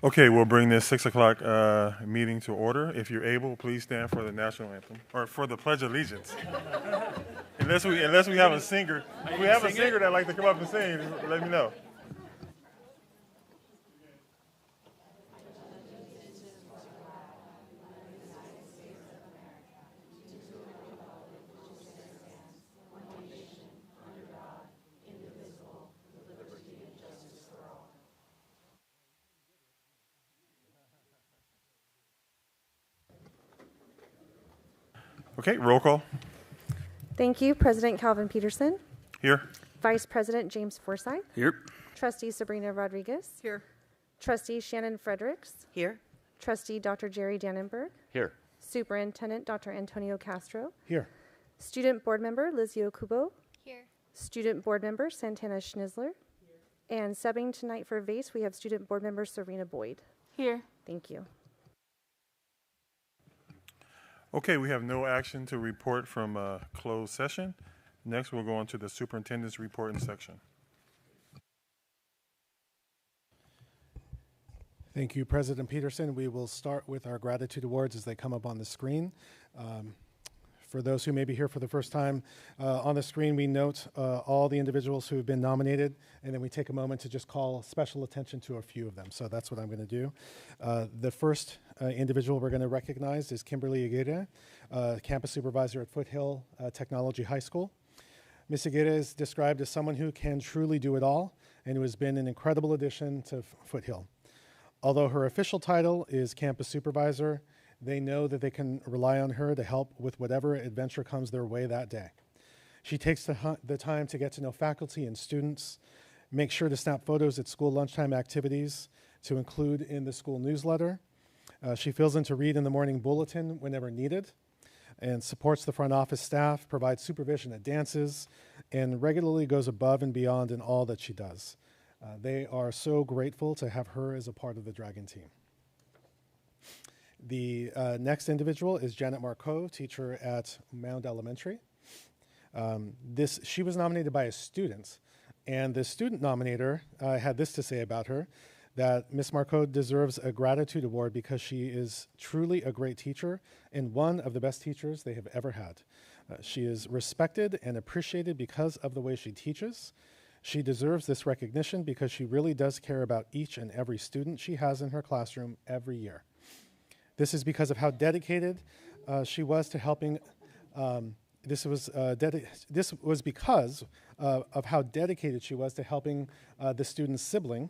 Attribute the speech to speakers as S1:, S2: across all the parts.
S1: Okay, we'll bring this 6 o'clock meeting to order. If you're able, please stand for the national anthem, or for the Pledge of Allegiance. unless we have a singer. If we have a singer that'd like to come up and sing, let me know. Okay, roll call.
S2: Thank you. President Calvin Peterson.
S1: Here.
S2: Vice President James Forsyth.
S3: Here.
S2: Trustee Sabrina Rodriguez.
S4: Here.
S2: Trustee Shannon Fredericks.
S4: Here.
S2: Trustee Dr. Jerry Dannenberg.
S3: Here.
S2: Superintendent Dr. Antonio Castro.
S3: Here.
S2: Student Board Member Lizio Kubo.
S5: Here.
S2: Student Board Member Santana Schnitzler. And subbing tonight for VASE, we have Student Board Member Serena Boyd.
S5: Here.
S2: Thank you.
S1: Okay, we have no action to report from closed session. Next, we'll go on to the superintendent's reporting section.
S6: Thank you, President Peterson. We will start with our gratitude awards as they come up on the screen. For those who may be here for the first time, on the screen we note all the individuals who have been nominated, and then we take a moment to just call special attention to a few of them. So that's what I'm going to do. The first individual we're going to recognize is Kimberly Aguirre, campus supervisor at Foothill Technology High School. Ms. Aguirre is described as someone who can truly do it all and who has been an incredible addition to Foothill. Although her official title is campus supervisor, they know that they can rely on her to help with whatever adventure comes their way that day. She takes the time to get to know faculty and students, make sure to snap photos at school lunchtime activities to include in the school newsletter. She fills in to read in the morning bulletin whenever needed and supports the front office staff, provides supervision at dances, and regularly goes above and beyond in all that she does. They are so grateful to have her as a part of the Dragon team. The next individual is Janet Marcoux, teacher at Mound Elementary. She was nominated by a student, and the student nominator had this to say about her, that Ms. Marcoux deserves a gratitude award because she is truly a great teacher and one of the best teachers they have ever had. She is respected and appreciated because of the way she teaches. She deserves this recognition because she really does care about each and every student she has in her classroom every year. This is because of how dedicated she was to helping. This was because of how dedicated she was to helping the student's sibling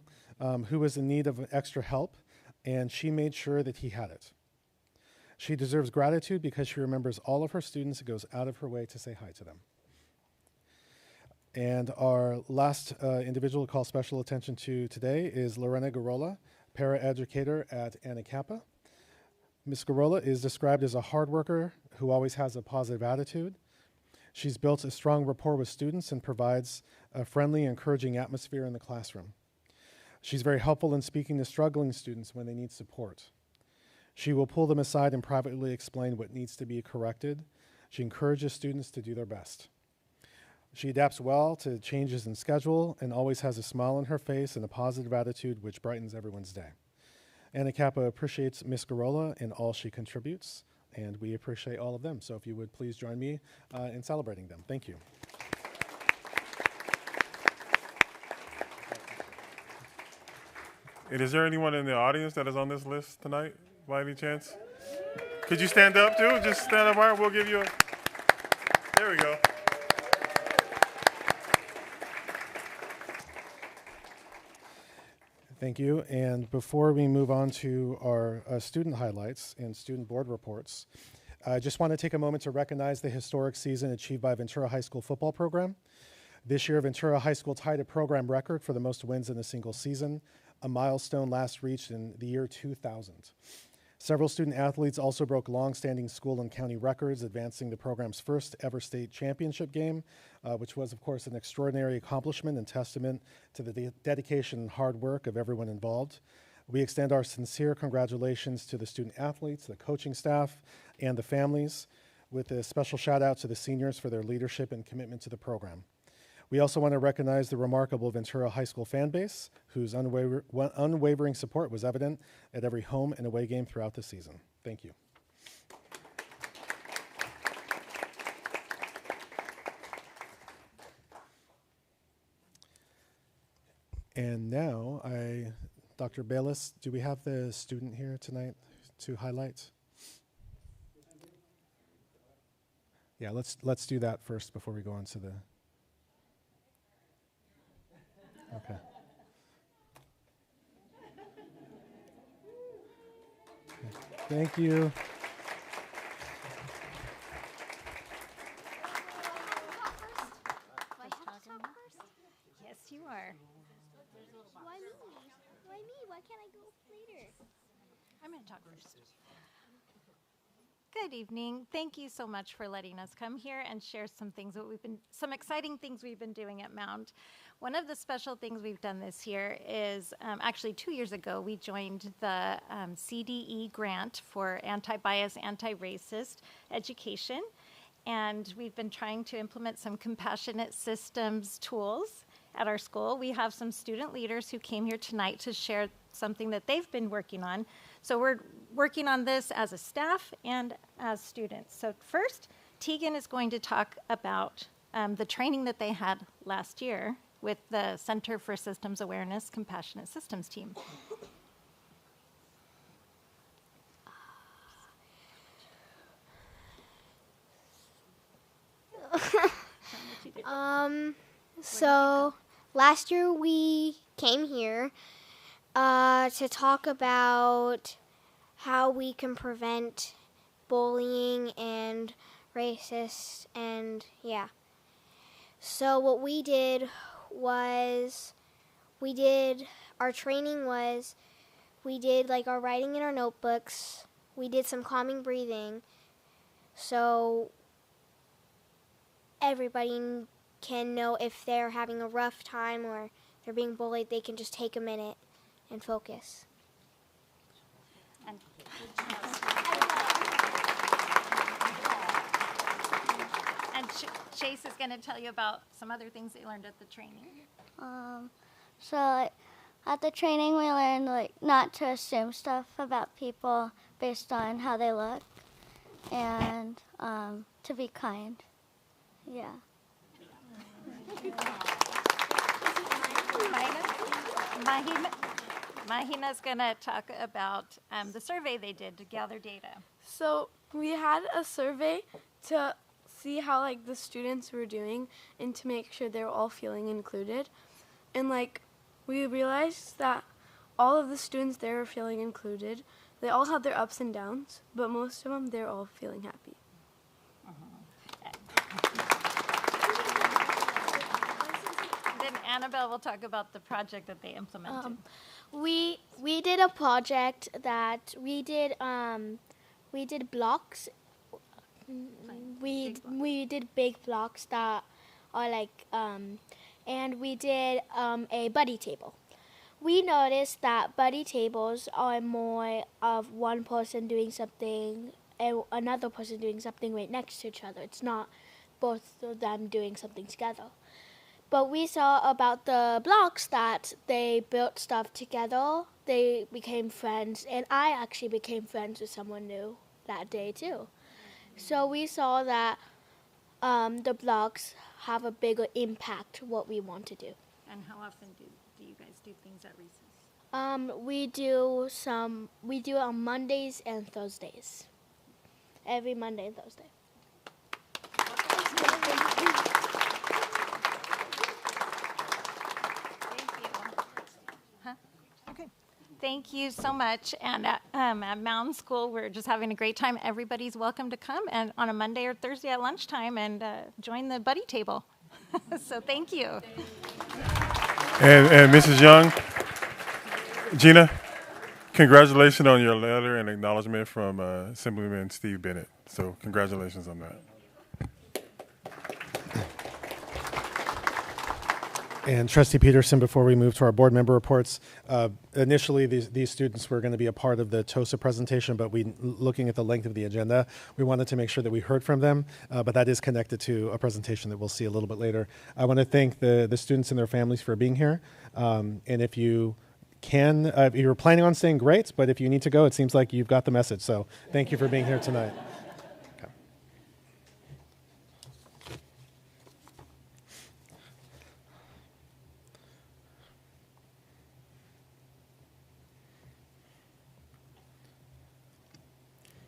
S6: who was in need of extra help, and she made sure that he had it. She deserves gratitude because she remembers all of her students and goes out of her way to say hi to them. And our last individual to call special attention to today is Lorena Garola, paraeducator at Anna Kappa. Ms. Garola is described as a hard worker who always has a positive attitude. She's built a strong rapport with students and provides a friendly, encouraging atmosphere in the classroom. She's very helpful in speaking to struggling students when they need support. She will pull them aside and privately explain what needs to be corrected. She encourages students to do their best. She adapts well to changes in schedule and always has a smile on her face and a positive attitude which brightens everyone's day. Anna Kappa appreciates Ms. Garola and all she contributes, and we appreciate all of them. So if you would please join me in celebrating them. Thank you.
S1: And is there anyone in the audience that is on this list tonight, by any chance? Could you stand up too? Just stand up, Mark. We'll give you a... There we go.
S6: Thank you. And before we move on to our student highlights and student board reports, I just want to take a moment to recognize the historic season achieved by Ventura High School football program. This year, Ventura High School tied a program record for the most wins in a single season, a milestone last reached in the year 2000. Several student athletes also broke long-standing school and county records, advancing the program's first ever state championship game, which was, of course, an extraordinary accomplishment and testament to the dedication and hard work of everyone involved. We extend our sincere congratulations to the student athletes, the coaching staff, and the families, with a special shout out to the seniors for their leadership and commitment to the program. We also want to recognize the remarkable Ventura High School fan base, whose unwavering support was evident at every home and away game throughout the season. Thank you. And now, Dr. Bayless, do we have the student here tonight to highlight? Yeah, let's do that first before we go on to the. Okay. Thank you.
S3: Yes, you are.
S4: Why me? Why me? Why can't I go later?
S3: I'm going to talk first. Good evening. Thank you so much for letting us come here and share some exciting things we've been doing at Mount. One of the special things we've done this year is actually 2 years ago we joined the CDE grant for anti-bias, anti-racist education, and we've been trying to implement some compassionate systems tools at our school. We have some student leaders who came here tonight to share something that they've been working on. So we're working on this as a staff and as students. So first, Tegan is going to talk about the training that they had last year with the Center for Systems Awareness Compassionate Systems team.
S4: So last year we came here to talk about how we can prevent bullying and racist, and yeah. So what we did was our training was we did like our writing in our notebooks. We did some calming breathing. So everybody can know if they're having a rough time or they're being bullied, they can just take a minute and focus.
S3: And Chase is going to tell you about some other things they learned at the training.
S5: So at the training we learned not to assume stuff about people based on how they look, and to be kind. Yeah.
S3: Mahina's going to talk about the survey they did to gather data.
S7: So we had a survey to see how the students were doing and to make sure they were all feeling included. And we realized that all of the students there were feeling included. They all had their ups and downs, but most of them, they're all feeling happy.
S3: Then Annabelle will talk about the project that they implemented.
S4: We did a project that we did blocks. We did big blocks that are and we did a buddy table. We noticed that buddy tables are more of one person doing something and another person doing something right next to each other. It's not both of them doing something together. But we saw about the blocks that they built stuff together. They became friends, and I actually became friends with someone new that day too. So we saw that the blocks have a bigger impact what we want to do.
S3: And how often do you guys do things at recess?
S4: We do it on Mondays and Thursdays. Every Monday and Thursday.
S3: Thank you so much. And at Mountain School, we're just having a great time. Everybody's welcome to come and on a Monday or Thursday at lunchtime and join the buddy table. So thank you.
S1: And Mrs. Young, Gina, congratulations on your letter and acknowledgement from Assemblyman Steve Bennett. So congratulations on that.
S6: And Trustee Peterson, before we move to our board member reports, initially these students were going to be a part of the TOSA presentation, but looking at the length of the agenda, we wanted to make sure that we heard from them, but that is connected to a presentation that we'll see a little bit later. I want to thank the students and their families for being here, and if you can, if you're planning on staying, great, but if you need to go, it seems like you've got the message, so thank you for being here tonight.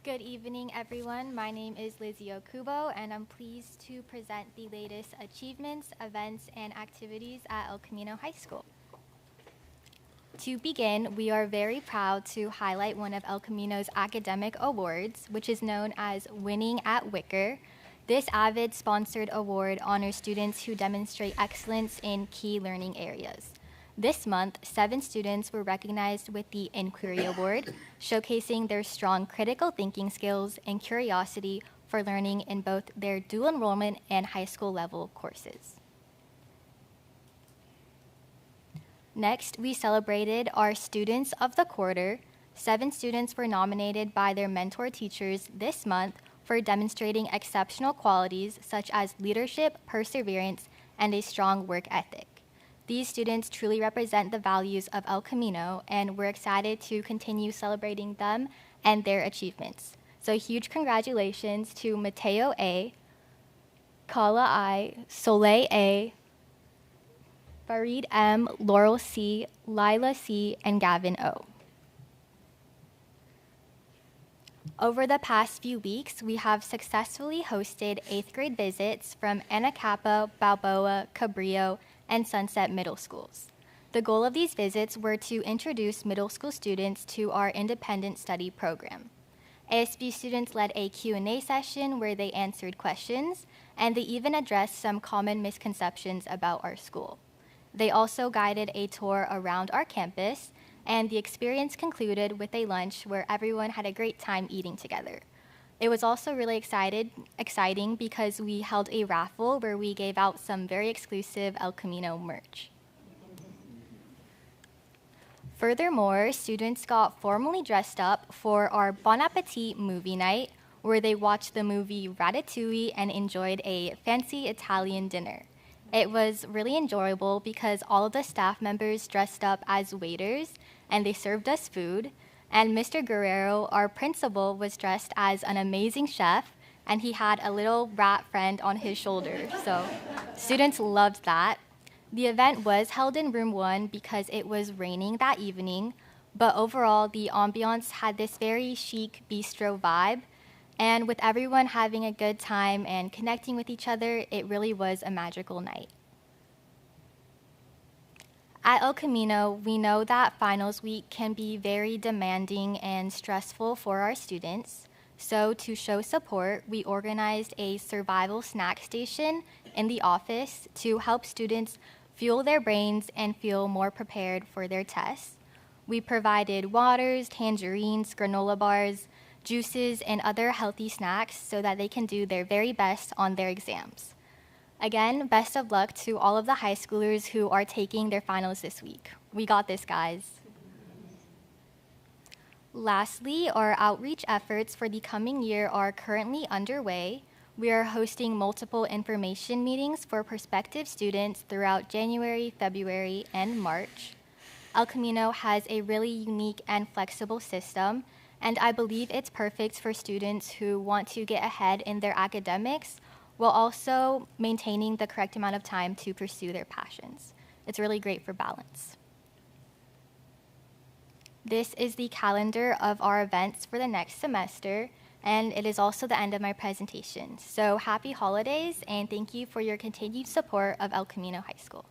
S8: Good evening, everyone. My name is Lizzie Okubo, and I'm pleased to present the latest achievements, events, and activities at El Camino High School. To begin, we are very proud to highlight one of El Camino's academic awards, which is known as Winning at Wicker. This AVID-sponsored award honors students who demonstrate excellence in key learning areas. This month, 7 students were recognized with the Inquiry Award, showcasing their strong critical thinking skills and curiosity for learning in both their dual enrollment and high school level courses. Next, we celebrated our Students of the Quarter. 7 students were nominated by their mentor teachers this month for demonstrating exceptional qualities such as leadership, perseverance, and a strong work ethic. These students truly represent the values of El Camino, and we're excited to continue celebrating them and their achievements. So huge congratulations to Mateo A., Kala I., Soleil A., Farid M., Laurel C., Lila C., and Gavin O. Over the past few weeks, we have successfully hosted 8th grade visits from Anacapa, Balboa, Cabrillo, and Sunset Middle Schools. The goal of these visits were to introduce middle school students to our independent study program. ASB students led a Q&A session where they answered questions, and they even addressed some common misconceptions about our school. They also guided a tour around our campus, and the experience concluded with a lunch where everyone had a great time eating together. It was also really exciting because we held a raffle where we gave out some very exclusive El Camino merch. Furthermore, students got formally dressed up for our Bon Appetit movie night, where they watched the movie Ratatouille and enjoyed a fancy Italian dinner. It was really enjoyable because all of the staff members dressed up as waiters and they served us food. And Mr. Guerrero, our principal, was dressed as an amazing chef, and he had a little rat friend on his shoulder. So students loved that. The event was held in room 1 because it was raining that evening, but overall the ambiance had this very chic bistro vibe, and with everyone having a good time and connecting with each other, it really was a magical night. At El Camino, we know that finals week can be very demanding and stressful for our students. So to show support, we organized a survival snack station in the office to help students fuel their brains and feel more prepared for their tests. We provided waters, tangerines, granola bars, juices, and other healthy snacks so that they can do their very best on their exams. Again, best of luck to all of the high schoolers who are taking their finals this week. We got this, guys. Lastly, our outreach efforts for the coming year are currently underway. We are hosting multiple information meetings for prospective students throughout January, February, and March. El Camino has a really unique and flexible system, and I believe it's perfect for students who want to get ahead in their academics while also maintaining the correct amount of time to pursue their passions. It's really great for balance. This is the calendar of our events for the next semester, and it is also the end of my presentation. So happy holidays, and thank you for your continued support of El Camino High School.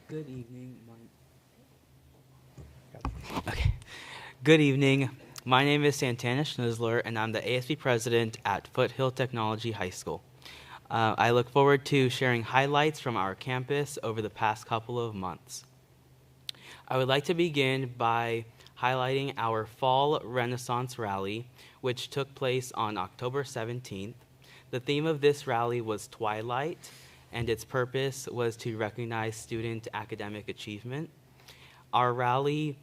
S9: Good evening. Good evening. My name is Santana Schnitzler, and I'm the ASB president at Foothill Technology High School. I look forward to sharing highlights from our campus over the past couple of months. I would like to begin by highlighting our Fall Renaissance Rally, which took place on October 17th. The theme of this rally was Twilight, and its purpose was to recognize student academic achievement. Our rally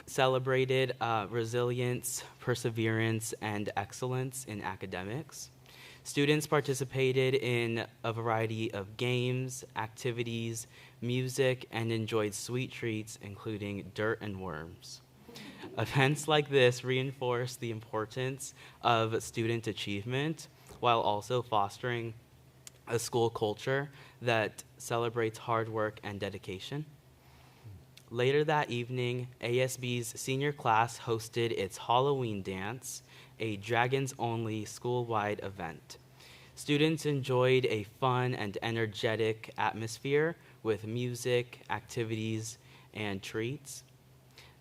S9: celebrated resilience, perseverance, and excellence in academics. Students participated in a variety of games, activities, music, and enjoyed sweet treats, including dirt and worms. Events like this reinforce the importance of student achievement while also fostering a school culture that celebrates hard work and dedication. Later that evening, ASB's senior class hosted its Halloween dance, a Dragons-only school-wide event. Students enjoyed a fun and energetic atmosphere with music, activities, and treats.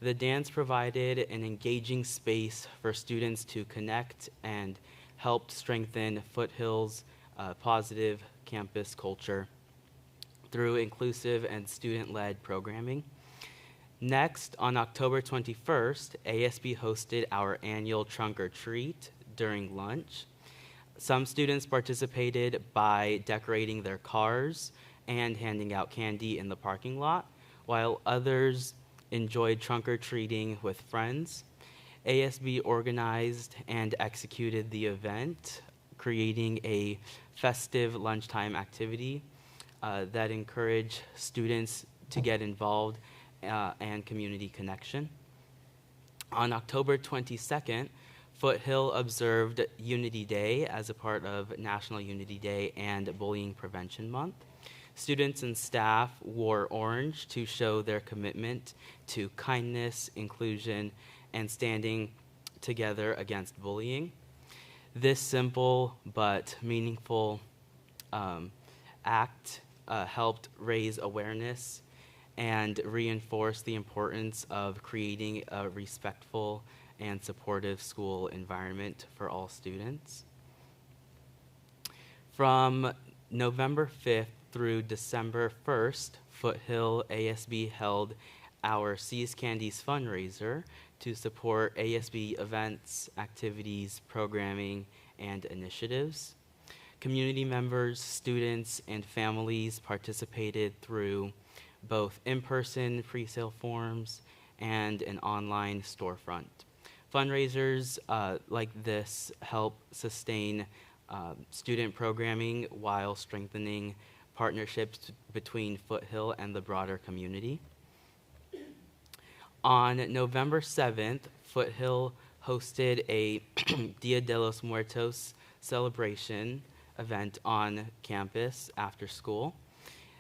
S9: The dance provided an engaging space for students to connect and helped strengthen Foothill's positive campus culture through inclusive and student-led programming. Next, on October 21st, ASB hosted our annual Trunk or Treat during lunch. Some students participated by decorating their cars and handing out candy in the parking lot, while others enjoyed trunk or treating with friends. ASB organized and executed the event, creating a festive lunchtime activity that encouraged students to get involved and community connection. On October 22nd, Foothill observed Unity Day as a part of National Unity Day and Bullying Prevention Month. Students and staff wore orange to show their commitment to kindness, inclusion, and standing together against bullying. This simple but meaningful act helped raise awareness and reinforce the importance of creating a respectful and supportive school environment for all students. From November 5th through December 1st, Foothill ASB held our Seas Candies fundraiser to support ASB events, activities, programming, and initiatives. Community members, students, and families participated through both in-person pre-sale forms and an online storefront. Fundraisers like this help sustain student programming while strengthening partnerships between Foothill and the broader community. On November 7th, Foothill hosted a Dia de los Muertos celebration event on campus after school.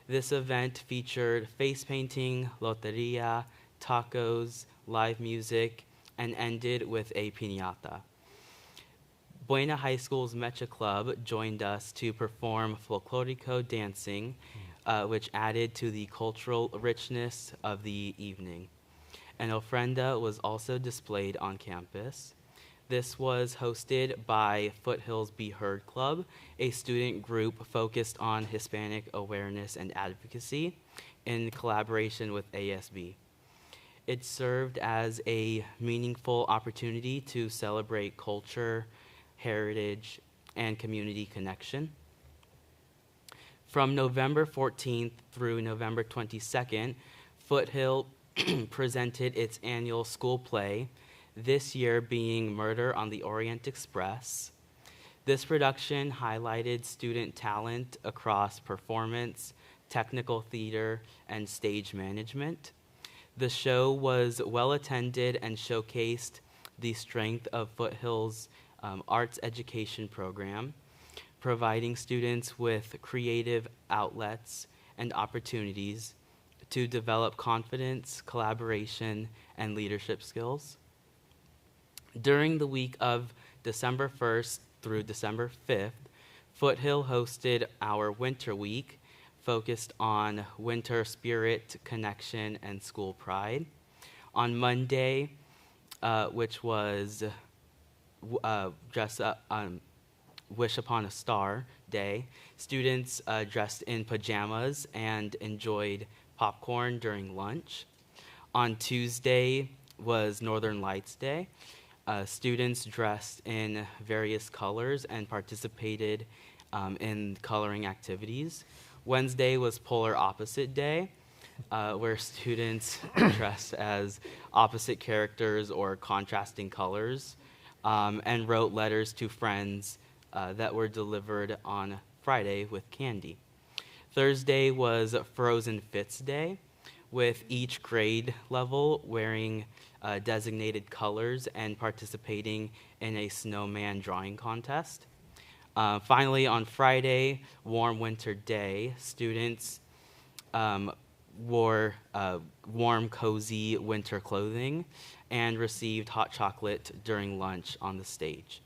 S9: This event featured face painting, loteria, tacos, live music, and ended with a piñata. Buena High School's Mecha Club joined us to perform folklorico dancing, which added to the cultural richness of the evening. An ofrenda was also displayed on campus. This was hosted by Foothill's Be Heard Club, a student group focused on Hispanic awareness and advocacy in collaboration with ASB. It served as a meaningful opportunity to celebrate culture, heritage, and community connection. From November 14th through November 22nd, Foothill presented its annual school play, this year being Murder on the Orient Express. This production highlighted student talent across performance, technical theater, and stage management. The show was well attended and showcased the strength of Foothill's arts education program, providing students with creative outlets and opportunities to develop confidence, collaboration, and leadership skills. During the week of December 1st through December 5th, Foothill hosted our Winter Week, focused on winter spirit, connection, and school pride. On Monday, which was dress up, Wish Upon a Star Day, students dressed in pajamas and enjoyed popcorn during lunch. On Tuesday was Northern Lights Day. Students dressed in various colors and participated in coloring activities. Wednesday was polar opposite day, where students dressed as opposite characters or contrasting colors and wrote letters to friends that were delivered on Friday with candy. Thursday was Frozen Fits Day, with each grade level wearing designated colors and participating in a snowman drawing contest. Finally, on Friday, Warm Winter Day, students wore warm, cozy winter clothing and received hot chocolate during lunch on the stage.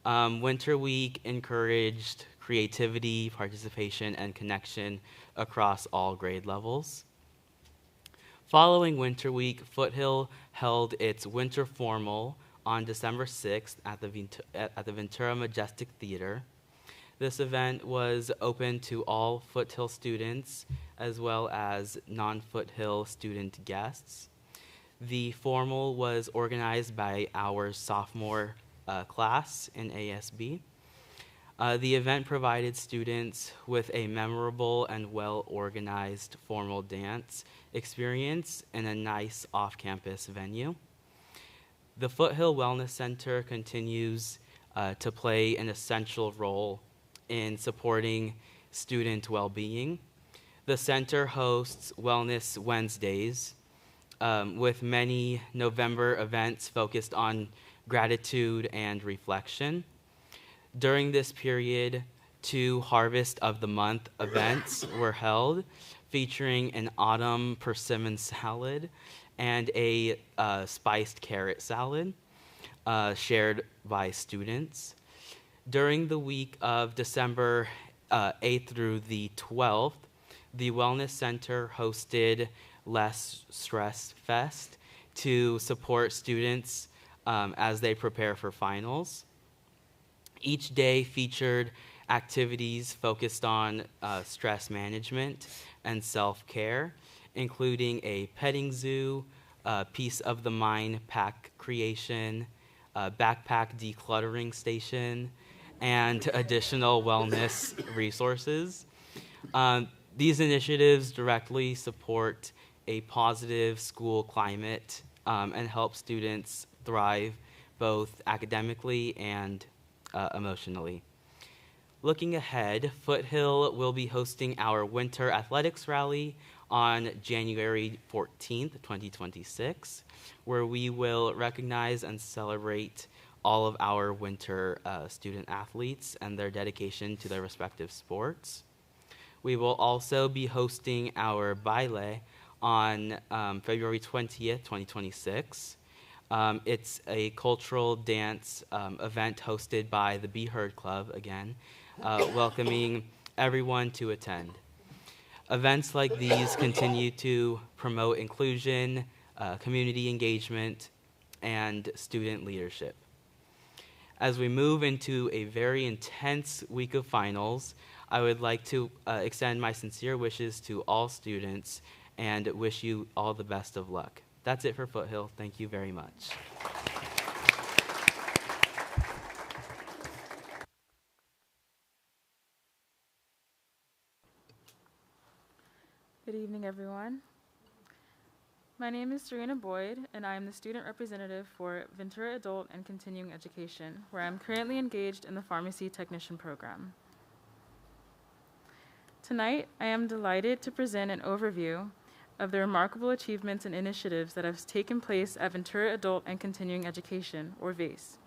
S9: Winter Week encouraged creativity, participation, and connection across all grade levels. Following Winter Week, Foothill held its winter formal on December 6th at the Ventura Majestic Theater. This event was open to all Foothill students as well as non-Foothill student guests. The formal was organized by our sophomore class in ASB. The event provided students with a memorable and well-organized formal dance experience in a nice off-campus venue. The Foothill Wellness Center continues to play an essential role in supporting student well-being. The center hosts Wellness Wednesdays with many November events focused on gratitude and reflection. During this period, 2 Harvest of the Month events were held, featuring an autumn persimmon salad and a spiced carrot salad shared by students. During the week of December 8th through the 12th, the Wellness Center hosted Less Stress Fest to support students as they prepare for finals. Each day featured activities focused on stress management and self-care, including a petting zoo, piece of the mind pack creation, backpack decluttering station, and additional wellness resources. These initiatives directly support a positive school climate and help students thrive both academically and emotionally. Looking ahead, Foothill will be hosting our Winter Athletics Rally on January 14th, 2026, where we will recognize and celebrate all of our winter student athletes and their dedication to their respective sports. We will also be hosting our baile on February 20th, 2026. It's a cultural dance event hosted by the Be Heard Club, again, welcoming everyone to attend. Events like these continue to promote inclusion, community engagement, and student leadership. As we move into a very intense week of finals, I would like to extend my sincere wishes to all students and wish you all the best of luck. That's it for Foothill. Thank you very much.
S10: Good evening, everyone. My name is Serena Boyd, and I am the student representative for Ventura Adult and Continuing Education, where I'm currently engaged in the pharmacy technician program. Tonight, I am delighted to present an overview of the remarkable achievements and initiatives that have taken place at Ventura Adult and Continuing Education, or VACE.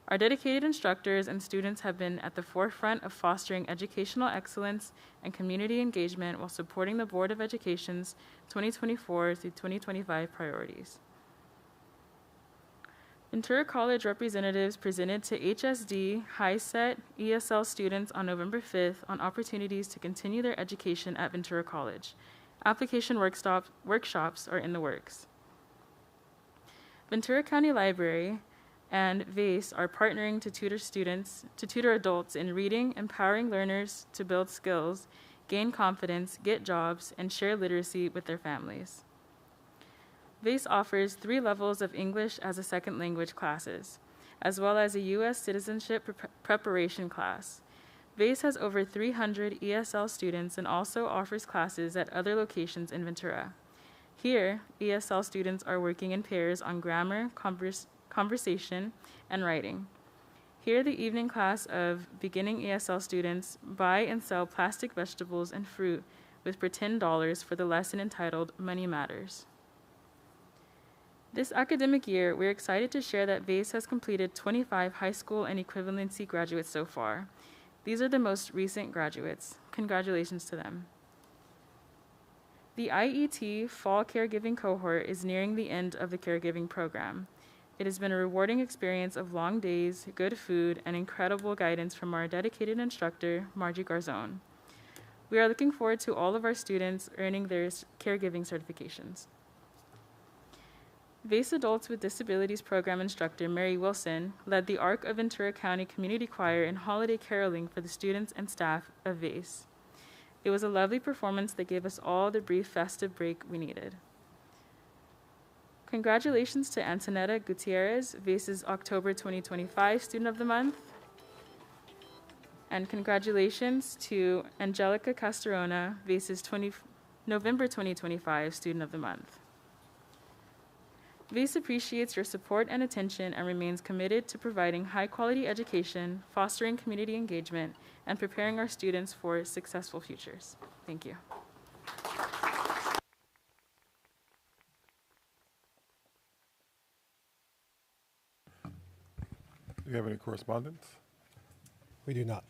S10: Our dedicated instructors and students have been at the forefront of fostering educational excellence and community engagement while supporting the Board of Education's 2024 through 2025 priorities. Ventura College representatives presented to HSD, HiSET, ESL students on November 5th on opportunities to continue their education at Ventura College. Application workshops are in the works. Ventura County Library and VACE are partnering to tutor adults in reading, empowering learners to build skills, gain confidence, get jobs, and share literacy with their families. VACE offers 3 levels of English as a second language classes. as well as a U.S. citizenship preparation class. VACE has over 300 ESL students and also offers classes at other locations in Ventura. Here, ESL students are working in pairs on grammar, conversation, and writing. Here, the evening class of beginning ESL students buy and sell plastic vegetables and fruit with pretend dollars for the lesson entitled Money Matters. This academic year, we're excited to share that VACE has completed 25 high school and equivalency graduates so far. These are the most recent graduates. Congratulations to them. The IET Fall Caregiving Cohort is nearing the end of the caregiving program. It has been a rewarding experience of long days, good food, and incredible guidance from our dedicated instructor, Margie Garzone. We are looking forward to all of our students earning their caregiving certifications. VACE Adults with Disabilities Program instructor Mary Wilson led the Arc of Ventura County Community Choir in holiday caroling for the students and staff of VACE. It was a lovely performance that gave us all the brief festive break we needed. Congratulations to Antonetta Gutierrez, VACE's October 2025 Student of the Month. And congratulations to Angelica Castorona, VACE's November 2025 Student of the Month. VACE appreciates your support and attention and remains committed to providing high-quality education, fostering community engagement, and preparing our students for successful futures. Thank you.
S1: Do you have any correspondence?
S6: We do not.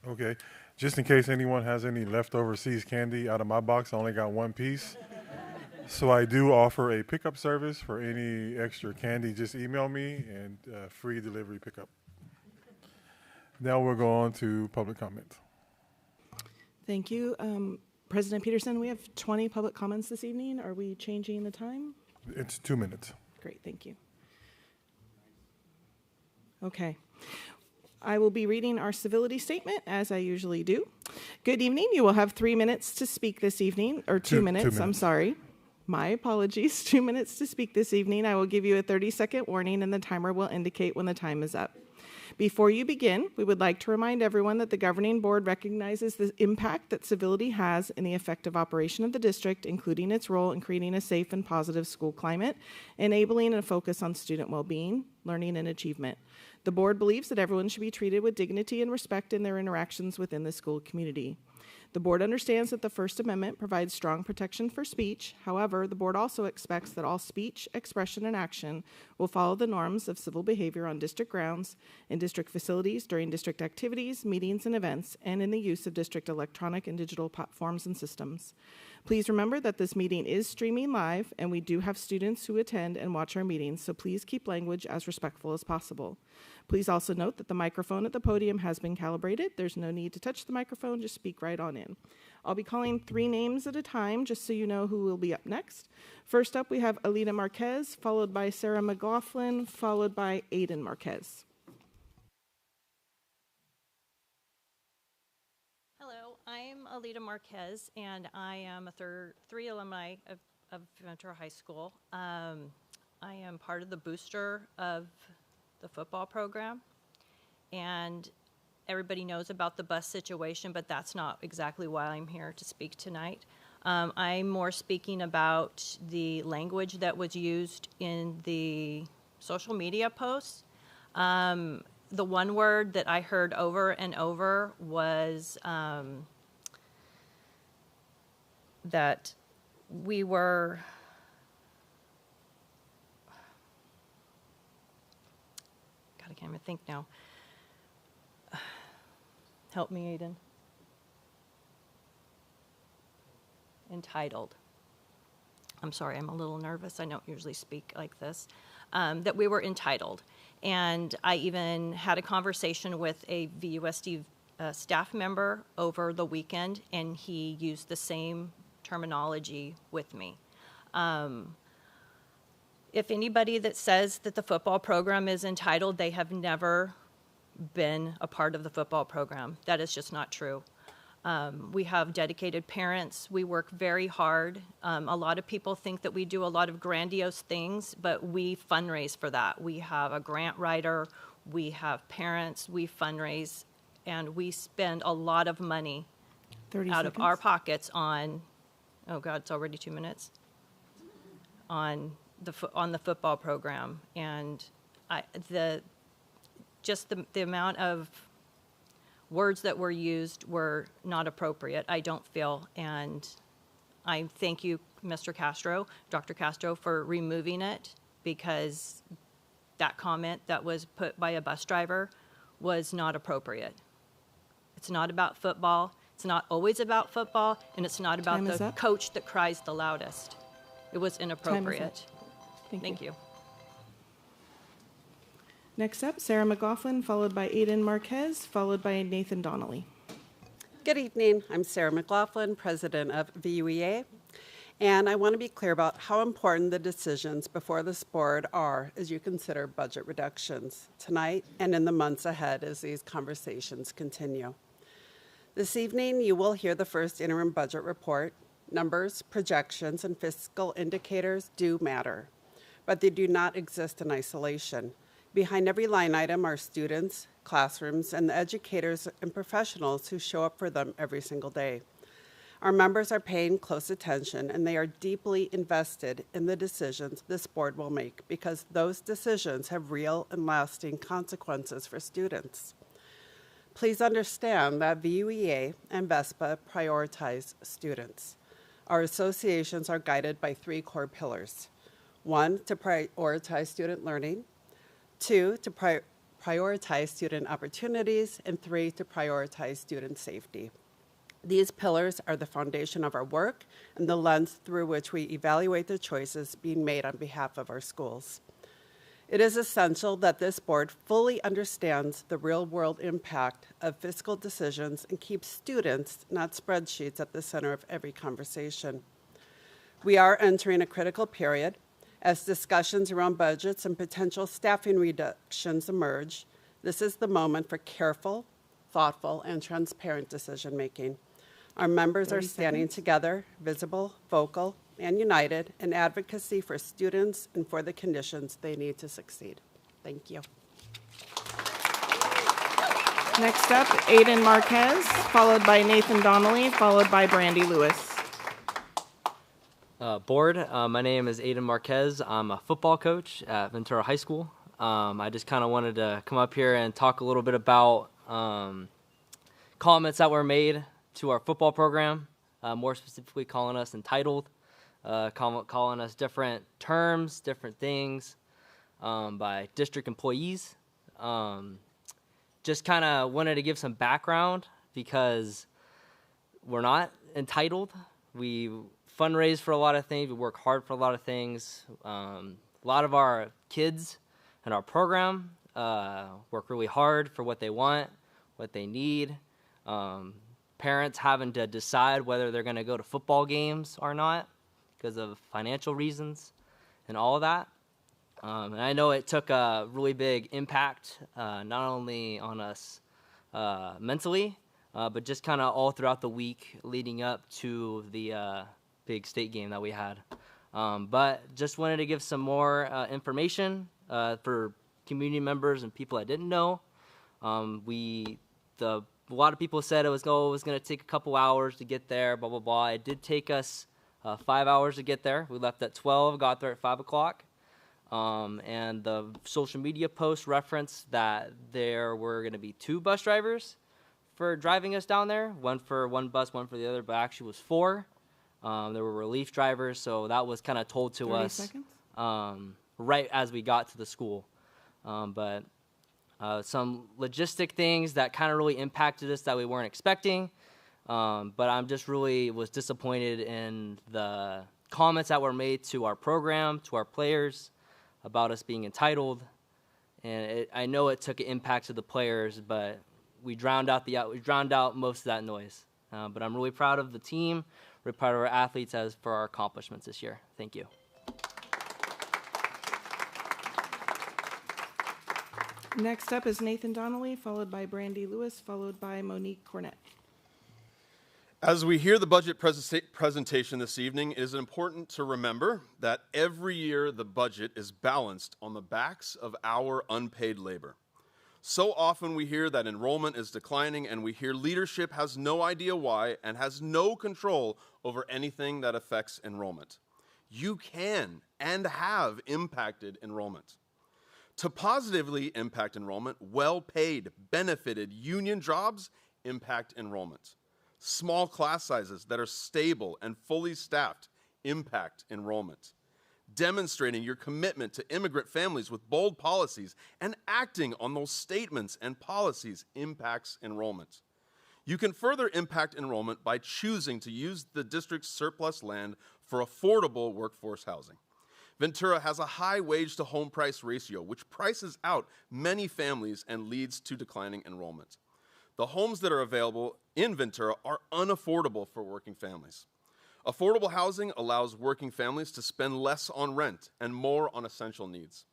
S1: Okay. Just in case anyone has any leftover Seas candy out of my box, I only got one piece. So I do offer a pickup service for any extra candy. Just email me and free delivery pickup. Now we'll go on to public comment.
S11: Thank you. President Peterson, we have 20 public comments this evening. Are we changing the time?
S1: It's 2 minutes.
S11: Great, thank you. Okay. I will be reading our civility statement, as I usually do. Good evening. You will have 3 minutes to speak this evening, or 2 minutes, I'm sorry. My apologies. 2 minutes to speak this evening. I will give you a 30-second warning, and the timer will indicate when the time is up. Before you begin, we would like to remind everyone that the governing board recognizes the impact that civility has in the effective operation of the district, including its role in creating a safe and positive school climate, enabling a focus on student well-being, learning, and achievement. The board believes that everyone should be treated with dignity and respect in their interactions within the school community. The board understands that the First Amendment provides strong protection for speech. However, the board also expects that all speech, expression, and action will follow the norms of civil behavior on district grounds, in district facilities, during district activities, meetings, and events, and in the use of district electronic and digital platforms and systems. Please remember that this meeting is streaming live, and we do have students who attend and watch our meetings, so please keep language as respectful as possible. Please also note that the microphone at the podium has been calibrated. There's no need to touch the microphone, just speak right on in. I'll be calling 3 names at a time, just so you know who will be up next. First up, we have Alita Marquez, followed by Sarah McLaughlin, followed by Aiden Marquez.
S12: Hello, I'm Alita Marquez, and I am a three alumni of Ventura High School. I am part of the booster of the football program, and everybody knows about the bus situation, but that's not exactly why I'm here to speak tonight. I'm more speaking about the language that was used in the social media posts. The one word that I heard over and over was that we were I can't even think now. Help me, Aiden. Entitled. I'm sorry, I'm a little nervous. I don't usually speak like this. That we were entitled. And I even had a conversation with a VUSD staff member over the weekend, and he used the same terminology with me. If anybody that says that the football program is entitled, they have never been a part of the football program. That is just not true. We have dedicated parents. We work very hard. A lot of people think that we do a lot of grandiose things, but we fundraise for that. We have a grant writer, we have parents, we fundraise, and we spend a lot of money
S11: 30
S12: out
S11: seconds.
S12: of our pockets on, oh God, it's already 2 minutes, on the football program. And the amount of words that were used were not appropriate, I don't feel. And I thank you, Mr. Castro, Dr. Castro, for removing it, because that comment that was put by a bus driver was not appropriate. It's not about football. It's not always about football, and it's not about the coach that cries the loudest. It was inappropriate. Thank you.
S11: Next up, Sarah McLaughlin, followed by Aiden Marquez, followed by Nathan Donnelly.
S13: Good evening. I'm Sarah McLaughlin, president of VUEA, and I want to be clear about how important the decisions before this board are as you consider budget reductions tonight and in the months ahead as these conversations continue. This evening, you will hear the first interim budget report. Numbers, projections, and fiscal indicators do matter, but they do not exist in isolation. Behind every line item are students, classrooms, and the educators and professionals who show up for them every single day. Our members are paying close attention, and they are deeply invested in the decisions this board will make, because those decisions have real and lasting consequences for students. Please understand that VUEA and VESPA prioritize students. Our associations are guided by 3 core pillars. 1, to prioritize student learning. 2, to prioritize student opportunities. And 3, to prioritize student safety. These pillars are the foundation of our work and the lens through which we evaluate the choices being made on behalf of our schools. It is essential that this board fully understands the real-world impact of fiscal decisions and keeps students, not spreadsheets, at the center of every conversation. We are entering a critical period. As discussions around budgets and potential staffing reductions emerge, this is the moment for careful, thoughtful, and transparent decision-making. Our members are standing together, visible, vocal, and united in advocacy for students and for the conditions they need to succeed. Thank you.
S11: Next up, Aiden Marquez, followed by Nathan Donnelly, followed by Brandy Lewis.
S14: Board, my name is Aiden Marquez. I'm a football coach at Ventura High School. I just kind of wanted to come up here and talk a little bit about comments that were made to our football program, more specifically calling us entitled, calling us different terms, different things by district employees. Just kind of wanted to give some background, because we're not entitled. We fundraise for a lot of things. We work hard for a lot of things. A lot of our kids in our program work really hard for what they want, what they need. Parents having to decide whether they're going to go to football games or not because of financial reasons and all of that. And I know it took a really big impact, not only on us mentally, but just kind of all throughout the week leading up to the big state game that we had. But just wanted to give some more information for community members and people I didn't know. A lot of people said it was going to take a couple hours to get there, blah, blah, blah. It did take us 5 hours to get there. We left at 12, got there at 5 o'clock. And the social media post referenced that there were going to be 2 bus drivers for driving us down there, one for one bus, one for the other, but actually was 4. There were relief drivers, so that was kind of told to us right as we got to the school. But some logistic things that kind of really impacted us that we weren't expecting. But I'm just really was disappointed in the comments that were made to our program, to our players, about us being entitled. And I know it took an impact to the players, but we drowned out most of that noise. But I'm really proud of the team, really proud of our athletes as for our accomplishments this year. Thank you.
S11: Next up is Nathan Donnelly, followed by Brandy Lewis, followed by Monique Cornett.
S15: As we hear the budget presentation this evening, it is important to remember that every year the budget is balanced on the backs of our unpaid labor. So often we hear that enrollment is declining, and we hear leadership has no idea why and has no control over anything that affects enrollment. You can and have impacted enrollment. To positively impact enrollment, well-paid, benefited union jobs impact enrollment. Small class sizes that are stable and fully staffed impact enrollment. Demonstrating your commitment to immigrant families with bold policies and acting on those statements and policies impacts enrollment. You can further impact enrollment by choosing to use the district's surplus land for affordable workforce housing. Ventura has a high wage to home price ratio, which prices out many families and leads to declining enrollment. The homes that are available in Ventura are unaffordable for working families. Affordable housing allows working families to spend less on rent and more on essential needs.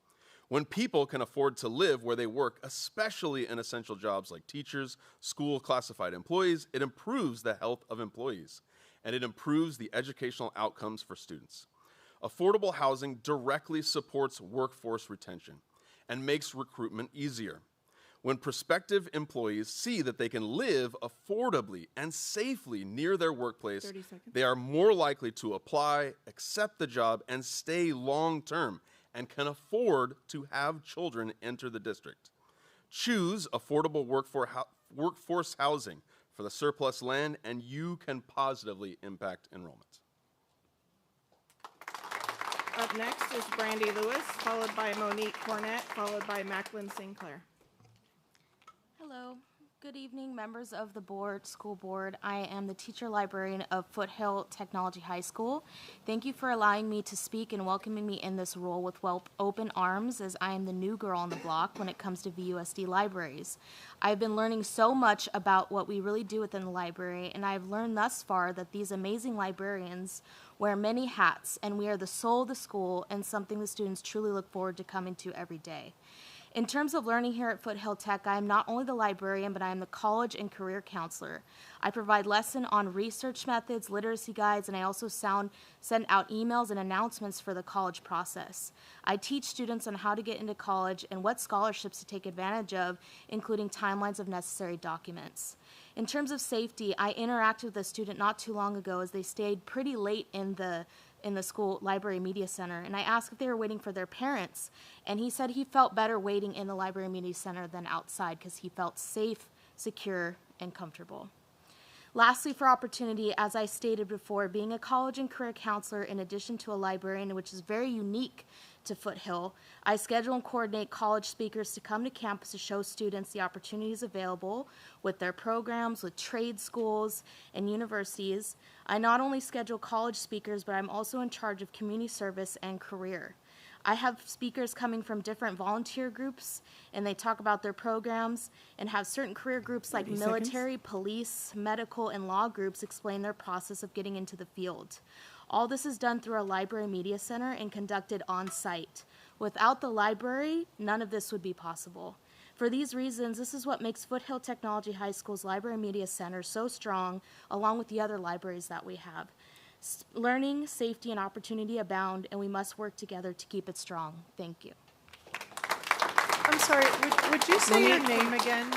S15: When people can afford to live where they work, especially in essential jobs like teachers, school classified employees, it improves the health of employees, and it improves the educational outcomes for students. Affordable housing directly supports workforce retention and makes recruitment easier. When prospective employees see that they can live affordably and safely near their workplace, they are more likely to apply, accept the job, and stay long-term, and can afford to have children enter the district. Choose affordable workforce housing for the surplus land, and you can positively impact enrollment.
S11: Up next is Brandy Lewis, followed by Monique Cornett, followed by Macklin Sinclair.
S16: Hello. Good evening, members of the board, school board. I am the teacher librarian of Foothill Technology High School. Thank you for allowing me to speak and welcoming me in this role with open arms, as I am the new girl on the block when it comes to VUSD libraries. I've been learning so much about what we really do within the library, and I've learned thus far that these amazing librarians wear many hats, and we are the soul of the school and something the students truly look forward to coming to every day. In terms of learning here at Foothill Tech, I am not only the librarian, but I am the college and career counselor. I provide lessons on research methods, literacy guides, and I also send out emails and announcements for the college process. I teach students on how to get into college and what scholarships to take advantage of, including timelines of necessary documents. In terms of safety, I interacted with a student not too long ago as they stayed pretty late in the school library media center, and I asked if they were waiting for their parents, and he said he felt better waiting in the library media center than outside because he felt safe, secure, and comfortable. Lastly, for opportunity, as I stated before, being a college and career counselor in addition to a librarian, which is very unique to Foothill, I schedule and coordinate college speakers to come to campus to show students the opportunities available with their programs, with trade schools and universities. I not only schedule college speakers, but I'm also in charge of community service and career. I have speakers coming from different volunteer groups, and they talk about their programs, and have certain career groups like military, police, medical, and law groups explain their process of getting into the field. All this is done through our library media center and conducted on site. Without the library, none of this would be possible. For these reasons, this is what makes Foothill Technology High School's Library Media Center so strong, along with the other libraries that we have. Learning, safety, and opportunity abound, and we must work together to keep it strong. Thank you.
S17: I'm sorry, would you say your name again?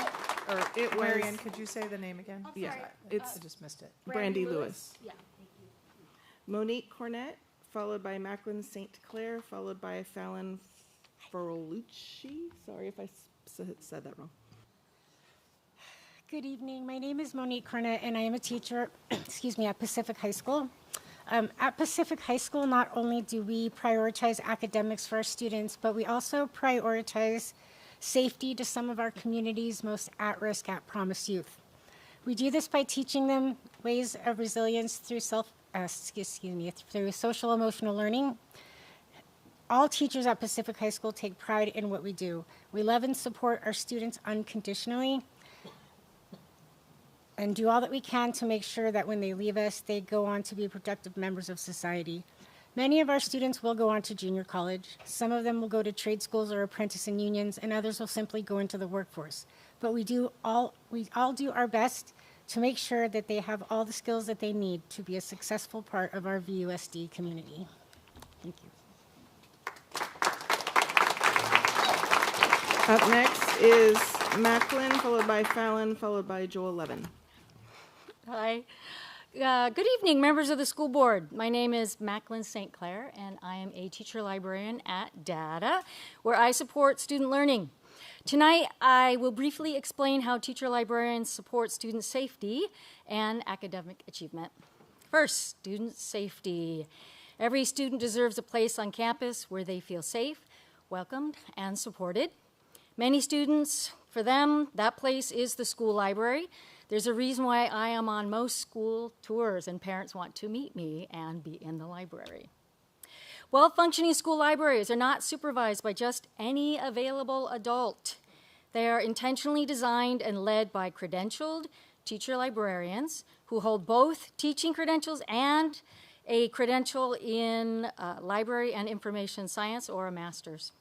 S17: Or Marion, could you say the name again?
S11: Yeah,
S17: I just missed it.
S11: Brandy Lewis.
S16: Yeah, thank you.
S11: Monique Cornett, followed by Macklin St. Clair, followed by Fallon Ferolucci. Sorry if I said that wrong.
S18: Good evening. My name is Monique Cornett, and I am a teacher, at Pacific High School. At Pacific High School, not only do we prioritize academics for our students, but we also prioritize safety to some of our community's most at-risk, at-promise youth. We do this by teaching them ways of resilience through through social emotional learning. All teachers at Pacific High School take pride in what we do. We love and support our students unconditionally and do all that we can to make sure that when they leave us, they go on to be productive members of society. Many of our students will go on to junior college. Some of them will go to trade schools or apprentice and unions, and others will simply go into the workforce. But we all do our best to make sure that they have all the skills that they need to be a successful part of our VUSD community. Thank you.
S11: Up next is Macklin, followed by Fallon, followed by Joel Levin.
S19: Hi. Good evening, members of the school board. My name is Macklin St. Clair, and I am a teacher librarian at DATA, where I support student learning. Tonight, I will briefly explain how teacher librarians support student safety and academic achievement. First, student safety. Every student deserves a place on campus where they feel safe, welcomed, and supported. Many students, for them, that place is the school library. There's a reason why I am on most school tours and parents want to meet me and be in the library. Well-functioning school libraries are not supervised by just any available adult. They are intentionally designed and led by credentialed teacher librarians who hold both teaching credentials and a credential in library and information science or a master's.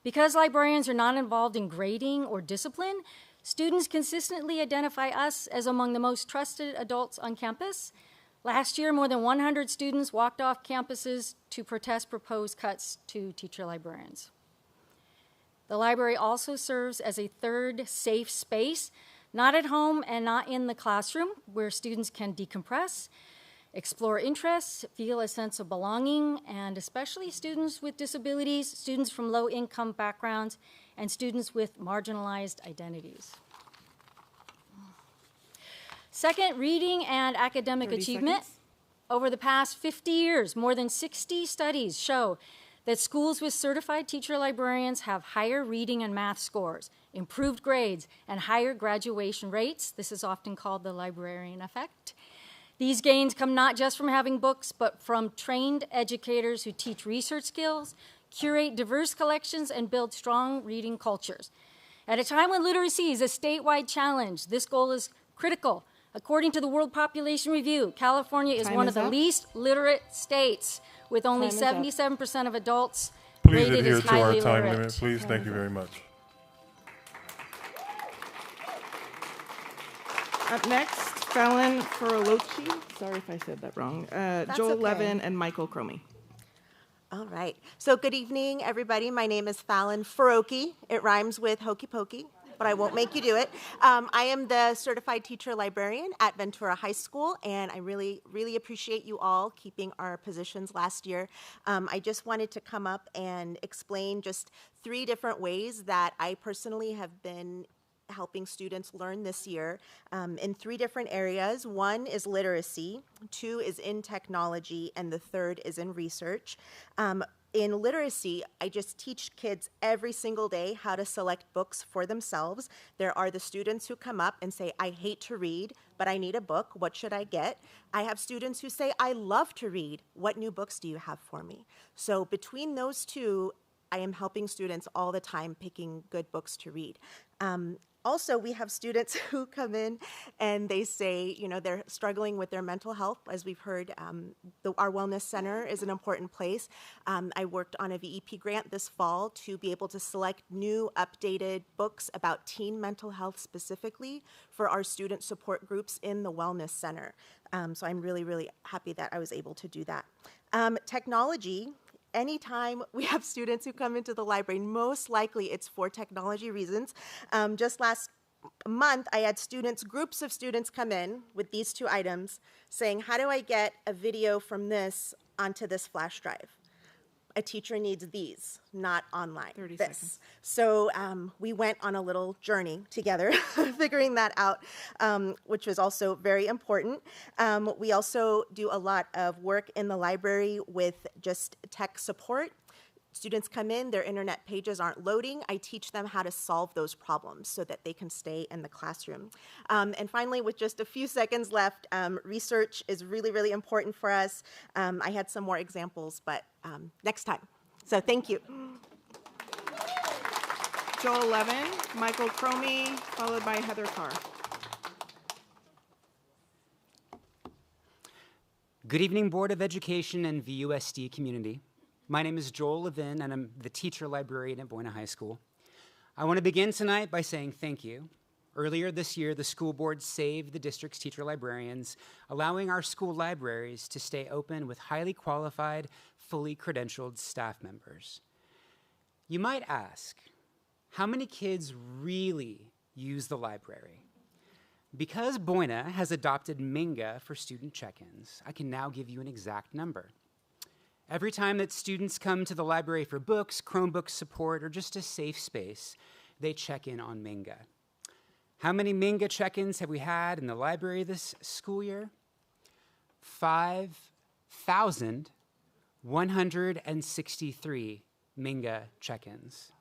S19: Because librarians are not involved in grading or discipline, students consistently identify us as among the most trusted adults on campus. Last year, more than 100 students walked off campuses to protest proposed cuts to teacher librarians. The library also serves as a third safe space, not at home and not in the classroom, where students can decompress, explore interests, feel a sense of belonging, and especially students with disabilities, students from low-income backgrounds, and students with marginalized identities. Second, reading and academic achievement. Over the past 50 years, more than 60 studies show that schools with certified teacher librarians have higher reading and math scores, improved grades, and higher graduation rates. This is often called the librarian effect. These gains come not just from having books, but from trained educators who teach research skills, curate diverse collections, and build strong reading cultures. At a time when literacy is a statewide challenge, this goal is critical. According to the World Population Review, California is one of the least literate states, with only 77% of adults
S1: Please
S19: rated
S1: adhere
S19: as
S1: to our
S19: highly
S1: time
S19: literate.
S1: limit, please. Thank you very much.
S11: Up next, Fallon Ferolochi. Sorry if I said that wrong. Joel
S20: okay.
S11: Levin and Michael Cromie.
S20: All right. So good evening, everybody. My name is Fallon Faroki. It rhymes with hokey pokey, but I won't make you do it. I am the certified teacher librarian at Ventura High School, and I really, really appreciate you all keeping our positions last year. I just wanted to come up and explain just 3 different ways that I personally have been helping students learn this year in 3 different areas. 1 is literacy, 2 is in technology, and the 3rd is in research. In literacy, I just teach kids every single day how to select books for themselves. There are the students who come up and say, I hate to read, but I need a book. What should I get? I have students who say, I love to read. What new books do you have for me? So between those 2, I am helping students all the time picking good books to read. Also, we have students who come in and they say, you know, they're struggling with their mental health. As we've heard, our wellness center is an important place. I worked on a VEP grant this fall to be able to select new, updated books about teen mental health specifically for our student support groups in the wellness center. So I'm really, really happy that I was able to do that. Technology. Anytime we have students who come into the library, most likely it's for technology reasons. Just last month, I had groups of students come in with these 2 items saying, how do I get a video from this onto this flash drive? A teacher needs these, not online.
S11: 30 seconds.
S20: So we went on a little journey together, figuring that out, which was also very important. We also do a lot of work in the library with just tech support. Students come in, their internet pages aren't loading. I teach them how to solve those problems so that they can stay in the classroom. And finally, with just a few seconds left, research is really, really important for us. I had some more examples, but next time. So thank you.
S11: Joel Levin, Michael Cromie, followed by Heather Carr.
S21: Good evening, Board of Education and VUSD community. My name is Joel Levin, and I'm the teacher librarian at Buena High School. I want to begin tonight by saying thank you, Earlier this year, the school board saved the district's teacher librarians, allowing our school libraries to stay open with highly qualified, fully credentialed staff members. You might ask, how many kids really use the library? Because Boyna has adopted Minga for student check-ins, I can now give you an exact number. Every time that students come to the library for books, Chromebook support, or just a safe space, they check in on Minga. How many Minga check-ins have we had in the library this school year? 5,163 Minga check-ins.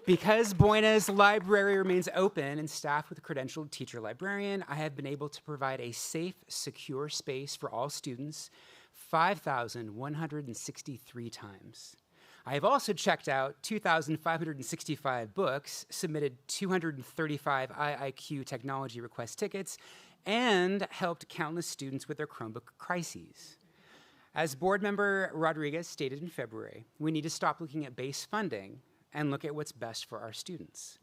S21: Because Boyna's library remains open and staffed with a credentialed teacher librarian, I have been able to provide a safe, secure space for all students 5,163 times. I have also checked out 2,565 books, submitted 235 IIQ technology request tickets, and helped countless students with their Chromebook crises. As board member Rodriguez stated in February, we need to stop looking at base funding and look at what's best for our students.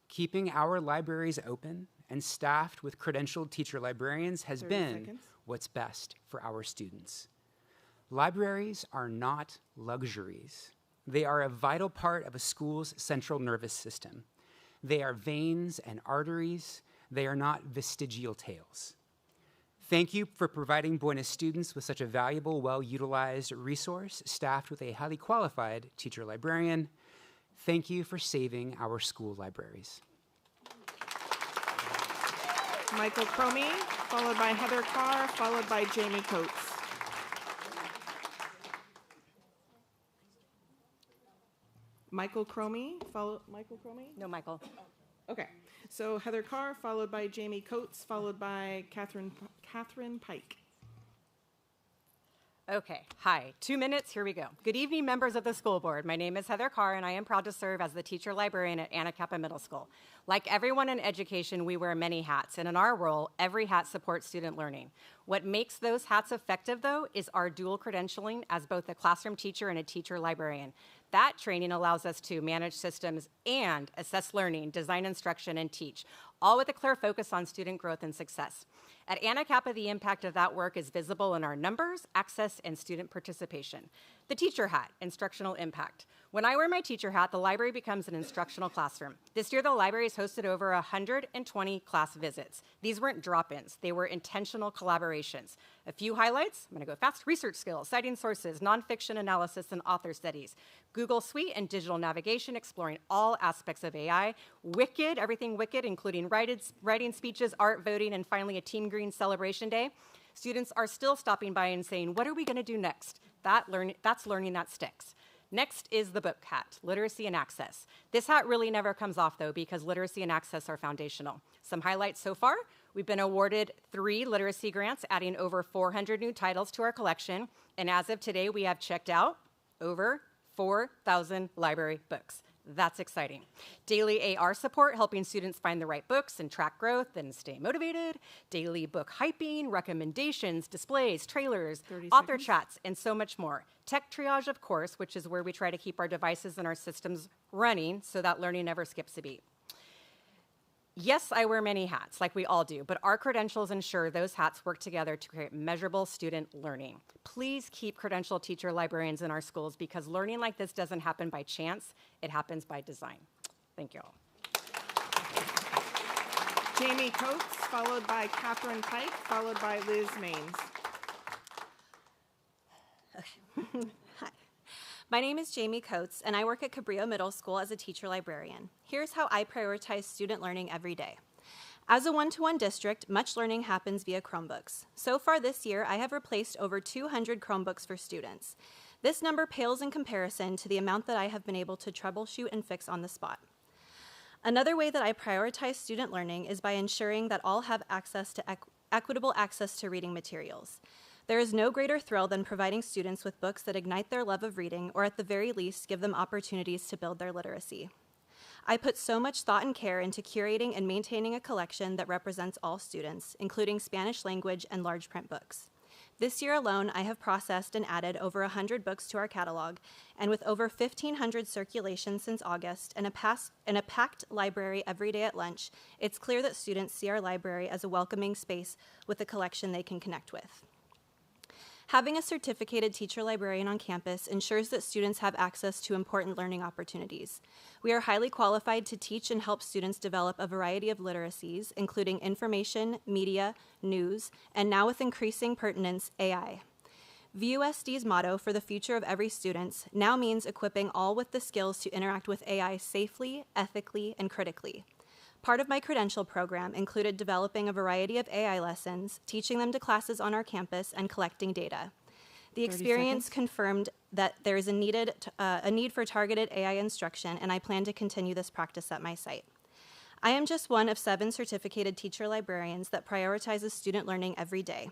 S21: Keeping our libraries open and staffed with credentialed teacher librarians has been what's best for our students. Libraries are not luxuries. They are a vital part of a school's central nervous system. They are veins and arteries. They are not vestigial tails. Thank you for providing Boyna students with such a valuable, well-utilized resource, staffed with a highly qualified teacher librarian. Thank you for saving our school libraries.
S11: Michael Cromie, followed by Heather Carr, followed by Jamie Coates. Michael Cromie, Michael Cromie?
S2: No, Michael.
S11: Okay, so Heather Carr, followed by Jamie Coates, followed by Catherine Pike.
S2: Okay, hi, 2 minutes, here we go. Good evening, members of the school board. My name is Heather Carr, and I am proud to serve as the teacher librarian at Anacapa Middle School. Like everyone in education, we wear many hats, and in our role, every hat supports student learning. What makes those hats effective, though, is our dual credentialing as both a classroom teacher and a teacher librarian. That training allows us to manage systems and assess learning, design instruction, and teach, all with a clear focus on student growth and success. At Anacapa, the impact of that work is visible in our numbers, access, and student participation. The teacher hat, instructional impact. When I wear my teacher hat, the library becomes an instructional classroom. This year, the library has hosted over 120 class visits. These weren't drop-ins. They were intentional collaborations. A few highlights, I'm gonna go fast. Research skills, citing sources, nonfiction analysis, and author studies. Google Suite and digital navigation, exploring all aspects of AI. Wicked, everything Wicked, including writing speeches, art, voting, and finally a Team Green celebration day. Students are still stopping by and saying, what are we gonna do next? That's learning that sticks. Next is the book hat, literacy and access. This hat really never comes off, though, because literacy and access are foundational. Some highlights so far: we've been awarded 3 literacy grants, adding over 400 new titles to our collection, and as of today, we have checked out over 4,000 library books. That's exciting. Daily AR support, helping students find the right books and track growth and stay motivated. Daily book hyping, recommendations, displays, trailers, author chats, and so much more. Tech triage, of course, which is where we try to keep our devices and our systems running so that learning never skips a beat. Yes, I wear many hats, like we all do, but our credentials ensure those hats work together to create measurable student learning. Please keep credentialed teacher librarians in our schools, because learning like this doesn't happen by chance, it happens by design. Thank you all.
S11: Jamie Coates, followed by Catherine Pike, followed by Liz Maines.
S22: Okay. Hi. My name is Jamie Coates, and I work at Cabrillo Middle School as a teacher librarian. Here's how I prioritize student learning every day. As a one-to-one district, much learning happens via Chromebooks. So far this year, I have replaced over 200 Chromebooks for students. This number pales in comparison to the amount that I have been able to troubleshoot and fix on the spot. Another way that I prioritize student learning is by ensuring that all have access to equitable access to reading materials. There is no greater thrill than providing students with books that ignite their love of reading, or at the very least, give them opportunities to build their literacy. I put so much thought and care into curating and maintaining a collection that represents all students, including Spanish language and large print books. This year alone, I have processed and added over 100 books to our catalog, and with over 1,500 circulations since August and a packed library every day at lunch, it's clear that students see our library as a welcoming space with a collection they can connect with. Having a certificated teacher librarian on campus ensures that students have access to important learning opportunities. We are highly qualified to teach and help students develop a variety of literacies, including information, media, news, and now with increasing pertinence, AI. VUSD's motto for the future of every student now means equipping all with the skills to interact with AI safely, ethically, and critically. Part of my credential program included developing a variety of AI lessons, teaching them to classes on our campus, and collecting data. The experience confirmed that there is a need for targeted AI instruction, and I plan to continue this practice at my site. I am just one of 7 certificated teacher librarians that prioritizes student learning every day.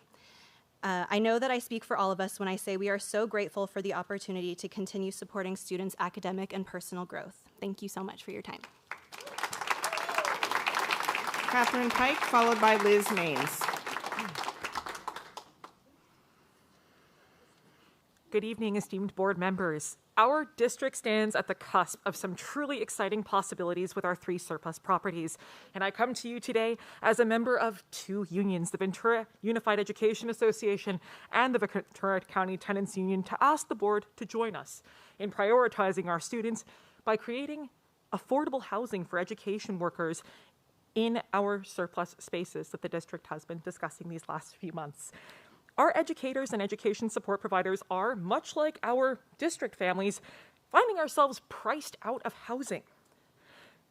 S22: I know that I speak for all of us when I say we are so grateful for the opportunity to continue supporting students' academic and personal growth. Thank you so much for your time.
S11: Catherine Pike, followed by Liz Maines.
S5: Good evening, esteemed board members. Our district stands at the cusp of some truly exciting possibilities with our 3 surplus properties. And I come to you today as a member of 2 unions, the Ventura Unified Education Association and the Ventura County Tenants Union, to ask the board to join us in prioritizing our students by creating affordable housing for education workers in our surplus spaces that the district has been discussing these last few months. Our educators and education support providers are, much like our district families, finding ourselves priced out of housing.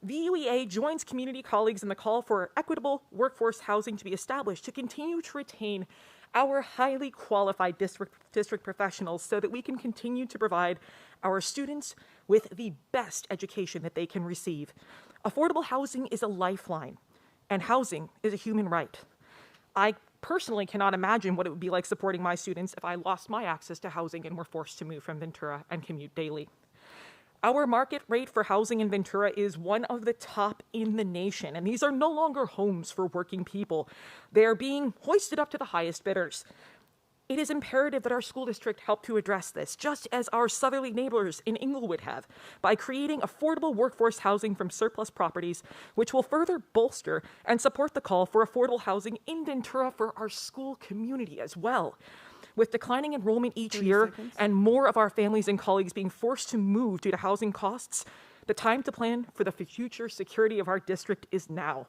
S5: VUEA joins community colleagues in the call for equitable workforce housing to be established to continue to retain our highly qualified district professionals so that we can continue to provide our students with the best education that they can receive. Affordable housing is a lifeline, and housing is a human right. I personally cannot imagine what it would be like supporting my students if I lost my access to housing and were forced to move from Ventura and commute daily. Our market rate for housing in Ventura is one of the top in the nation, and these are no longer homes for working people. They are being hoisted up to the highest bidders. It is imperative that our school district help to address this, just as our southerly neighbors in Inglewood have, by creating affordable workforce housing from surplus properties, which will further bolster and support the call for affordable housing in Ventura for our school community as well. With declining enrollment each year and more of our families and colleagues being forced to move due to housing costs, the time to plan for the future security of our district is now.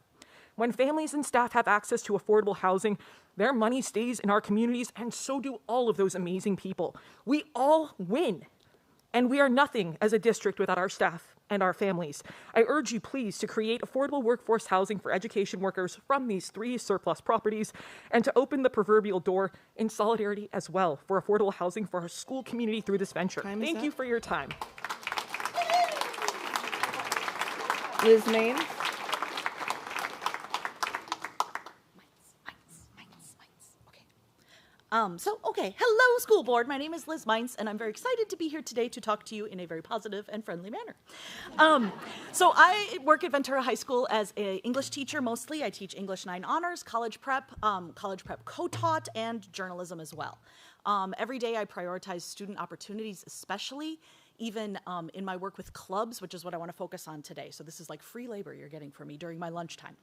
S5: When families and staff have access to affordable housing, their money stays in our communities, and so do all of those amazing people. We all win, and we are nothing as a district without our staff and our families. I urge you, please, to create affordable workforce housing for education workers from these 3 surplus properties, and to open the proverbial door in solidarity as well for affordable housing for our school community through this venture. Thank you for your time.
S11: Liz Maines.
S7: Hello, school board. My name is Liz Mines, and I'm very excited to be here today to talk to you in a very positive and friendly manner. So I work at Ventura High School as an English teacher mostly. I teach English 9 honors, college prep co-taught, and journalism as well. Every day I prioritize student opportunities, especially even in my work with clubs, which is what I want to focus on today. So this is like free labor you're getting from me during my lunchtime.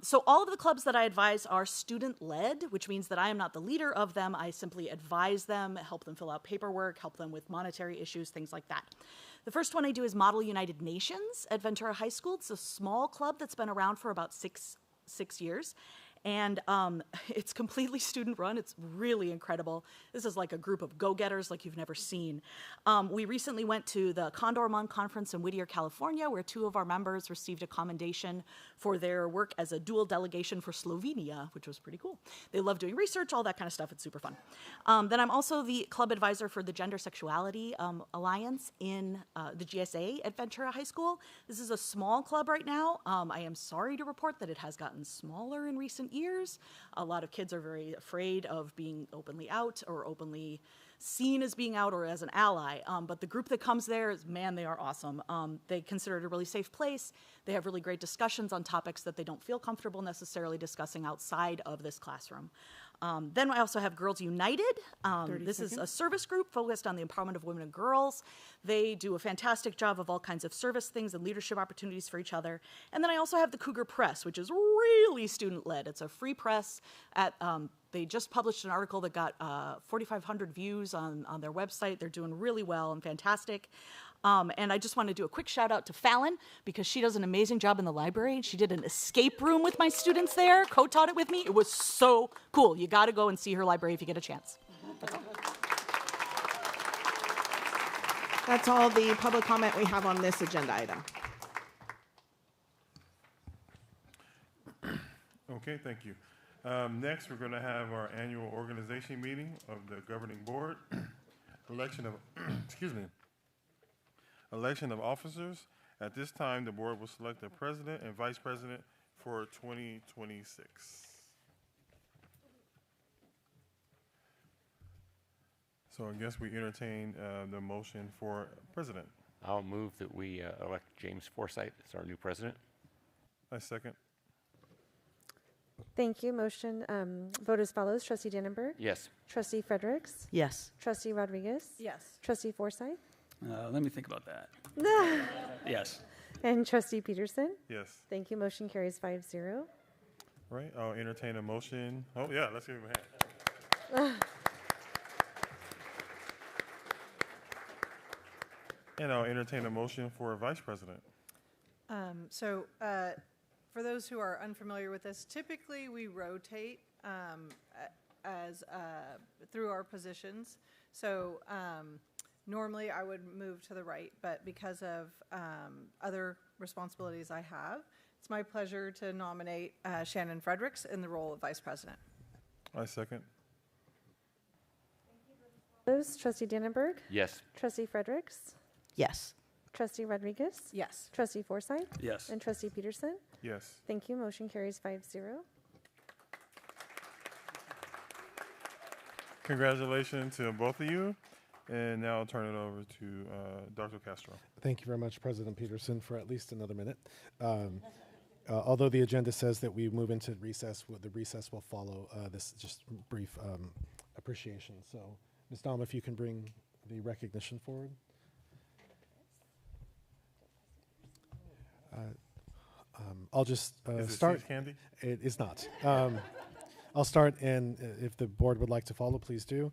S7: So all of the clubs that I advise are student-led, which means that I am not the leader of them. I simply advise them, help them fill out paperwork, help them with monetary issues, things like that. The first one I do is Model United Nations at Ventura High School. It's a small club that's been around for about six years. And it's completely student-run. It's really incredible. This is like a group of go-getters like you've never seen. We recently went to the Condor Month Conference in Whittier, California, where 2 of our members received a commendation for their work as a dual delegation for Slovenia, which was pretty cool. They love doing research, all that kind of stuff. It's super fun. Then I'm also the club advisor for the Gender Sexuality Alliance in the GSA at Ventura High School. This is a small club right now. I am sorry to report that it has gotten smaller in recent years. A lot of kids are very afraid of being openly out or openly seen as being out or as an ally. But the group that comes there is, man, they are awesome. They consider it a really safe place. They have really great discussions on topics that they don't feel comfortable necessarily discussing outside of this classroom. Then I also have Girls United. This is a service group focused on the empowerment of women and girls. They do a fantastic job of all kinds of service things and leadership opportunities for each other. And then I also have the Cougar Press, which is really student-led. It's a free press. They just published an article that got 4,500 views on their website. They're doing really well and fantastic. And I just want to do a quick shout out to Fallon because she does an amazing job in the library. She did an escape room with my students there, co-taught it with me. It was so cool. You got to go and see her library if you get a chance. That's all.
S11: That's all the public comment we have on this agenda item.
S1: Okay, thank you. Next, we're going to have our annual organization meeting of the governing board, election of, election of officers. At this time, the board will select the president and vice president for 2026. So I guess we entertain the motion for president.
S3: I'll move that we elect James Forsythe as our new president.
S1: I second.
S4: Thank you. Motion vote as follows. Trustee Dannenberg?
S3: Yes.
S4: Trustee Fredericks?
S7: Yes.
S4: Trustee Rodriguez?
S7: Yes.
S4: Trustee Forsythe?
S23: Let me think about that. Yes.
S4: And Trustee Peterson?
S1: Yes.
S4: Thank you. Motion carries 5-0.
S1: Right. I'll entertain a motion. Oh, yeah. Let's give him a hand. And I'll entertain a motion for vice president.
S17: For those who are unfamiliar with this, typically we rotate through our positions. So normally I would move to the right, but because of other responsibilities I have, it's my pleasure to nominate Shannon Fredericks in the role of vice president.
S1: I second.
S4: Trustee Dannenberg?
S3: Yes.
S4: Trustee Fredericks?
S7: Yes.
S4: Trustee Rodriguez?
S17: Yes.
S4: Trustee Forsythe?
S23: Yes.
S4: And Trustee Peterson?
S1: Yes.
S4: Thank you. Motion carries 5-0.
S1: Congratulations to both of you. And now I'll turn it over to Dr. Castro.
S6: Thank you very much, President Peterson, for at least another minute. Although the agenda says that we move into recess, the recess will follow this just brief appreciation. So, Ms. Dahm, if you can bring the recognition forward. I'll just start.
S1: Is it candy?
S6: It is not. I'll start, and if the board would like to follow, please do.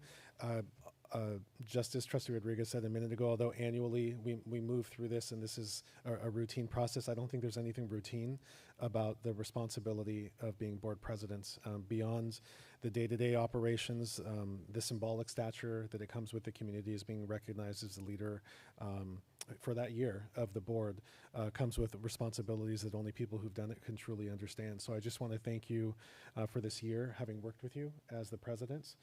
S6: Just as Trustee Rodriguez said a minute ago, although annually we move through this and this is a routine process, I don't think there's anything routine about the responsibility of being board presidents. Beyond the day-to-day operations, the symbolic stature that it comes with the community as being recognized as the leader for that year of the board comes with responsibilities that only people who've done it can truly understand. So I just want to thank you for this year, having worked with you as the presidents.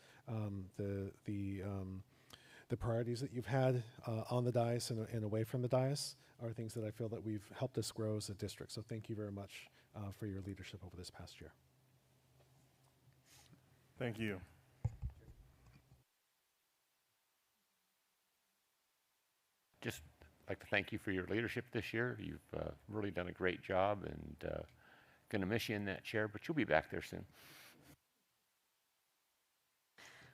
S6: The priorities that you've had on the dais and away from the dais are things that I feel that we've helped us grow as a district. So thank you very much for your leadership over this past year.
S1: Thank you.
S3: Just like to thank you for your leadership this year. You've really done a great job, and going to miss you in that chair, but you'll be back there soon.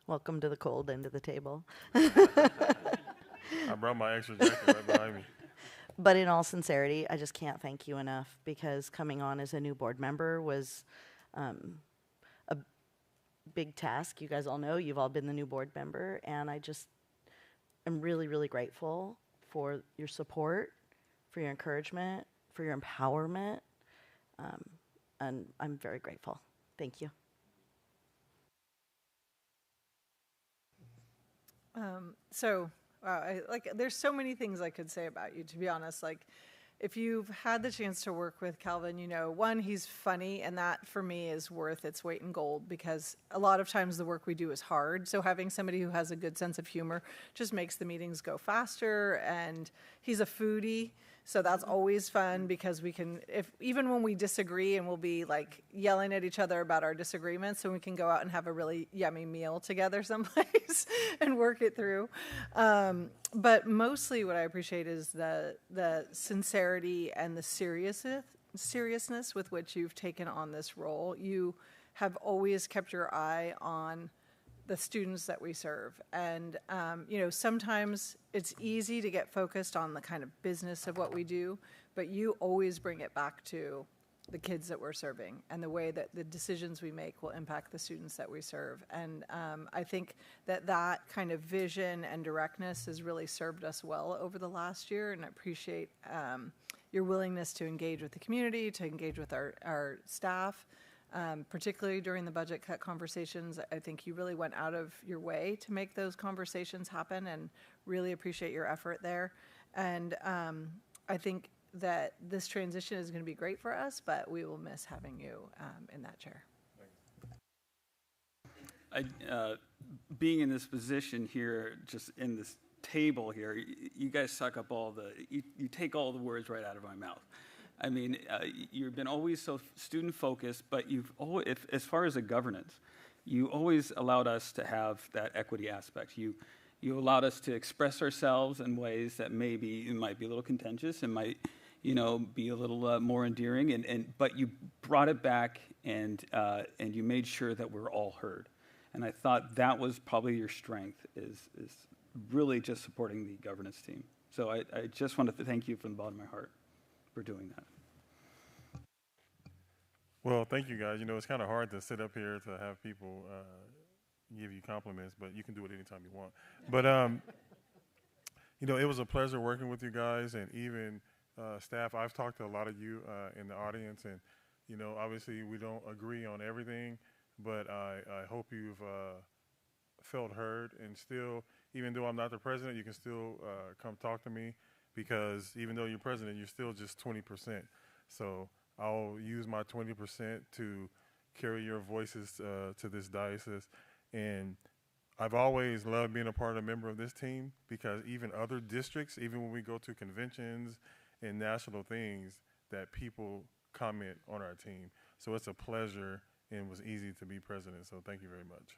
S24: Welcome to the cold end of the table.
S1: I brought my extra jacket right behind me.
S24: But in all sincerity, I just can't thank you enough, because coming on as a new board member was a big task. You guys all know, you've all been the new board member, and I just am really, really grateful for your support, for your encouragement, for your empowerment, and I'm very grateful. Thank you.
S17: There's so many things I could say about you, to be honest. Like, if you've had the chance to work with Calvin, you know, one, he's funny, and that for me is worth its weight in gold, because a lot of times the work we do is hard. So having somebody who has a good sense of humor just makes the meetings go faster. And he's a foodie, so that's always fun, because we can, even when we disagree, and we'll be like yelling at each other about our disagreements, so we can go out and have a really yummy meal together someplace and work it through. But mostly what I appreciate is the sincerity and the seriousness with which you've taken on this role. You have always kept your eye on the students that we serve. And, sometimes it's easy to get focused on the kind of business of what we do, but you always bring it back to the kids that we're serving and the way that the decisions we make will impact the students that we serve. And I think that kind of vision and directness has really served us well over the last year, and I appreciate your willingness to engage with the community, to engage with our staff, particularly during the budget cut conversations. I think you really went out of your way to make those conversations happen, and really appreciate your effort there. And I think that this transition is going to be great for us, but we will miss having you in that chair.
S23: Being in this position here, just in this table here, you guys suck up you take all the words right out of my mouth. I mean, you've been always so student focused, but you've always, as far as the governance, you always allowed us to have that equity aspect. You allowed us to express ourselves in ways that maybe it might be a little contentious and might, be a little more endearing, but you brought it back and you made sure that we're all heard. And I thought that was probably your strength, is really just supporting the governance team. So I just want to thank you from the bottom of my heart for doing that.
S1: Well, thank you guys. It's kind of hard to sit up here to have people give you compliments, but you can do it anytime you want. But, it was a pleasure working with you guys, and even staff. I've talked to a lot of you in the audience, and, obviously we don't agree on everything, but I hope you've felt heard, and still, even though I'm not the president, you can still come talk to me, because even though you're president, you're still just 20%. So I'll use my 20% to carry your voices to this diocese. And I've always loved being a member of this team, because even other districts, even when we go to conventions and national things, that people comment on our team. So it's a pleasure, and it was easy to be president. So thank you very much.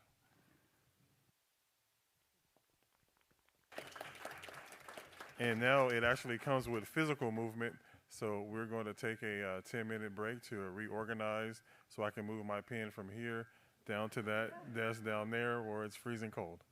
S1: And now it actually comes with physical movement. So we're going to take a 10-minute break to reorganize, so I can move my pen from here down to that desk down there where it's freezing cold.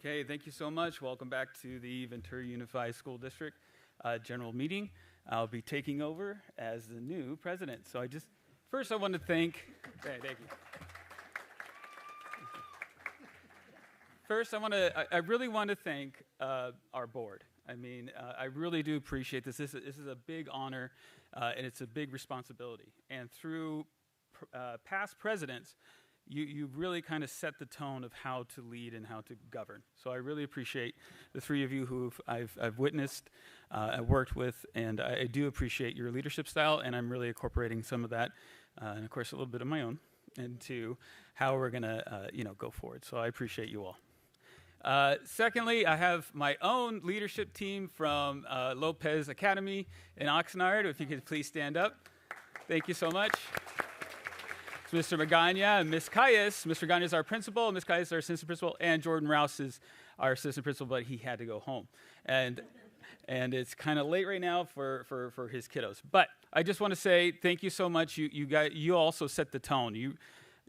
S23: Okay, thank you so much. Welcome back to the Ventura Unified School District General Meeting. I'll be taking over as the new president. So first I want to thank, thank you. First, I really want to thank our board. I mean, I really do appreciate this. This is a big honor, and it's a big responsibility. And through past presidents, you've really kind of set the tone of how to lead and how to govern. So I really appreciate the three of you who I've witnessed, I've worked with, and I do appreciate your leadership style, and I'm really incorporating some of that, and of course a little bit of my own, into how we're going to go forward. So I appreciate you all. Secondly, I have my own leadership team from Lopez Academy in Oxnard. If you could please stand up. Thank you so much. It's Mr. Magana and Ms. Cayas. Mr. Magana is our principal, Ms. Cayas is our assistant principal, and Jordan Rouse is our assistant principal, but he had to go home. And it's kind of late right now for his kiddos. But I just want to say thank you so much. You also set the tone.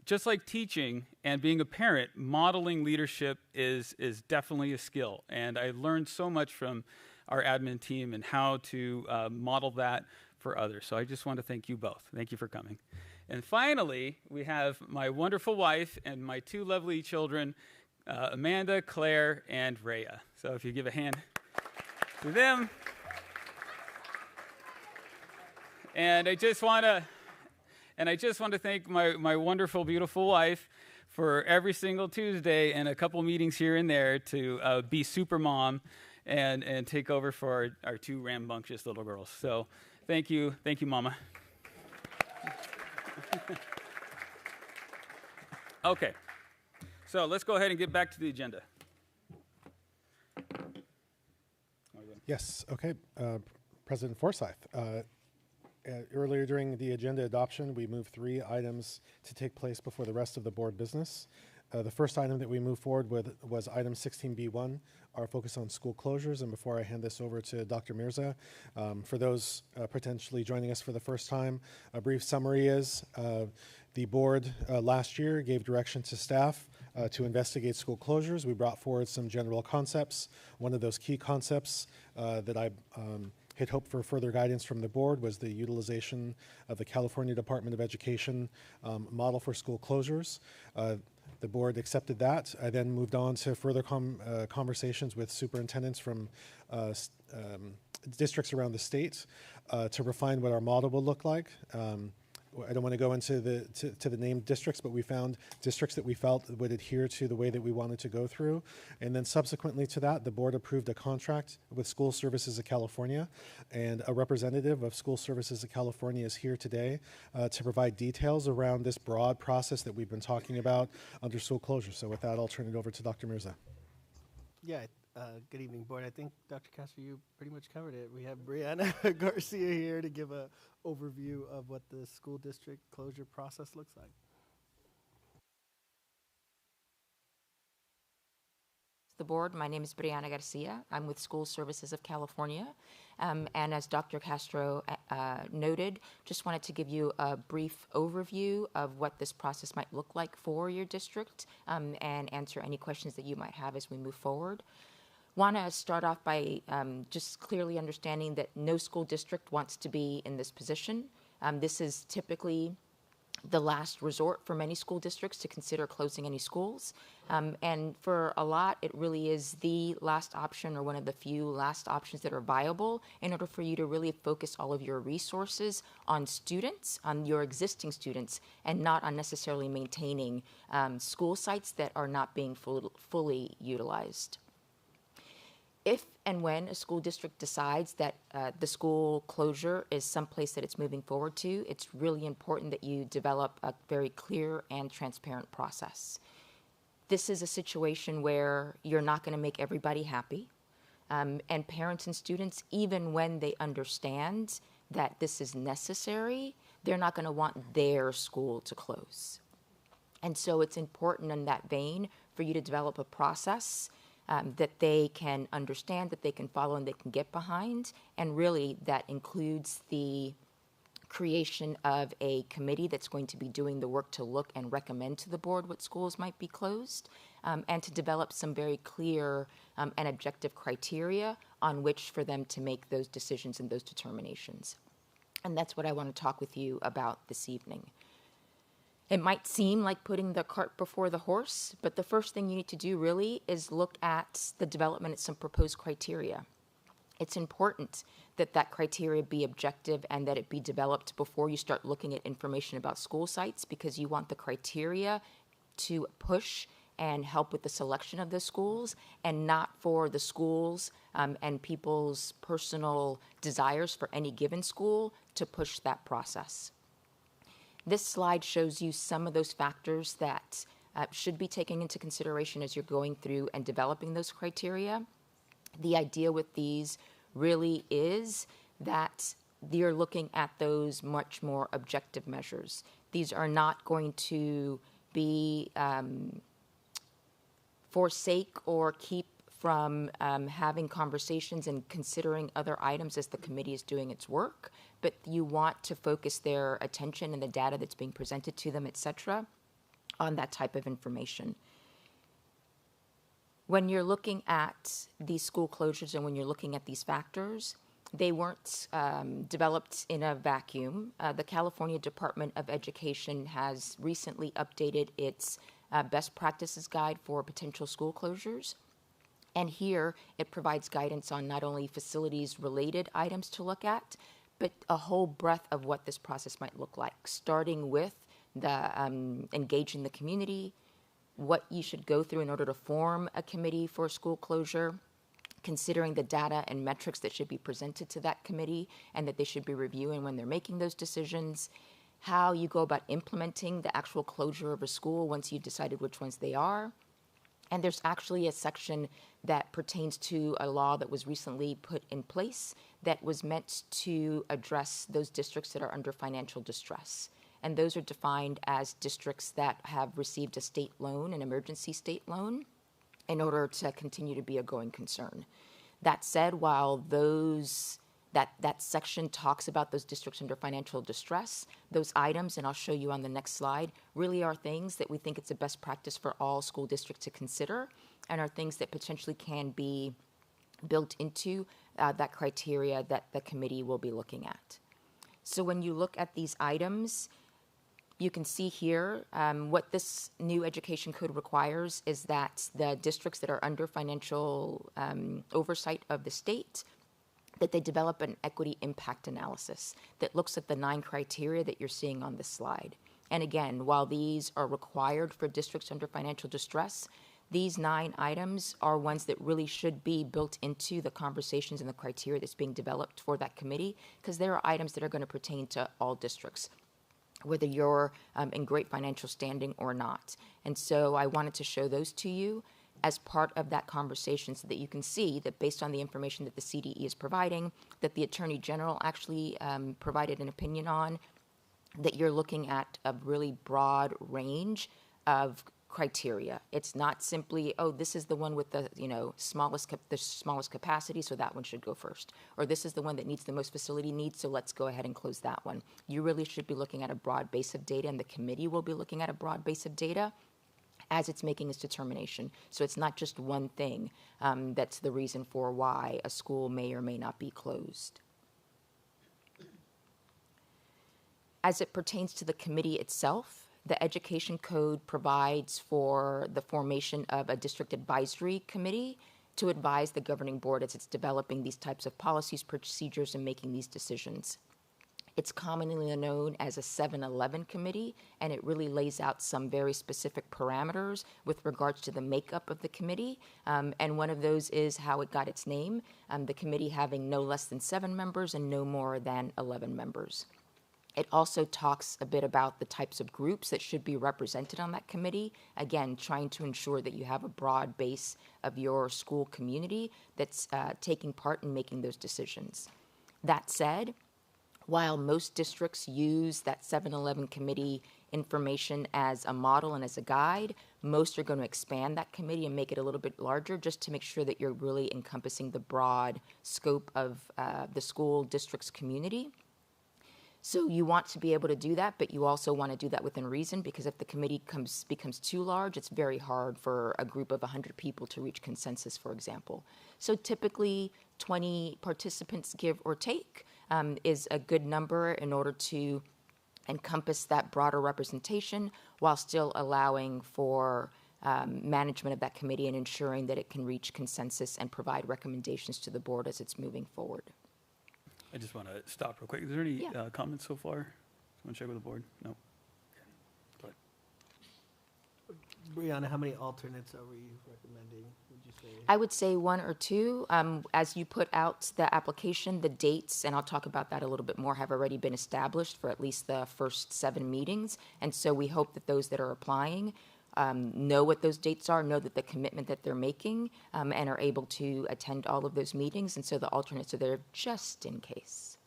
S23: Just like teaching and being a parent, modeling leadership is definitely a skill. And I learned so much from our admin team and how to model that for others. So I just want to thank you both. Thank you for coming. And finally, we have my wonderful wife and my two lovely children, Amanda, Claire, and Rhea. So if you give a hand to them. And I just want to thank my wonderful, beautiful wife for every single Tuesday and a couple meetings here and there to be super mom and take over for our two rambunctious little girls. So thank you, Mama. Okay, so let's go ahead and get back to the agenda.
S6: Yes, okay. President Forsyth. Earlier during the agenda adoption, we moved 3 items to take place before the rest of the board business. The first item that we moved forward with was item 16B1, our focus on school closures. And before I hand this over to Dr. Mirza, for those potentially joining us for the first time, a brief summary is the board last year gave direction to staff to investigate school closures. We brought forward some general concepts. One of those key concepts that I had hoped for further guidance from the board was the utilization of the California Department of Education model for school closures. The board accepted that. I then moved on to further conversations with superintendents from districts around the state to refine what our model will look like. I don't want to go into the named districts, but we found districts that we felt would adhere to the way that we wanted to go through. And then subsequently to that, the board approved a contract with School Services of California, and a representative of School Services of California is here today to provide details around this broad process that we've been talking about under school closure. So with that, I'll turn it over to Dr. Mirza.
S8: Yeah, good evening, board. I think, Dr. Castro, you pretty much covered it. We have Brianna Garcia here to give an overview of what the school district closure process looks like.
S9: The board, my name is Brianna Garcia. I'm with School Services of California. And as Dr. Castro noted, just wanted to give you a brief overview of what this process might look like for your district and answer any questions that you might have as we move forward. Want to start off by just clearly understanding that no school district wants to be in this position. This is typically the last resort for many school districts to consider closing any schools. And for a lot, it really is the last option or one of the few last options that are viable in order for you to really focus all of your resources on students, on your existing students, and not on necessarily maintaining school sites that are not being fully utilized. If and when a school district decides that the school closure is someplace that it's moving forward to, it's really important that you develop a very clear and transparent process. This is a situation where you're not going to make everybody happy. And parents and students, even when they understand that this is necessary, they're not going to want their school to close. And so it's important in that vein for you to develop a process that they can understand, that they can follow, and they can get behind. And really, that includes the creation of a committee that's going to be doing the work to look and recommend to the board what schools might be closed, and to develop some very clear and objective criteria on which for them to make those decisions and those determinations. And that's what I want to talk with you about this evening. It might seem like putting the cart before the horse, but the first thing you need to do really is look at the development of some proposed criteria. It's important that that criteria be objective and that it be developed before you start looking at information about school sites, because you want the criteria to push and help with the selection of the schools, and not for the schools and people's personal desires for any given school to push that process. This slide shows you some of those factors that should be taken into consideration as you're going through and developing those criteria. The idea with these really is that you're looking at those much more objective measures. These are not going to be forsake or keep from having conversations and considering other items as the committee is doing its work, but you want to focus their attention and the data that's being presented to them, et cetera, on that type of information. When you're looking at these school closures and when you're looking at these factors, they weren't developed in a vacuum. The California Department of Education has recently updated its best practices guide for potential school closures. And here it provides guidance on not only facilities-related items to look at, but a whole breadth of what this process might look like, starting with the engaging the community, what you should go through in order to form a committee for school closure, considering the data and metrics that should be presented to that committee and that they should be reviewing when they're making those decisions, how you go about implementing the actual closure of a school once you've decided which ones they are. And there's actually a section that pertains to a law that was recently put in place that was meant to address those districts that are under financial distress. And those are defined as districts that have received a state loan, an emergency state loan, in order to continue to be a going concern. That said, while that section talks about those districts under financial distress, those items, and I'll show you on the next slide, really are things that we think it's a best practice for all school districts to consider, and are things that potentially can be built into that criteria that the committee will be looking at. So when you look at these items, you can see here what this new education code requires is that the districts that are under financial oversight of the state, that they develop an equity impact analysis that looks at the 9 criteria that you're seeing on this slide. And again, while these are required for districts under financial distress, these 9 items are ones that really should be built into the conversations and the criteria that's being developed for that committee, because there are items that are going to pertain to all districts, whether you're in great financial standing or not. And so I wanted to show those to you as part of that conversation so that you can see that based on the information that the CDE is providing, that the Attorney General actually provided an opinion on, that you're looking at a really broad range of criteria. It's not simply, oh, this is the one with the smallest capacity, so that one should go first. Or this is the one that needs the most facility needs, so let's go ahead and close that one. You really should be looking at a broad base of data, and the committee will be looking at a broad base of data as it's making its determination. So it's not just one thing that's the reason for why a school may or may not be closed. As it pertains to the committee itself, the Education Code provides for the formation of a district advisory committee to advise the governing board as it's developing these types of policies, procedures, and making these decisions. It's commonly known as a 7-11 committee, and it really lays out some very specific parameters with regards to the makeup of the committee. And one of those is how it got its name, the committee having no less than 7 members and no more than 11 members. It also talks a bit about the types of groups that should be represented on that committee, again, trying to ensure that you have a broad base of your school community that's taking part in making those decisions. That said, while most districts use that 7-11 committee information as a model and as a guide, most are going to expand that committee and make it a little bit larger just to make sure that you're really encompassing the broad scope of the school district's community. So you want to be able to do that, but you also want to do that within reason, because if the committee becomes too large, it's very hard for a group of 100 people to reach consensus, for example. So typically 20 participants, give or take, is a good number in order to encompass that broader representation while still allowing for management of that committee and ensuring that it can reach consensus and provide recommendations to the board as it's moving forward.
S23: I just want to stop real quick. Is there any comments so far? Want to check with the board? No. Okay. Go ahead.
S8: Brianna, how many alternates are we recommending, would you say?
S9: I would say 1 or 2. As you put out the application, the dates, and I'll talk about that a little bit more, have already been established for at least the first 7 meetings. And so we hope that those that are applying know what those dates are, know that the commitment that they're making, and are able to attend all of those meetings. And so the alternates are there just in case.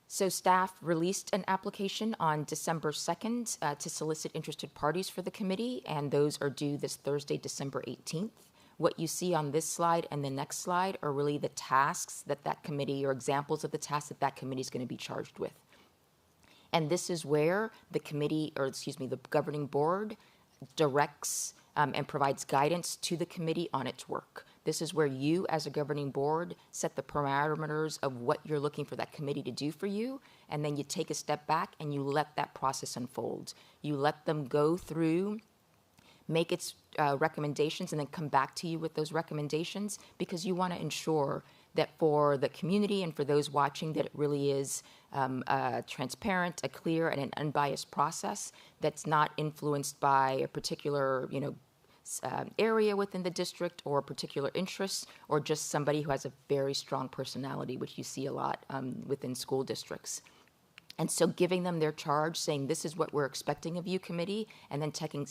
S9: So staff released an application on December 2nd to solicit interested parties for the committee, and those are due this Thursday, December 18th. What you see on this slide and the next slide are really the tasks that that committee, or examples of the tasks that that committee is going to be charged with. And this is where the committee, or excuse me, the governing board directs and provides guidance to the committee on its work. This is where you, as a governing board, set the parameters of what you're looking for that committee to do for you, and then you take a step back and you let that process unfold. You let them go through, make its recommendations, and then come back to you with those recommendations, because you want to ensure that for the community and for those watching, that it really is a transparent, a clear, and an unbiased process that's not influenced by a particular, area within the district or particular interests, or just somebody who has a very strong personality, which you see a lot within school districts. And so giving them their charge, saying this is what we're expecting of you, committee, and then taking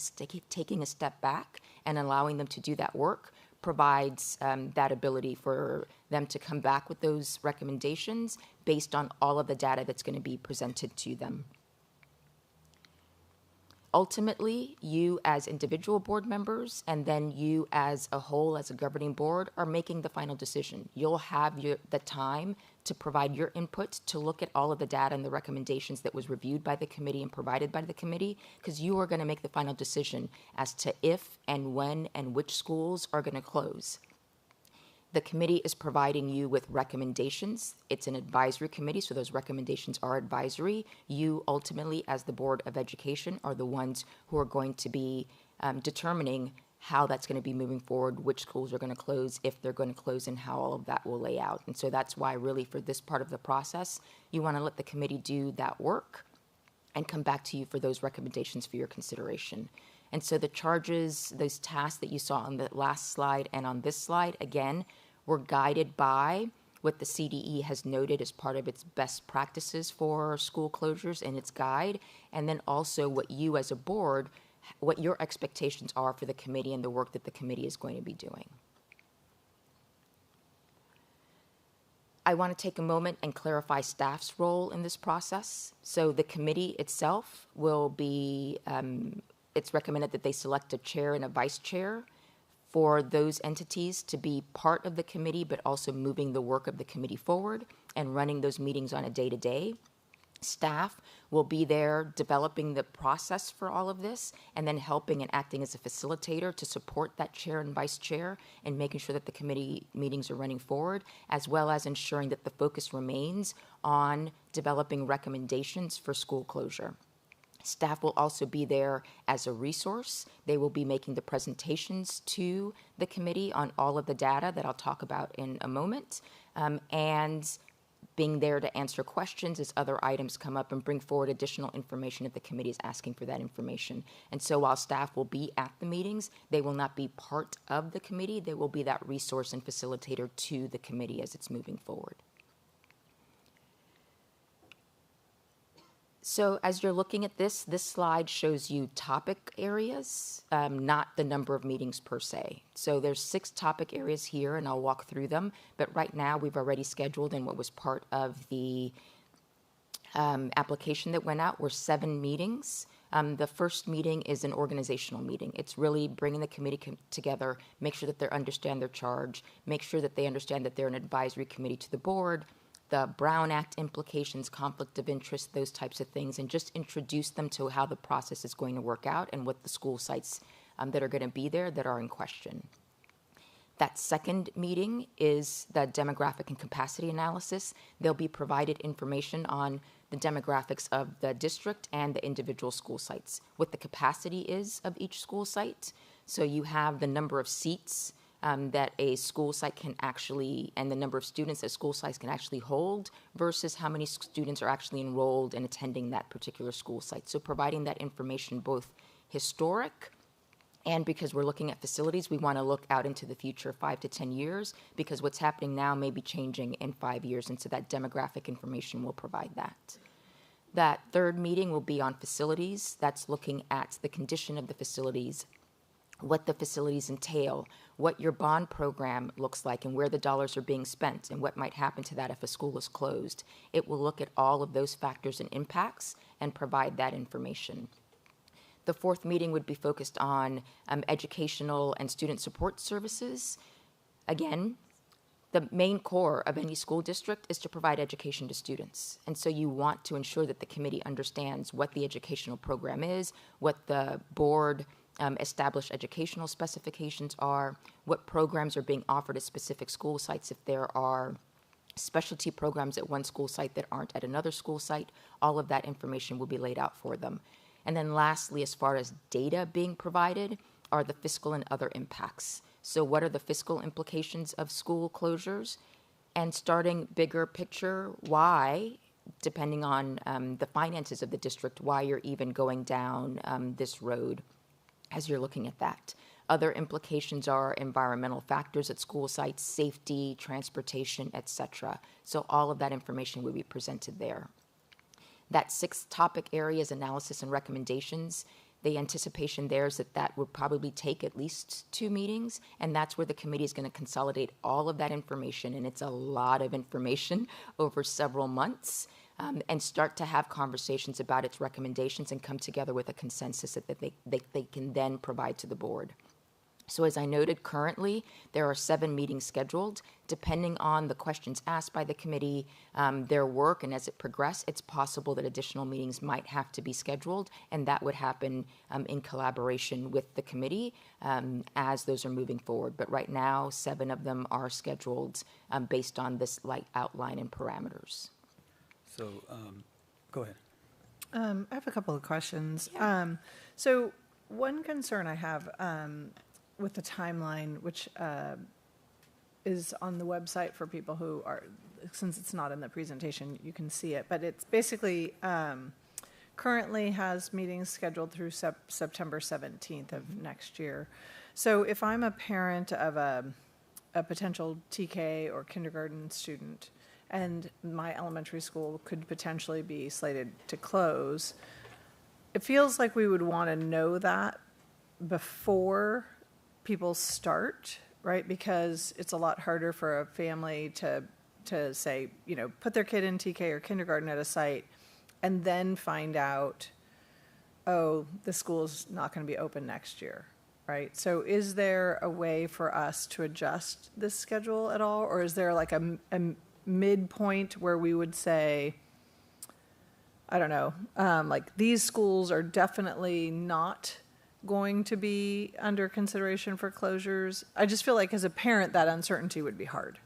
S9: a step back and allowing them to do that work provides that ability for them to come back with those recommendations based on all of the data that's going to be presented to them. Ultimately, you as individual board members and then you as a whole, as a governing board, are making the final decision. You'll have the time to provide your input, to look at all of the data and the recommendations that was reviewed by the committee and provided by the committee, because you are going to make the final decision as to if and when and which schools are going to close. The committee is providing you with recommendations. It's an advisory committee, so those recommendations are advisory. You ultimately, as the Board of Education, are the ones who are going to be determining how that's going to be moving forward, which schools are going to close, if they're going to close, and how all of that will lay out. And so that's why really for this part of the process, you want to let the committee do that work and come back to you for those recommendations for your consideration. And so the charges, those tasks that you saw on the last slide and on this slide, again, were guided by what the CDE has noted as part of its best practices for school closures in its guide, and then also what you as a board, what your expectations are for the committee and the work that the committee is going to be doing. I want to take a moment and clarify staff's role in this process. So the committee itself will be, it's recommended that they select a chair and a vice chair for those entities to be part of the committee, but also moving the work of the committee forward and running those meetings on a day-to-day. Staff will be there developing the process for all of this and then helping and acting as a facilitator to support that chair and vice chair and making sure that the committee meetings are running forward, as well as ensuring that the focus remains on developing recommendations for school closure. Staff will also be there as a resource. They will be making the presentations to the committee on all of the data that I'll talk about in a moment, and being there to answer questions as other items come up and bring forward additional information if the committee is asking for that information. And so while staff will be at the meetings, they will not be part of the committee. They will be that resource and facilitator to the committee as it's moving forward. So as you're looking at this slide shows you topic areas, not the number of meetings per se. So there's 6 topic areas here, and I'll walk through them. But right now, we've already scheduled, and what was part of the application that went out were 7 meetings The first meeting is an organizational meeting. It's really bringing the committee together, make sure that they understand their charge, make sure that they understand that they're an advisory committee to the board, the Brown Act implications, conflict of interest, those types of things, and just introduce them to how the process is going to work out and what the school sites that are going to be there that are in question. That second meeting is the demographic and capacity analysis. They'll be provided information on the demographics of the district and the individual school sites, what the capacity is of each school site. So you have the number of seats that a school site can actually, and the number of students that school sites can actually hold versus how many students are actually enrolled and attending that particular school site. So providing that information, both historic, and because we're looking at facilities, we want to look out into the future 5 to 10 years, because what's happening now may be changing in 5 years, and so that demographic information will provide that. That third meeting will be on facilities. That's looking at the condition of the facilities, what the facilities entail, what your bond program looks like, and where the dollars are being spent, and what might happen to that if a school is closed. It will look at all of those factors and impacts and provide that information. The fourth meeting would be focused on educational and student support services. Again, the main core of any school district is to provide education to students. And so you want to ensure that the committee understands what the educational program is, what the board established educational specifications are, what programs are being offered at specific school sites, if there are specialty programs at one school site that aren't at another school site. All of that information will be laid out for them. And then lastly, as far as data being provided, are the fiscal and other impacts. So what are the fiscal implications of school closures? And starting bigger picture, why, depending on the finances of the district, why you're even going down this road as you're looking at that. Other implications are environmental factors at school sites, safety, transportation, etc. So all of that information will be presented there. That sixth topic area is analysis and recommendations. The anticipation there is that that would probably take at least 2 meetings, and that's where the committee is going to consolidate all of that information, and it's a lot of information over several months, and start to have conversations about its recommendations and come together with a consensus that they can then provide to the board. So as I noted, currently, there are 7 meetings scheduled. Depending on the questions asked by the committee, their work, and as it progresses, it's possible that additional meetings might have to be scheduled, and that would happen in collaboration with the committee as those are moving forward. But right now, 7 of them are scheduled based on this light outline and parameters.
S23: So, go ahead.
S17: I have a couple of questions. So one concern I have with the timeline, which is on the website for people who are, since it's not in the presentation, you can see it, but it's basically currently has meetings scheduled through September 17th of next year. So if I'm a parent of a potential TK or kindergarten student, and my elementary school could potentially be slated to close, it feels like we would want to know that before people start, right? Because it's a lot harder for a family to say, put their kid in TK or kindergarten at a site and then find out, oh, the school's not going to be open next year, right? So is there a way for us to adjust this schedule at all? Or is there like a midpoint where we would say, I don't know, like these schools are definitely not going to be under consideration for closures? I just feel like as a parent, that uncertainty would be hard.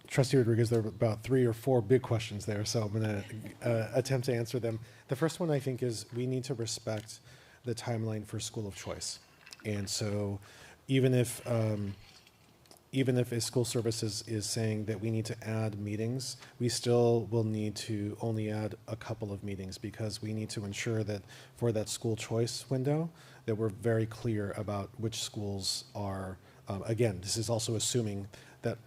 S6: Trustee Rodriguez, there are about 3 or 4 big questions there, so I'm going to attempt to answer them. The first one, I think, is we need to respect the timeline for school of choice. And so even if a school services is saying that we need to add meetings, we still will need to only add a couple of meetings, because we need to ensure that for that school choice window, that we're very clear about which schools are, again, this is also assuming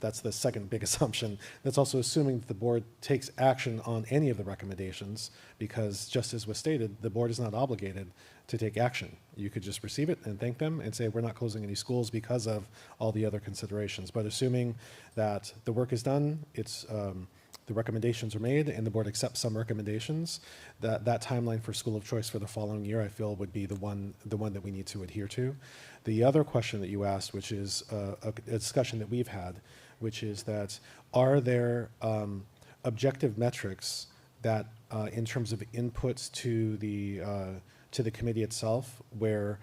S6: that's the second big assumption. That's also assuming that the board takes action on any of the recommendations, because just as was stated, the board is not obligated to take action. You could just receive it and thank them and say, we're not closing any schools because of all the other considerations. But assuming that the work is done, it's the recommendations are made and the board accepts some recommendations, that timeline for school of choice for the following year, I feel, would be the one that we need to adhere to. The other question that you asked, which is a discussion that we've had, which is that are there objective metrics that, in terms of inputs to the committee itself, where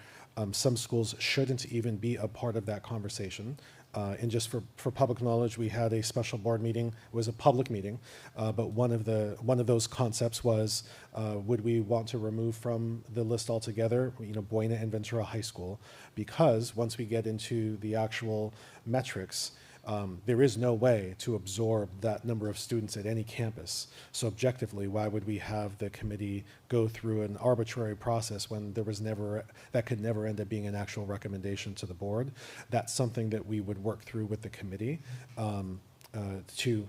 S6: some schools shouldn't even be a part of that conversation. And just for public knowledge, we had a special board meeting. It was a public meeting, but one of those concepts was, would we want to remove from the list altogether, Buena and Ventura High School, because once we get into the actual metrics, there is no way to absorb that number of students at any campus. So objectively, why would we have the committee go through an arbitrary process when that could never end up being an actual recommendation to the board? That's something that we would work through with the committee to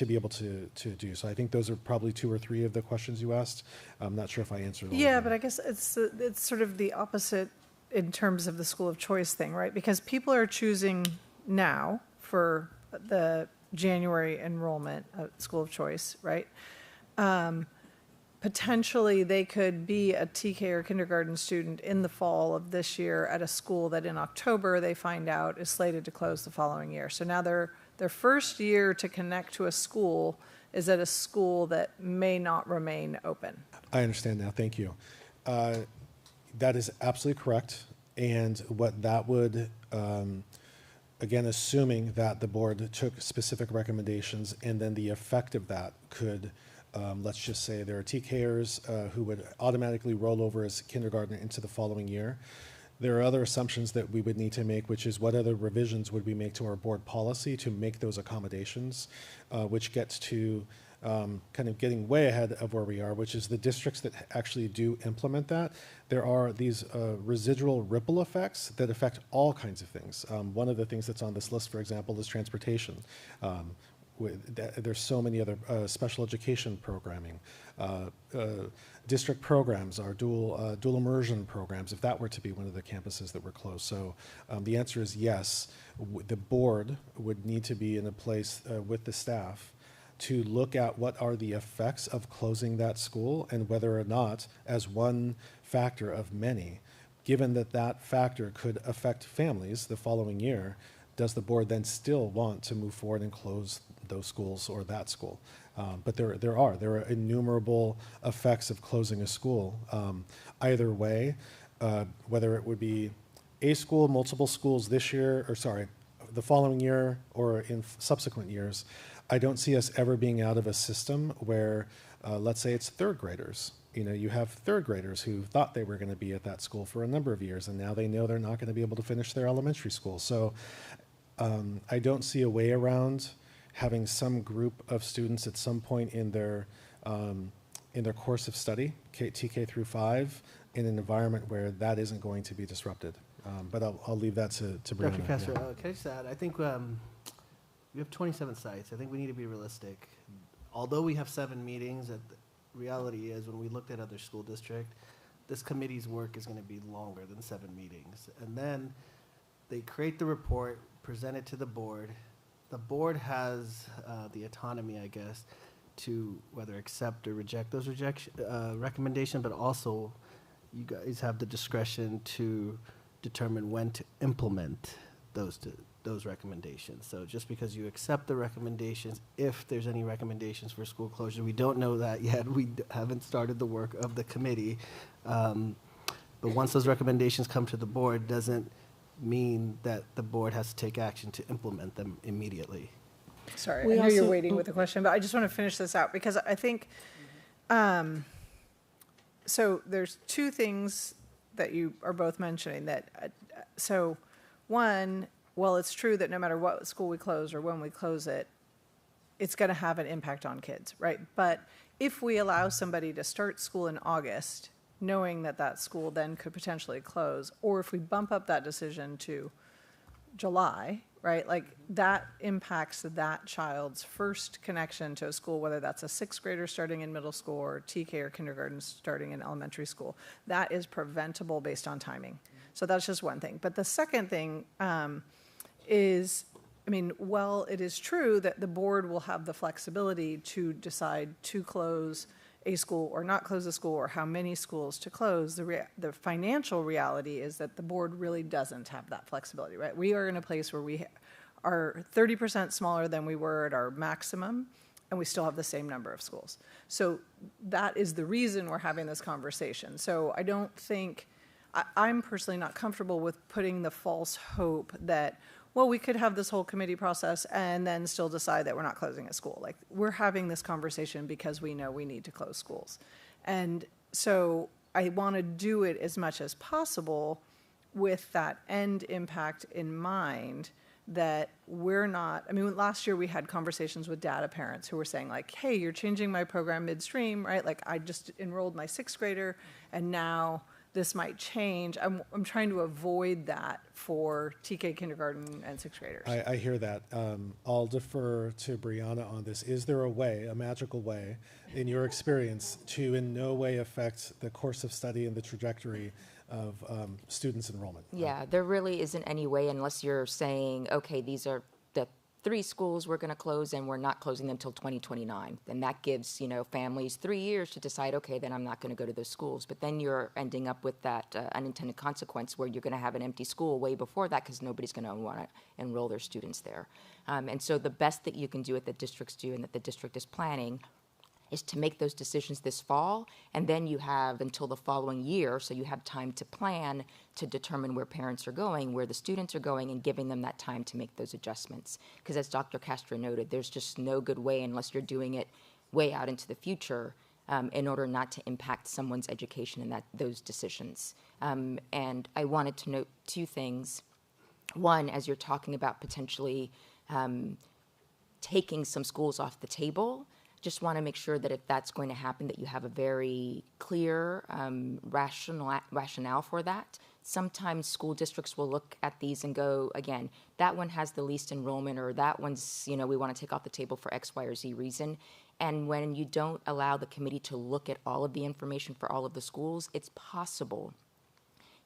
S6: be able to do. So I think those are probably 2 or 3 of the questions you asked. I'm not sure if I answered all of them.
S17: But I guess it's sort of the opposite in terms of the school of choice thing, right? Because people are choosing now for the January enrollment at school of choice, right? Potentially they could be a TK or kindergarten student in the fall of this year at a school that in October they find out is slated to close the following year. So now their first year to connect to a school is at a school that may not remain open.
S6: I understand now. Thank you. That is absolutely correct. And what that would, again, assuming that the board took specific recommendations and then the effect of that could, let's just say there are TKers who would automatically roll over as kindergarten into the following year. There are other assumptions that we would need to make, which is what other revisions would we make to our board policy to make those accommodations, which gets to kind of getting way ahead of where we are, which is the districts that actually do implement that. There are these residual ripple effects that affect all kinds of things. One of the things that's on this list, for example, is transportation. There's so many other special education programming. District programs are dual immersion programs, if that were to be one of the campuses that were closed. So the answer is yes. The board would need to be in a place with the staff to look at what are the effects of closing that school and whether or not, as one factor of many, given that that factor could affect families the following year, does the board then still want to move forward and close those schools or that school? But there are innumerable effects of closing a school. Either way, whether it would be a school, multiple schools this year, or sorry, the following year or in subsequent years, I don't see us ever being out of a system where, let's say it's third graders. You have third graders who thought they were going to be at that school for a number of years, and now they know they're not going to be able to finish their elementary school. So I don't see a way around having some group of students at some point in their course of study, TK through 5, in an environment where that isn't going to be disrupted. But I'll leave that to Brianna.
S8: Dr. Castro, can I just add, I think we have 27 sites. I think we need to be realistic. Although we have 7 meetings, the reality is when we looked at other school districts, this committee's work is going to be longer than 7 meetings. And then they create the report, present it to the board. The board has the autonomy, I guess, to whether accept or reject those recommendations, but also you guys have the discretion to determine when to implement those recommendations. So just because you accept the recommendations, if there's any recommendations for school closure, we don't know that yet. We haven't started the work of the committee. But once those recommendations come to the board, doesn't mean that the board has to take action to implement them immediately.
S17: Sorry, I know you're waiting with the question, but I just want to finish this out because I think, so there's 2 things that you are both mentioning that, so one, well, it's true that no matter what school we close or when we close it, it's going to have an impact on kids, right? But if we allow somebody to start school in August, knowing that that school then could potentially close, or if we bump up that decision to July, right, like that impacts that child's first connection to a school, whether that's a 6th grader starting in middle school or TK or kindergarten starting in elementary school. That is preventable based on timing. So that's just one thing. But the second thing is I mean, while it is true that the board will have the flexibility to decide to close a school or not close a school or how many schools to close, the financial reality is that the board really doesn't have that flexibility, right? We are in a place where we are 30% smaller than we were at our maximum, and we still have the same number of schools. So that is the reason we're having this conversation. So I don't think, I'm personally not comfortable with putting the false hope that, well, we could have this whole committee process and then still decide that we're not closing a school. Like, we're having this conversation because we know we need to close schools. And so I want to do it as much as possible with that end impact in mind, that we're not, I mean, last year we had conversations with data parents who were saying like, hey, you're changing my program midstream, right? Like, I just enrolled my 6th grader and now this might change. I'm trying to avoid that for TK kindergarten and 6th graders.
S6: I hear that. I'll defer to Brianna on this. Is there a way, a magical way, in your experience, to in no way affect the course of study and the trajectory of students' enrollment?
S9: Yeah, there really isn't any way unless you're saying, okay, these are the 3 schools we're going to close and we're not closing them till 2029. And that gives, families 3 years to decide, okay, then I'm not going to go to those schools. But then you're ending up with that unintended consequence where you're going to have an empty school way before that because nobody's going to want to enroll their students there. And so the best that you can do, at the districts do, and that the district is planning, is to make those decisions this fall, and then you have until the following year, so you have time to plan to determine where parents are going, where the students are going, and giving them that time to make those adjustments. Because as Dr. Castro noted, there's just no good way, unless you're doing it way out into the future, in order not to impact someone's education and those decisions. And I wanted to note 2 things. One, as you're talking about potentially taking some schools off the table, just want to make sure that if that's going to happen, that you have a very clear rationale for that. Sometimes school districts will look at these and go, again, that one has the least enrollment, or that one's, we want to take off the table for X, Y, or Z reason. And when you don't allow the committee to look at all of the information for all of the schools, it's possible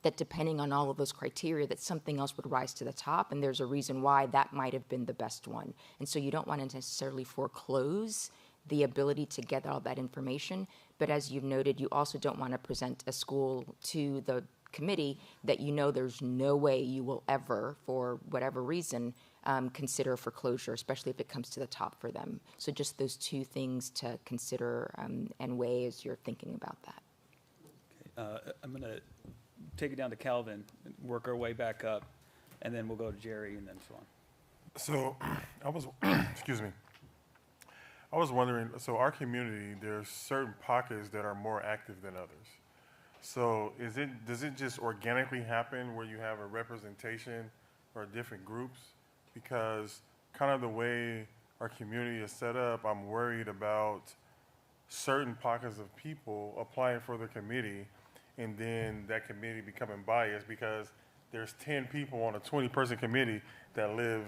S9: that depending on all of those criteria, that something else would rise to the top, and there's a reason why that might have been the best one. And so you don't want to necessarily foreclose the ability to get all that information, but as you've noted, you also don't want to present a school to the committee that there's no way you will ever, for whatever reason, consider foreclosure, especially if it comes to the top for them. So just those 2 things to consider and weigh as you're thinking about that.
S23: Okay. I'm going to take it down to Calvin, and work our way back up, and then we'll go to Jerry and then so on.
S1: So I was, excuse me. I was wondering, so our community, there's certain pockets that are more active than others. So does it just organically happen where you have a representation or different groups? Because kind of the way our community is set up, I'm worried about certain pockets of people applying for the committee and then that committee becoming biased because there's 10 people on a 20-person committee that live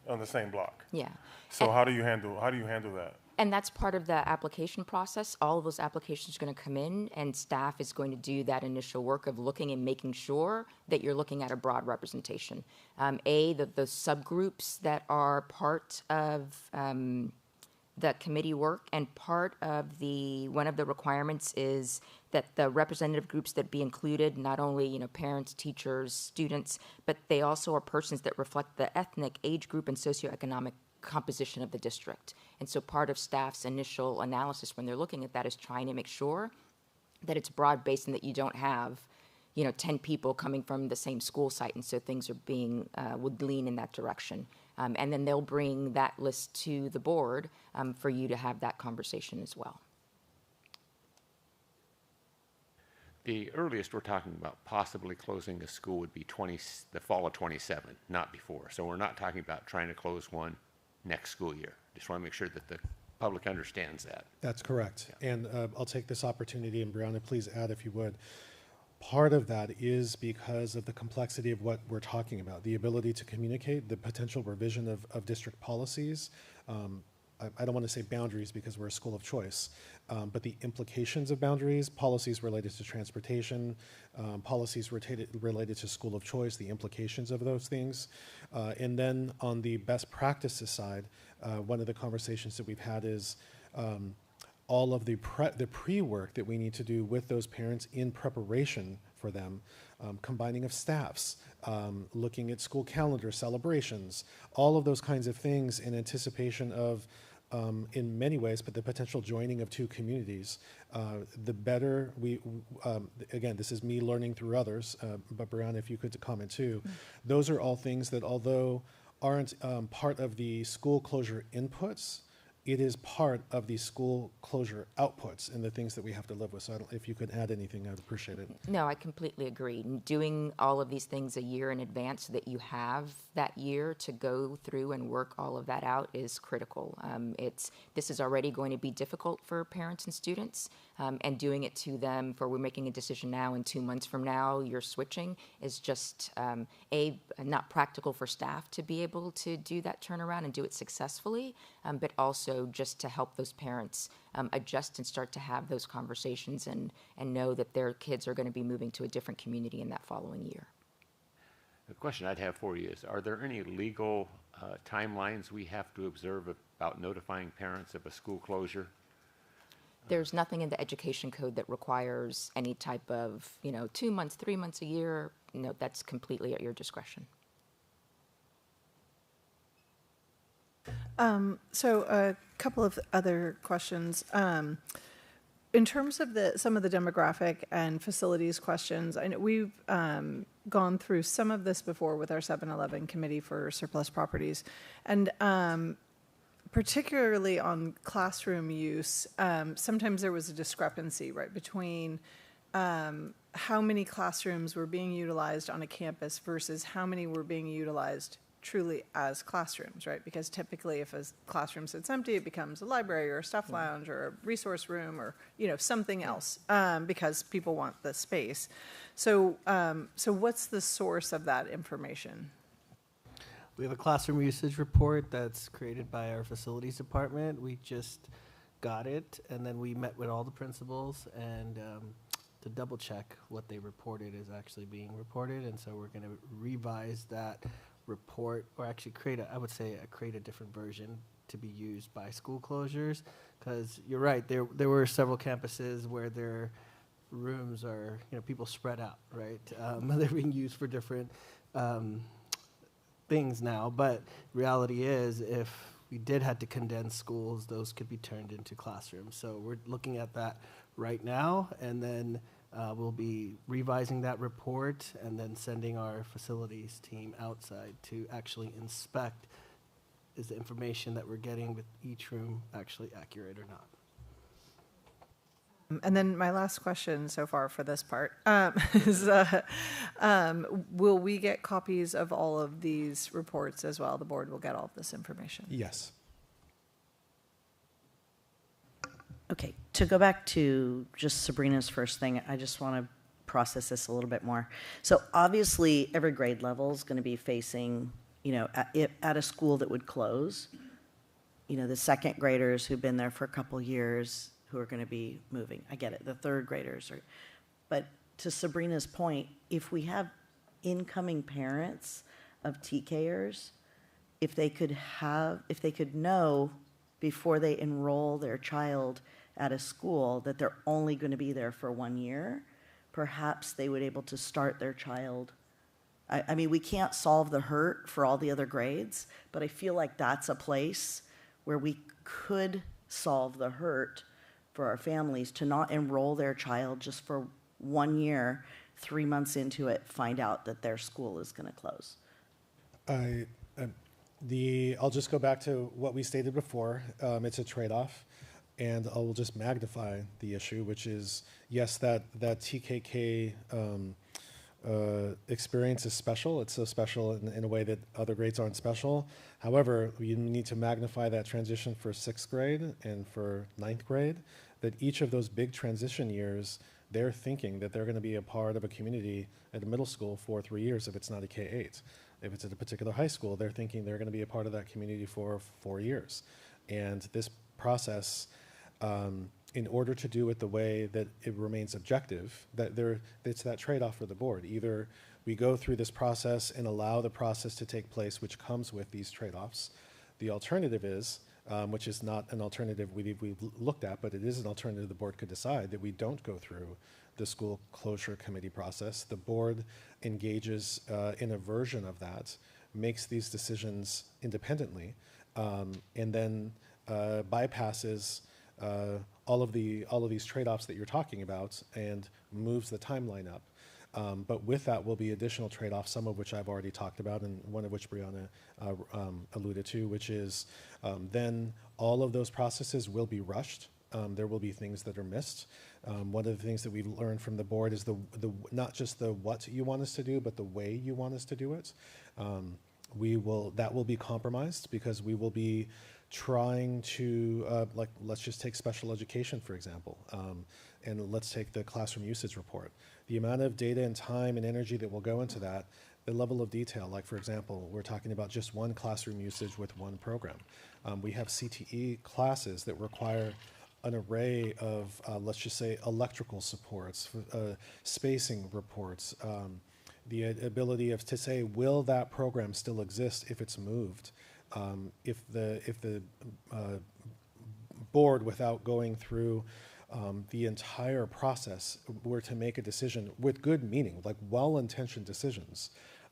S1: on the same block.
S9: Yeah.
S1: So how do you handle that?
S9: And that's part of the application process. All of those applications are going to come in, and staff is going to do that initial work of looking and making sure that you're looking at a broad representation. The subgroups that are part of the committee work, and part of one of the requirements is that the representative groups that be included, not only parents, teachers, students, but they also are persons that reflect the ethnic, age group, and socioeconomic composition of the district. And so part of staff's initial analysis when they're looking at that is trying to make sure that it's broad-based and that you don't have 10 people coming from the same school site, and so things are would lean in that direction. And then they'll bring that list to the board for you to have that conversation as well.
S3: The earliest we're talking about possibly closing a school would be the fall of 27, not before. So we're not talking about trying to close one next school year. Just want to make sure that the public understands that.
S6: That's correct.
S3: Yeah.
S6: And I'll take this opportunity, and Brianna, please add if you would. Part of that is because of the complexity of what we're talking about, the ability to communicate, the potential revision of district policies. I don't want to say boundaries because we're a school of choice, but the implications of boundaries, policies related to transportation, policies related to school of choice, the implications of those things. And then on the best practices side, one of the conversations that we've had is all of the pre-work that we need to do with those parents in preparation for them, combining of staffs, looking at school calendar celebrations, all of those kinds of things in anticipation of, in many ways, but the potential joining of two communities. The better we, again, this is me learning through others, but Brianna, if you could comment too, those are all things that although aren't part of the school closure inputs, it is part of the school closure outputs and the things that we have to live with. So if you could add anything, I'd appreciate it.
S9: No, I completely agree. Doing all of these things a year in advance so that you have that year to go through and work all of that out is critical. This is already going to be difficult for parents and students, and doing it to them for we're making a decision now and 2 months from now you're switching is just not practical for staff to be able to do that turnaround and do it successfully, but also just to help those parents adjust and start to have those conversations and know that their kids are going to be moving to a different community in that following year.
S3: The question I'd have for you is, are there any legal timelines we have to observe about notifying parents of a school closure?
S9: There's nothing in the education code that requires any type of, 2 months, 3 months, a year. No, that's completely at your discretion.
S17: So a couple of other questions. In terms of some of the demographic and facilities questions, I know we've gone through some of this before with our 7-Eleven committee for surplus properties, and particularly on classroom use, sometimes there was a discrepancy, right, between how many classrooms were being utilized on a campus versus how many were being utilized truly as classrooms, right? Because typically if a classroom sits empty, it becomes a library or a staff lounge or a resource room or, something else, because people want the space. So, so what's the source of that information?
S8: We have a classroom usage report that's created by our facilities department. We just got it, and then we met with all the principals and to double check what they reported is actually being reported, and so we're going to revise that report, or actually create a different version to be used by school closures, because you're right, there were several campuses where their rooms are, people spread out, right? They're being used for different things now, but reality is if we did have to condense schools, those could be turned into classrooms. So we're looking at that right now, and then we'll be revising that report and then sending our facilities team outside to actually inspect, is the information that we're getting with each room actually accurate or not.
S17: And then my last question so far for this part is, will we get copies of all of these reports as well? The board will get all of this information?
S6: Yes.
S24: Okay, to go back to just Sabrina's first thing, I just want to process this a little bit more. So obviously, every grade level is going to be facing, at a school that would close, the second graders who've been there for a couple years who are going to be moving. I get it, the third graders. But to Sabrina's point, if we have incoming parents of TKers, if they could know before they enroll their child at a school that they're only going to be there for 1 year, perhaps they would be able to start their child. I mean, we can't solve the hurt for all the other grades, but I feel like that's a place where we could solve the hurt for our families, to not enroll their child just for 1 year, 3 months into it, find out that their school is going to close.
S6: I'll just go back to what we stated before. It's a trade-off, and I will just magnify the issue, which is, yes, that TKK experience is special. It's so special in a way that other grades aren't special. However, you need to magnify that transition for 6th grade and for 9th grade, that each of those big transition years, they're thinking that they're going to be a part of a community at a middle school for 3 years if it's not a K-8. If it's at a particular high school, they're thinking they're going to be a part of that community for 4 years. And this process, in order to do it the way that it remains objective, it's that trade-off for the board. Either we go through this process and allow the process to take place, which comes with these trade-offs. The alternative is, which is not an alternative we've looked at, but it is an alternative the board could decide, that we don't go through the school closure committee process. The board engages in a version of that, makes these decisions independently, and then bypasses all of these trade-offs that you're talking about and moves the timeline up. But with that will be additional trade-offs, some of which I've already talked about, and one of which Brianna alluded to, which is then all of those processes will be rushed. There will be things that are missed. One of the things that we've learned from the board is the not just the what you want us to do, but the way you want us to do it. That will be compromised because we will be trying to, let's just take special education, for example, and let's take the classroom usage report. The amount of data and time and energy that will go into that, the level of detail, like for example, we're talking about just one classroom usage with one program. We have CTE classes that require an array of, let's just say, electrical supports, spacing reports, the ability to say, will that program still exist if it's moved? If the board, without going through the entire process, were to make a decision with good meaning, like well-intentioned decisions,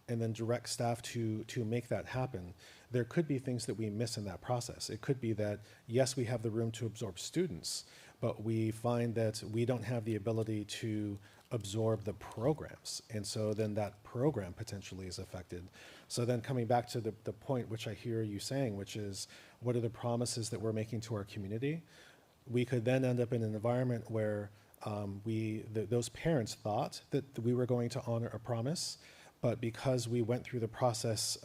S6: and then direct staff to make that happen, there could be things that we miss in that process. It could be that, yes, we have the room to absorb students, but we find that we don't have the ability to absorb the programs. And so then that program potentially is affected. So then coming back to the point which I hear you saying, which is, what are the promises that we're making to our community? We could then end up in an environment where those parents thought that we were going to honor a promise, but because we went through the process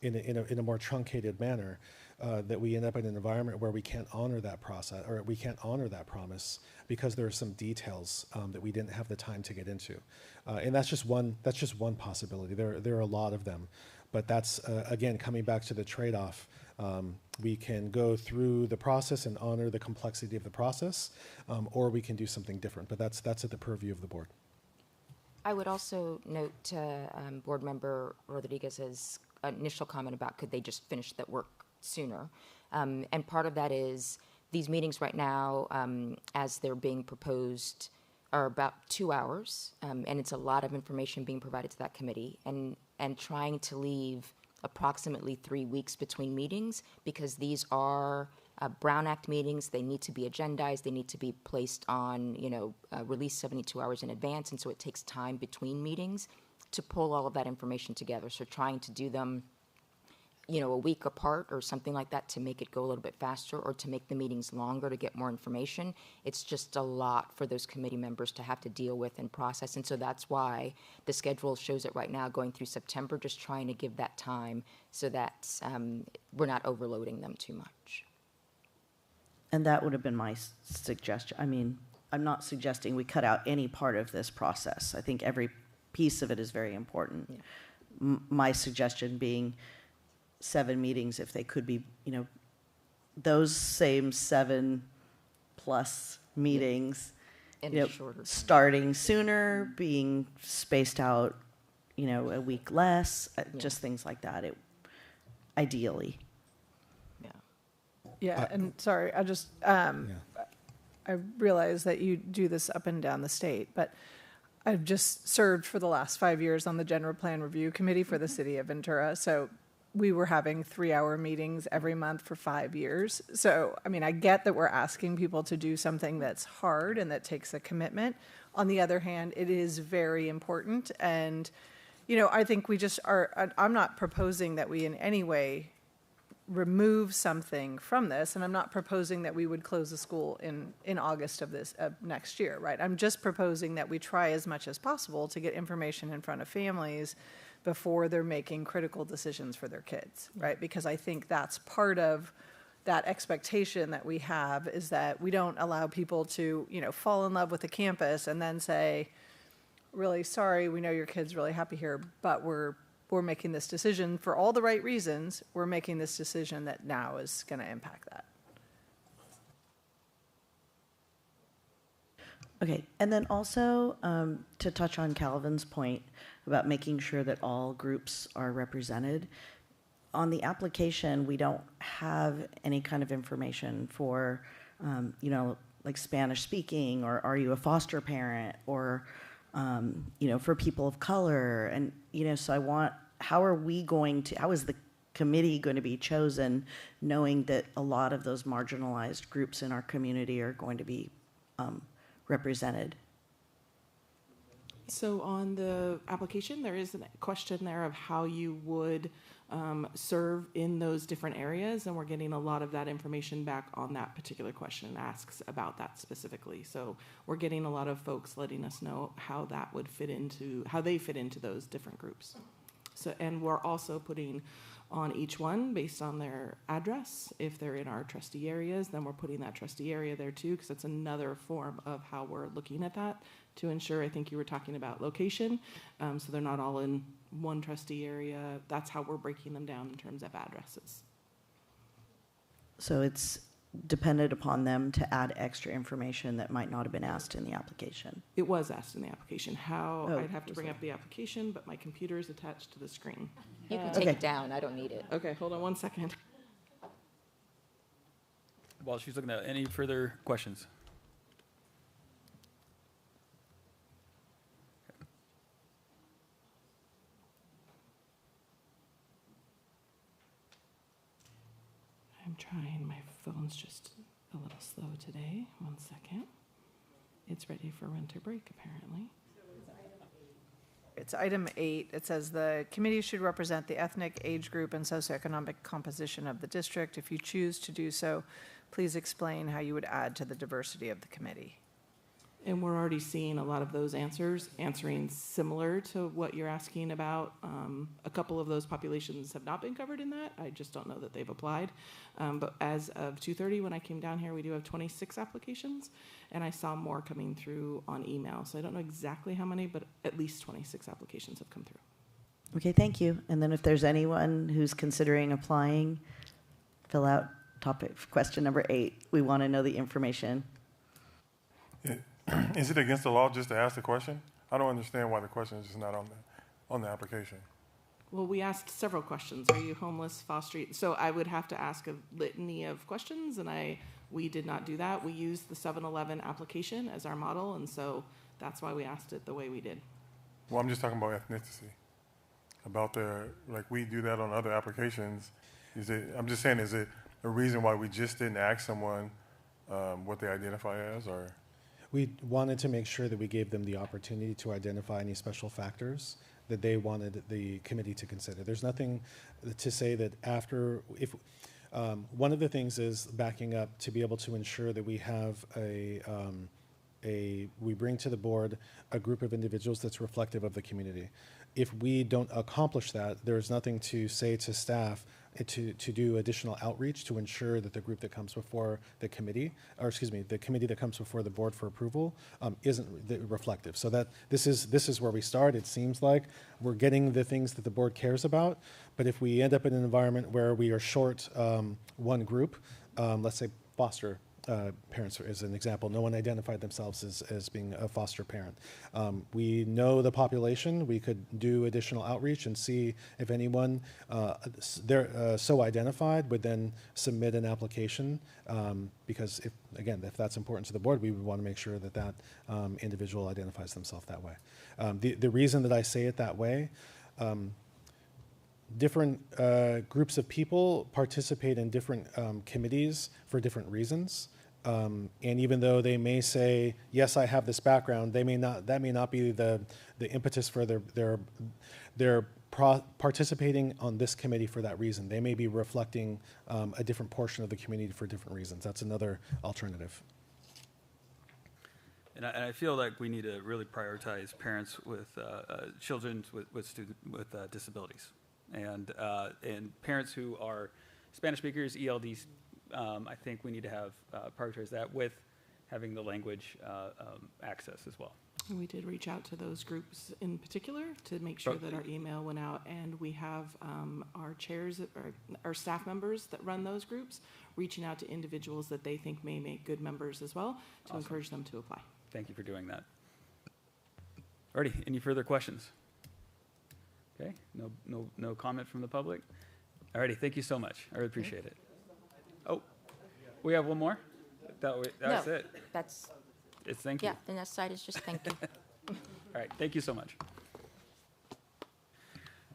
S6: in a more truncated manner, that we end up in an environment where we can't honor that process, or we can't honor that promise because there are some details that we didn't have the time to get into, and that's just one possibility. There are a lot of them, but that's again coming back to the trade-off. We can go through the process and honor the complexity of the process, or we can do something different. But that's at the purview of the board.
S9: I would also note Board Member Rodriguez's initial comment about could they just finish that work sooner. And part of that is these meetings right now, as they're being proposed, are about 2 hours, and it's a lot of information being provided to that committee, and trying to leave approximately 3 weeks between meetings, because these are Brown Act meetings. They need to be agendized. They need to be placed on, released 72 hours in advance, and so it takes time between meetings to pull all of that information together. So trying to do them, a week apart or something like that to make it go a little bit faster, or to make the meetings longer to get more information. It's just a lot for those committee members to have to deal with and process. And so that's why the schedule shows it right now going through September, just trying to give that time so that we're not overloading them too much.
S24: And that would have been my suggestion. I mean, I'm not suggesting we cut out any part of this process. I think every piece of it is very important. Yeah. My suggestion being 7 meetings, if they could be, those same 7+ meetings, starting sooner, being spaced out, a week less, just things like that. Ideally.
S17: Yeah, and sorry, I just, I realize that you do this up and down the state, but I've just served for the last 5 years on the General Plan Review Committee for the City of Ventura. So we were having 3-hour meetings every month for 5 years. So, I mean, I get that we're asking people to do something that's hard and that takes a commitment. On the other hand, it is very important. And, I think we just are, I'm not proposing that we in any way remove something from this, and I'm not proposing that we would close the school in August of next year, right? I'm just proposing that we try as much as possible to get information in front of families before they're making critical decisions for their kids, right? Because I think that's part of that expectation that we have, is that we don't allow people to, fall in love with the campus and then say, really sorry, we know your kid's really happy here, but we're we're making this decision for all the right reasons. We're making this decision that now is going to impact that.
S24: Okay, and then also to touch on Calvin's point about making sure that all groups are represented, on the application, we don't have any kind of information for, you know, like Spanish speaking, or are you a foster parent, or, you know, for people of color. And, you know, so how is the committee going to be chosen knowing that a lot of those marginalized groups in our community are going to be represented?
S11: So on the application, there is a question there of how you would serve in those different areas, and we're getting a lot of that information back on that particular question and asks about that specifically. So we're getting a lot of folks letting us know how that would fit into, how they fit into those different groups. So, and we're also putting on each one based on their address. If they're in our trustee areas, then we're putting that trustee area there too, because that's another form of how we're looking at that to ensure, I think you were talking about location, so they're not all in one trustee area. That's how we're breaking them down in terms of addresses.
S24: So it's dependent upon them to add extra information that might not have been asked in the application.
S11: It was asked in the application. How,
S24: Oh,
S11: I'd have to bring up the application, but my computer is attached to the screen.
S9: You can take it down. I don't need it.
S11: Okay, hold on one second.
S23: While she's looking at any further questions?
S11: I'm trying. My phone's just a little slow today. 1 second. It's ready for winter break, apparently.
S17: It's item 8. It says the committee should represent the ethnic, age group, and socioeconomic composition of the district. If you choose to do so, please explain how you would add to the diversity of the committee.
S11: And we're already seeing a lot of those answering similar to what you're asking about. A couple of those populations have not been covered in that. I just don't know that they've applied. But as of 2:30, when I came down here, we do have 26 applications, and I saw more coming through on email. So I don't know exactly how many, but at least 26 applications have come through.
S24: Okay, thank you. And then if there's anyone who's considering applying, fill out question number 8. We want to know the information.
S1: Is it against the law just to ask the question? I don't understand why the question is just not on the application.
S11: Well, we asked several questions. Are you homeless, foster? So I would have to ask a litany of questions, and we did not do that. We used the 7-Eleven application as our model, and so that's why we asked it the way we did.
S1: Well, I'm just talking about ethnicity. About like we do that on other applications. I'm just saying, is it a reason why we just didn't ask someone what they identify as, or?
S6: We wanted to make sure that we gave them the opportunity to identify any special factors that they wanted the committee to consider. There's nothing to say that one of the things is backing up to be able to ensure that we have we bring to the board a group of individuals that's reflective of the community. If we don't accomplish that, there's nothing to say to staff to do additional outreach to ensure that the group that comes before the committee, the committee that comes before the board for approval isn't reflective. So that this is where we start. It seems like we're getting the things that the board cares about, but if we end up in an environment where we are short one group, let's say foster parents as an example. No one identified themselves as being a foster parent. We know the population. We could do additional outreach and see if anyone so identified would then submit an application, because if that's important to the board, we would want to make sure that individual identifies themselves that way. The reason that I say it that way, different groups of people participate in different committees for different reasons. And even though they may say, yes, I have this background, that may not be the impetus for their participating on this committee for that reason. They may be reflecting a different portion of the community for different reasons. That's another alternative.
S23: And I feel like we need to really prioritize parents with children with disabilities, and parents who are Spanish speakers, ELDs. I think we need to have prioritize that with having the language access as well.
S11: And we did reach out to those groups in particular to make sure that our email went out, and we have our chairs, our staff members that run those groups, reaching out to individuals that they think may make good members as well to encourage them to apply.
S23: Thank you for doing that. Alrighty, any further questions? Okay, no comment from the public? Alrighty, thank you so much. I really appreciate it. Oh, we have one more? That's it. It's thank you.
S9: Yeah, the next side is just thank you.
S23: All right, thank you so much.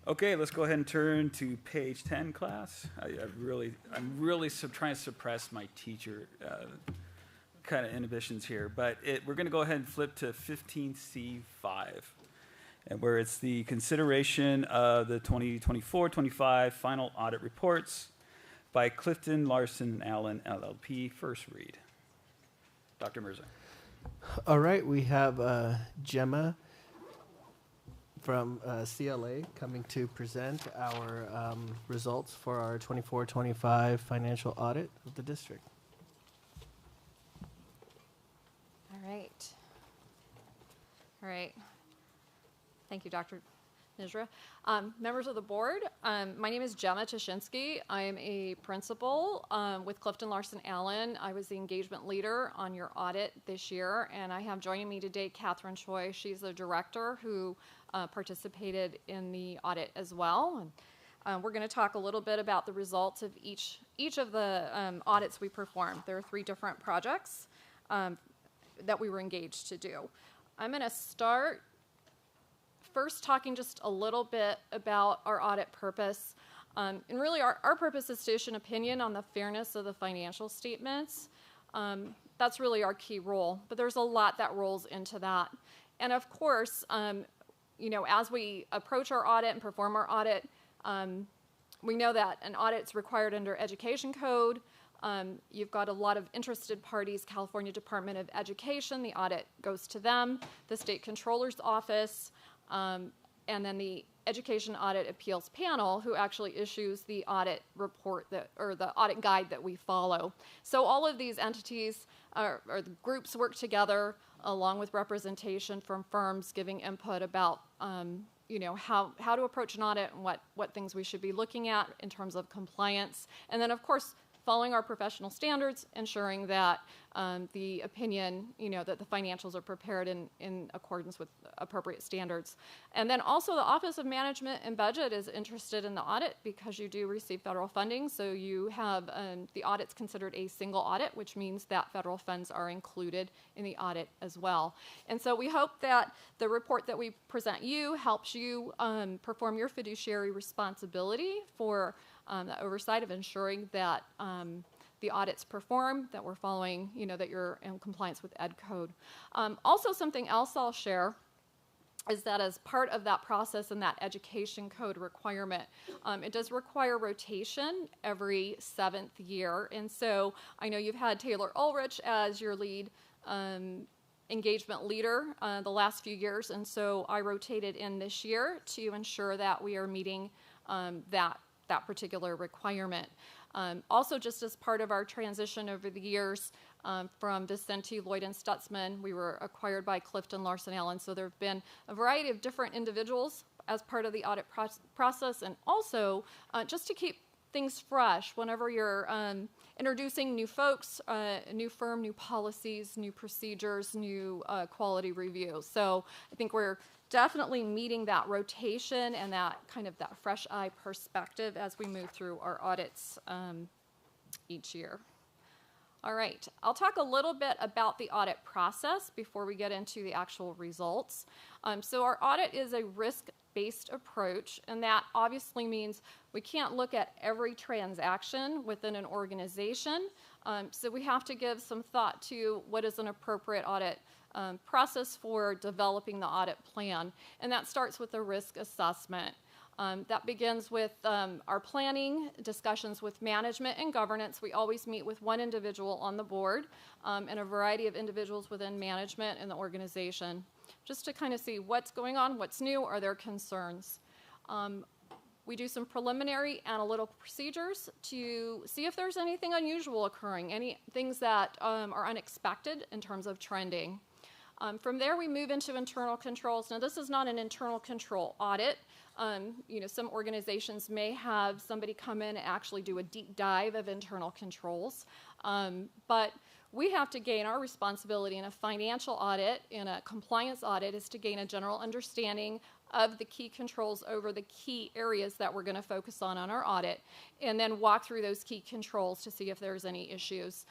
S23: Okay, let's go ahead and turn to page 10, class. I'm really trying to suppress my teacher kind of inhibitions here, but we're going to go ahead and flip to 15C5, and where it's the consideration of the 2024-25 final audit reports by Clifton, Larson, Allen, LLP. First read. Dr. Mirza.
S8: All right, we have Gemma from CLA coming to present our results for our 24-25 financial audit of the district.
S10: All right. Thank you, Dr. Nizra. Members of the board, my name is Gemma Tashinsky. I am a principal with Clifton Larson Allen. I was the engagement leader on your audit this year, and I have joining me today Catherine Choi. She's the director who participated in the audit as well. And we're going to talk a little bit about the results of each of the audits we performed. There are 3 different projects that we were engaged to do. I'm going to start first talking just a little bit about our audit purpose. And really our purpose is to issue an opinion on the fairness of the financial statements. That's really our key role, but there's a lot that rolls into that. And of course, as we approach our audit and perform our audit, we know that an audit is required under Education Code. You've got a lot of interested parties, California Department of Education, the audit goes to them, the State Controller's Office, and then the Education Audit Appeals Panel, who actually issues the audit report or the audit guide that we follow. So all of these entities or the groups work together along with representation from firms giving input about how to approach an audit and what things we should be looking at in terms of compliance. And then, of course, following our professional standards, ensuring that the opinion, that the financials are prepared in accordance with appropriate standards. And then also the Office of Management and Budget is interested in the audit because you do receive federal funding. So you have the audit's considered a single audit, which means that federal funds are included in the audit as well. And so we hope that the report that we present you helps you perform your fiduciary responsibility for the oversight of ensuring that the audits perform, that we're following, that you're in compliance with Ed Code. Also, something else I'll share is that as part of that process and that Education Code requirement, it does require rotation every 7th year. And so I know you've had Taylor Ulrich as your lead engagement leader the last few years, and so I rotated in this year to ensure that we are meeting that particular requirement. Also, just as part of our transition over the years from Vicente, Lloyd, and Stutzman, we were acquired by Clifton Larson Allen. So there have been a variety of different individuals as part of the audit process, and also just to keep things fresh whenever you're introducing new folks, a new firm, new policies, new procedures, new quality review. So I think we're definitely meeting that rotation and that kind of that fresh eye perspective as we move through our audits each year. All right, I'll talk a little bit about the audit process before we get into the actual results. So our audit is a risk-based approach, and that obviously means we can't look at every transaction within an organization. So we have to give some thought to what is an appropriate audit process for developing the audit plan, and that starts with a risk assessment. That begins with our planning, discussions with management and governance. We always meet with one individual on the board and a variety of individuals within management and the organization, just to kind of see what's going on, what's new, are there concerns. We do some preliminary analytical procedures to see if there's anything unusual occurring, any things that are unexpected in terms of trending. From there, we move into internal controls. Now, this is not an internal control audit. Some organizations may have somebody come in and actually do a deep dive of internal controls. But we have to gain our responsibility in a financial audit, in a compliance audit, is to gain a general understanding of the key controls over the key areas that we're going to focus on our audit, and then walk through those key controls to see if there's any issues.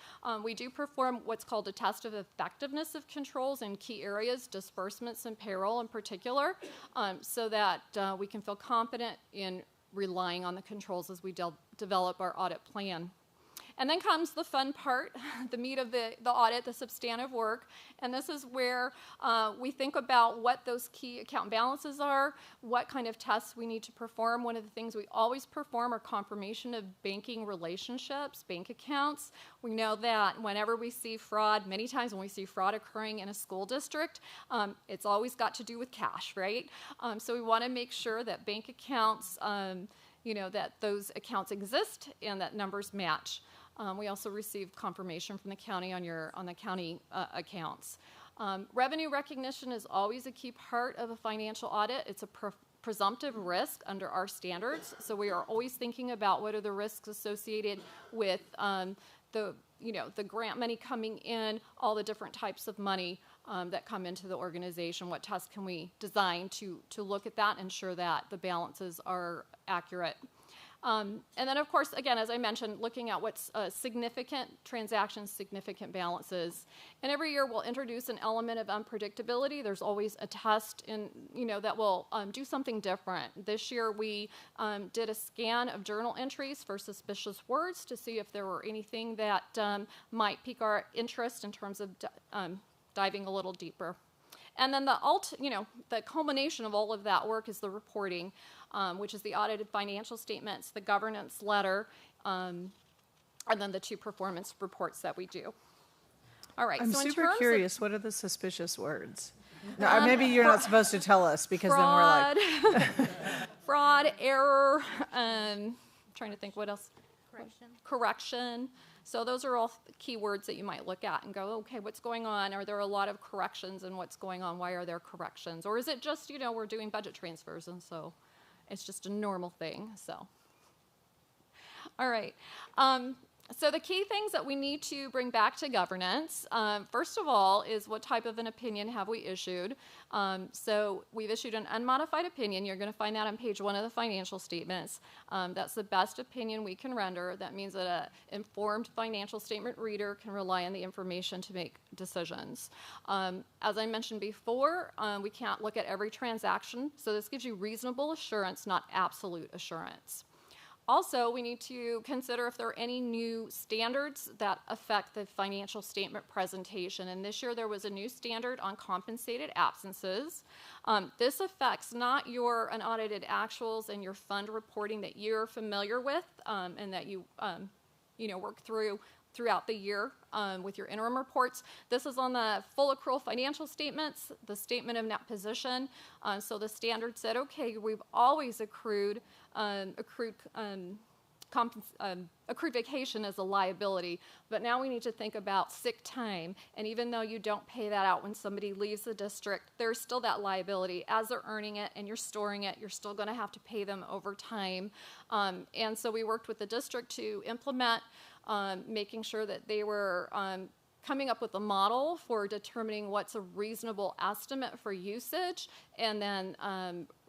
S10: We do perform what's called a test of effectiveness of controls in key areas, disbursements and payroll in particular, so that we can feel confident in relying on the controls as we develop our audit plan. And then comes the fun part, the meat of the audit, the substantive work. And this is where we think about what those key account balances are, what kind of tests we need to perform. One of the things we always perform are confirmation of banking relationships, bank accounts. We know that whenever we see fraud, many times when we see fraud occurring in a school district, it's always got to do with cash, right? So we want to make sure that bank accounts, that those accounts exist and that numbers match. We also receive confirmation from the county on the county accounts. Revenue recognition is always a key part of a financial audit. It's a presumptive risk under our standards, so we are always thinking about what are the risks associated with the grant money coming in, all the different types of money that come into the organization. What tests can we design to look at that and ensure that the balances are accurate? And then, of course, again, as I mentioned, looking at what's significant transactions, significant balances. And every year we'll introduce an element of unpredictability. There's always a test that will do something different. This year we did a scan of journal entries for suspicious words to see if there were anything that might pique our interest in terms of diving a little deeper. And then the culmination of all of that work is the reporting, which is the audited financial statements, the governance letter, and then the 2 performance reports that we do. All right.
S17: I'm
S10: so
S17: super
S10: in
S17: curious. What are the suspicious words? No, maybe you're not supposed to tell us because
S10: fraud,
S17: then we're like
S10: fraud, error. Trying to think what else. Correction. So those are all key words that you might look at and go, okay, what's going on? Are there a lot of corrections and what's going on? Why are there corrections? Or is it just, we're doing budget transfers and so it's just a normal thing, so. All right. So the key things that we need to bring back to governance, first of all, is what type of an opinion have we issued? So we've issued an unmodified opinion. You're going to find that on page 1 of the financial statements. That's the best opinion we can render. That means that an informed financial statement reader can rely on the information to make decisions. As I mentioned before, we can't look at every transaction. So this gives you reasonable assurance, not absolute assurance. Also, we need to consider if there are any new standards that affect the financial statement presentation. And this year there was a new standard on compensated absences. This affects not your unaudited actuals and your fund reporting that you're familiar with and that you work throughout the year with your interim reports. This is on the full accrual financial statements, the statement of net position. So the standard said, okay, we've always accrued vacation as a liability, but now we need to think about sick time. And even though you don't pay that out when somebody leaves the district, there's still that liability. As they're earning it and you're storing it, you're still going to have to pay them over time. And so we worked with the district to implement making sure that they were coming up with a model for determining what's a reasonable estimate for usage, and then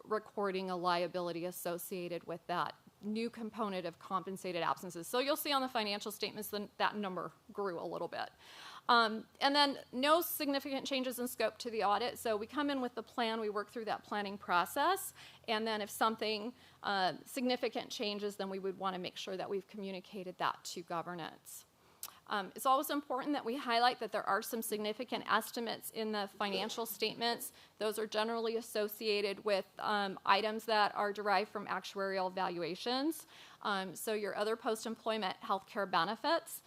S10: recording a liability associated with that new component of compensated absences. So you'll see on the financial statements that number grew a little bit. And then no significant changes in scope to the audit. So we come in with the plan, we work through that planning process, and then if something significant changes, then we would want to make sure that we've communicated that to governance. It's always important that we highlight that there are some significant estimates in the financial statements. Those are generally associated with items that are derived from actuarial valuations. So your other post-employment health care benefits.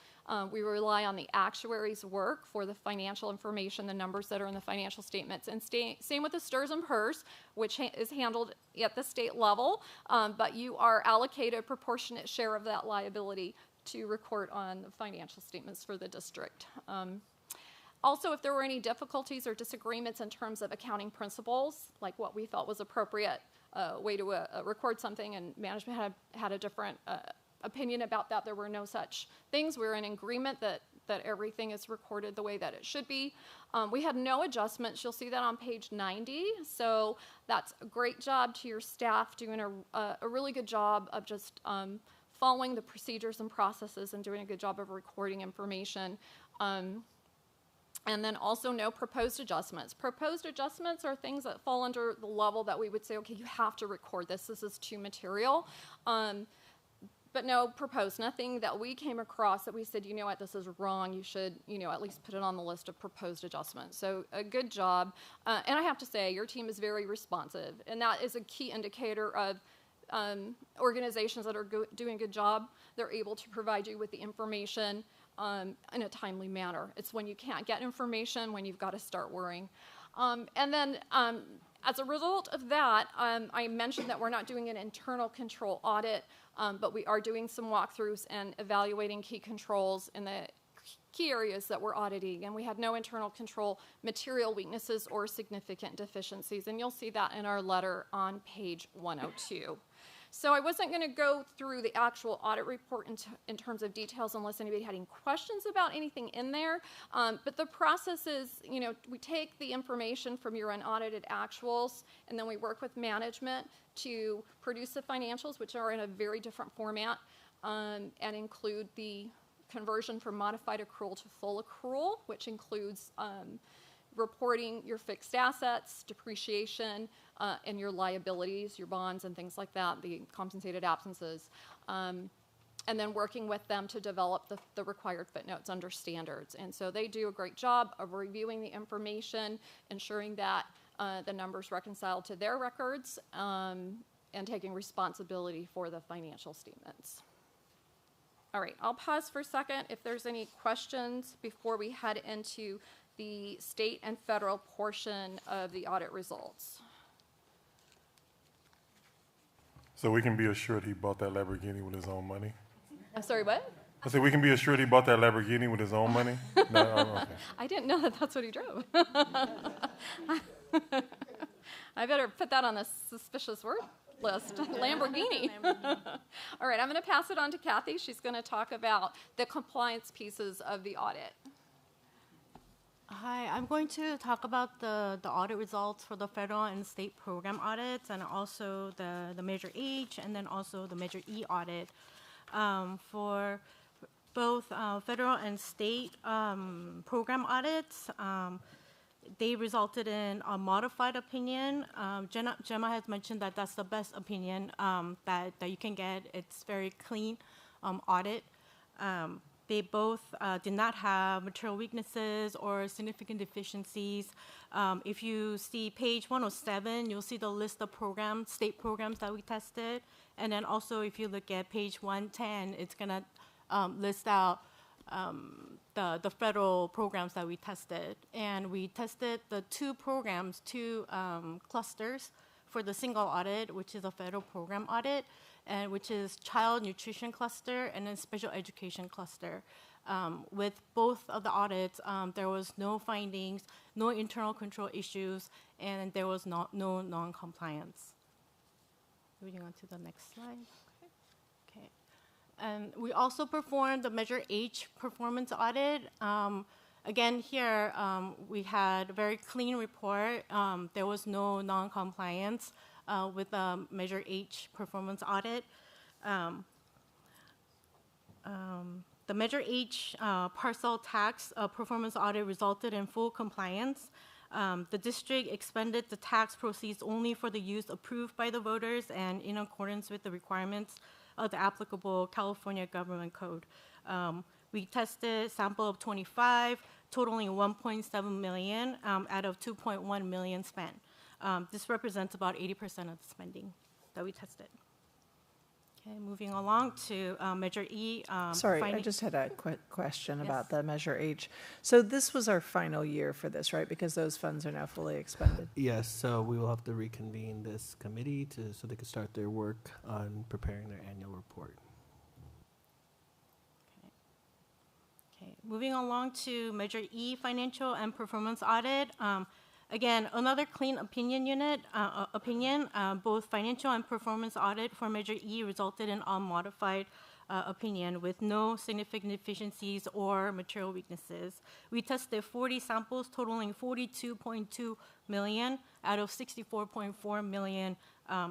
S10: We rely on the actuary's work for the financial information, the numbers that are in the financial statements. And same with the STRS and PERS, which is handled at the state level, but you are allocated a proportionate share of that liability to record on the financial statements for the district. Also, if there were any difficulties or disagreements in terms of accounting principles, like what we felt was appropriate way to record something, and management had a different opinion about that, there were no such things. We were in agreement that everything is recorded the way that it should be. We had no adjustments. You'll see that on page 90. So that's a great job to your staff, doing a really good job of just following the procedures and processes and doing a good job of recording information. And then also no proposed adjustments. Proposed adjustments are things that fall under the level that we would say, okay, you have to record this. This is too material. But no proposed, nothing that we came across that we said, you know what, this is wrong. You should, at least put it on the list of proposed adjustments. So a good job. And I have to say, your team is very responsive. And that is a key indicator of organizations that are doing a good job. They're able to provide you with the information in a timely manner. It's when you can't get information when you've got to start worrying. And then as a result of that, I mentioned that we're not doing an internal control audit, but we are doing some walkthroughs and evaluating key controls in the key areas that we're auditing. And we had no internal control material weaknesses or significant deficiencies. And you'll see that in our letter on page 102. So I wasn't going to go through the actual audit report in terms of details unless anybody had any questions about anything in there. But the process is, we take the information from your unaudited actuals, and then we work with management to produce the financials, which are in a very different format, and include the conversion from modified accrual to full accrual, which includes reporting your fixed assets, depreciation, and your liabilities, your bonds and things like that, the compensated absences, and then working with them to develop the required footnotes under standards. And so they do a great job of reviewing the information, ensuring that the numbers reconcile to their records, and taking responsibility for the financial statements. All right, I'll pause for a second if there's any questions before we head into the state and federal portion of the audit results.
S1: So we can be assured he bought that Lamborghini with his own money?
S10: I'm sorry, what?
S1: I said we can be assured he bought that Lamborghini with his own money? No, okay.
S10: I didn't know that that's what he drove. I better put that on the suspicious word list, Lamborghini. All right, I'm going to pass it on to Kathy. She's going to talk about the compliance pieces of the audit.
S12: Hi, I'm going to talk about the audit results for the federal and state program audits, and also the Measure H and then also the Measure E audit. For both federal and state program audits, they resulted in a modified opinion. Gemma has mentioned that that's the best opinion that you can get. It's very clean audit. They both did not have material weaknesses or significant deficiencies. If you see page 107, you'll see the list of programs, state programs that we tested. And then also if you look at page 110, it's going to list out the federal programs that we tested. And we tested the two programs, two clusters for the single audit, which is a federal program audit, and which is child nutrition cluster and then special education cluster. With both of the audits, there was no findings, no internal control issues, and there was no non-compliance. Moving on to the next slide. Okay. And we also performed the Measure H performance audit. Again, here we had a very clean report. There was no non-compliance with the Measure H performance audit. The Measure H parcel tax performance audit resulted in full compliance. The district expended the tax proceeds only for the use approved by the voters and in accordance with the requirements of the applicable California government code. We tested a sample of 25, totaling 1.7 million out of 2.1 million spent. This represents about 80% of the spending that we tested. Okay, moving along to Measure E.
S17: Sorry, I just had a quick question about the Measure H. So this was our final year for this, right? Because those funds are now fully expended.
S8: Yes, so we will have to reconvene this committee so they can start their work on preparing their annual report.
S12: Okay, moving along to Measure E, financial and performance audit. Again, another clean opinion unit, both financial and performance audit for Measure E resulted in unmodified opinion with no significant deficiencies or material weaknesses. We tested 40 samples totaling 42.2 million out of 64.4 million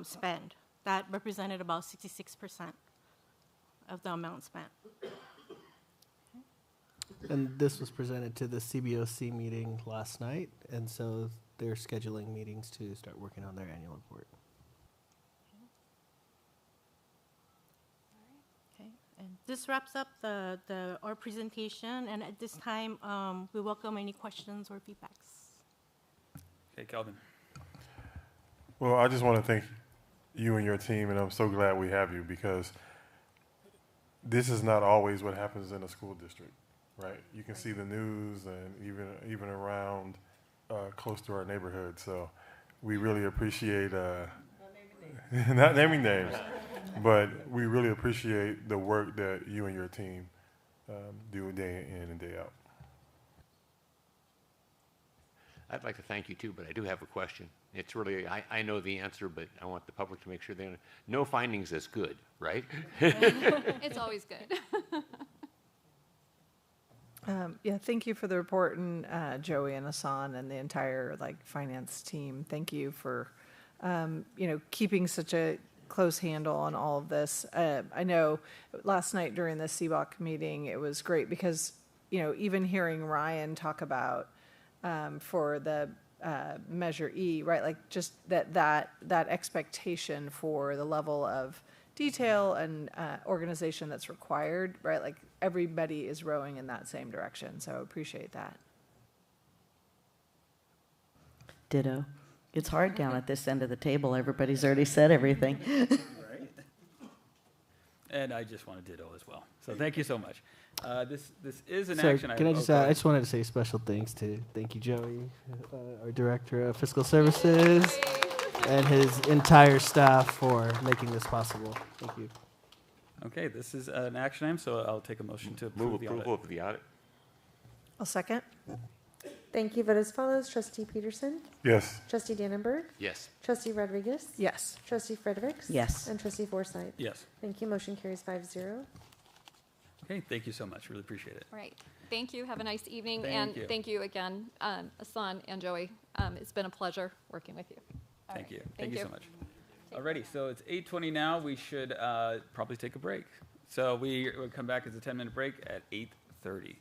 S12: spent. That represented about 66% of the amount spent.
S8: And this was presented to the CBOC meeting last night, and so they're scheduling meetings to start working on their annual report.
S12: Okay, and this wraps up our presentation, and at this time, we welcome any questions or feedbacks.
S23: Okay, Calvin.
S1: Well, I just want to thank you and your team, and I'm so glad we have you because this is not always what happens in a school district. Right, you can see the news and even around close to our neighborhood. So we really appreciate not naming names, but we really appreciate the work that you and your team do day in and day out.
S3: I'd like to thank you too, but I do have a question. It's really, I know the answer, but I want the public to make sure they know. No findings is good, right?
S10: It's always good.
S17: Yeah, thank you for the report, and Joey and Hassan and the entire finance team. Thank you for keeping such a close handle on all of this. I know last night during the CBOC meeting, it was great because even hearing Ryan talk about for the Measure E, right? Like just that expectation for the level of detail and organization that's required, right? Like everybody is rowing in that same direction. So I appreciate that.
S24: Ditto. It's hard down at this end of the table. Everybody's already said everything.
S23: Right. And I just want to ditto as well. So thank you so much. This is an action item.
S8: Can I just I just wanted to say special thanks to thank you, Joey, our Director of Fiscal Services, and his entire staff for making this possible. Thank you.
S23: Okay, this is an action item, so I'll take a motion to approve the audit.
S3: Approval of the audit.
S7: I'll second.
S4: Thank you. Vote as follows. Trustee Peterson?
S1: Yes.
S4: Trustee Dannenberg?
S3: Yes.
S4: Trustee Rodriguez?
S7: Yes.
S4: Trustee Fredericks?
S24: Yes.
S4: And Trustee Forsythe?
S23: Yes.
S4: Thank you. Motion carries 5-0.
S23: Okay, thank you so much. Really appreciate it.
S10: All right. Thank you. Have a nice evening.
S23: Thank you.
S10: Thank you again, Hassan and Joey. It's been a pleasure working with you. All
S23: Thank
S10: right.
S23: you. Thank you so much. Alrighty, so it's 8:20 now. We should probably take a break. So we will come back as a 10-minute break at 8:30.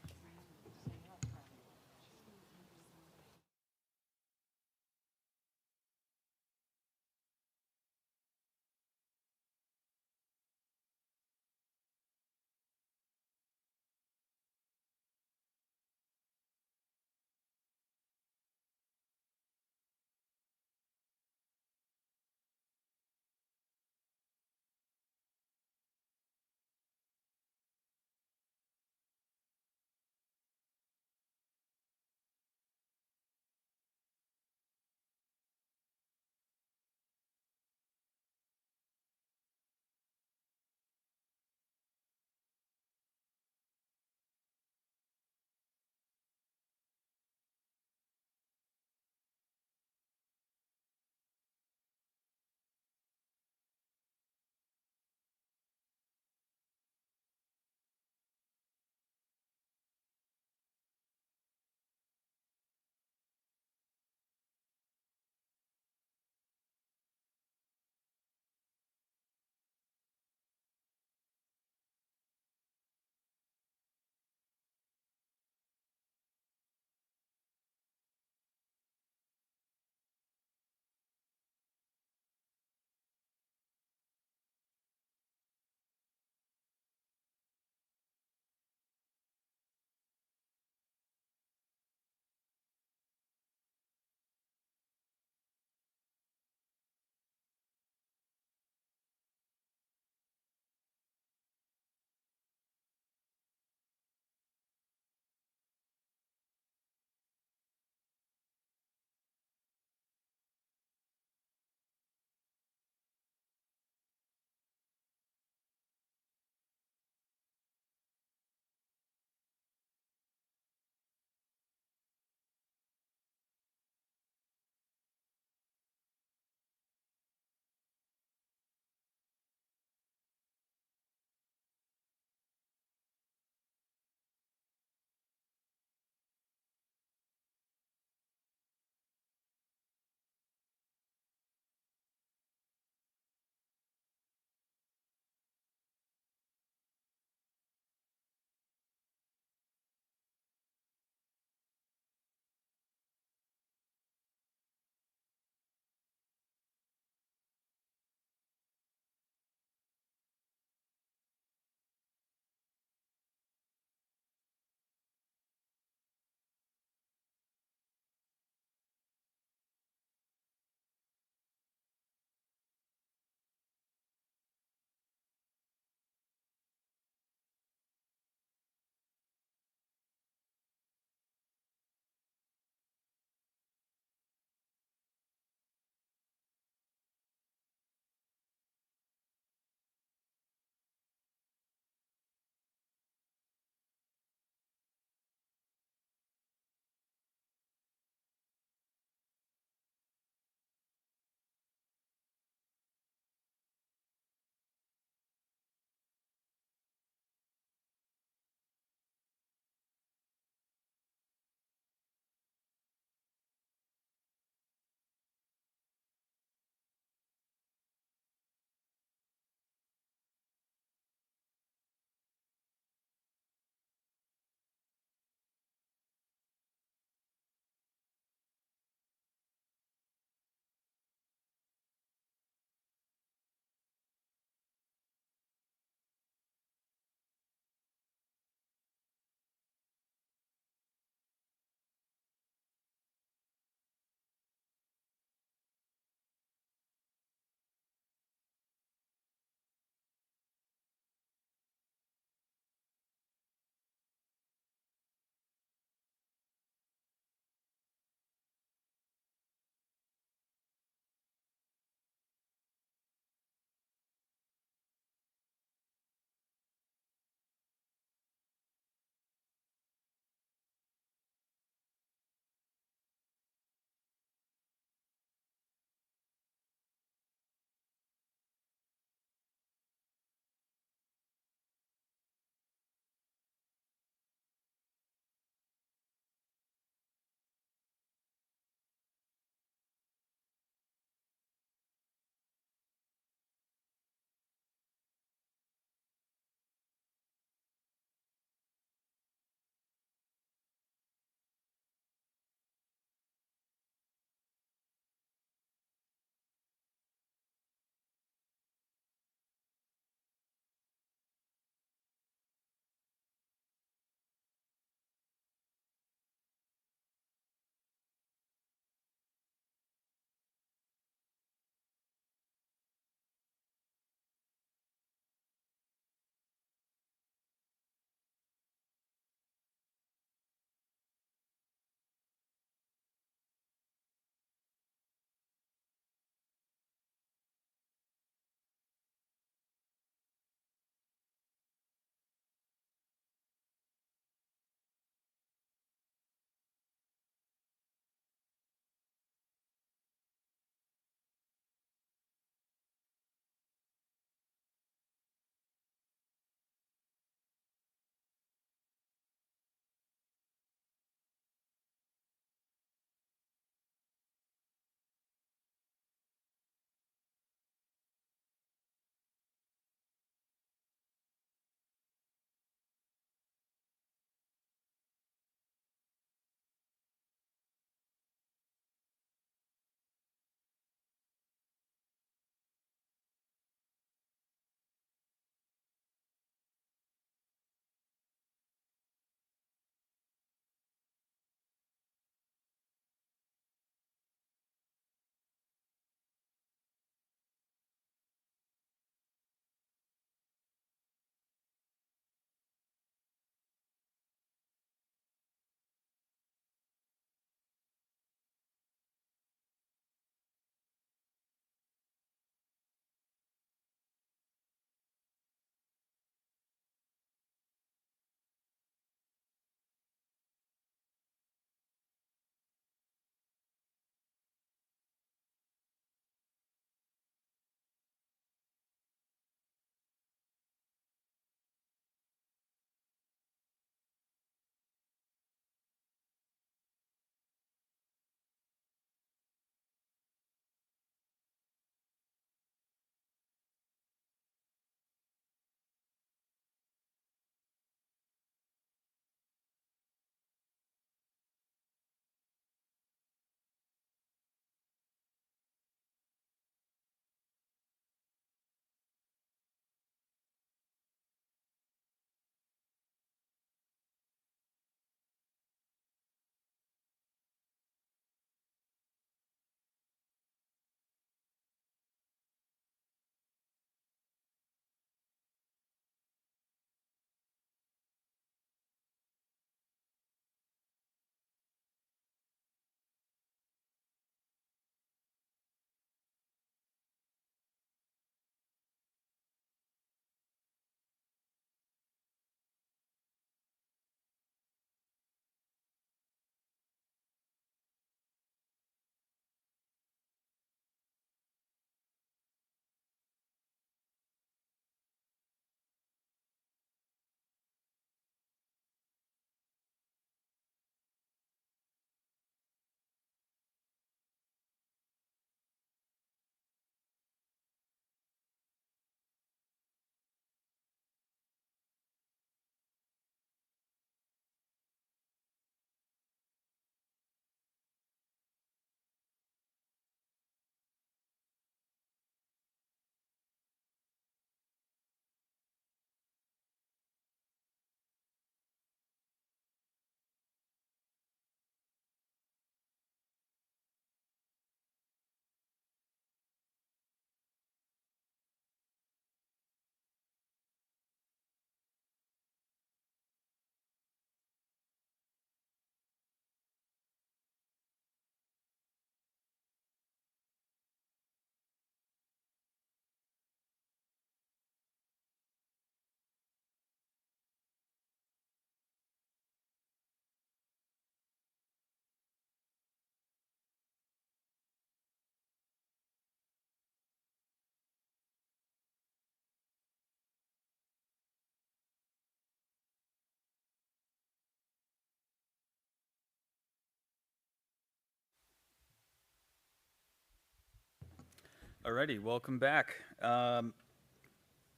S23: Alrighty, welcome back. We're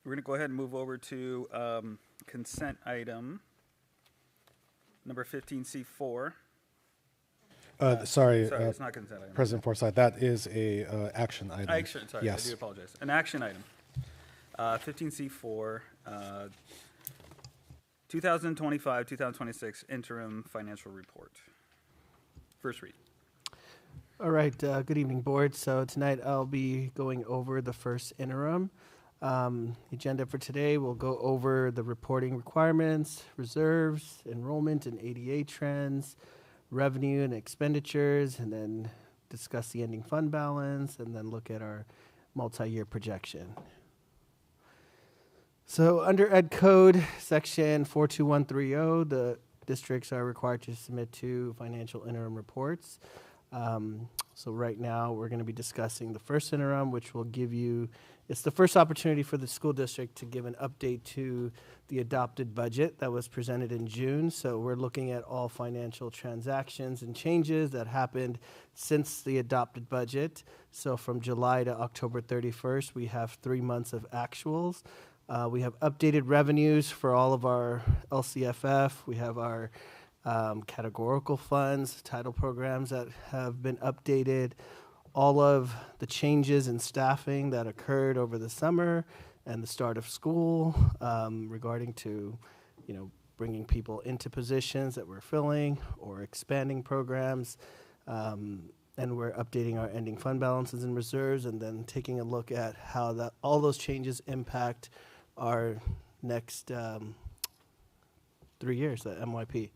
S23: going to go ahead and move over to consent item number 15C4.
S6: Sorry,
S23: it's not consent item.
S6: President Forsyth, that is a action item.
S23: Action, sorry,
S6: yes.
S23: I do apologize. An action item. 15C4, 2025-2026 interim financial report. First read.
S8: All right, good evening, board. So tonight I'll be going over the first interim. The agenda for today will go over the reporting requirements, reserves, enrollment and ADA trends, revenue and expenditures, and then discuss the ending fund balance, and then look at our multi-year projection. So under Ed Code, section 42130, the districts are required to submit 2 financial interim reports. So right now we're going to be discussing the first interim, which will give you, it's the first opportunity for the school district to give an update to the adopted budget that was presented in June. So we're looking at all financial transactions and changes that happened since the adopted budget. So from July to October 31st, we have 3 months of actuals. We have updated revenues for all of our LCFF. We have our categorical funds, title programs that have been updated, all of the changes in staffing that occurred over the summer and the start of school regarding to, bringing people into positions that we're filling or expanding programs. And we're updating our ending fund balances and reserves, and then taking a look at how all those changes impact our next 3 years at MYP.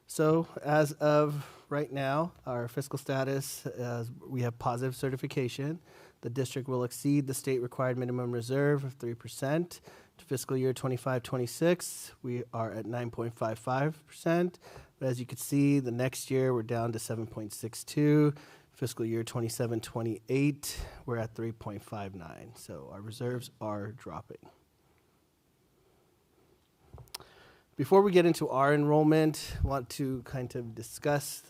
S8: So as of right now, our fiscal status, we have positive certification. The district will exceed the state required minimum reserve of 3%. To fiscal year 25-26, we are at 9.55%. But as you can see, the next year we're down to 7.62. Fiscal year 27-28, we're at 3.59. So our reserves are dropping. Before we get into our enrollment, I want to kind of discuss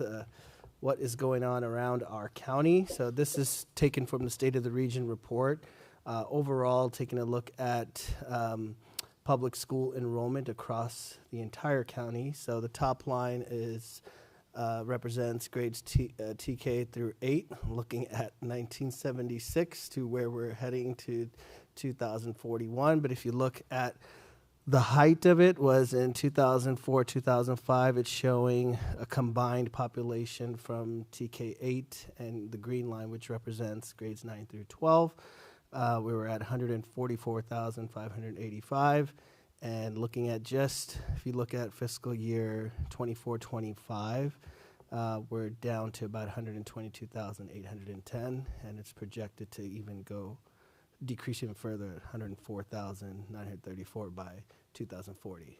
S8: what is going on around our county. So this is taken from the State of the Region report. Overall, taking a look at public school enrollment across the entire county. So the top line is represents grades TK through 8, looking at 1976 to where we're heading to 2041. But if you look at the height of it was in 2004, 2005. It's showing a combined population from TK8 and the green line, which represents grades 9 through 12. We were at 144,585. And looking at if you look at fiscal year 24-25, we're down to about 122,810. And it's projected to even decrease even further at 104,934 by 2040.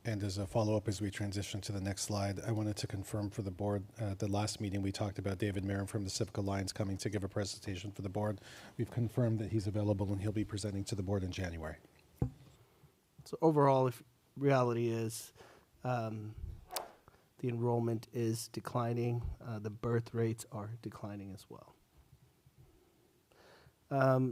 S6: And as a follow-up, as we transition to the next slide, I wanted to confirm for the board, the last meeting we talked about David Merrim from the Civic Alliance coming to give a presentation for the board. We've confirmed that he's available and he'll be presenting to the board in January.
S8: So overall, reality is the enrollment is declining. The birth rates are declining as well.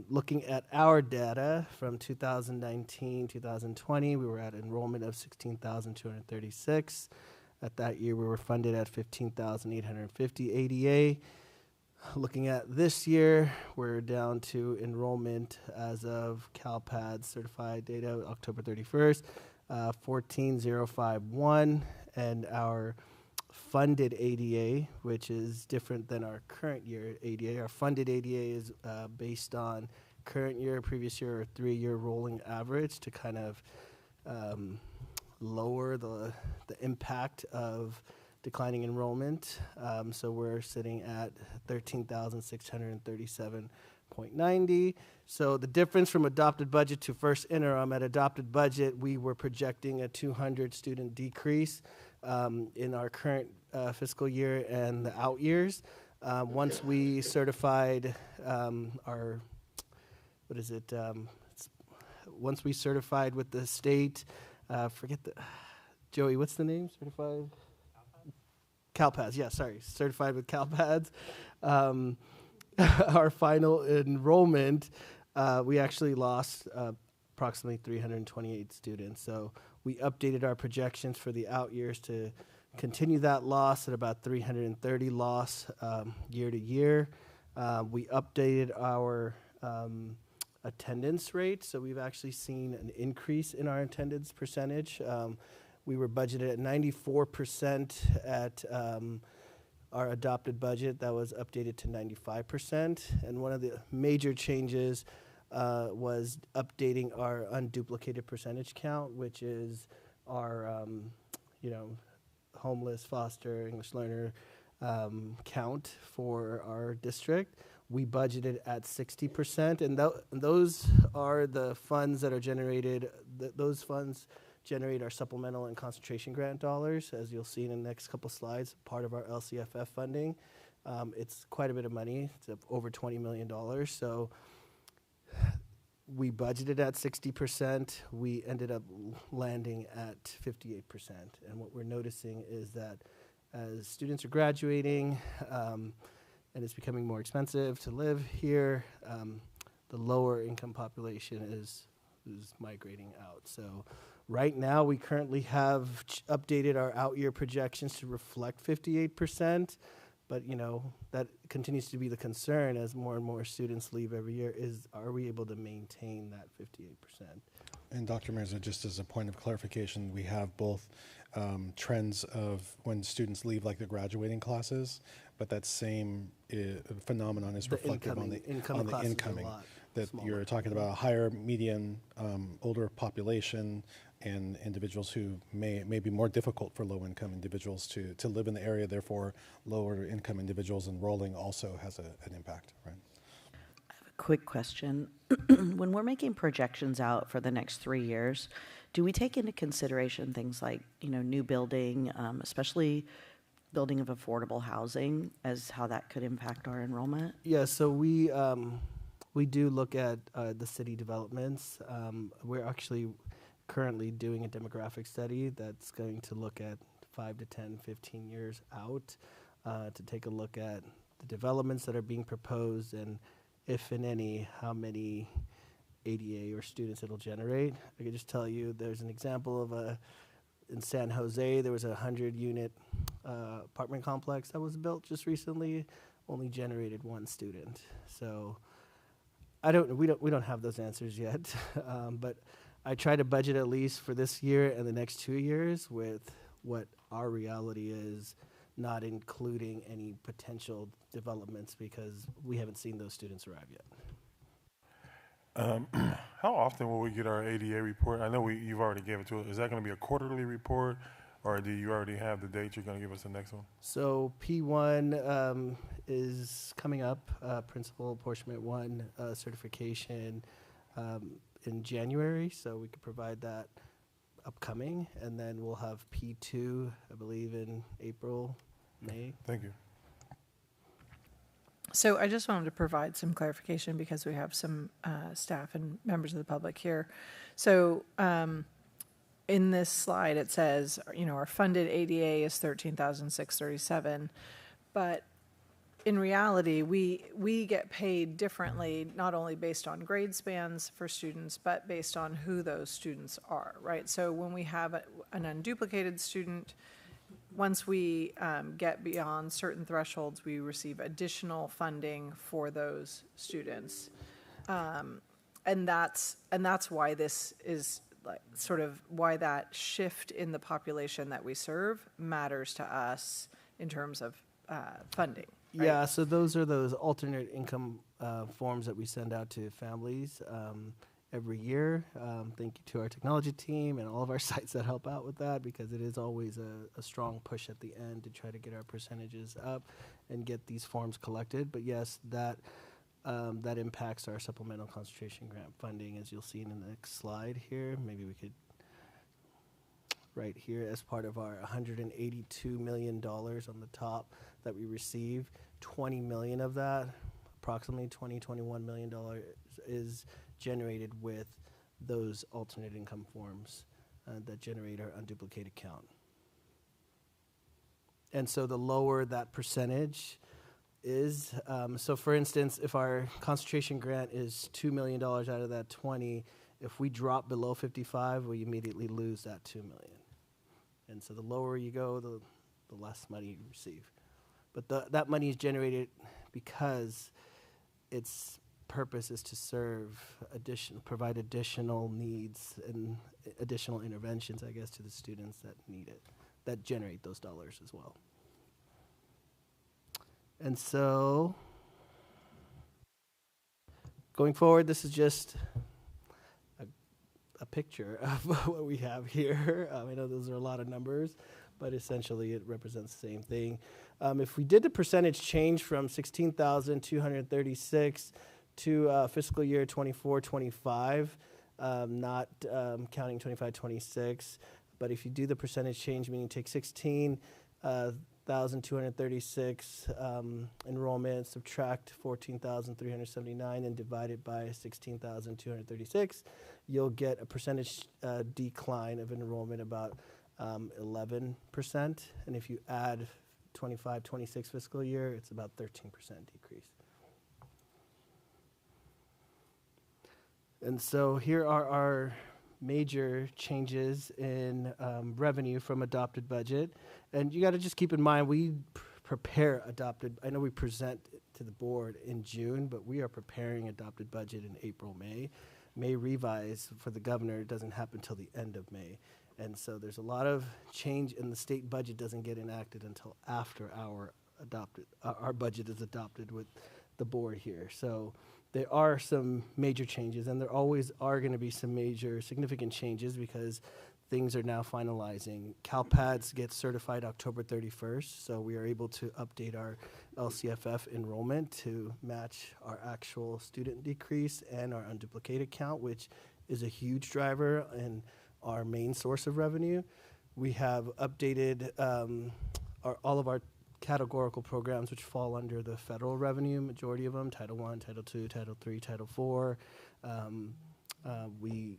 S8: Looking at our data from 2019, 2020, we were at enrollment of 16,236. At that year, we were funded at 15,850 ADA. Looking at this year, we're down to enrollment as of CalPAD certified data, October 31st, 14,051, and our funded ADA, which is different than our current year ADA. Our funded ADA is based on current year, previous year, or 3-year rolling average to kind of lower the impact of declining enrollment. So we're sitting at 13,637.90. So the difference from adopted budget to first interim, at adopted budget, we were projecting a 200 student decrease in our current fiscal year and the out years. Once we certified once we certified with the state, Joey, what's the name? Certified? CalPADS, yeah, sorry, certified with CalPADS. Our final enrollment, we actually lost approximately 328 students. So we updated our projections for the out years to continue that loss at about 330 loss year to year. We updated our attendance rate, so we've actually seen an increase in our attendance percentage. We were budgeted at 94% at our adopted budget. That was updated to 95%. And one of the major changes was updating our unduplicated percentage count, which is our, homeless, foster, English learner count for our district. We budgeted at 60%, and those are the funds that are generated. Those funds generate our supplemental and concentration grant dollars, as you'll see in the next couple slides, part of our LCFF funding. It's quite a bit of money. It's over $20 million. So we budgeted at 60%. We ended up landing at 58%. And what we're noticing is that as students are graduating, and it's becoming more expensive to live here, the lower income population is migrating out. So right now, we currently have updated our out year projections to reflect 58%, but that continues to be the concern as more and more students leave every year. Are we able to maintain that 58%?
S6: And Dr. Mirza, just as a point of clarification, we have both trends of when students leave, like the graduating classes, but that same phenomenon is reflected on the incoming. That smaller. You're talking about a higher median, older population, and individuals who may be more difficult for low-income individuals to live in the area. Therefore, lower-income individuals enrolling also has an impact, right?
S24: Quick question. When we're making projections out for the next 3 years, do we take into consideration things like, new building, especially building of affordable housing, as how that could impact our enrollment?
S8: Yeah, so we do look at the city developments. We're actually currently doing a demographic study that's going to look at 5 to 10, 15 years out to take a look at the developments that are being proposed and if and any, how many ADA or students it'll generate. I can just tell you there's an example of in San Jose, there was a 100-unit apartment complex that was built just recently, only generated 1 student. So we don't have those answers yet, but I try to budget at least for this year and the next 2 years with what our reality is, not including any potential developments because we haven't seen those students arrive yet.
S1: How often will we get our ADA report? I know you've already gave it to us. Is that going to be a quarterly report, or do you already have the date you're going to give us the next one?
S8: So P1 is coming up, Principal Apportionment 1 certification in January, so we could provide that upcoming, and then we'll have P2, I believe, in April, May.
S1: Thank you.
S17: So I just wanted to provide some clarification because we have some staff and members of the public here. So in this slide, it says, our funded ADA is $13,637, but in reality, we get paid differently, not only based on grade spans for students, but based on who those students are, right? So when we have an unduplicated student, once we get beyond certain thresholds, we receive additional funding for those students, and that's why this is sort of why that shift in the population that we serve matters to us in terms of funding. Right?
S8: Yeah, so those are those alternate income forms that we send out to families every year. Thank you to our technology team and all of our sites that help out with that, because it is always a strong push at the end to try to get our percentages up and get these forms collected. But yes, that impacts our supplemental concentration grant funding, as you'll see in the next slide here. Maybe we could, right here, as part of our $182 million on the top that we receive, 20 million of that, approximately $21 million is generated with those alternate income forms that generate our unduplicated count. And so the lower that percentage is, so for instance, if our concentration grant is $2 million out of that 20, if we drop below 55, we immediately lose that $2 million. And so the lower you go, the less money you receive. But that money is generated because its purpose is to provide additional needs and additional interventions, I guess, to the students that need it, that generate those dollars as well. And so, going forward, this is just a picture of what we have here. I know those are a lot of numbers, but essentially it represents the same thing. If we did the percentage change from 16,236 to fiscal year 24-25, not counting 25-26, but if you do the percentage change, meaning take 16,236 enrollment, subtract 14,379, and divide it by 16,236, you'll get a percentage decline of enrollment about 11%. And if you add 25-26 fiscal year, it's about 13% decrease. And so here are our major changes in revenue from adopted budget. And you got to just keep in mind, we prepare adopted, I know we present to the board in June, but we are preparing adopted budget in April, May. May revise for the governor doesn't happen until the end of May. And so there's a lot of change, and the state budget doesn't get enacted until after our budget is adopted with the board here. So there are some major changes, and there always are going to be some major significant changes because things are now finalizing. CalPADS gets certified October 31st, so we are able to update our LCFF enrollment to match our actual student decrease and our unduplicated count, which is a huge driver and our main source of revenue. We have updated all of our categorical programs which fall under the federal revenue, majority of them, Title I, Title II, Title III, Title IV. We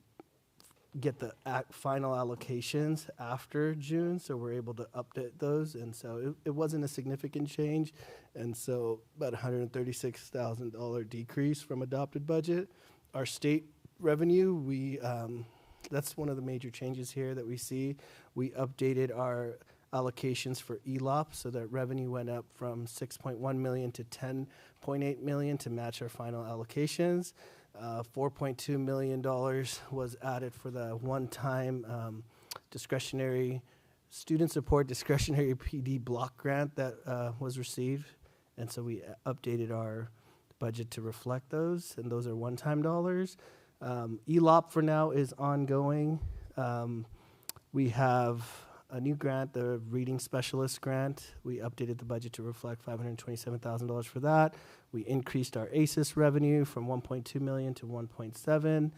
S8: get the final allocations after June, so we're able to update those, and so it wasn't a significant change, and so about $136,000 decrease from adopted budget. Our state revenue, that's one of the major changes here that we see. We updated our allocations for ELOP so that revenue went up from $6.1 million to $10.8 million to match our final allocations. $4.2 million was added for the one-time discretionary student support discretionary PD block grant that was received. And so we updated our budget to reflect those, and those are one-time dollars. ELOP for now is ongoing. We have a new grant, the Reading Specialist Grant. We updated the budget to reflect $527,000 for that. We increased our ACES revenue from $1.2 million to $1.7.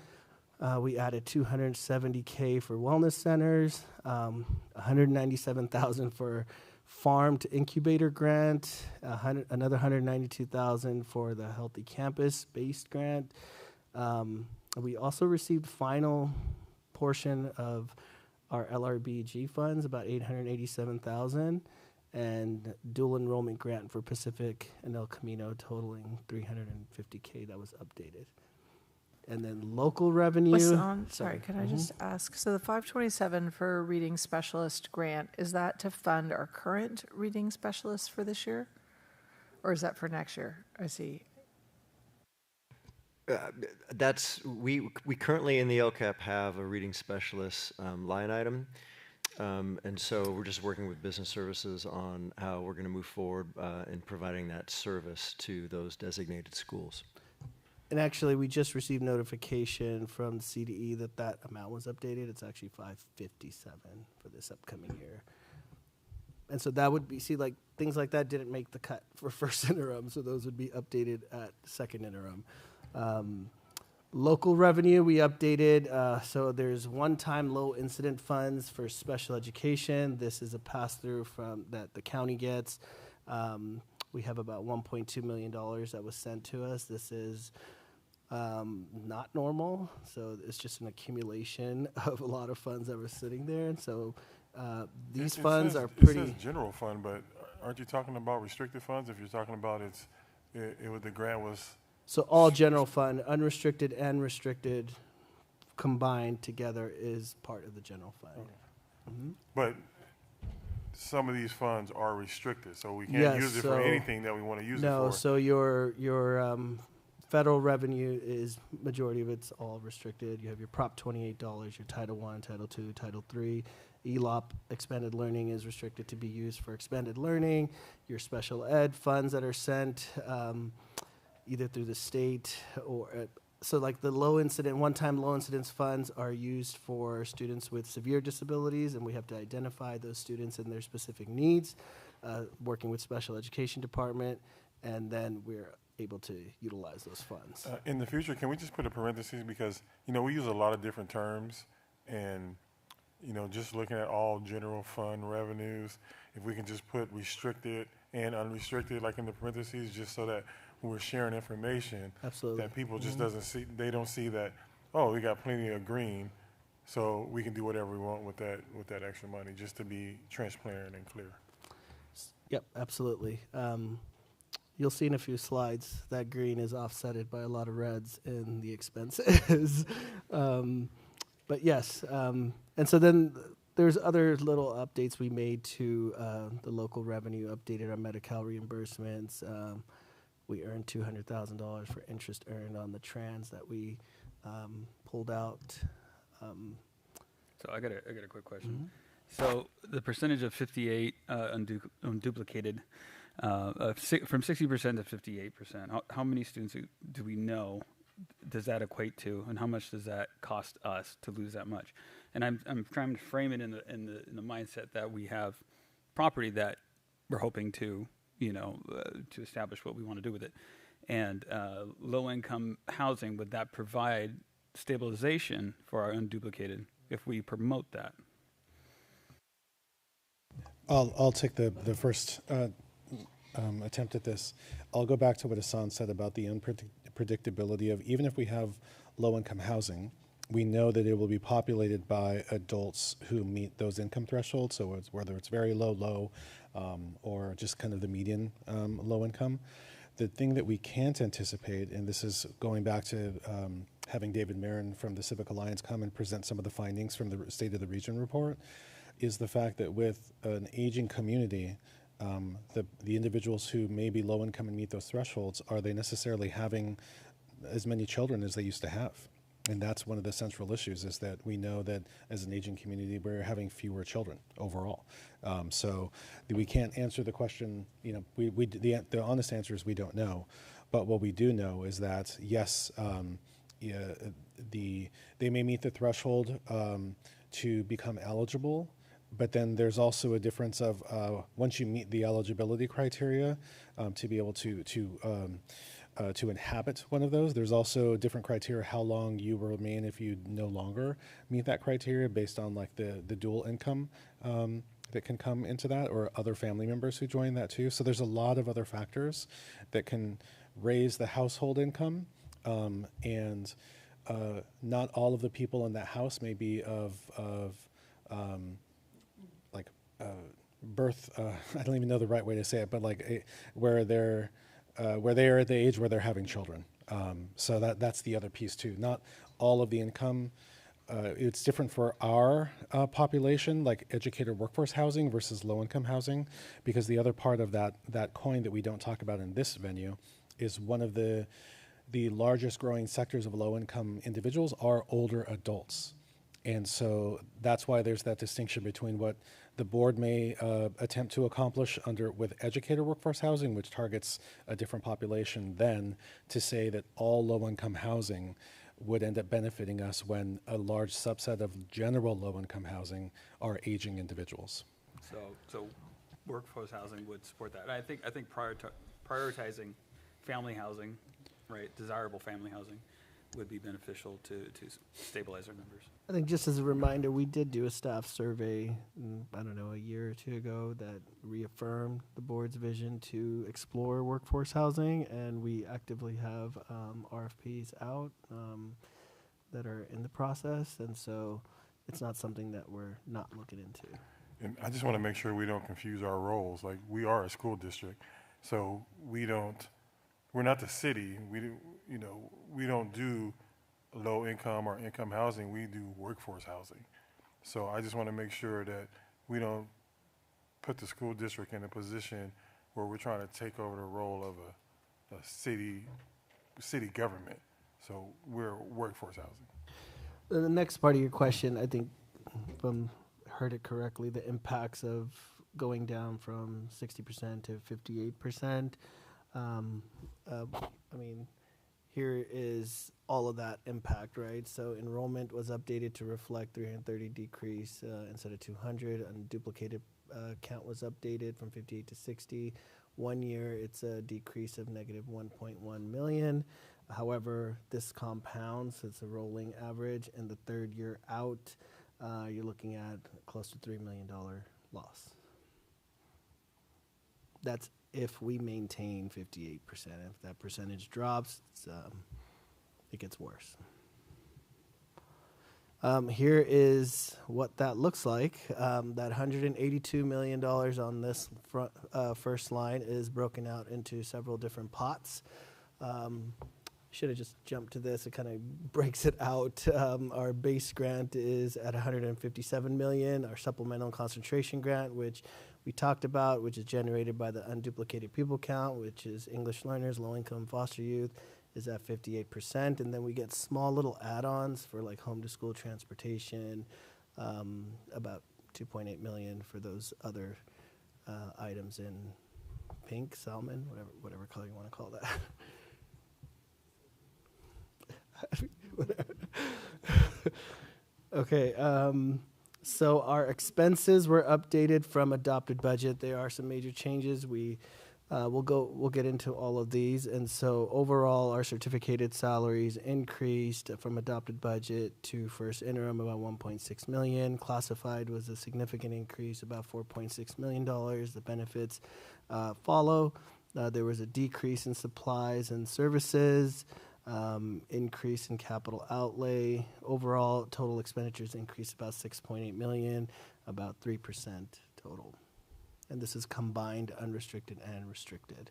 S8: We added $270K for wellness centers, $197,000 for farm to incubator grant, another $192,000 for the Healthy Campus-based grant. We also received final portion of our LRBG funds, about $887,000, and dual enrollment grant for Pacific and El Camino totaling $350K that was updated. And then local revenue.
S17: Sorry, could I just ask? So the 527 for reading specialist grant, is that to fund our current reading specialists for this year? Or is that for next year? I see.
S13: We currently in the LCAP have a reading specialist line item, and so we're just working with business services on how we're going to move forward in providing that service to those designated schools.
S8: And actually, we just received notification from the CDE that that amount was updated. It's actually 557 for this upcoming year. And so that would be, like things like that didn't make the cut for first interim, so those would be updated at second interim. Local revenue, we updated, so there's one-time low incident funds for special education. This is a pass-through from that the county gets. We have about $1.2 million that was sent to us. This is not normal, so it's just an accumulation of a lot of funds that were sitting there. And so These
S1: It
S8: funds
S1: says-
S8: are
S1: It
S8: pretty.
S1: says general fund, but aren't you talking about restricted funds? If you're talking about the grant was.
S8: So all general fund, unrestricted and restricted combined together is part of the general fund. Mhm.
S1: But some of these funds are restricted, so we can't
S8: Yes,
S1: use it for
S8: so-
S1: anything that we want to use it
S8: No,
S1: for.
S8: so your federal revenue is, majority of it's all restricted. You have your Prop $28, your Title I, Title II, Title III. ELOP, expanded learning, is restricted to be used for expanded learning. Your special ed funds that are sent either through the state or, so like the low incident, one-time low incidence funds are used for students with severe disabilities, and we have to identify those students and their specific needs, working with special education department, and then we're able to utilize those funds.
S1: In the future, can we just put a parentheses, because we use a lot of different terms, and just looking at all general fund revenues, if we can just put restricted and unrestricted like in the parentheses, just so that when we're sharing information,
S8: Absolutely.
S1: that people just they don't see that, oh, we got plenty of green, so we can do whatever we want with that extra money, just to be transparent and clear.
S8: Yep, absolutely. You'll see in a few slides that green is offsetted by a lot of reds in the expenses. But yes, and so then there's other little updates we made to the local revenue, updated our Medi-Cal reimbursements. We earned $200,000 for interest earned on the trans that we pulled out.
S23: So I got a quick question. So the percentage of 58 unduplicated, from 60% to 58%, how many students do we know does that equate to, and how much does that cost us to lose that much? And I'm trying to frame it in the mindset that we have property that we're hoping to to establish what we want to do with it, and low income housing, would that provide stabilization for our unduplicated if we promote that?
S6: I'll take the first attempt at this. I'll go back to what Hassan said about the unpredictability of, even if we have low-income housing, we know that it will be populated by adults who meet those income thresholds, so whether it's very low, or just kind of the median low income. The thing that we can't anticipate, and this is going back to having David Marin from the Civic Alliance come and present some of the findings from the State of the Region report, is the fact that with an aging community, the individuals who may be low income and meet those thresholds, are they necessarily having as many children as they used to have? And that's one of the central issues, is that we know that as an aging community, we're having fewer children overall. So we can't answer the question, the honest answer is we don't know. But what we do know is that, yes, they may meet the threshold to become eligible, but then there's also a difference of once you meet the eligibility criteria to be able to inhabit one of those, there's also different criteria how long you will remain if you no longer meet that criteria, based on like the dual income that can come into that, or other family members who join that too. So there's a lot of other factors that can raise the household income, and not all of the people in that house may be of birth. I don't even know the right way to say it, but where they are at the age where they're having children. So that's the other piece too. Not all of the income. It's different for our population, like educator workforce housing versus low-income housing, because the other part of that coin that we don't talk about in this venue is one of the largest growing sectors of low-income individuals are older adults. And so that's why there's that distinction between what the board may attempt to accomplish with educator workforce housing, which targets a different population, than to say that all low-income housing would end up benefiting us when a large subset of general low-income housing are aging individuals.
S23: So workforce housing would support that. I think prioritizing family housing, right, desirable family housing, would be beneficial to stabilize our numbers.
S8: I think, just as a reminder, we did do a staff survey, I don't know, a year or two ago, that reaffirmed the board's vision to explore workforce housing, and we actively have RFPs out that are in the process, and so it's not something that we're not looking into.
S1: and I just want to make sure we don't confuse our roles. Like, we are a school district, so we're not the city. We don't do low income or income housing. We do workforce housing. So I just want to make sure that we don't put the school district in a position where we're trying to take over the role of a city government. So we're workforce housing.
S8: The next part of your question, I think, if I heard it correctly, the impacts of going down from 60% to 58%. I mean, here is all of that impact, right? So enrollment was updated to reflect 330 decrease instead of 200. Unduplicated count was updated from 58 to 60. 1 year, it's a decrease of negative 1.1 million. However, this compounds, it's a rolling average, and the third year out, you're looking at close to $3 million loss. That's if we maintain 58%. If that percentage drops, it gets worse. Here is what that looks like. That $182 million on this first line is broken out into several different pots. Should have just jumped to this. It kind of breaks it out. Our base grant is at $157 million. Our supplemental concentration grant, which we talked about, which is generated by the unduplicated pupil count, which is English learners, low-income foster youth, is at 58%. And then we get small little add-ons for like home-to-school transportation, about $2.8 million for those other items in pink, salmon, whatever color you want to call that. Okay, so our expenses were updated from adopted budget. There are some major changes. We'll get into all of these. And so overall, our certificated salaries increased from adopted budget to first interim about $1.6 million. Classified was a significant increase, about $4.6 million. The benefits follow. There was a decrease in supplies and services. Increase in capital outlay. Overall, total expenditures increased about $6.8 million, about 3% total. And this is combined unrestricted and restricted.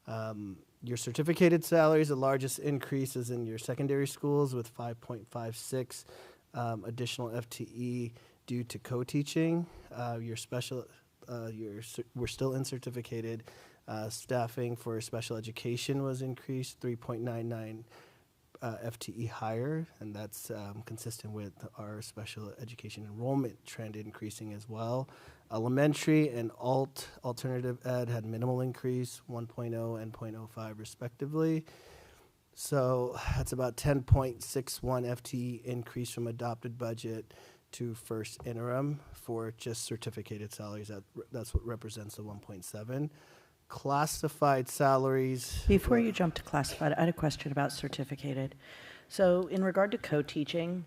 S8: Your certificated salaries, the largest increase is in your secondary schools with 5.56 additional FTE due to co-teaching. We're still in certificated. Staffing for special education was increased 3.99 FTE higher, and that's consistent with our special education enrollment trend increasing as well. Elementary and alternative ed had minimal increase, 1.0 and 0.05 respectively. So that's about 10.61 FTE increase from adopted budget to first interim for just certificated salaries. That's what represents the 1.7. Classified salaries.
S24: Before you jump to classified, I had a question about certificated. So in regard to co-teaching,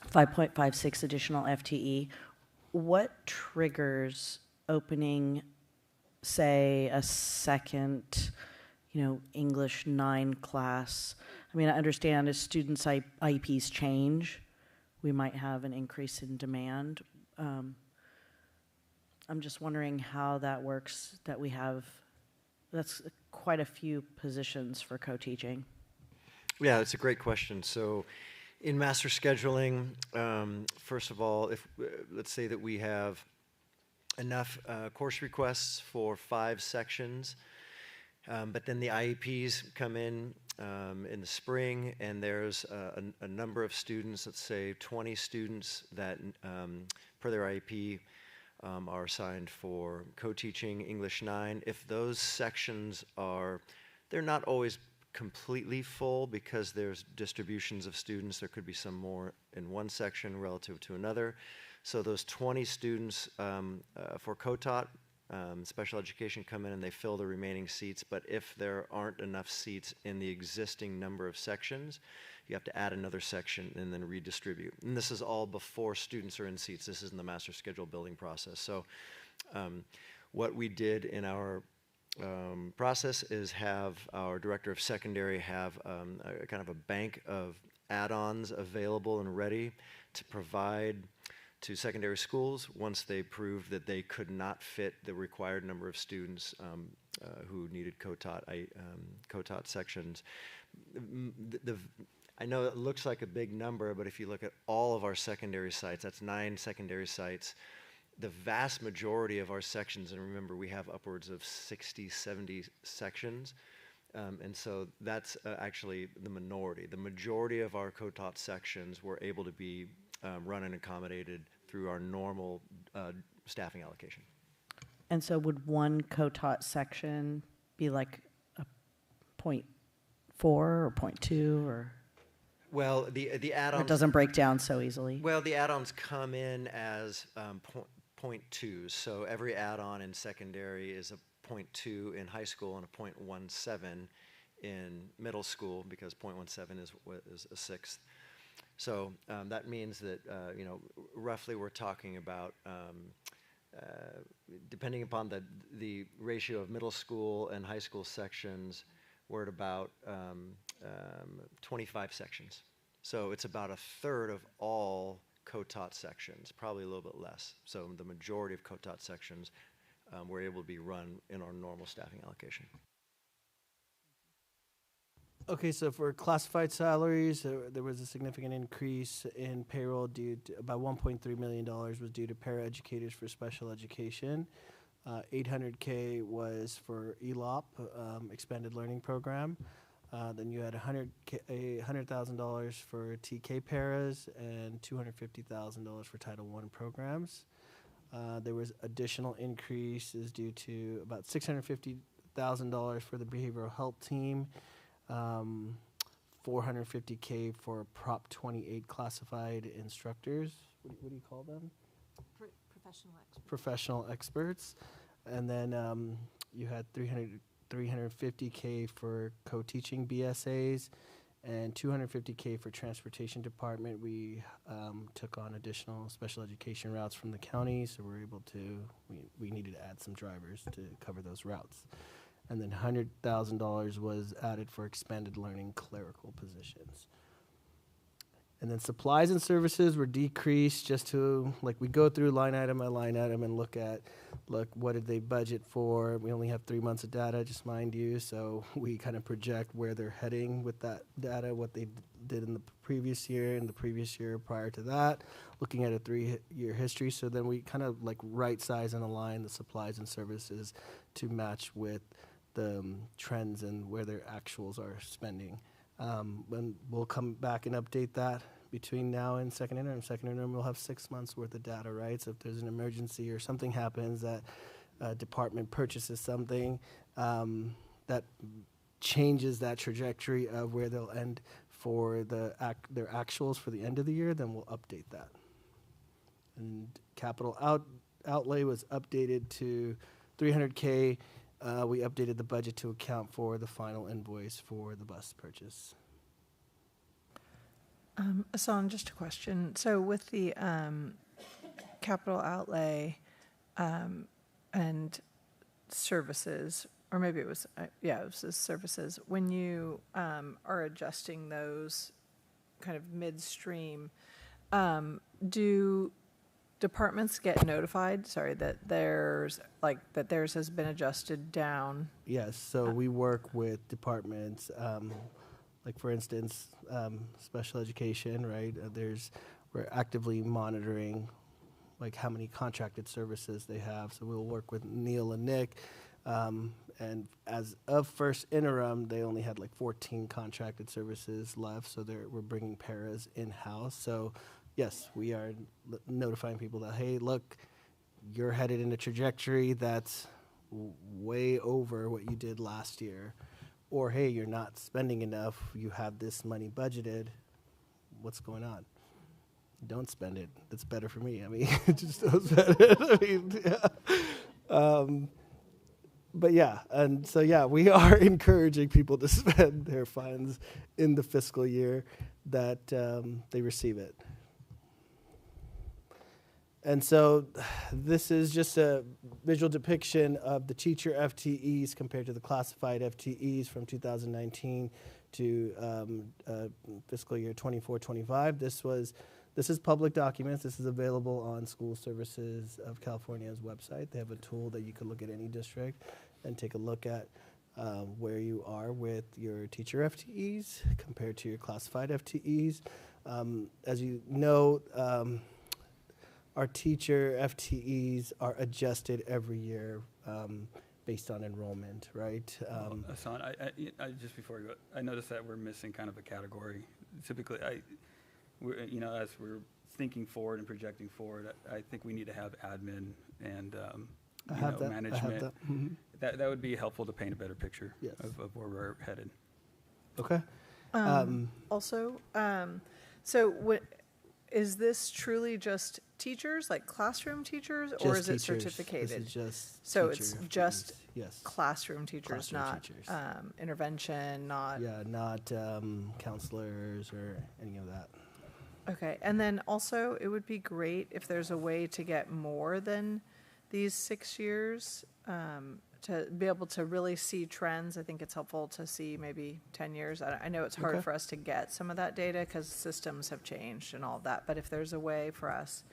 S24: 5.56 additional FTE, what triggers opening, say, a second, English 9 class? I mean, I understand as students' IEPs change, we might have an increase in demand. I'm just wondering how that works, that we have, that's quite a few positions for co-teaching.
S13: Yeah, that's a great question. So in master scheduling, first of all, if let's say that we have enough course requests for 5 sections, but then the IEPs come in the spring, and there's a number of students, let's say 20 students that, per their IEP, are assigned for co-teaching English 9. If those sections they're not always completely full because there's distributions of students. There could be some more in one section relative to another. So those 20 students for co-taught special education come in and they fill the remaining seats. But if there aren't enough seats in the existing number of sections, you have to add another section and then redistribute. And this is all before students are in seats. This is in the master schedule building process. So what we did in our process is have our director of secondary have a kind of a bank of add-ons available and ready to provide to secondary schools once they proved that they could not fit the required number of students who needed co-taught sections. I know it looks like a big number, but if you look at all of our secondary sites, that's 9 secondary sites, the vast majority of our sections, and remember we have upwards of 60, 70 sections, and so that's actually the minority. The majority of our co-taught sections were able to be run and accommodated through our normal staffing allocation.
S24: And so would one co-taught section be like a 0.4 or 0.2 or?
S13: Well, the add-ons...
S24: It doesn't break down so easily?
S13: Well, the add-ons come in as 0.2, so every add-on in secondary is a 0.2 in high school and a 0.17 in middle school, because 0.17 is a sixth. So that means that, roughly we're talking about, depending upon the ratio of middle school and high school sections, we're at about 25 sections. So it's about a third of all co-taught sections, probably a little bit less. So the majority of co-taught sections were able to be run in our normal staffing allocation.
S8: Okay, so for classified salaries, there was a significant increase in payroll due to about $1.3 million was due to paraeducators for special education. $800K was for ELOP, expanded learning program. Then you had $100,000 for TK paras and $250,000 for Title I programs. There was additional increases due to about $650,000 for the behavioral health team, $450K for Prop 28 classified instructors. What do you call them?
S22: Professional experts.
S8: Professional experts. And then you had $350K for co-teaching BSAs and $250K for transportation department. We took on additional special education routes from the county, so we're able to, we needed to add some drivers to cover those routes. And then $100,000 was added for expanded learning clerical positions. And then supplies and services were decreased just to, like, we go through line item by line item and look, what did they budget for? We only have 3 months of data, just mind you, so we kind of project where they're heading with that data, what they did in the previous year and the previous year prior to that, looking at a 3-year history. So then we kind of like right size and align the supplies and services to match with the trends and where their actuals are spending. And we'll come back and update that between now and second interim. Second interim, we'll have 6 months worth of data, right? So if there's an emergency or something happens, that department purchases something, that changes that trajectory of where they'll end for their actuals for the end of the year, then we'll update that. And capital outlay was updated to $300K. We updated the budget to account for the final invoice for the bus purchase.
S17: Asan, just a question. So with the capital outlay and services, or maybe it was, it was the services, when you are adjusting those kind of midstream, do departments get notified, that theirs has been adjusted down?
S8: Yes, so we work with departments, like for instance, special education, right? We're actively monitoring like how many contracted services they have. So we'll work with Neil and Nick. And as of first interim, they only had like 14 contracted services left. So we're bringing paras in-house. So yes, we are notifying people that, hey, look, you're headed in a trajectory that's way over what you did last year. Or, hey, you're not spending enough. You have this money budgeted. What's going on? Don't spend it. That's better for me. I mean, just don't spend it. I mean, yeah. But yeah, and so yeah, we are encouraging people to spend their funds in the fiscal year that they receive it. And so this is just a visual depiction of the teacher FTEs compared to the classified FTEs from 2019 to fiscal year 24-25. This was this is public documents. This is available on School Services of California's website. They have a tool that you can look at any district and take a look at where you are with your teacher FTEs compared to your classified FTEs. As you know, our teacher FTEs are adjusted every year based on enrollment, right?
S23: Hassan, I just before you go, I noticed that we're missing kind of a category. Typically, as we're thinking forward and projecting forward, I think we need to have admin and management. That would be helpful to paint a better picture of where we're headed.
S8: Okay.
S17: Is this truly just teachers, like classroom teachers,
S8: Just
S17: or is it
S8: teachers.
S17: certificated?
S8: This is just
S17: so
S8: teacher
S17: it's just
S8: yes.
S17: classroom teachers,
S8: Classroom
S17: not
S8: teachers.
S17: Intervention, not
S8: not counselors or any of that.
S17: Okay, and then also it would be great if there's a way to get more than these 6 years to be able to really see trends. I think it's helpful to see maybe 10 years. I know it's hard
S8: Okay.
S17: for us to get some of that data because systems have changed and all of that, but if there's a way for us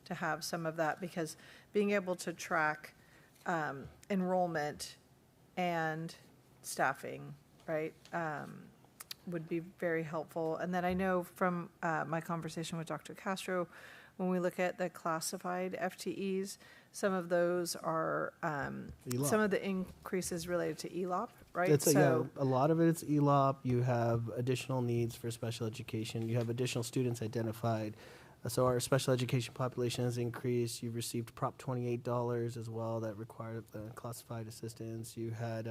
S17: to have some of that, because being able to track enrollment and staffing, right, would be very helpful. And then I know from my conversation with Dr. Castro, when we look at the classified FTEs, some of those are, some of the increases related to ELOP, right?
S8: A lot of it is ELOP. You have additional needs for special education. You have additional students identified. So our special education population has increased. You've received Prop $28 as well that required classified assistance. You had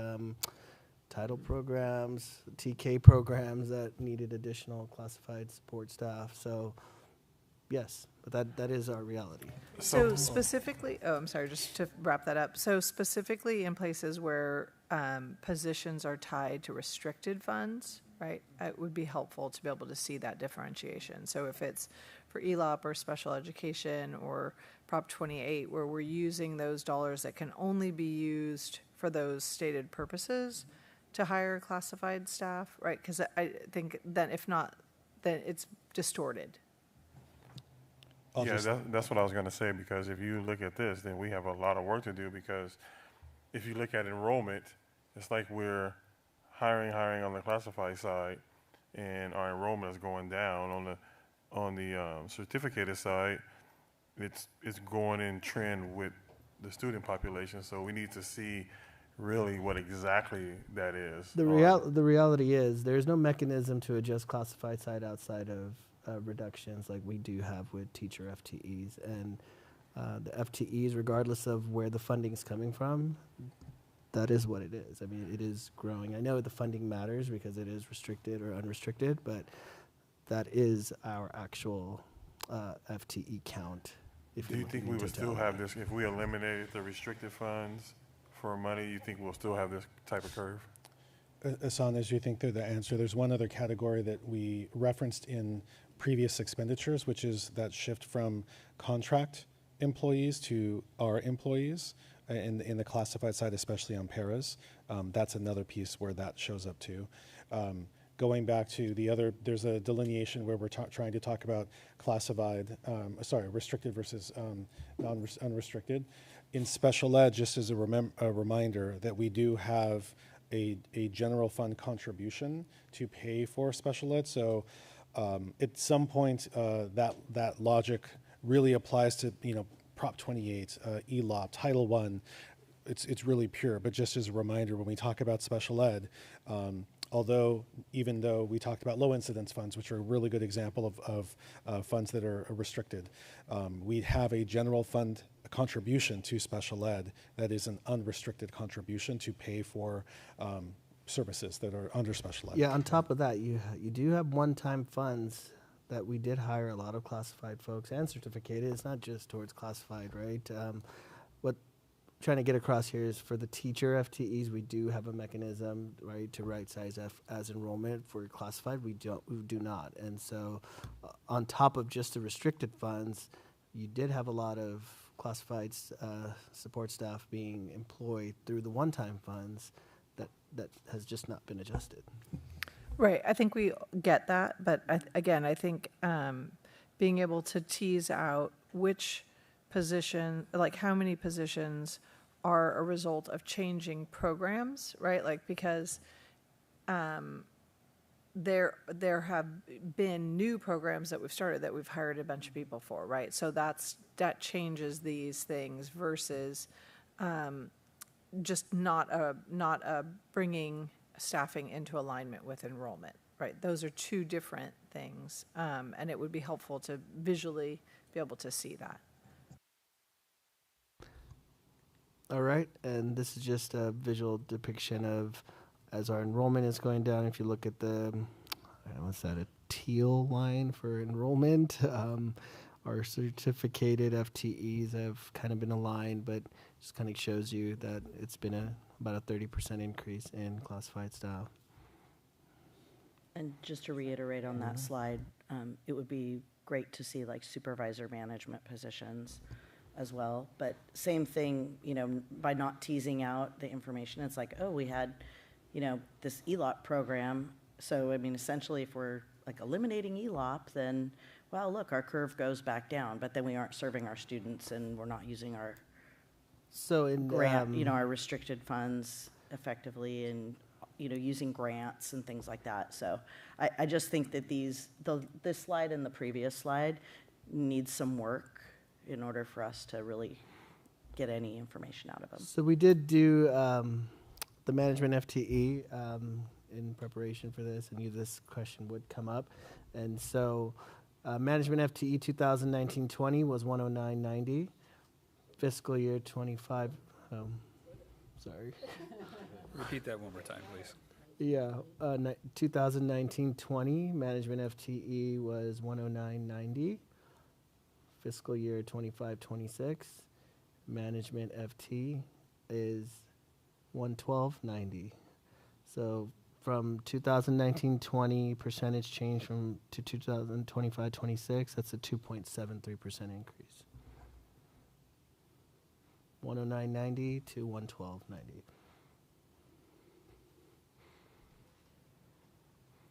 S8: title programs, TK programs that needed additional classified support staff. So yes, but that is our reality.
S17: So specifically, I'm sorry, just to wrap that up. So specifically in places where positions are tied to restricted funds, right, it would be helpful to be able to see that differentiation. So if it's for ELOP or special education or Prop 28, where we're using those dollars that can only be used for those stated purposes to hire classified staff, right? Because I think then if not, then it's distorted.
S1: That's what I was going to say, because if you look at this, then we have a lot of work to do, because if you look at enrollment, it's like we're hiring on the classified side, and our enrollment is going down. On the certificated side, it's going in trend with the student population, so we need to see really what exactly that is.
S8: The reality is there's no mechanism to adjust classified side outside of reductions like we do have with teacher FTEs, and the FTEs, regardless of where the funding is coming from, that is what it is. I mean, it is growing. I know the funding matters because it is restricted or unrestricted, but that is our actual FTE count.
S1: Do you think we would still have this if we eliminated the restricted funds for money? You think we'll still have this type of curve?
S6: Hassan, as you think through the answer, there's one other category that we referenced in previous expenditures, which is that shift from contract employees to our employees in the classified side, especially on paras. That's another piece where that shows up too. Going back to the other, there's a delineation where we're trying to talk about classified, restricted versus unrestricted. In special ed, just as a reminder that we do have a general fund contribution to pay for special ed. So at some point, that logic really applies to Prop 28, ELOP, Title I. It's really pure. But just as a reminder, when we talk about special ed, even though we talked about low incidence funds, which are a really good example of funds that are restricted, we have a general fund contribution to special ed that is an unrestricted contribution to pay for services that are under special ed.
S8: Yeah, on top of that, you do have one-time funds that we did hire a lot of classified folks and certificated. It's not just towards classified, right? What I'm trying to get across here is for the teacher FTEs, we do have a mechanism, right, to right size as enrollment. For classified, we do not. And so on top of just the restricted funds, you did have a lot of classified support staff being employed through the one-time funds that has just not been adjusted.
S17: Right. I think we get that, but I think being able to tease out which position, like how many positions are a result of changing programs, right? Like, because there have been new programs that we've started that we've hired a bunch of people for, right? So that changes these things versus just not bringing staffing into alignment with enrollment, right? Those are two different things, and it would be helpful to visually be able to see that.
S8: All right, and this is just a visual depiction of as our enrollment is going down. If you look at the, what's that, a teal line for enrollment, our certificated FTEs have kind of been aligned, but just kind of shows you that it's been about a 30% increase in classified staff.
S24: And just to reiterate on that slide, it would be great to see like supervisor management positions as well. But same thing, by not teasing out the information, it's like, oh, we had, this ELOP program. So, I mean, essentially if we're like eliminating ELOP, then, well, look, our curve goes back down, but then we aren't serving our students and we're not using our grant, our restricted funds effectively, and, using grants and things like that. So I just think that this slide and the previous slide needs some work in order for us to really get any information out of them.
S8: So we did do the management FTE in preparation for this. I knew this question would come up. And so management FTE 2019-20 was 109.90. Fiscal year 25, sorry.
S14: Repeat that one more time, please.
S8: Yeah, 2019-20 management FTE was 109.90. Fiscal year 25-26 management FT is 112.90. So from 2019-20 percentage change to 2025-26, that's a 2.73% increase. 109.90 to 112.90.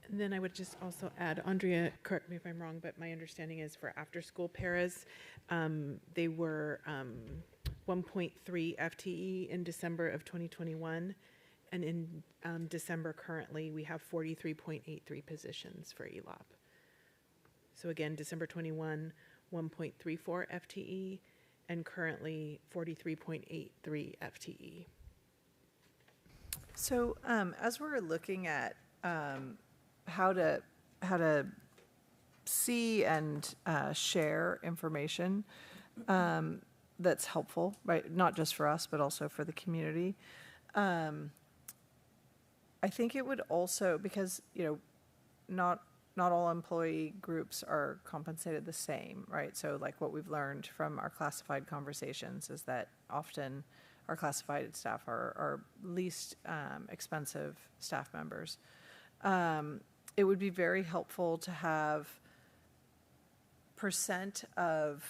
S15: And then I would just also add, Andrea, correct me if I'm wrong, but my understanding is for after-school paras, they were 1.3 FTE in December of 2021, and in December currently we have 43.83 positions for ELOP. So again, December 21, 1.34 FTE, and currently 43.83 FTE.
S17: So as we're looking at how to see and share information that's helpful, right? Not just for us, but also for the community. I think it would also, because not all employee groups are compensated the same, right? So like what we've learned from our classified conversations is that often our classified staff are least expensive staff members. It would be very helpful to have percent of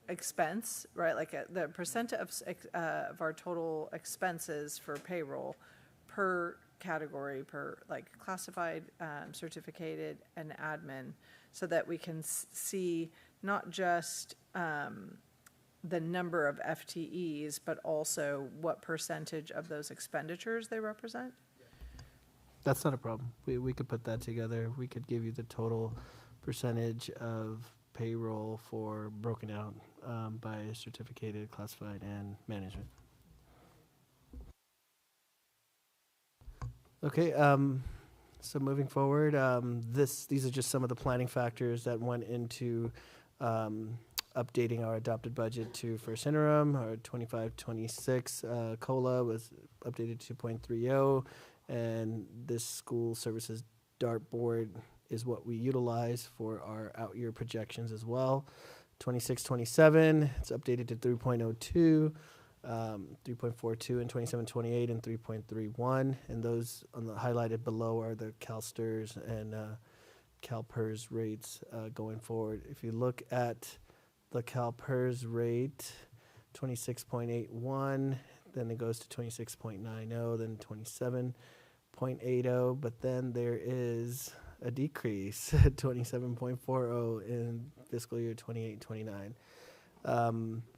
S17: expense, right? Like the percent of our total expenses for payroll per category, per like classified, certificated, and admin, so that we can see not just the number of FTEs, but also what percentage of those expenditures they represent?
S8: That's not a problem. We could put that together. We could give you the total percentage of payroll for broken out by certificated, classified, and management. Okay, so moving forward, these are just some of the planning factors that went into updating our adopted budget to first interim. Our 25-26 COLA was updated to 2.30, and this school services dartboard is what we utilize for our out-year projections as well. 26-27, it's updated to 3.02, 3.42 in 27-28, and 3.31. And those on the highlighted below are the CalSTRS and CalPERS rates going forward. If you look at the CalPERS rate, 26.81, then it goes to 26.90, then 27. 0.80, but then there is a decrease, 27.40 in fiscal year 28-29.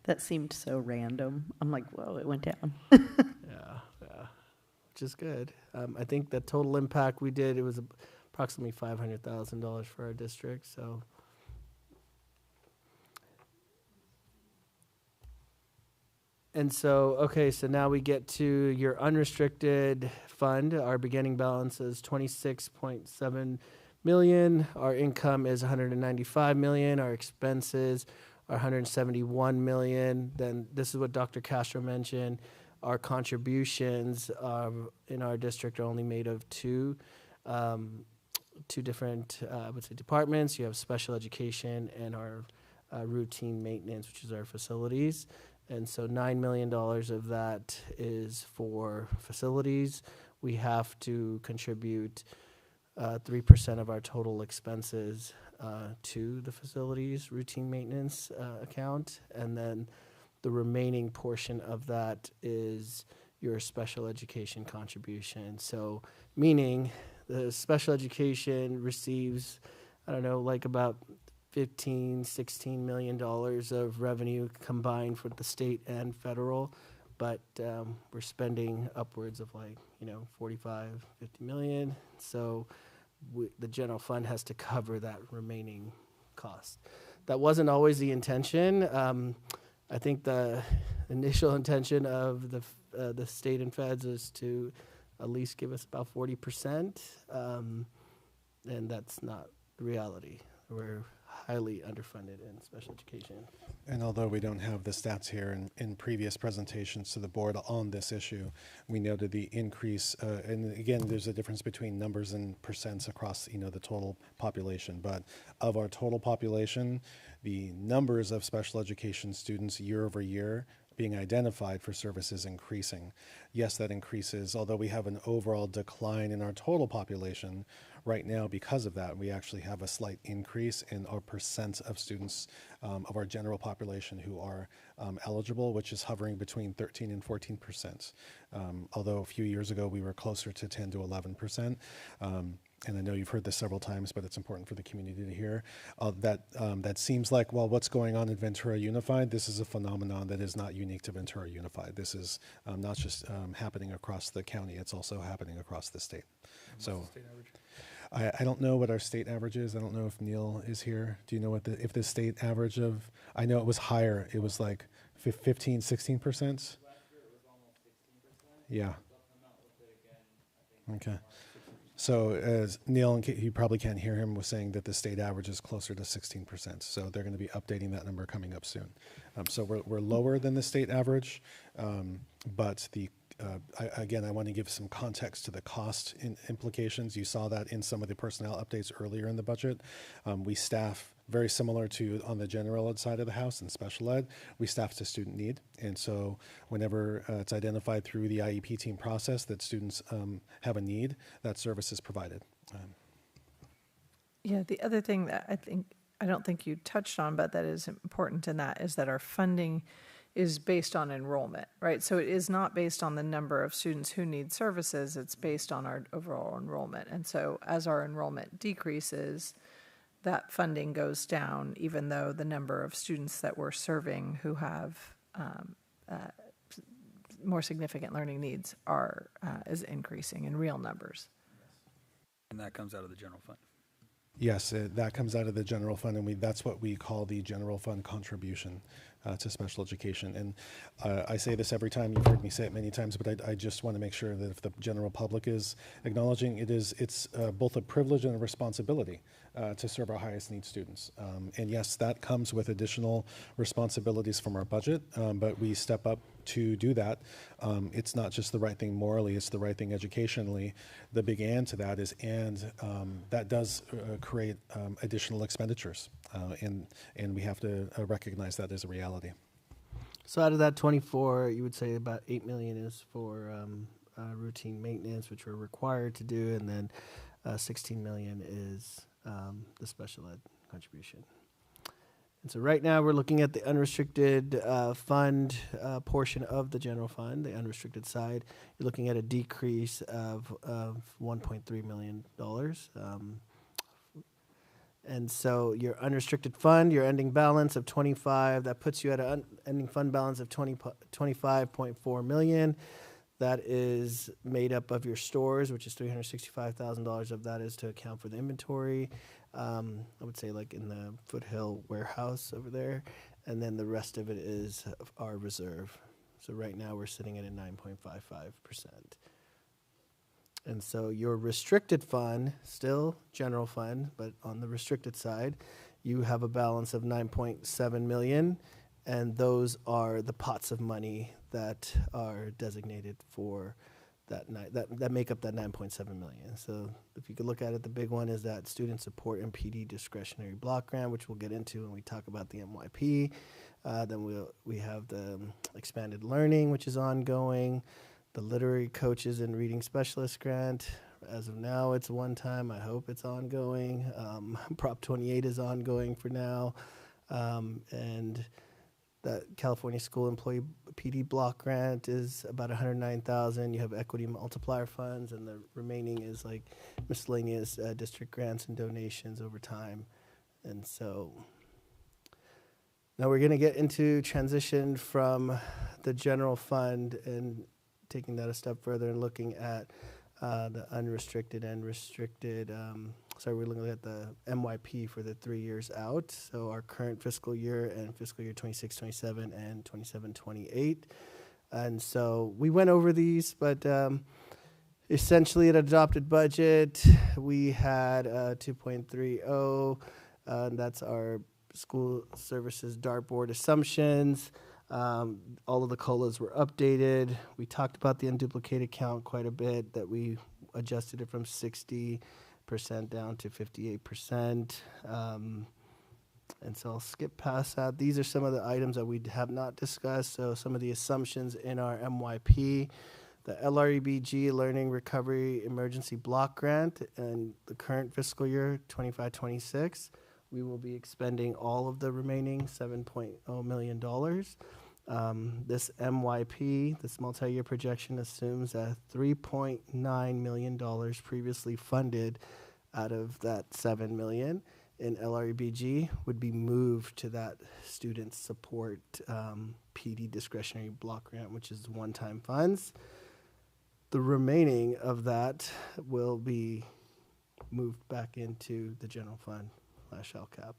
S24: That seemed so random. I'm like, whoa, it went down.
S8: Yeah, which is good. I think the total impact we did, it was approximately $500,000 for our district, so. And so, okay, so now we get to your unrestricted fund. Our beginning balance is 26.7 million. Our income is 195 million. Our expenses are 171 million. Then this is what Dr. Castro mentioned. Our contributions in our district are only made of two different, I would say, departments. You have special education and our routine maintenance, which is our facilities. And so $9 million of that is for facilities. We have to contribute 3% of our total expenses to the facilities routine maintenance account. And then the remaining portion of that is your special education contribution. So meaning the special education receives, I don't know, like about $16 million of revenue combined for the state and federal, but we're spending upwards of 45, 50 million. So the general fund has to cover that remaining cost. That wasn't always the intention. I think the initial intention of the state and feds is to at least give us about 40%, and that's not the reality. We're highly underfunded in special education.
S6: And although we don't have the stats here in previous presentations to the board on this issue, we noted the increase, and again, there's a difference between numbers and percents across, the total population, but of our total population, the numbers of special education students year over year being identified for services increasing. Yes, that increases, although we have an overall decline in our total population. Right now, because of that, we actually have a slight increase in our percent of students of our general population who are eligible, which is hovering between 13 and 14%. Although a few years ago, we were closer to 10 to 11%. And I know you've heard this several times, but it's important for the community to hear that seems like, well, what's going on in Ventura Unified? This is a phenomenon that is not unique to Ventura Unified. This is not just happening across the county, it's also happening across the state. So I don't know what our state average is. I don't know if Neil is here. Do you know if the state average of, I know it was higher. It was like 15, 16%? Yeah. Okay. So as Neil, and you probably can't hear him, was saying that the state average is closer to 16%. So they're going to be updating that number coming up soon. So we're lower than the state average, but again, I want to give some context to the cost implications. You saw that in some of the personnel updates earlier in the budget. We staff very similar to on the general ed side of the house and special ed, we staff to student need. And so whenever it's identified through the IEP team process that students have a need, that service is provided.
S17: Yeah, the other thing that I don't think you touched on, but that is important in that is that our funding is based on enrollment, right? So it is not based on the number of students who need services, it's based on our overall enrollment. And so as our enrollment decreases, that funding goes down, even though the number of students that we're serving who have more significant learning needs is increasing in real numbers.
S14: And that comes out of the general fund.
S6: Yes, that comes out of the general fund, and that's what we call the general fund contribution to special education. And I say this every time, you've heard me say it many times, but I just want to make sure that if the general public is acknowledging it's both a privilege and a responsibility to serve our highest need students. And yes, that comes with additional responsibilities from our budget, but we step up to do that. It's not just the right thing morally, it's the right thing educationally. The big and to that is, that does create additional expenditures, and we have to recognize that as a reality.
S8: So out of that 24, you would say about 8 million is for routine maintenance, which we're required to do, and then 16 million is the special ed contribution. And so right now we're looking at the unrestricted fund portion of the general fund, the unrestricted side. You're looking at a decrease of $1.3 million. And so your unrestricted fund, your ending balance of 25, that puts you at an ending fund balance of 25.4 million. That is made up of your stores, which is $365,000 of that is to account for the inventory. I would say like in the Foothill warehouse over there. And then the rest of it is our reserve. So right now we're sitting at a 9.55%. And so your restricted fund, still general fund, but on the restricted side, you have a balance of 9.7 million. And those are the pots of money that are designated for that make up that 9.7 million. So if you could look at it, the big one is that student support and PD discretionary block grant, which we'll get into when we talk about the MYP. Then we have the expanded learning, which is ongoing, the literary coaches and reading specialist grant. As of now, it's one time. I hope it's ongoing. Prop 28 is ongoing for now. And that California School Employee PD Block Grant is about $109,000. You have equity multiplier funds, and the remaining is like miscellaneous district grants and donations over time. And so now we're going to get into transition from the general fund and taking that a step further and looking at the unrestricted and restricted. We're looking at the MYP for the 3 years out. So our current fiscal year and fiscal year 26-27 and 27-28. And so we went over these, but essentially an adopted budget, we had 2.30. That's our school services dartboard assumptions. All of the COLAs were updated. We talked about the unduplicated count quite a bit, that we adjusted it from 60% down to 58%. And so I'll skip past that. These are some of the items that we have not discussed. So some of the assumptions in our MYP, the LREBG Learning Recovery Emergency Block Grant, and the current fiscal year 25-26, we will be expending all of the remaining $7.0 million. This MYP, this multi-year projection, assumes that $3.9 million previously funded out of that $7 million in LREBG would be moved to that student support PD discretionary block grant, which is one-time funds. The remaining of that will be moved back into the general fund / LCAP.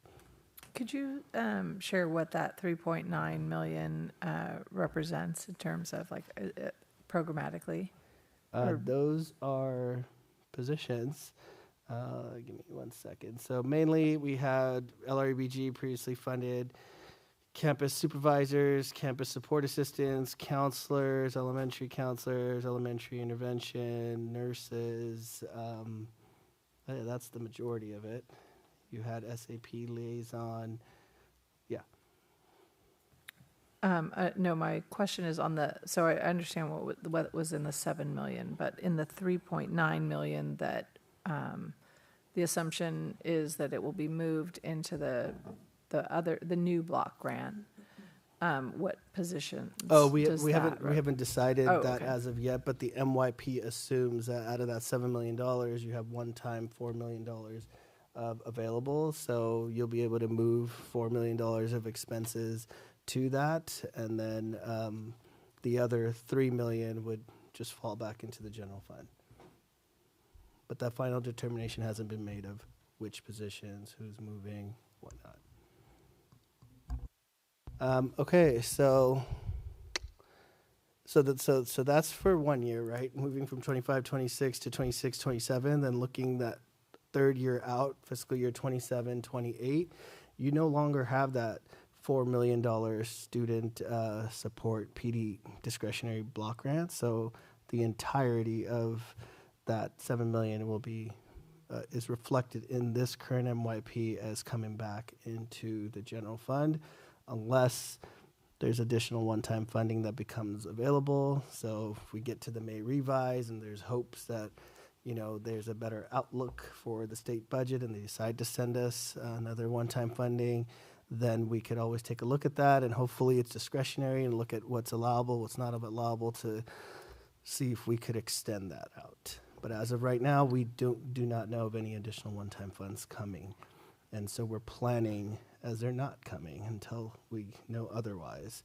S17: Could you share what that 3.9 million represents in terms of like programmatically?
S8: Those are positions. Give me 1 second. So mainly we had LREBG previously funded campus supervisors, campus support assistants, counselors, elementary intervention, nurses. That's the majority of it. You had SAP liaison. Yeah.
S17: No, my question is on the, so I understand what was in the 7 million, but in the 3.9 million that the assumption is that it will be moved into the new block grant. What positions?
S8: We haven't decided that
S17: okay.
S8: as of yet, but the MYP assumes that out of that $7 million, you have one-time $4 million available. So you'll be able to move $4 million of expenses to that, and then the other $3 million would just fall back into the general fund. But that final determination hasn't been made of which positions, who's moving, whatnot. Okay, so that's for 1 year, right? Moving from 25-26 to 26-27, then looking that third year out, fiscal year 27-28, you no longer have that $4 million student support PD discretionary block grant. So the entirety of that $7 million will be is reflected in this current MYP as coming back into the general fund, unless there's additional one-time funding that becomes available. So if we get to the May revise and there's hopes that, you know, there's a better outlook for the state budget and they decide to send us another one-time funding, then we could always take a look at that, and hopefully it's discretionary and look at what's allowable, what's not allowable, to see if we could extend that out. But as of right now, we do not know of any additional one-time funds coming. And so we're planning as they're not coming until we know otherwise.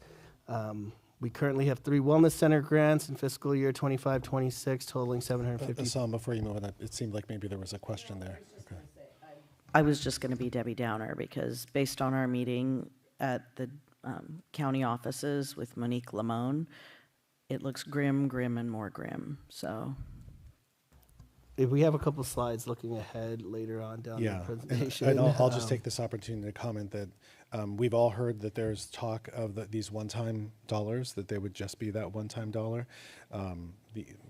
S8: We currently have 3 wellness center grants in fiscal year 25-26, totaling $750.
S6: Assam, before you move on, it seemed like maybe there was a question there. Okay.
S24: I was just going to be Debbie Downer because based on our meeting at the county offices with Monique Lamone, it looks grim, and more grim. So
S8: if we have a couple slides looking ahead later on down the presentation.
S6: And I'll just take this opportunity to comment that we've all heard that there's talk of these one-time dollars, that they would just be that one-time dollar.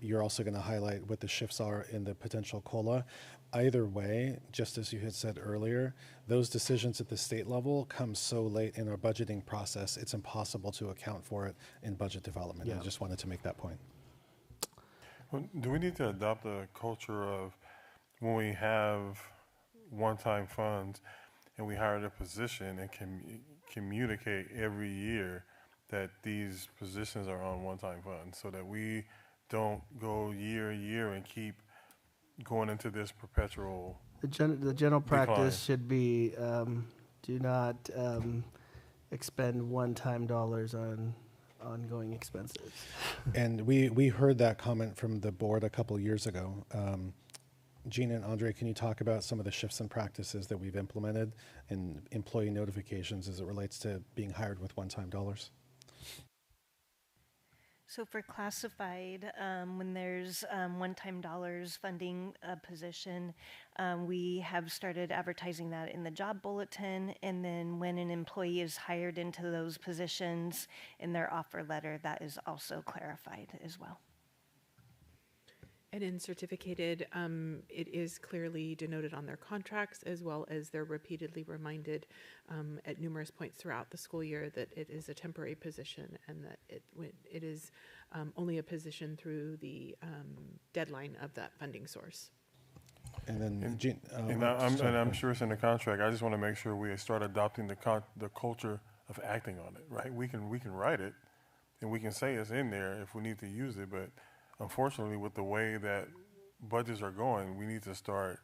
S6: You're also going to highlight what the shifts are in the potential COLA. Either way, just as you had said earlier, those decisions at the state level come so late in our budgeting process, it's impossible to account for it in budget development.
S8: Yeah.
S6: I just wanted to make that point.
S1: Well, do we need to adopt a culture of when we have one-time funds and we hire a position and communicate every year that these positions are on one-time funds so that we don't go year and keep going into this perpetual
S8: The general practice
S1: decline.
S8: should be do not expend one-time dollars on ongoing expenses.
S6: And we heard that comment from the board a couple years ago. Gina and Andre, can you talk about some of the shifts in practices that we've implemented in employee notifications as it relates to being hired with one-time dollars?
S16: So for classified, when there's one-time dollars funding a position, we have started advertising that in the job bulletin, and then when an employee is hired into those positions in their offer letter, that is also clarified as well.
S15: And in certificated, it is clearly denoted on their contracts, as well as they're repeatedly reminded at numerous points throughout the school year that it is a temporary position and that it is only a position through the deadline of that funding source.
S6: And then, Gene,
S1: and I'm sure it's in the contract. I just want to make sure we start adopting the culture of acting on it. Right? We can write it, and we can say it's in there if we need to use it, but unfortunately, with the way that budgets are going, we need to start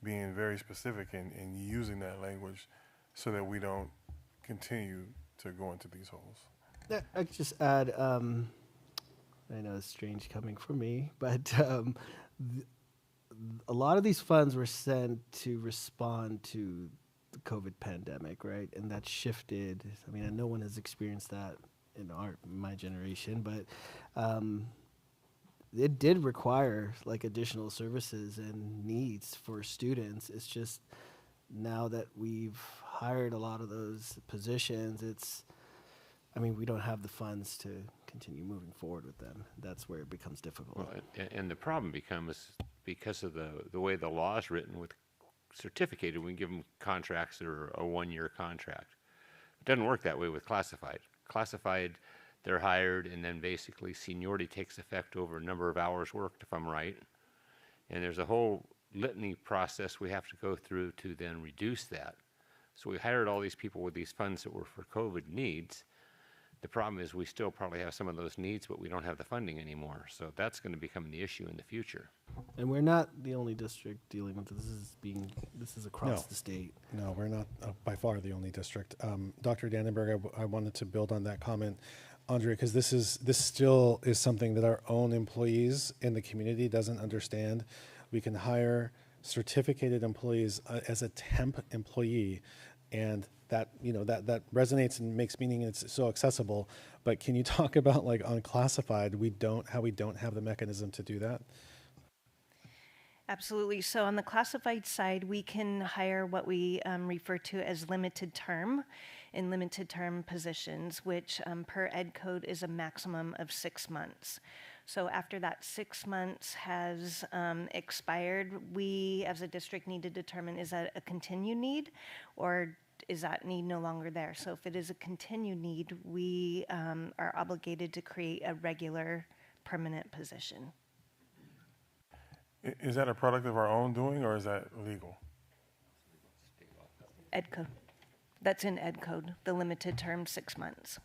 S1: being very specific in using that language so that we don't continue to go into these holes.
S8: I could just add, I know it's strange coming from me, but a lot of these funds were sent to respond to the COVID pandemic, right? And that shifted. I mean, no one has experienced that in my generation, but it did require like additional services and needs for students. It's just now that we've hired a lot of those positions, we don't have the funds to continue moving forward with them. That's where it becomes difficult.
S3: Well, and the problem becomes because of the way the law is written with certificated, we can give them contracts that are a one-year contract. It doesn't work that way with classified. Classified, they're hired, and then basically seniority takes effect over a number of hours worked, if I'm right. And there's a whole litany process we have to go through to then reduce that. So we hired all these people with these funds that were for COVID needs. The problem is we still probably have some of those needs, but we don't have the funding anymore. So that's going to become the issue in the future.
S8: And we're not the only district dealing with this. This is across the state.
S6: No, we're not by far the only district. Dr. Dannenberg, I wanted to build on that comment, Andre, because this still is something that our own employees in the community doesn't understand. We can hire certificated employees as a temp employee, and that resonates and makes meaning. It's so accessible. But can you talk about like on classified, how we don't have the mechanism to do that?
S16: Absolutely. So on the classified side, we can hire what we refer to as limited term in limited term positions, which per ed code is a maximum of 6 months. So after that 6 months has expired, we as a district need to determine, is that a continued need or is that need no longer there? So if it is a continued need, we are obligated to create a regular permanent position.
S1: Is that a product of our own doing, or is that legal?
S16: Ed code. That's in Ed Code, the limited term, 6 months.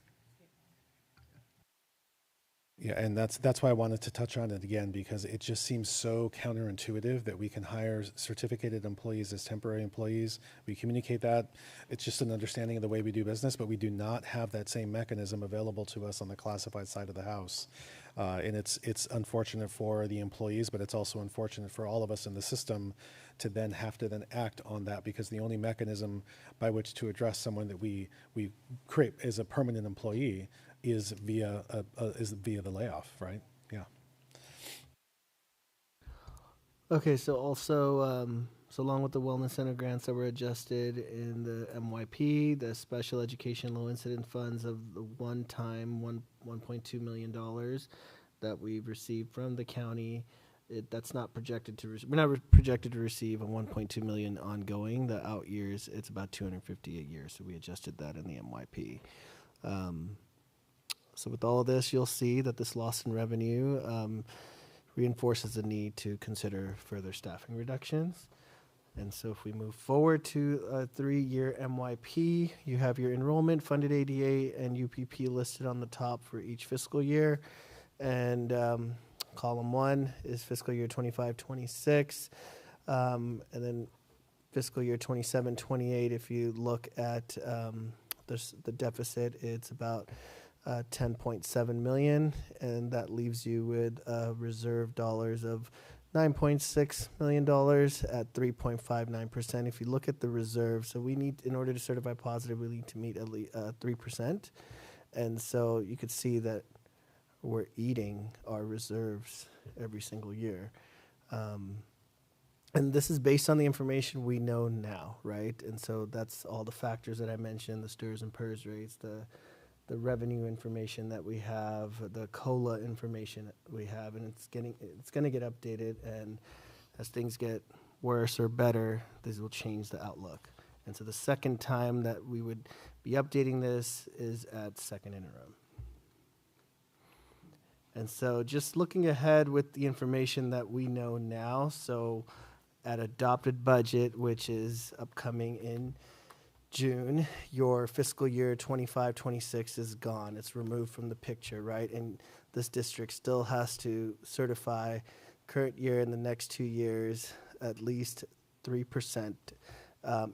S6: Yeah, and that's why I wanted to touch on it again, because it just seems so counterintuitive that we can hire certificated employees as temporary employees. We communicate that. It's just an understanding of the way we do business, but we do not have that same mechanism available to us on the classified side of the house. And it's unfortunate for the employees, but it's also unfortunate for all of us in the system to then have to then act on that, because the only mechanism by which to address someone that we create as a permanent employee is via the layoff, right? Yeah.
S8: Okay, so also, so along with the Wellness Center grants that were adjusted in the MYP, the Special Education Low Incident Funds of the one-time $1.2 million that we've received from the county, that's not projected to, we're not projected to receive a $1.2 million ongoing. The out years, it's about $250 a year, so we adjusted that in the MYP. So with all of this, you'll see that this loss in revenue reinforces the need to consider further staffing reductions. And so if we move forward to a 3-year MYP, you have your enrollment, funded ADA, and UPP listed on the top for each fiscal year. And column 1 is fiscal year 25-26. And then fiscal year 27-28, if you look at the deficit, it's about 10.7 million, and that leaves you with reserve dollars of $9.6 million at 3.59%. If you look at the reserve, so we need, in order to certify positive, we need to meet at least 3%. And so you could see that we're eating our reserves every single year. And this is based on the information we know now, right? And so that's all the factors that I mentioned, the STRS and PERS rates, the revenue information that we have, the COLA information we have, and it's going to get updated. And as things get worse or better, this will change the outlook. And so the second time that we would be updating this is at second interim. And so just looking ahead with the information that we know now, so at adopted budget, which is upcoming in June, your fiscal year 25-26 is gone. It's removed from the picture, right? And this district still has to certify current year and the next 2 years at least 3%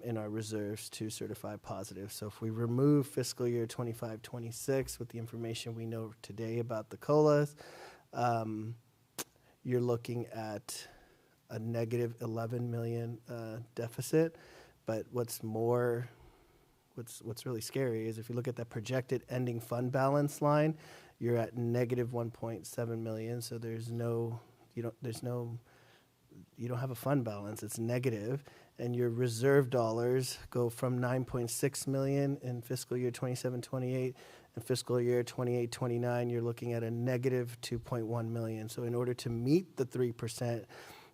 S8: in our reserves to certify positive. So if we remove fiscal year 25-26 with the information we know today about the COLAs, you're looking at a negative 11 million deficit. But what's really scary is if you look at that projected ending fund balance line, you're at negative 1.7 million. So you don't have a fund balance. It's negative, and your reserve dollars go from 9.6 million in fiscal year 27-28, and fiscal year 28-29, you're looking at a negative 2.1 million. So in order to meet the 3%,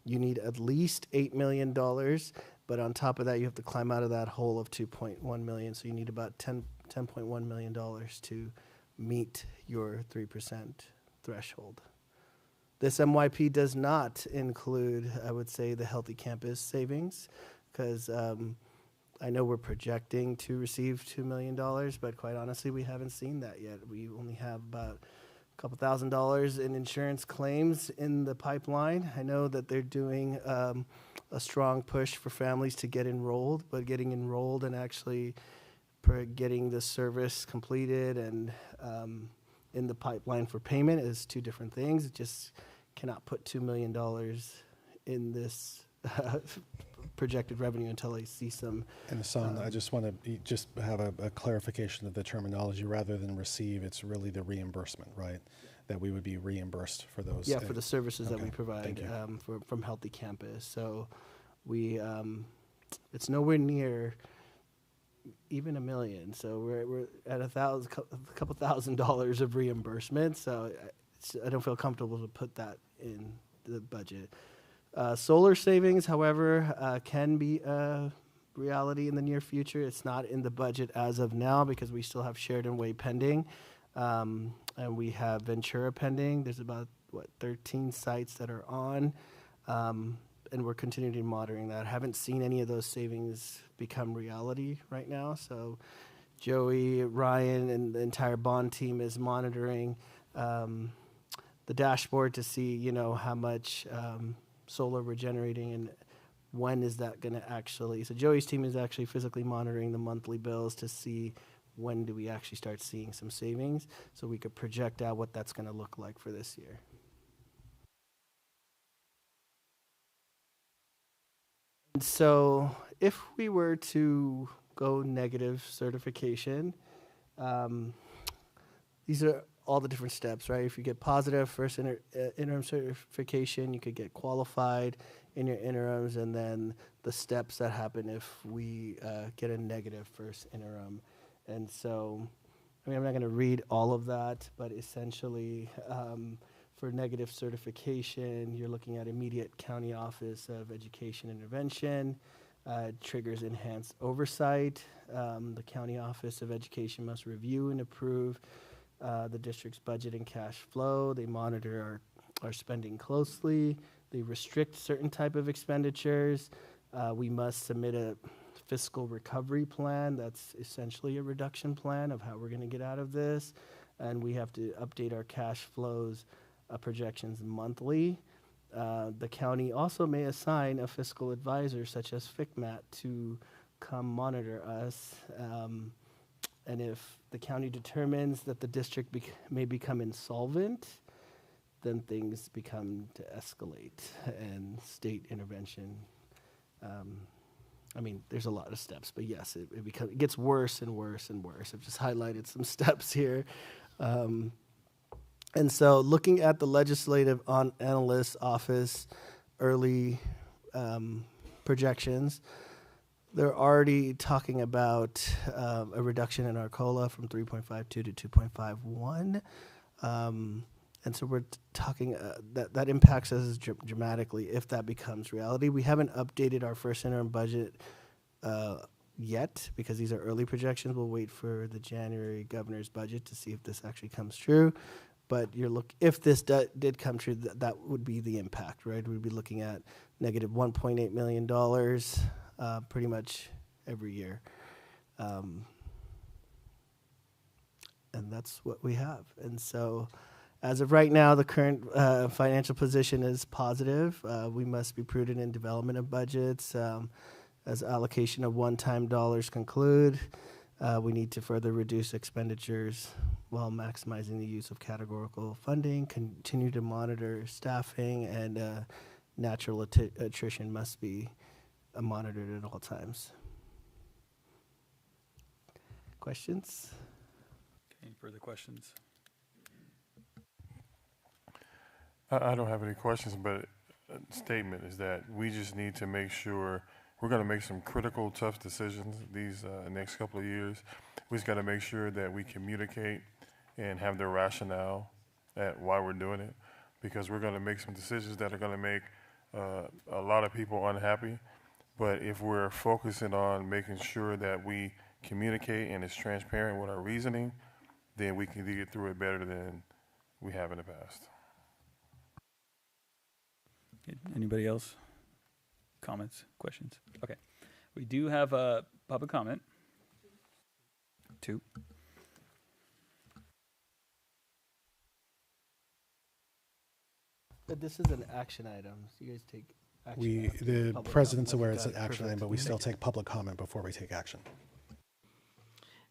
S8: you need at least $8 million. But on top of that, you have to climb out of that hole of 2.1 million. So you need about $10.1 million to meet your 3% threshold. This MYP does not include, I would say, the Healthy Campus savings, because I know we're projecting to receive $2 million, but quite honestly, we haven't seen that yet. We only have about a couple $1,000s in insurance claims in the pipeline. I know that they're doing a strong push for families to get enrolled, but getting enrolled and actually getting the service completed and in the pipeline for payment is two different things. It just cannot put $2 million in this projected revenue until I see some.
S6: And Hassan, I just want to just have a clarification of the terminology. Rather than receive, it's really the reimbursement, right? That we would be reimbursed for those.
S8: Yeah, for the services that we
S6: Okay,
S8: provide from Healthy Campus. So we, it's nowhere near even $1 million. So we're at a couple $1,000s of reimbursement. So I don't feel comfortable to put that in the budget. Solar savings, however, can be a reality in the near future. It's not in the budget as of now because we still have Sheridan Way pending, and we have Ventura pending. There's about 13 sites that are on, and we're continuing monitoring that. Haven't seen any of those savings become reality right now. So Joey, Ryan, and the entire bond team is monitoring the dashboard to see, you know, how much solar we're generating and when is that going to actually. So Joey's team is actually physically monitoring the monthly bills to see when do we actually start seeing some savings, so we could project out what that's going to look like for this year. And so if we were to go negative certification, these are all the different steps, right? If you get positive first interim certification, you could get qualified in your interims, and then the steps that happen if we get a negative first interim. And so, I mean, I'm not going to read all of that, but essentially, for negative certification, you're looking at immediate County Office of Education Intervention. Triggers enhanced oversight. The County Office of Education must review and approve the district's budget and cash flow. They monitor our spending closely. They restrict certain type of expenditures. We must submit a fiscal recovery plan. That's essentially a reduction plan of how we're going to get out of this. And we have to update our cash flows projections monthly. The county also may assign a fiscal advisor, such as FICMAT, to come monitor us. And if the county determines that the district may become insolvent, then things become to escalate and state intervention. I mean, there's a lot of steps, but yes, it gets worse and worse and worse. I've just highlighted some steps here. And so looking at the Legislative Analyst Office early projections, they're already talking about a reduction in our COLA from 3.52 to 2.51. And so we're talking that impacts us dramatically if that becomes reality. We haven't updated our first interim budget yet because these are early projections. We'll wait for the January governor's budget to see if this actually comes true. But if this did come true, that would be the impact, right? We'd be looking at negative $1.8 million pretty much every year. And that's what we have. And so as of right now, the current financial position is positive. We must be prudent in development of budgets. As allocation of one-time dollars conclude, we need to further reduce expenditures while maximizing the use of categorical funding, continue to monitor staffing, and natural attrition must be monitored at all times. Questions?
S14: Any further questions?
S1: I don't have any questions, but a statement is that we just need to make sure we're going to make some critical, tough decisions these next couple of years. We just got to make sure that we communicate and have the rationale at why we're doing it, because we're going to make some decisions that are going to make a lot of people unhappy. But if we're focusing on making sure that we communicate and it's transparent with our reasoning, then we can get through it better than we have in the past.
S14: Anybody else? Comments, questions? Okay. We do have a public comment. 2.
S8: But this is an action item. So you guys take action.
S6: The president's aware it's an action item, but we still take public comment before we take action.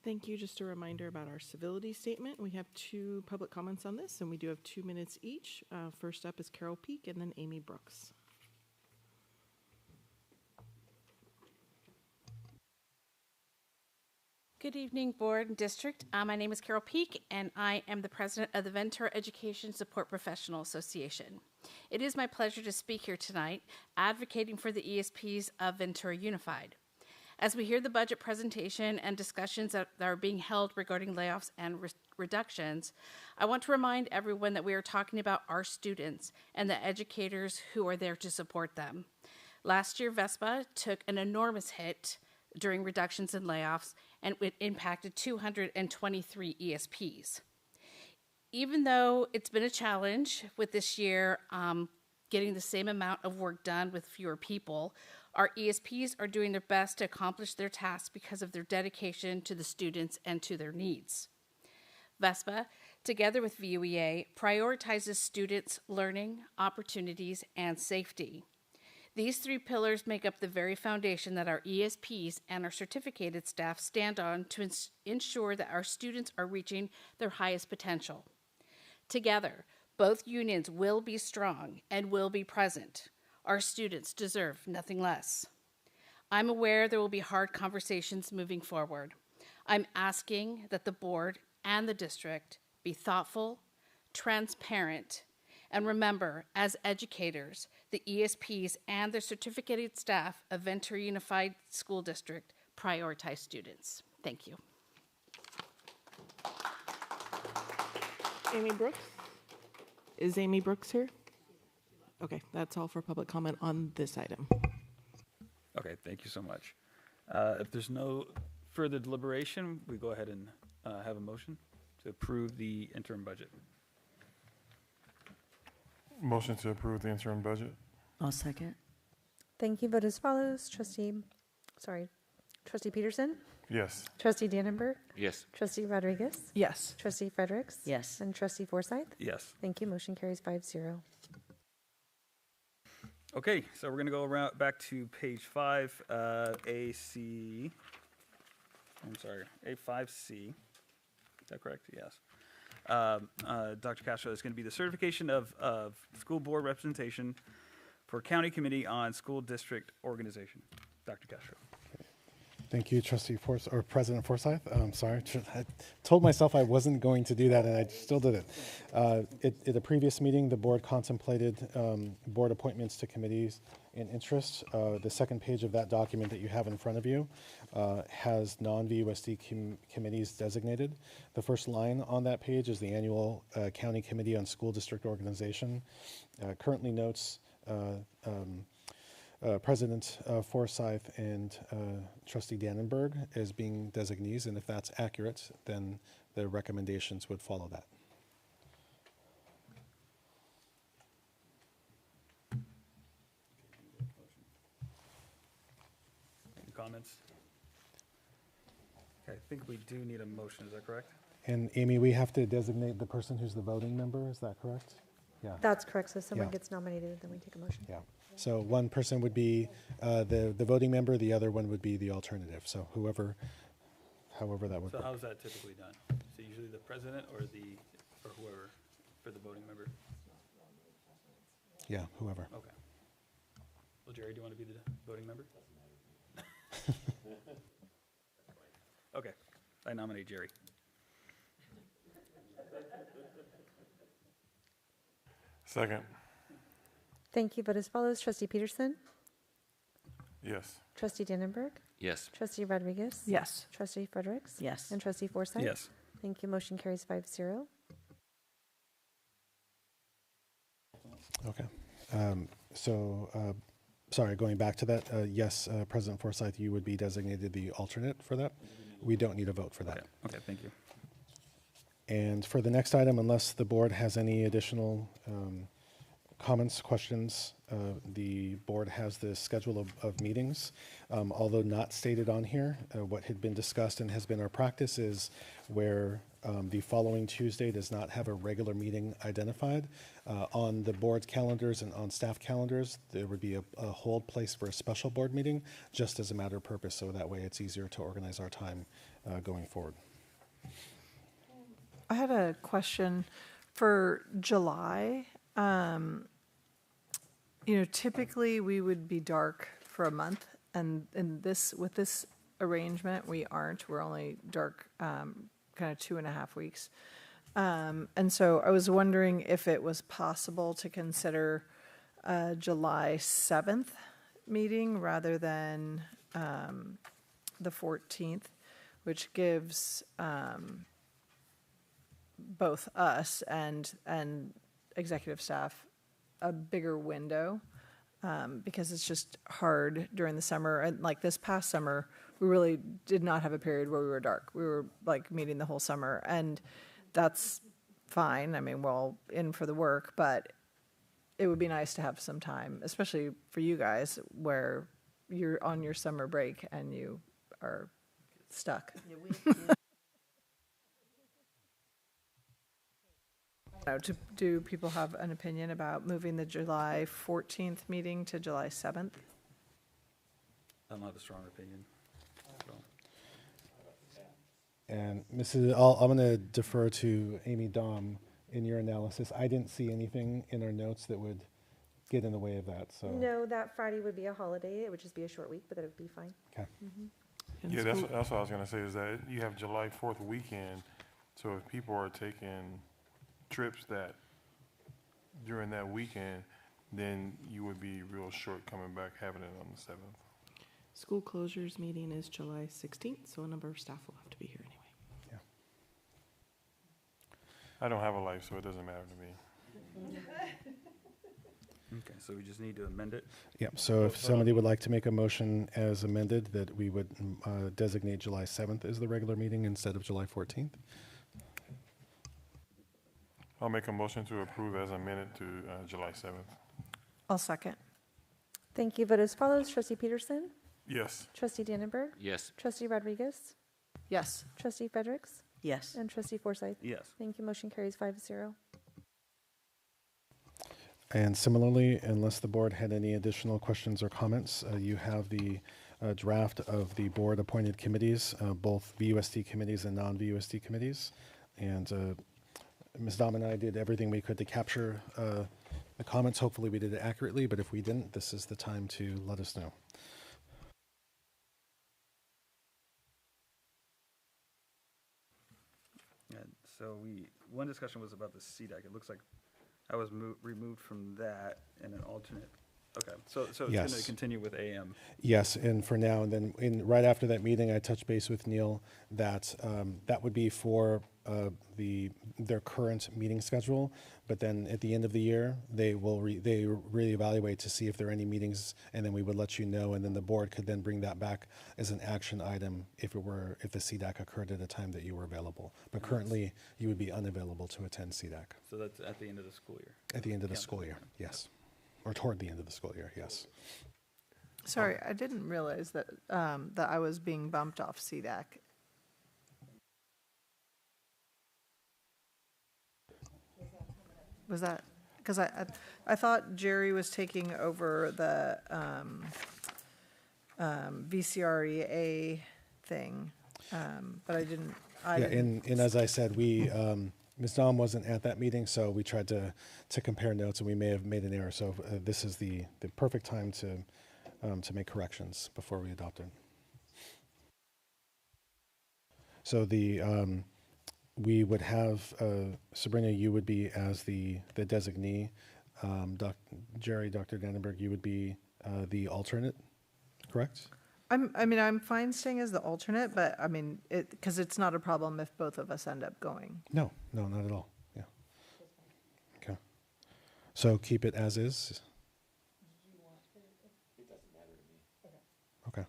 S11: Thank you. Just a reminder about our civility statement. We have 2 public comments on this, and we do have 2 minutes each. First up is Carol Peak and then Amy Brooks.
S18: Good evening, Board and District. My name is Carol Peak, and I am the president of the Ventura Education Support Professional Association. It is my pleasure to speak here tonight, advocating for the ESPs of Ventura Unified. As we hear the budget presentation and discussions that are being held regarding layoffs and reductions, I want to remind everyone that we are talking about our students and the educators who are there to support them. Last year, VESPA took an enormous hit during reductions and layoffs, and it impacted 223 ESPs. Even though it's been a challenge with this year, getting the same amount of work done with fewer people, our ESPs are doing their best to accomplish their tasks because of their dedication to the students and to their needs. VESPA, together with VUEA, prioritizes students' learning, opportunities, and safety. These three pillars make up the very foundation that our ESPs and our certificated staff stand on to ensure that our students are reaching their highest potential. Together, both unions will be strong and will be present. Our students deserve nothing less. I'm aware there will be hard conversations moving forward. I'm asking that the board and the district be thoughtful, transparent, and remember, as educators, the ESPs and their certificated staff of Ventura Unified School District prioritize students. Thank you.
S11: Amy Brooks? Is Amy Brooks here? Okay, that's all for public comment on this item.
S14: Okay, thank you so much. If there's no further deliberation, we go ahead and have a motion to approve the interim budget.
S1: Motion to approve the interim budget.
S4: I'll second. Thank you. Vote as follows. Trustee Peterson?
S1: Yes.
S4: Trustee Dannenberg?
S3: Yes.
S4: Trustee Rodriguez?
S17: Yes.
S4: Trustee Fredericks?
S24: Yes.
S4: And Trustee Forsythe?
S14: Yes.
S4: Thank you. Motion carries 5-0.
S14: Okay, so we're going to go around back to page 5, A5C. Is that correct? Yes. Dr. Castro, is going to be the certification of school board representation for County Committee on School District Organization. Dr. Castro.
S6: Thank you, President Forsythe. Sorry, I told myself I wasn't going to do that, and I still did it. At a previous meeting, the board contemplated board appointments to committees in interest. The second page of that document that you have in front of you has non-VUSD committees designated. The first line on that page is the annual County Committee on School District Organization. Currently notes President Forsythe and Trustee Dannenberg as being designees, and if that's accurate, then the recommendations would follow that.
S14: Any comments? Okay, I think we do need a motion, is that correct?
S6: And Amy, we have to designate the person who's the voting member, is that correct? Yeah.
S4: That's correct. So if someone
S6: Yeah.
S4: gets nominated, then we take a motion.
S6: Yeah. So one person would be the voting member, the other one would be the alternative. So however that would
S14: So
S6: work.
S14: how's that typically done? Is it usually the president or whoever for the voting member?
S6: Yeah, whoever.
S14: Okay. Well, Jerry, do you want to be the voting member? Okay, I nominate Jerry.
S1: Second.
S4: Thank you. Vote as follows. Trustee Peterson?
S1: Yes.
S4: Trustee Dannenberg?
S3: Yes.
S4: Trustee Rodriguez?
S17: Yes.
S4: Trustee Fredericks?
S24: Yes.
S4: And Trustee Forsythe?
S14: Yes.
S4: Thank you. Motion carries 5-0.
S6: Okay. Sorry, going back to that, yes, President Forsythe, you would be designated the alternate for that. We don't need a vote for that.
S14: Okay, thank you.
S6: And for the next item, unless the board has any additional comments, questions, the board has the schedule of meetings. Although not stated on here, what had been discussed and has been our practice is where the following Tuesday does not have a regular meeting identified. On the board's calendars and on staff calendars, there would be a hold place for a special board meeting, just as a matter of purpose, so that way it's easier to organize our time going forward.
S17: I had a question for July. Typically we would be dark for a month, and with this arrangement, we aren't. We're only dark kind of 2.5 weeks. And so I was wondering if it was possible to consider a July 7th meeting rather than the 14th, which gives both us and executive staff a bigger window, because it's just hard during the summer. And like this past summer, we really did not have a period where we were dark. We were like meeting the whole summer, and that's fine. I mean, we're all in for the work, but it would be nice to have some time, especially for you guys, where you're on your summer break and you are stuck. Do people have an opinion about moving the July 14th meeting to July 7th?
S23: I don't have a strong opinion. So.
S6: And I'm going to defer to Amy Dom in your analysis. I didn't see anything in our notes that would get in the way of that. So
S4: No, that Friday would be a holiday. It would just be a short week, but that would be fine.
S6: Okay.
S1: Yeah, that's what I was going to say, is that you have July 4th weekend, so if people are taking trips that during that weekend, then you would be real short coming back, having it on the 7th.
S11: School closures meeting is July 16th, so a number of staff will have to be here anyway.
S1: I don't have a life, so it doesn't matter to me.
S23: Okay, so we just need to amend it?
S6: Yep, so if somebody would like to make a motion as amended, that we would designate July 7th as the regular meeting instead of July 14th.
S1: I'll make a motion to approve as amended to July 7th.
S17: I'll second.
S4: Thank you. Vote as follows. Trustee Peterson?
S1: Yes.
S4: Trustee Dannenberg?
S3: Yes.
S4: Trustee Rodriguez?
S17: Yes.
S4: Trustee Fredericks?
S24: Yes.
S4: And Trustee Forsythe?
S23: Yes.
S4: Thank you. Motion carries 5-0.
S6: And similarly, unless the board had any additional questions or comments, you have the draft of the board-appointed committees, both VUSD committees and non-VUSD committees. And Ms. Dom and I did everything we could to capture the comments. Hopefully we did it accurately, but if we didn't, this is the time to let us know.
S23: And so one discussion was about the CDAC. It looks like I was removed from that and an alternate. Okay, so it's
S6: Yes.
S23: going to continue with AM.
S6: Yes, and for now, and then right after that meeting, I touched base with Neil that that would be for their current meeting schedule. But then at the end of the year, they will reevaluate to see if there are any meetings, and then we would let you know, and then the board could then bring that back as an action item if the CDAC occurred at a time that you were available. But currently, you would be unavailable to attend CDAC.
S23: So that's at the end of the school year.
S6: At the end of the school year, yes. Or toward the end of the school year, yes.
S17: Sorry, I didn't realize that that I was being bumped off CDAC. Was that because I thought Jerry was taking over the VCREA thing, but I didn't.
S6: And as I said, Ms. Dom wasn't at that meeting, so we tried to compare notes, and we may have made an error. So this is the perfect time to make corrections before we adopt it. So we would have Sabrina, you would be as the designee. Jerry, Dr. Dannenberg, you would be the alternate, correct?
S17: I'm fine staying as the alternate, but I mean, because it's not a problem if both of us end up going.
S6: No, not at all. Yeah. Okay. So keep it as is. Okay.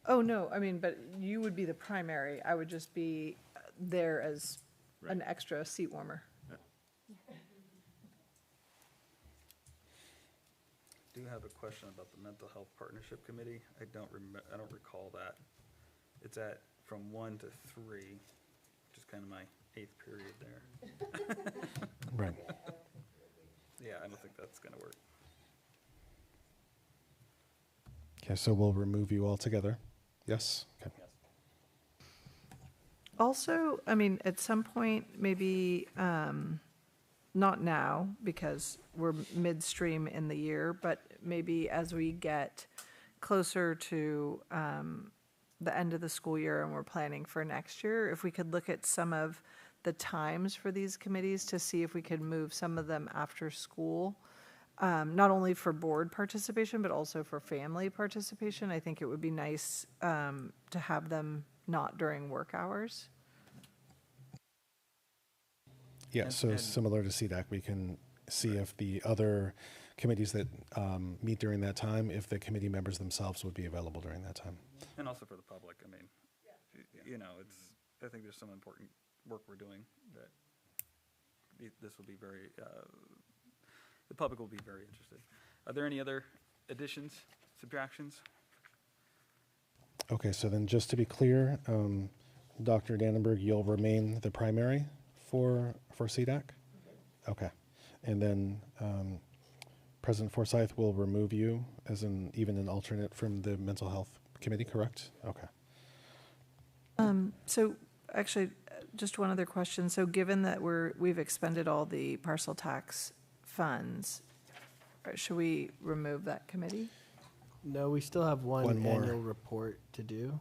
S17: Oh, no, I mean, but you would be the primary. I would just be there as an extra seat warmer.
S23: I do have a question about the Mental Health Partnership Committee. I don't recall that. It's from 1 to 3, which is kind of my 8th period there.
S6: Right.
S23: Yeah, I don't think that's going to work.
S6: Okay, so we'll remove you altogether. Yes? Okay.
S17: Also, I mean, at some point, maybe, not now, because we're midstream in the year, but maybe as we get closer to the end of the school year and we're planning for next year, if we could look at some of the times for these committees to see if we could move some of them after school, not only for board participation, but also for family participation. I think it would be nice to have them not during work hours.
S6: Yeah, so similar to CDAC, we can see if the other committees that meet during that time, if the committee members themselves would be available during that time.
S23: And also for the public. I mean, you know, I think there's some important work we're doing that this will be very, the public will be very interested. Are there any other additions, subtractions?
S6: Okay, so then just to be clear, Dr. Dannenberg, you'll remain the primary for CDAC? Okay. And then President Forsyth will remove you as even an alternate from the Mental Health Committee, correct? Okay.
S17: So actually, just one other question. So given that we've expended all the parcel tax funds, should we remove that committee?
S8: No, we still have one
S6: more
S8: annual report to do.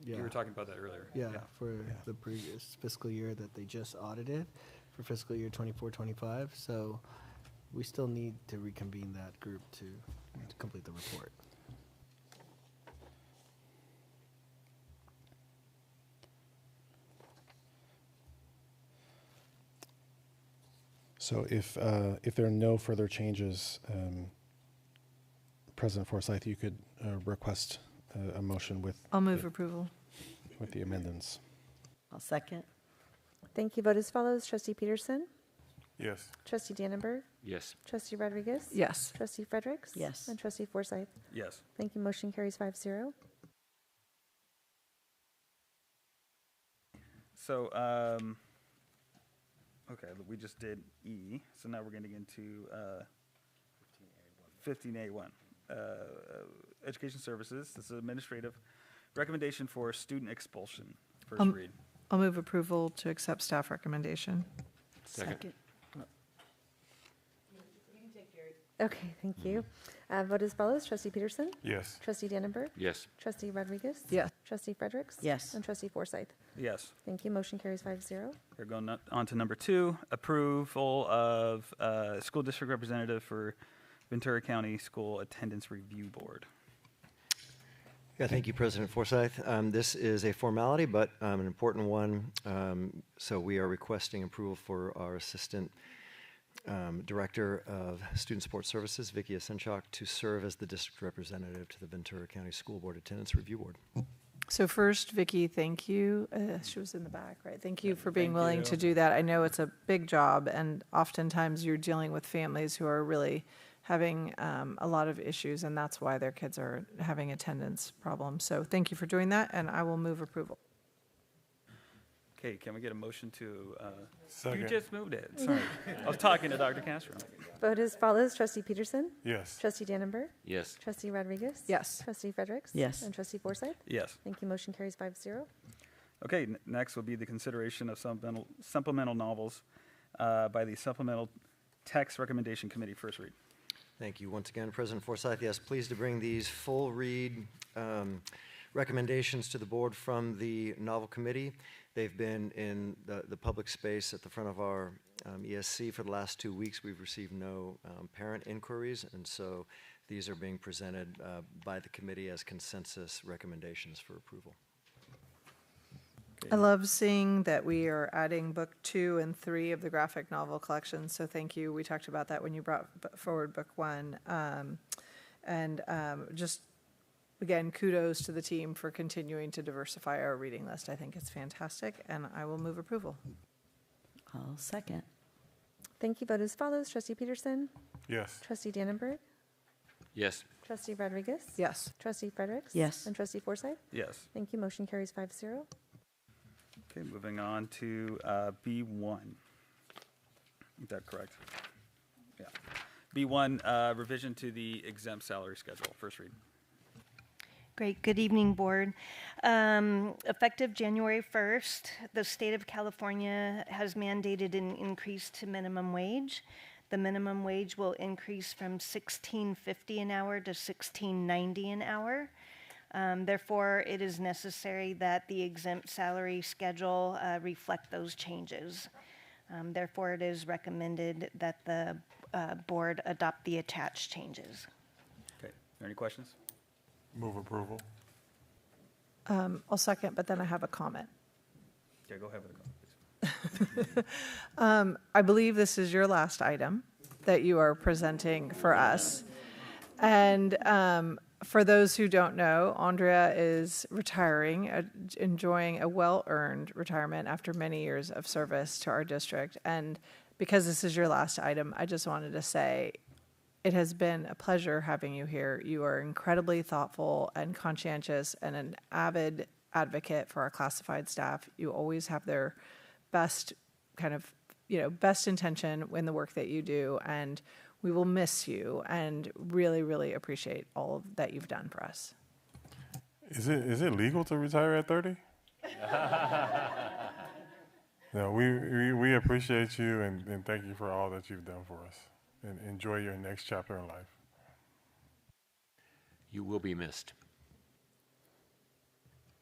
S23: You were talking about that earlier.
S8: Yeah, for the previous fiscal year that they just audited for fiscal year 24-25. So we still need to reconvene that group to complete the report.
S6: So if there are no further changes, President Forsyth, you could request a motion with.
S17: I'll move approval.
S6: With the amendments.
S24: I'll second.
S4: Thank you. Vote as follows. Trustee Peterson?
S1: Yes.
S4: Trustee Dannenberg?
S3: Yes.
S4: Trustee Rodriguez?
S17: Yes.
S4: Trustee Fredericks?
S24: Yes.
S4: And Trustee Forsyth?
S23: Yes.
S4: Thank you. Motion carries 5-0.
S23: So, okay, we just did E, so now we're getting into 15A1. Education Services, this is administrative recommendation for student expulsion. First read.
S17: I'll move approval to accept staff recommendation.
S3: Second.
S4: Okay, thank you. Vote as follows. Trustee Peterson?
S1: Yes.
S4: Trustee Dannenberg?
S3: Yes.
S4: Trustee Rodriguez?
S17: Yes.
S4: Trustee Fredericks?
S24: Yes.
S4: And Trustee Forsyth?
S23: Yes.
S4: Thank you. Motion carries 5-0.
S23: We're going on to number 2, approval of school district representative for Ventura County School Attendance Review Board.
S13: Yeah, thank you, President Forsyth. This is a formality, but an important one. So we are requesting approval for our Assistant Director of Student Support Services, Vicki Asenchak, to serve as the district representative to the Ventura County School Board Attendance Review Board.
S17: So first, Vicki, thank you. She was in the back, right? Thank you for being
S23: Thank
S17: willing
S23: you.
S17: to do that. I know it's a big job, and oftentimes you're dealing with families who are really having a lot of issues, and that's why their kids are having attendance problems. So thank you for doing that, and I will move approval.
S23: Okay, can we get a motion to, you
S1: Second.
S23: just moved it, sorry. I was talking to Dr. Castro.
S4: Vote as follows. Trustee Peterson?
S1: Yes.
S4: Trustee Dannenberg?
S3: Yes.
S4: Trustee Rodriguez?
S17: Yes.
S4: Trustee Fredericks?
S24: Yes.
S4: And Trustee Forsyth?
S23: Yes.
S4: Thank you. Motion carries 5-0.
S23: Okay, next will be the consideration of supplemental novels by the Supplemental Text Recommendation Committee, first read.
S13: Thank you once again, President Forsyth. Yes, pleased to bring these full read recommendations to the board from the novel committee. They've been in the public space at the front of our ESC for the last 2 weeks. We've received no parent inquiries, and so these are being presented by the committee as consensus recommendations for approval.
S17: I love seeing that we are adding book 2 and 3 of the graphic novel collection, so thank you. We talked about that when you brought forward book 1. Just, again, kudos to the team for continuing to diversify our reading list. I think it's fantastic, and I will move approval.
S24: I'll second.
S4: Thank you. Vote as follows. Trustee Peterson?
S1: Yes.
S4: Trustee Dannenberg?
S3: Yes.
S4: Trustee Rodriguez?
S17: Yes.
S4: Trustee Fredericks?
S24: Yes.
S4: And Trustee Forsyth?
S23: Yes.
S4: Thank you. Motion carries 5-0.
S23: Okay, moving on to B1. Is that correct? Yeah. B1, revision to the exempt salary schedule, first read.
S16: Great. Good evening, Board. Effective January 1st, the state of California has mandated an increase to minimum wage. The minimum wage will increase from $16.50 an hour to $16.90 an hour. Therefore, it is necessary that the exempt salary schedule reflect those changes. Therefore, it is recommended that the board adopt the attached changes.
S23: Okay, are there any questions?
S1: Move approval.
S17: I'll second, but then I have a comment.
S23: Okay, go ahead with the comment, please.
S17: I believe this is your last item that you are presenting for us. And For those who don't know, Andrea is retiring, enjoying a well-earned retirement after many years of service to our district. And because this is your last item, I just wanted to say it has been a pleasure having you here. You are incredibly thoughtful and conscientious and an avid advocate for our classified staff. You always have their best best intention in the work that you do, and we will miss you and really, really appreciate all of that you've done for us.
S1: Is it legal to retire at 30? No, we appreciate you and thank you for all that you've done for us. And enjoy your next chapter in life.
S3: You will be missed.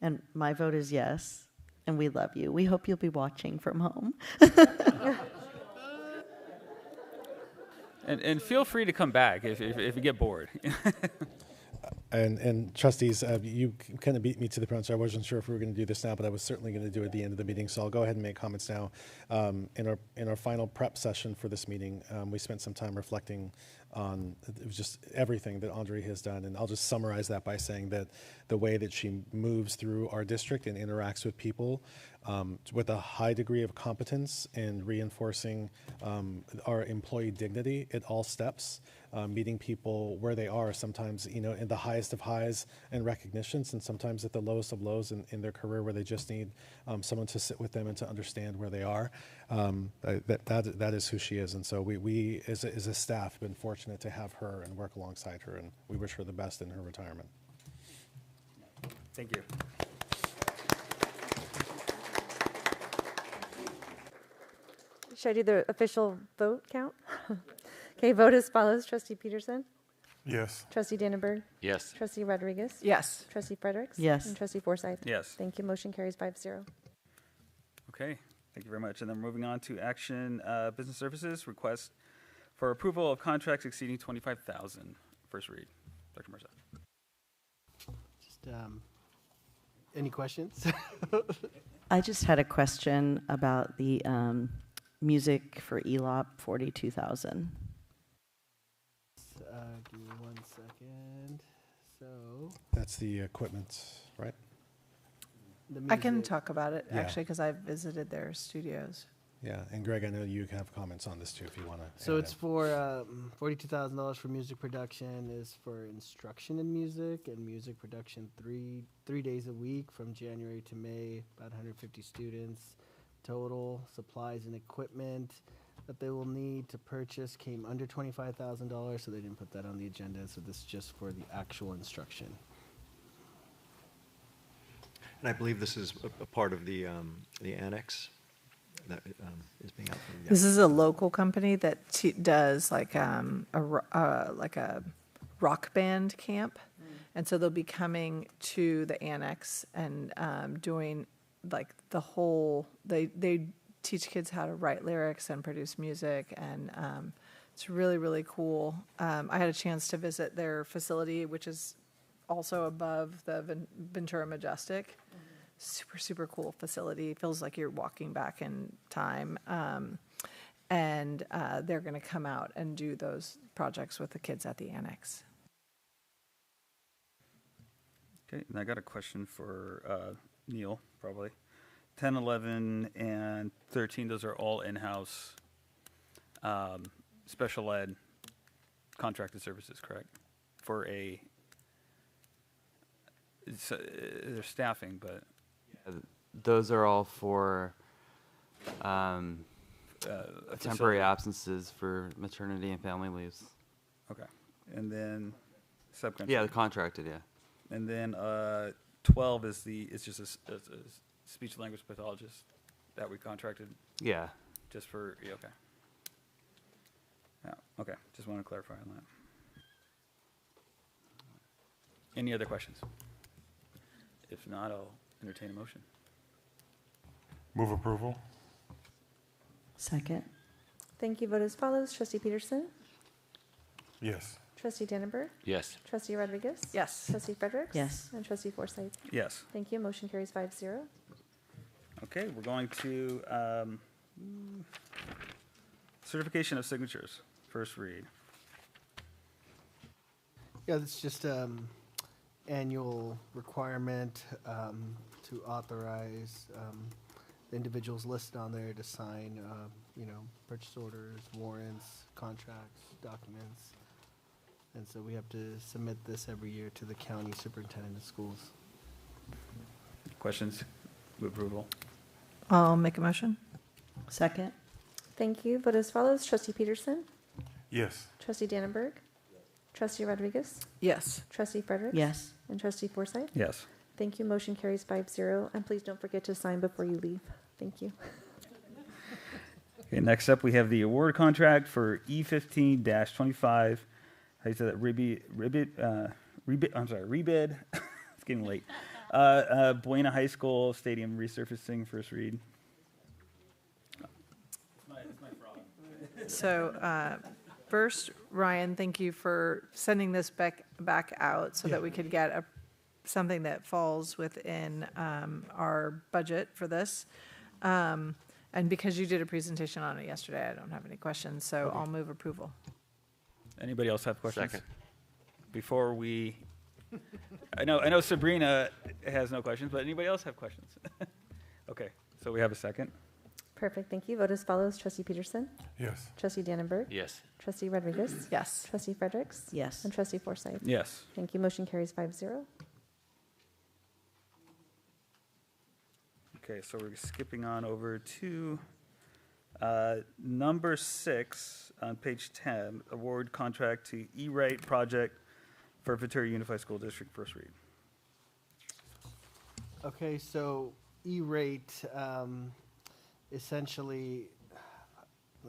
S24: And my vote is yes, and we love you. We hope you'll be watching from home.
S14: And feel free to come back if you get bored.
S6: And trustees, you kind of beat me to the punch. I wasn't sure if we were going to do this now, but I was certainly going to do it at the end of the meeting. So I'll go ahead and make comments now. In our final prep session for this meeting, we spent some time reflecting on just everything that Andre has done. And I'll just summarize that by saying that the way that she moves through our district and interacts with people with a high degree of competence and reinforcing our employee dignity at all steps, meeting people where they are, sometimes, in the highest of highs and recognitions, and sometimes at the lowest of lows in their career where they just need someone to sit with them and to understand where they are. That is who she is. And so we as a staff, have been fortunate to have her and work alongside her, and we wish her the best in her retirement.
S14: Thank you.
S4: Should I do the official vote count? Okay, vote as follows. Trustee Peterson?
S1: Yes.
S4: Trustee Dannenberg?
S3: Yes.
S4: Trustee Rodriguez?
S17: Yes.
S4: Trustee Fredericks?
S24: Yes.
S4: And Trustee Forsythe?
S14: Yes.
S4: Thank you. Motion carries 5-0.
S14: Okay, thank you very much. And then moving on to action, business services, request for approval of contracts exceeding $25,000. First read. Dr. Mirza.
S8: Just any questions?
S24: I just had a question about the music for ELOP 42,000.
S8: Give me 1 second. So
S6: That's the equipment, right?
S17: I can talk about it,
S6: Yeah.
S17: actually, because I've visited their studios.
S6: Yeah, and Greg, I know you have comments on this too if you want to.
S8: So it's for $42,000 for music production, is for instruction in music and music production three days a week from January to May, about 150 students total. Supplies and equipment that they will need to purchase came under $25,000, so they didn't put that on the agenda. So this is just for the actual instruction.
S13: And I believe this is a part of the annex that is being out there.
S17: This is a local company that does like a rock band camp, and so they'll be coming to the annex and doing like the whole. They teach kids how to write lyrics and produce music, and it's really, really cool. I had a chance to visit their facility, which is also above the Ventura Majestic. Super, super cool facility. Feels like you're walking back in time. And they're going to come out and do those projects with the kids at the annex.
S14: Okay, and I got a question for Neil, probably. 10, 11, and 13, those are all in-house special ed contracted services, correct? For they're staffing, but...
S2: Those are all for temporary absences for maternity and family leaves.
S14: Okay. And then subcontract.
S2: Yeah, the contracted, yeah.
S14: And then 12 is just a speech language pathologist that we contracted.
S2: Yeah.
S14: Just for, yeah, okay. Yeah, okay. Just want to clarify on that. Any other questions? If not, I'll entertain a motion.
S1: Move approval.
S24: Second.
S4: Thank you. Vote as follows. Trustee Peterson?
S1: Yes.
S4: Trustee Dannenberg?
S3: Yes.
S4: Trustee Rodriguez?
S17: Yes.
S4: Trustee Fredericks?
S24: Yes.
S4: And Trustee Forsythe?
S14: Yes.
S4: Thank you. Motion carries 5-0.
S14: Okay, we're going to certification of signatures. First read.
S8: Yeah, it's just annual requirement to authorize individuals listed on there to sign, purchase orders, warrants, contracts, documents. And so we have to submit this every year to the county superintendent of schools.
S14: Questions? Move approval.
S17: I'll make a motion.
S4: Second. Thank you. Vote as follows. Trustee Peterson?
S1: Yes.
S4: Trustee Dannenberg? Trustee Rodriguez?
S17: Yes.
S4: Trustee Fredericks?
S24: Yes.
S4: And Trustee Forsythe?
S14: Yes.
S4: Thank you. Motion carries 5-0. And please don't forget to sign before you leave. Thank you.
S14: Okay, next up, we have the award contract for E15-25. How do you say that? Rebid. It's getting late. Buena High School Stadium resurfacing, first read.
S17: So first, Ryan, thank you for sending this back out so that we could get something that falls within our budget for this. And because you did a presentation on it yesterday, I don't have any questions, so I'll move approval.
S14: Anybody else have questions?
S3: Second.
S14: Before we, I know Sabrina has no questions, but anybody else have questions? Okay, so we have a second.
S4: Perfect. Thank you. Vote as follows. Trustee Peterson?
S1: Yes.
S4: Trustee Dannenberg?
S3: Yes.
S4: Trustee Rodriguez?
S17: Yes.
S4: Trustee Fredericks?
S24: Yes.
S4: And Trustee Forsythe?
S14: Yes.
S4: Thank you. Motion carries 5-0.
S14: Okay, so we're skipping on over to number 6 on page 10, award contract to E-Rate project for Ventura Unified School District, first read.
S8: Okay, so E-rate, essentially.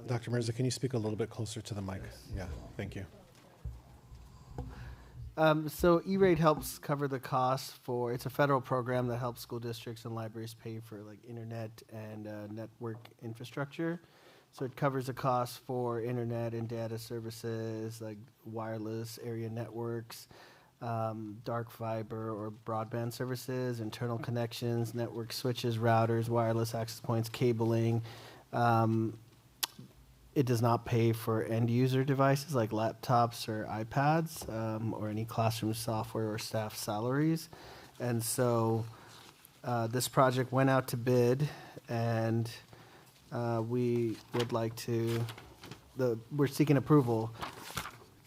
S6: Dr. Mirza, can you speak a little bit closer to the mic? Yeah, thank you.
S8: So E-rate helps cover the cost for, it's a federal program that helps school districts and libraries pay for like internet and network infrastructure. So it covers the cost for internet and data services like wireless area networks, dark fiber or broadband services, internal connections, network switches, routers, wireless access points, cabling. It does not pay for end user devices like laptops or iPads or any classroom software or staff salaries. And so this project went out to bid, and we would like to, we're seeking approval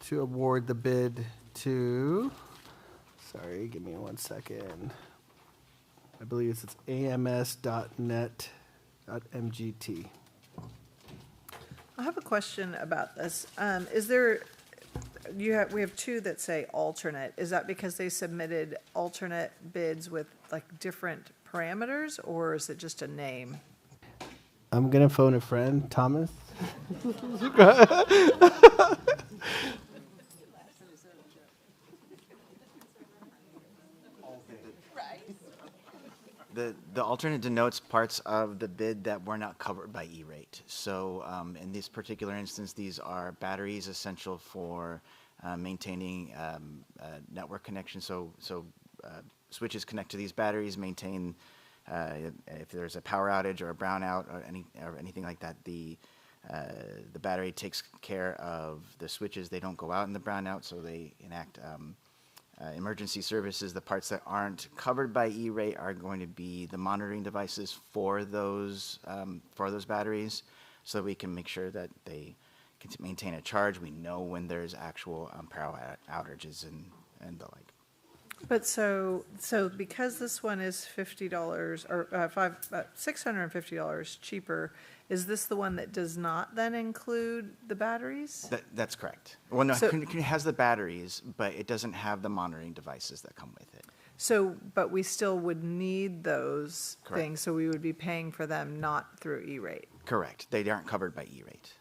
S8: to award the bid to, sorry, give me 1 second. I believe it's ams.net.mgt.
S17: I have a question about this. We have two that say alternate. Is that because they submitted alternate bids with like different parameters, or is it just a name?
S8: I'm gonna phone a friend, Thomas.
S5: The alternate denotes parts of the bid that were not covered by E-rate. So in this particular instance, these are batteries essential for maintaining network connection. So switches connect to these batteries, maintain if there's a power outage or a brownout or anything like that. The battery takes care of the switches. They don't go out in the brownout, so they enact emergency services. The parts that aren't covered by E-rate are going to be the monitoring devices for those batteries, so that we can make sure that they can maintain a charge. We know when there's actual power outages and the like.
S17: But so because this one is $50 or $650 cheaper, is this the one that does not then include the batteries?
S5: That's correct. Well, no,
S17: So-
S5: it has the batteries, but it doesn't have the monitoring devices that come with it.
S17: So, but we still would need those
S5: Correct.
S17: things, so we would be paying for them not through E-rate.
S5: Correct. They aren't covered by E-rate,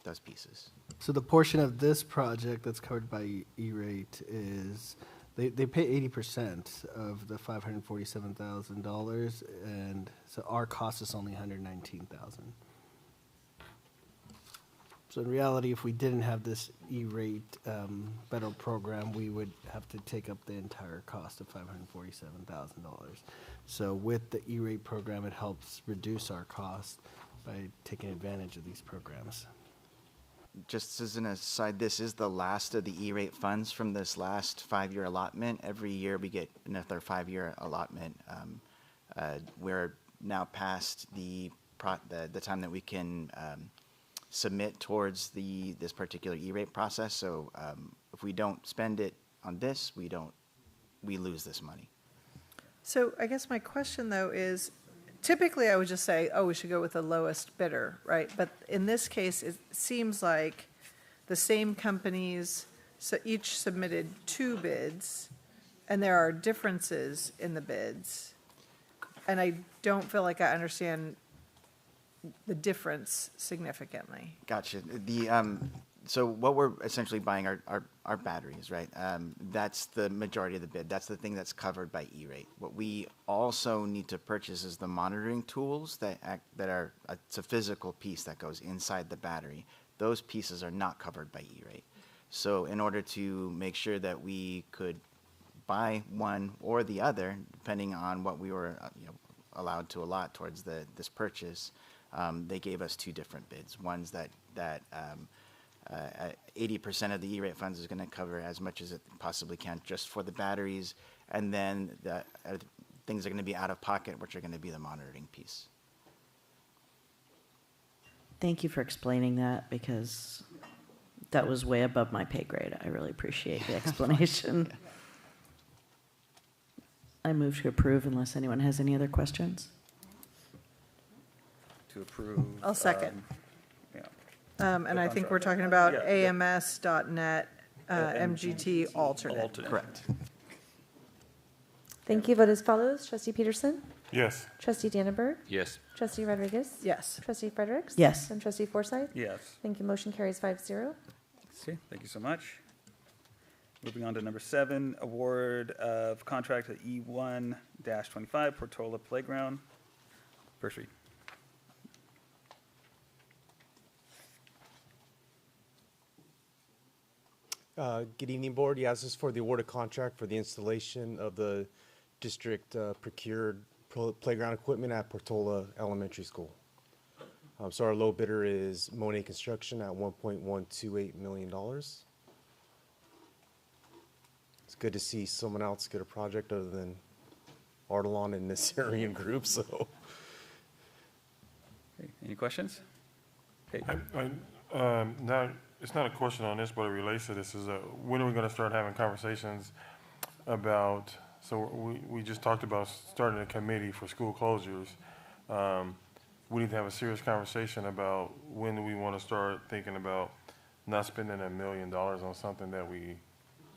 S5: those pieces.
S8: So the portion of this project that's covered by E-rate is, they pay 80% of the $547,000, and so our cost is only $119,000. So in reality, if we didn't have this E-rate federal program, we would have to take up the entire cost of $547,000. So with the E-rate program, it helps reduce our cost by taking advantage of these programs.
S5: just as an aside, this is the last of the E-rate funds from this last 5-year allotment. Every year we get another 5-year allotment. We're now past the time that we can submit towards this particular E-rate process. So if we don't spend it on this, we lose this money.
S17: So I guess my question though is, typically I would just say, oh, we should go with the lowest bidder, right? But in this case, it seems like the same companies, so each submitted 2 bids, and there are differences in the bids. And I don't feel like I understand the difference significantly.
S5: Gotcha. So what we're essentially buying are batteries, right? That's the majority of the bid. That's the thing that's covered by E-rate. What we also need to purchase is the monitoring tools it's a physical piece that goes inside the battery. Those pieces are not covered by E-rate. So in order to make sure that we could buy one or the other, depending on what we were allowed to allot towards this purchase, they gave us 2 different bids. One's that 80% of the E-rate funds is going to cover as much as it possibly can just for the batteries, and then the things are going to be out of pocket, which are going to be the monitoring piece.
S24: Thank you for explaining that, because that was way above my pay grade. I really appreciate the explanation. I move to approve unless anyone has any other questions.
S14: To approve.
S17: I'll second.
S14: Yeah.
S17: And I think we're talking about AMS.net MGT alternate.
S5: Correct.
S4: Thank you. Vote as follows. Trustee Peterson?
S1: Yes.
S4: Trustee Dannenberg?
S3: Yes.
S4: Trustee Rodriguez?
S17: Yes.
S4: Trustee Fredericks?
S24: Yes.
S4: And Trustee Forsythe?
S14: Yes.
S4: Thank you. Motion carries 5-0.
S14: Okay, thank you so much. Moving on to number 7, award of contract at E1-25 Portola Playground. First read.
S9: Good evening, Board. Yes, this is for the awarded contract for the installation of the district procured playground equipment at Portola Elementary School. So our low bidder is Monet Construction at $1.128 million. It's good to see someone else get a project other than Artelon and this Syrian group. So,
S14: Okay, any questions? Okay.
S1: Now, it's not a question on this, but it relates to this. Is when are we going to start having conversations about? So we just talked about starting a committee for school closures. We need to have a serious conversation about when do we want to start thinking about not spending $1 million on something that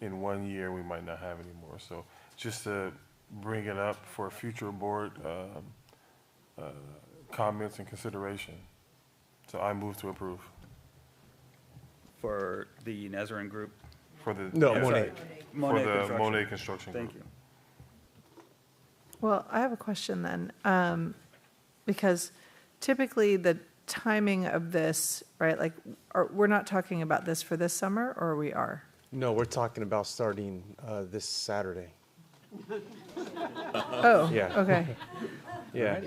S1: in 1 year we might not have anymore. So just to bring it up for future board comments and consideration. So I move to approve.
S14: For the Nazarene group?
S1: For the
S9: Monet.
S1: For the Monet Construction Group.
S14: Thank you.
S17: Well, I have a question then, because typically the timing of this, right, like, we're not talking about this for this summer, or we are?
S9: No, we're talking about starting this Saturday.
S17: Oh,
S9: Yeah.
S17: okay.
S9: Yeah.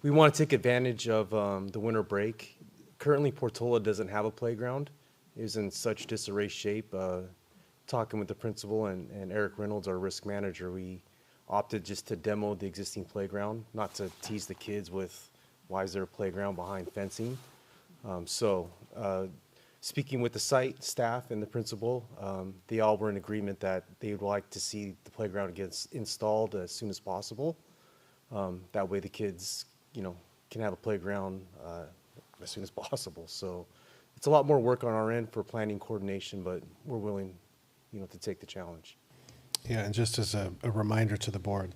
S9: We want to take advantage of the winter break. Currently, Portola doesn't have a playground. It was in such disarray shape. Talking with the principal and Eric Reynolds, our risk manager, we opted just to demo the existing playground, not to tease the kids with why is there a playground behind fencing. Speaking with the site staff and the principal, they all were in agreement that they would like to see the playground get installed as soon as possible. That way the kids, can have a playground as soon as possible. So it's a lot more work on our end for planning coordination, but we're willing, to take the challenge.
S6: Yeah, and just as a reminder to the board,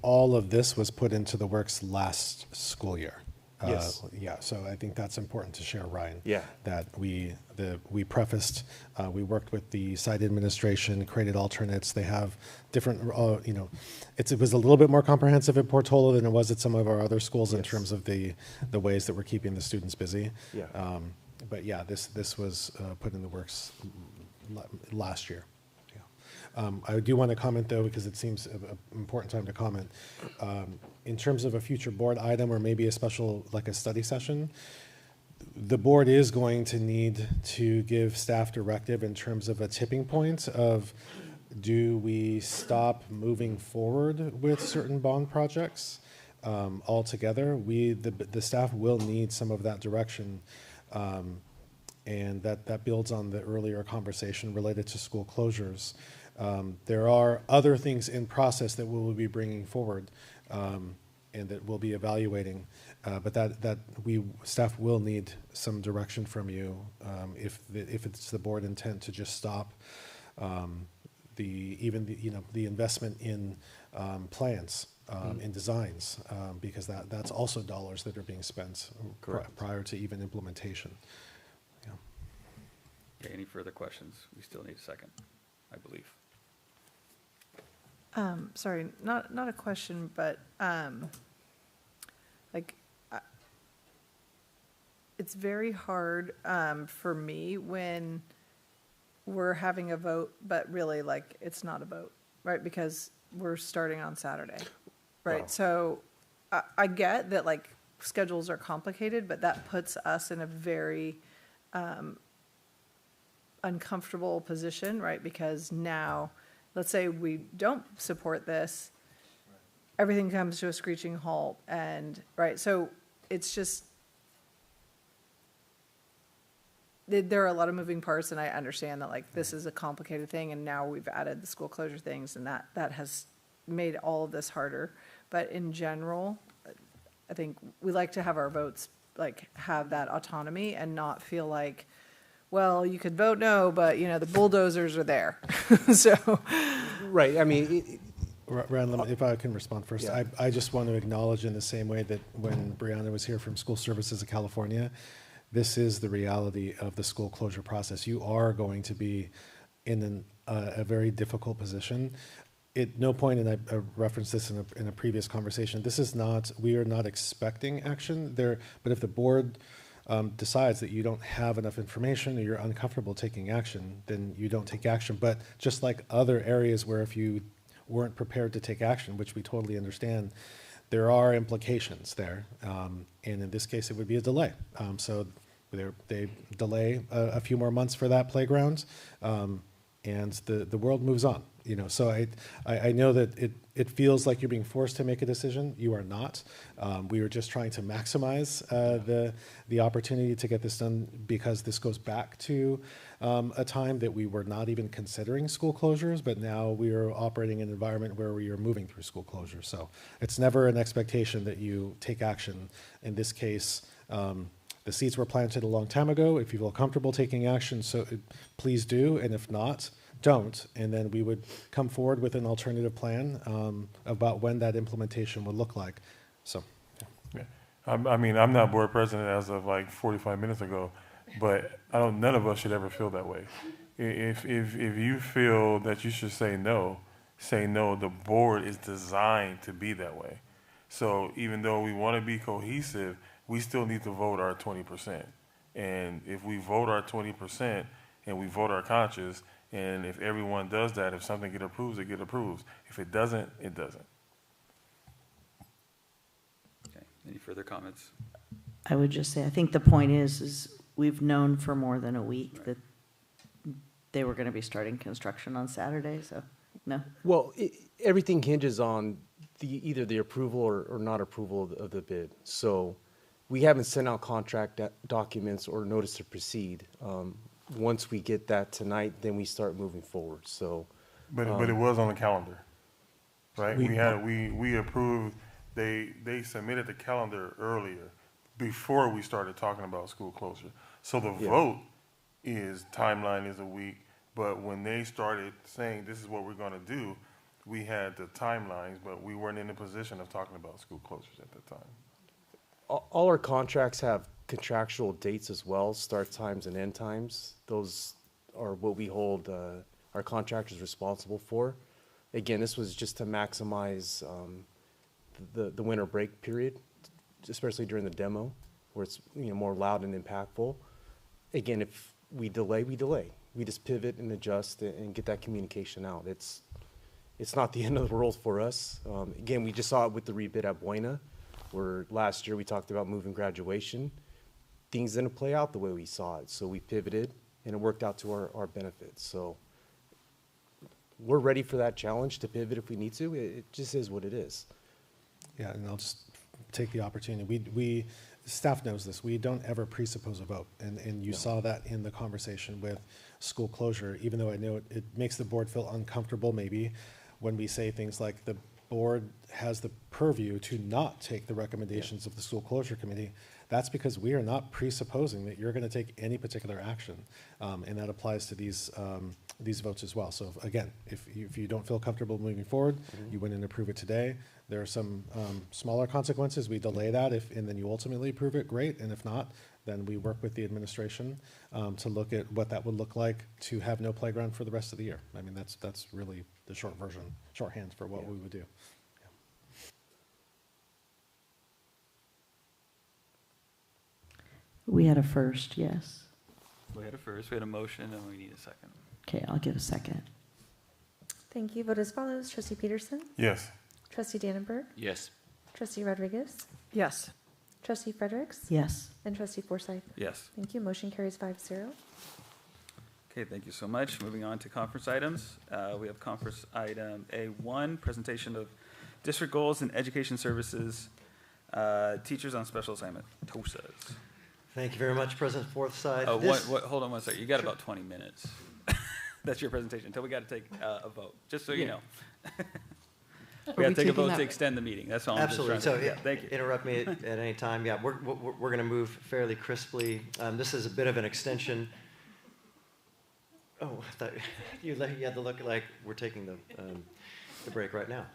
S6: all of this was put into the works last school year.
S9: Yes.
S6: Yeah, so I think that's important to share, Ryan.
S9: Yeah.
S6: That we prefaced, we worked with the site administration, created alternates. They have different, it was a little bit more comprehensive at Portola than it was at some of our other schools in terms of the ways that we're keeping the students busy.
S9: Yeah.
S6: But yeah, this was put in the works last year. I do want to comment, though, because it seems an important time to comment. In terms of a future board item or maybe a special, like a study session, the board is going to need to give staff directive in terms of a tipping point of, do we stop moving forward with certain bond projects altogether? The staff will need some of that direction, and that builds on the earlier conversation related to school closures. There are other things in process that we will be bringing forward, and that we'll be evaluating, but staff will need some direction from you if it's the board intent to just stop the investment in plans, in designs, because that's also dollars that are being spent prior to even implementation. Yeah.
S14: Okay, any further questions? We still need a second, I believe.
S17: Sorry, not a question, but it's very hard for me when we're having a vote, but really it's not a vote, right? Because we're starting on Saturday, right?
S1: Wow.
S17: So I get that schedules are complicated, but that puts us in a very uncomfortable position, right? Because now, let's say we don't support this, everything comes to a screeching halt, and right, so it's just, there are a lot of moving parts, and I understand that this is a complicated thing, and now we've added the school closure things, and that has made all of this harder. But in general, I think we like to have our votes have that autonomy and not feel like, well, you could vote no, but the bulldozers are there. So,
S9: right. I mean,
S6: Randall, if I can respond first,
S9: yeah.
S6: I just want to acknowledge in the same way that when Brianna was here from School Services of California, this is the reality of the school closure process. You are going to be in a very difficult position. At no point, and I referenced this in a previous conversation, we are not expecting action there, but if the board decides that you don't have enough information or you're uncomfortable taking action, then you don't take action. But just like other areas where if you weren't prepared to take action, which we totally understand, there are implications there. And in this case, it would be a delay. So they delay a few more months for that playground, and the world moves on. So I know that it feels like you're being forced to make a decision. You are not. We were just trying to maximize the opportunity to get this done, because this goes back to a time that we were not even considering school closures, but now we are operating in an environment where we are moving through school closures. So it's never an expectation that you take action. In this case, the seeds were planted a long time ago. If you feel comfortable taking action, please do, and if not, don't, and then we would come forward with an alternative plan about when that implementation would look like. So,
S1: yeah. I mean, I'm not board president as of 45 minutes ago, but none of us should ever feel that way. If you feel that you should say no. The board is designed to be that way. So even though we want to be cohesive, we still need to vote our 20%. And if we vote our 20% and we vote our conscience, and if everyone does that, if something gets approved, it gets approved. If it doesn't, it doesn't.
S14: Okay, any further comments?
S24: I would just say, I think the point is we've known for more than a week that they were going to be starting construction on Saturday, so no.
S9: Well, everything hinges on either the approval or not approval of the bid. So we haven't sent out contract documents or notice to proceed. Once we get that tonight, then we start moving forward. So,
S1: but it was on the calendar, right? We approved. They submitted the calendar earlier, before we started talking about school closure. So the vote timeline is a week, but when they started saying this is what we're going to do, we had the timelines, but we weren't in a position of talking about school closures at the time.
S9: all our contracts have contractual dates as well, start times and end times. Those are what we hold our contractors responsible for. Again, this was just to maximize the winter break period, especially during the demo, where it's more loud and impactful. Again, if we delay, we delay. We just pivot and adjust and get that communication out. It's not the end of the world for us. Again, we just saw it with the rebid at Buena, where last year we talked about moving graduation. things didn't play out the way we saw it. So we pivoted, and it worked out to our benefit. So we're ready for that challenge to pivot if we need to. It just is what it is.
S6: Yeah, and I'll just take the opportunity. We staff knows this. We don't ever presuppose a vote, and you saw that in the conversation with school closure. Even though I know it makes the board feel uncomfortable, maybe when we say things like the board has the purview to not take the recommendations of the school closure committee. That's because we are not presupposing that you're going to take any particular action, and that applies to these votes as well. So again, if you don't feel comfortable moving forward, you went and approve it today. There are some smaller consequences. We delay that, and then you ultimately approve it, great. And if not, then we work with the administration to look at what that would look like to have no playground for the rest of the year. I mean, that's really the shorthand for what we would do.
S12: We had a first, yes.
S14: We had a first, we had a motion, and we need a second.
S12: Okay, I'll give a second.
S4: Thank you. Vote as follows. Trustee Peterson?
S1: Yes.
S4: Trustee Dannenberg?
S3: Yes.
S4: Trustee Rodriguez?
S17: Yes.
S4: Trustee Fredericks?
S12: Yes.
S4: And Trustee Forsythe?
S14: Yes.
S4: Thank you. Motion carries 5-0.
S14: Okay, thank you so much. Moving on to conference items. We have conference item A1, presentation of district goals and education services, teachers on special assignment, TOSAs.
S13: Thank you very much, President Forsythe.
S14: Hold on one second. You got about 20 minutes. That's your presentation until we got to take a vote, just so you know. We got to take a vote to extend the meeting. That's all.
S13: Absolutely.
S14: I'm just trying to
S13: So,
S14: thank you.
S13: interrupt me at any time. Yeah, we're going to move fairly crisply. This is a bit of an extension. Oh, I thought you had to look like we're taking the break right now.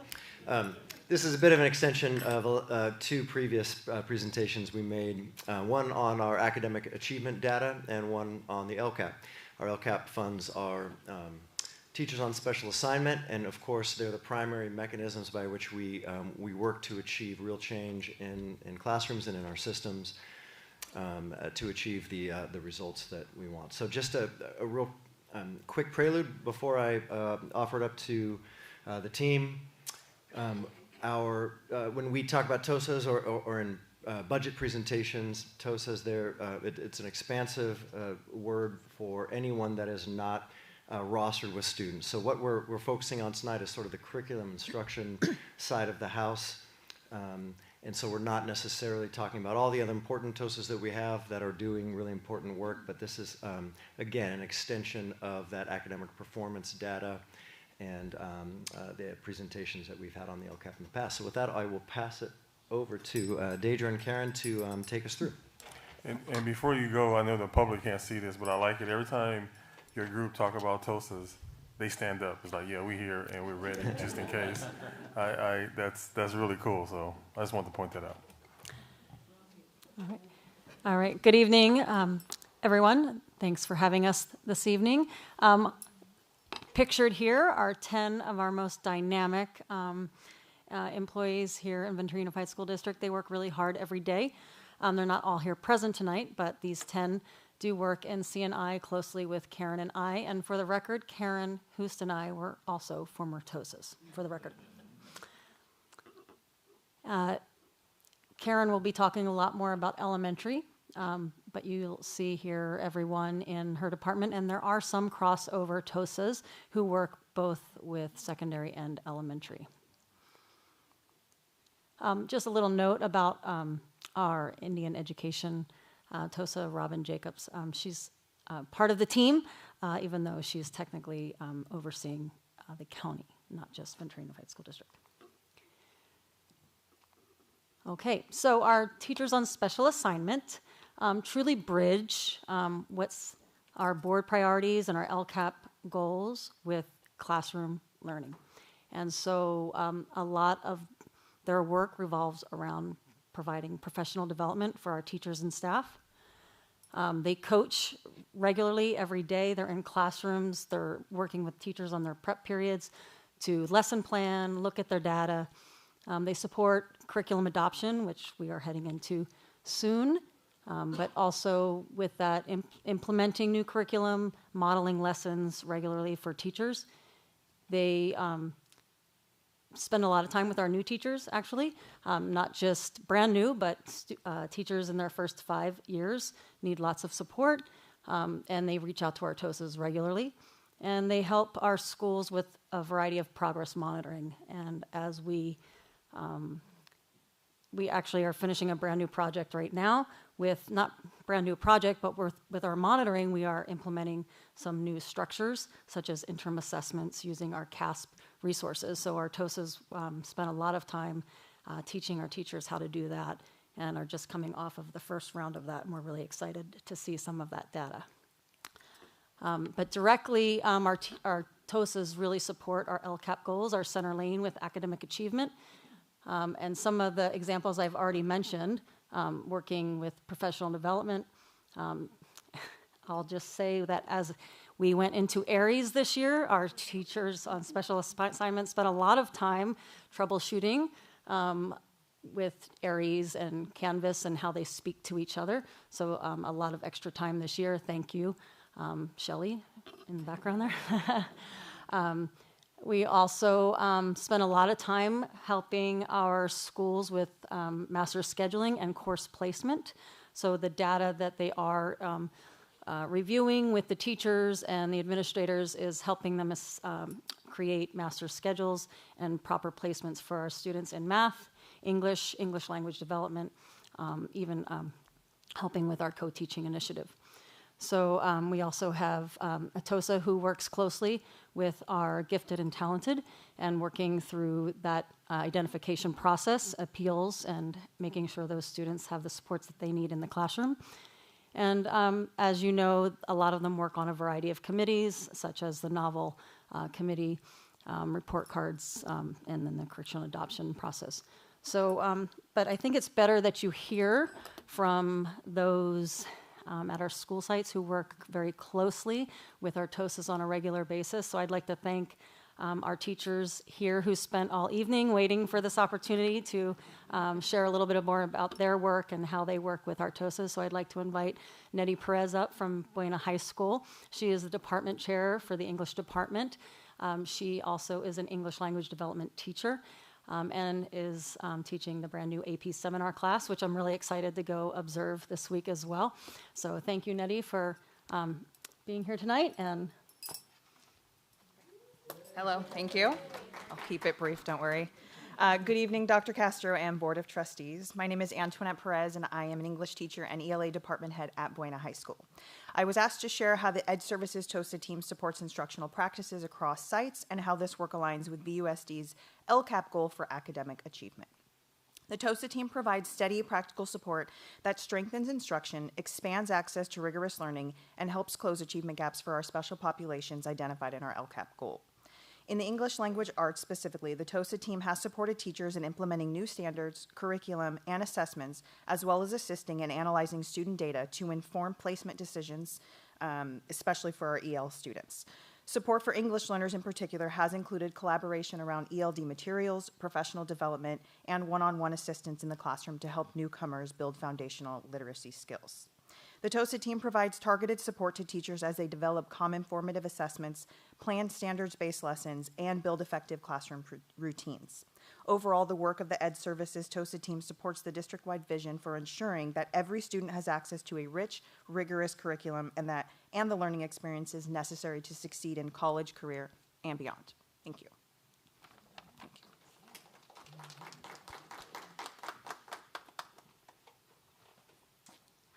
S13: This is a bit of an extension of two previous presentations we made, one on our academic achievement data and one on the LCAP. Our LCAP funds are teachers on special assignment, and of course they're the primary mechanisms by which we work to achieve real change in classrooms and in our systems to achieve the results that we want. So just a real quick prelude before I offer it up to the team. When we talk about TOSAs or in budget presentations, TOSAs, it's an expansive word for anyone that is not rostered with students. So what we're focusing on tonight is sort of the curriculum instruction side of the house. And so we're not necessarily talking about all the other important TOSAs that we have that are doing really important work, but this is, again, an extension of that academic performance data and the presentations that we've had on the LCAP in the past. So with that, I will pass it over to Deidre and Karen to take us through.
S1: And before you go, I know the public can't see this, but I like it. Every time your group talk about TOSAs, they stand up. It's like, yeah, we're here and we're ready just in case. That's really cool. So I just want to point that out.
S19: All right. Good evening, everyone. Thanks for having us this evening. Pictured here are 10 of our most dynamic employees here in Ventura Unified School District. They work really hard every day. They're not all here present tonight, but these 10 do work in CNI closely with Karen and I. And for the record, Karen, Hoost, and I were also former TOSAs, for the record. Karen will be talking a lot more about elementary, but you'll see here everyone in her department, and there are some crossover TOSAs who work both with secondary and elementary. Just a little note about our Indian education TOSA, Robin Jacobs. She's part of the team, even though she's technically overseeing the county, not just Ventura Unified School District. Okay, so our teachers on special assignment truly bridge what's our board priorities and our LCAP goals with classroom learning. And so a lot of their work revolves around providing professional development for our teachers and staff. They coach regularly every day. They're in classrooms. They're working with teachers on their prep periods to lesson plan, look at their data. They support curriculum adoption, which we are heading into soon, but also with that implementing new curriculum, modeling lessons regularly for teachers. They spend a lot of time with our new teachers, actually, not just brand new, but teachers in their first 5 years need lots of support, and they reach out to our TOSAs regularly. And they help our schools with a variety of progress monitoring. And as we actually are finishing a brand new project right now with, not brand new project, but with our monitoring, we are implementing some new structures, such as interim assessments using our CASP resources. So our TOSAs spent a lot of time teaching our teachers how to do that and are just coming off of the first round of that, and we're really excited to see some of that data. But directly, our TOSAs really support our LCAP goals, our center lane with academic achievement. And some of the examples I've already mentioned, working with professional development. I'll just say that as we went into Aries this year, our teachers on special assignments spent a lot of time troubleshooting with Aries and Canvas and how they speak to each other. So a lot of extra time this year. Thank you, Shelley, in the background there. We also spent a lot of time helping our schools with master scheduling and course placement. So the data that they are reviewing with the teachers and the administrators is helping them create master schedules and proper placements for our students in math, English language development, even helping with our co-teaching initiative. So we also have a TOSA who works closely with our gifted and talented and working through that identification process, appeals, and making sure those students have the supports that they need in the classroom. And as you know, a lot of them work on a variety of committees, such as the novel committee, report cards, and then the curriculum adoption process. So, but I think it's better that you hear from those at our school sites who work very closely with our TOSAs on a regular basis. So I'd like to thank our teachers here who spent all evening waiting for this opportunity to share a little bit more about their work and how they work with our TOSAs. So I'd like to invite Nettie Perez up from Buena High School. She is the department chair for the English department. She also is an English language development teacher. And is teaching the brand new AP seminar class, which I'm really excited to go observe this week as well. So thank you, Nettie, for being here tonight. And
S7: hello, thank you. I'll keep it brief, don't worry. Good evening, Dr. Castro and Board of Trustees. My name is Antoinette Perez, and I am an English teacher and ELA department head at Buena High School. I was asked to share how the Ed Services TOSA team supports instructional practices across sites and how this work aligns with VUSD's LCAP goal for academic achievement. The TOSA team provides steady, practical support that strengthens instruction, expands access to rigorous learning, and helps close achievement gaps for our special populations identified in our LCAP goal. In the English language arts specifically, the TOSA team has supported teachers in implementing new standards, curriculum, and assessments, as well as assisting in analyzing student data to inform placement decisions, especially for our EL students. Support for English learners in particular has included collaboration around ELD materials, professional development, and one-on-one assistance in the classroom to help newcomers build foundational literacy skills. The TOSA team provides targeted support to teachers as they develop common formative assessments, plan standards-based lessons, and build effective classroom routines. Overall, the work of the Ed Services TOSA team supports the district-wide vision for ensuring that every student has access to a rich, rigorous curriculum and the learning experiences necessary to succeed in college, career, and beyond. Thank you.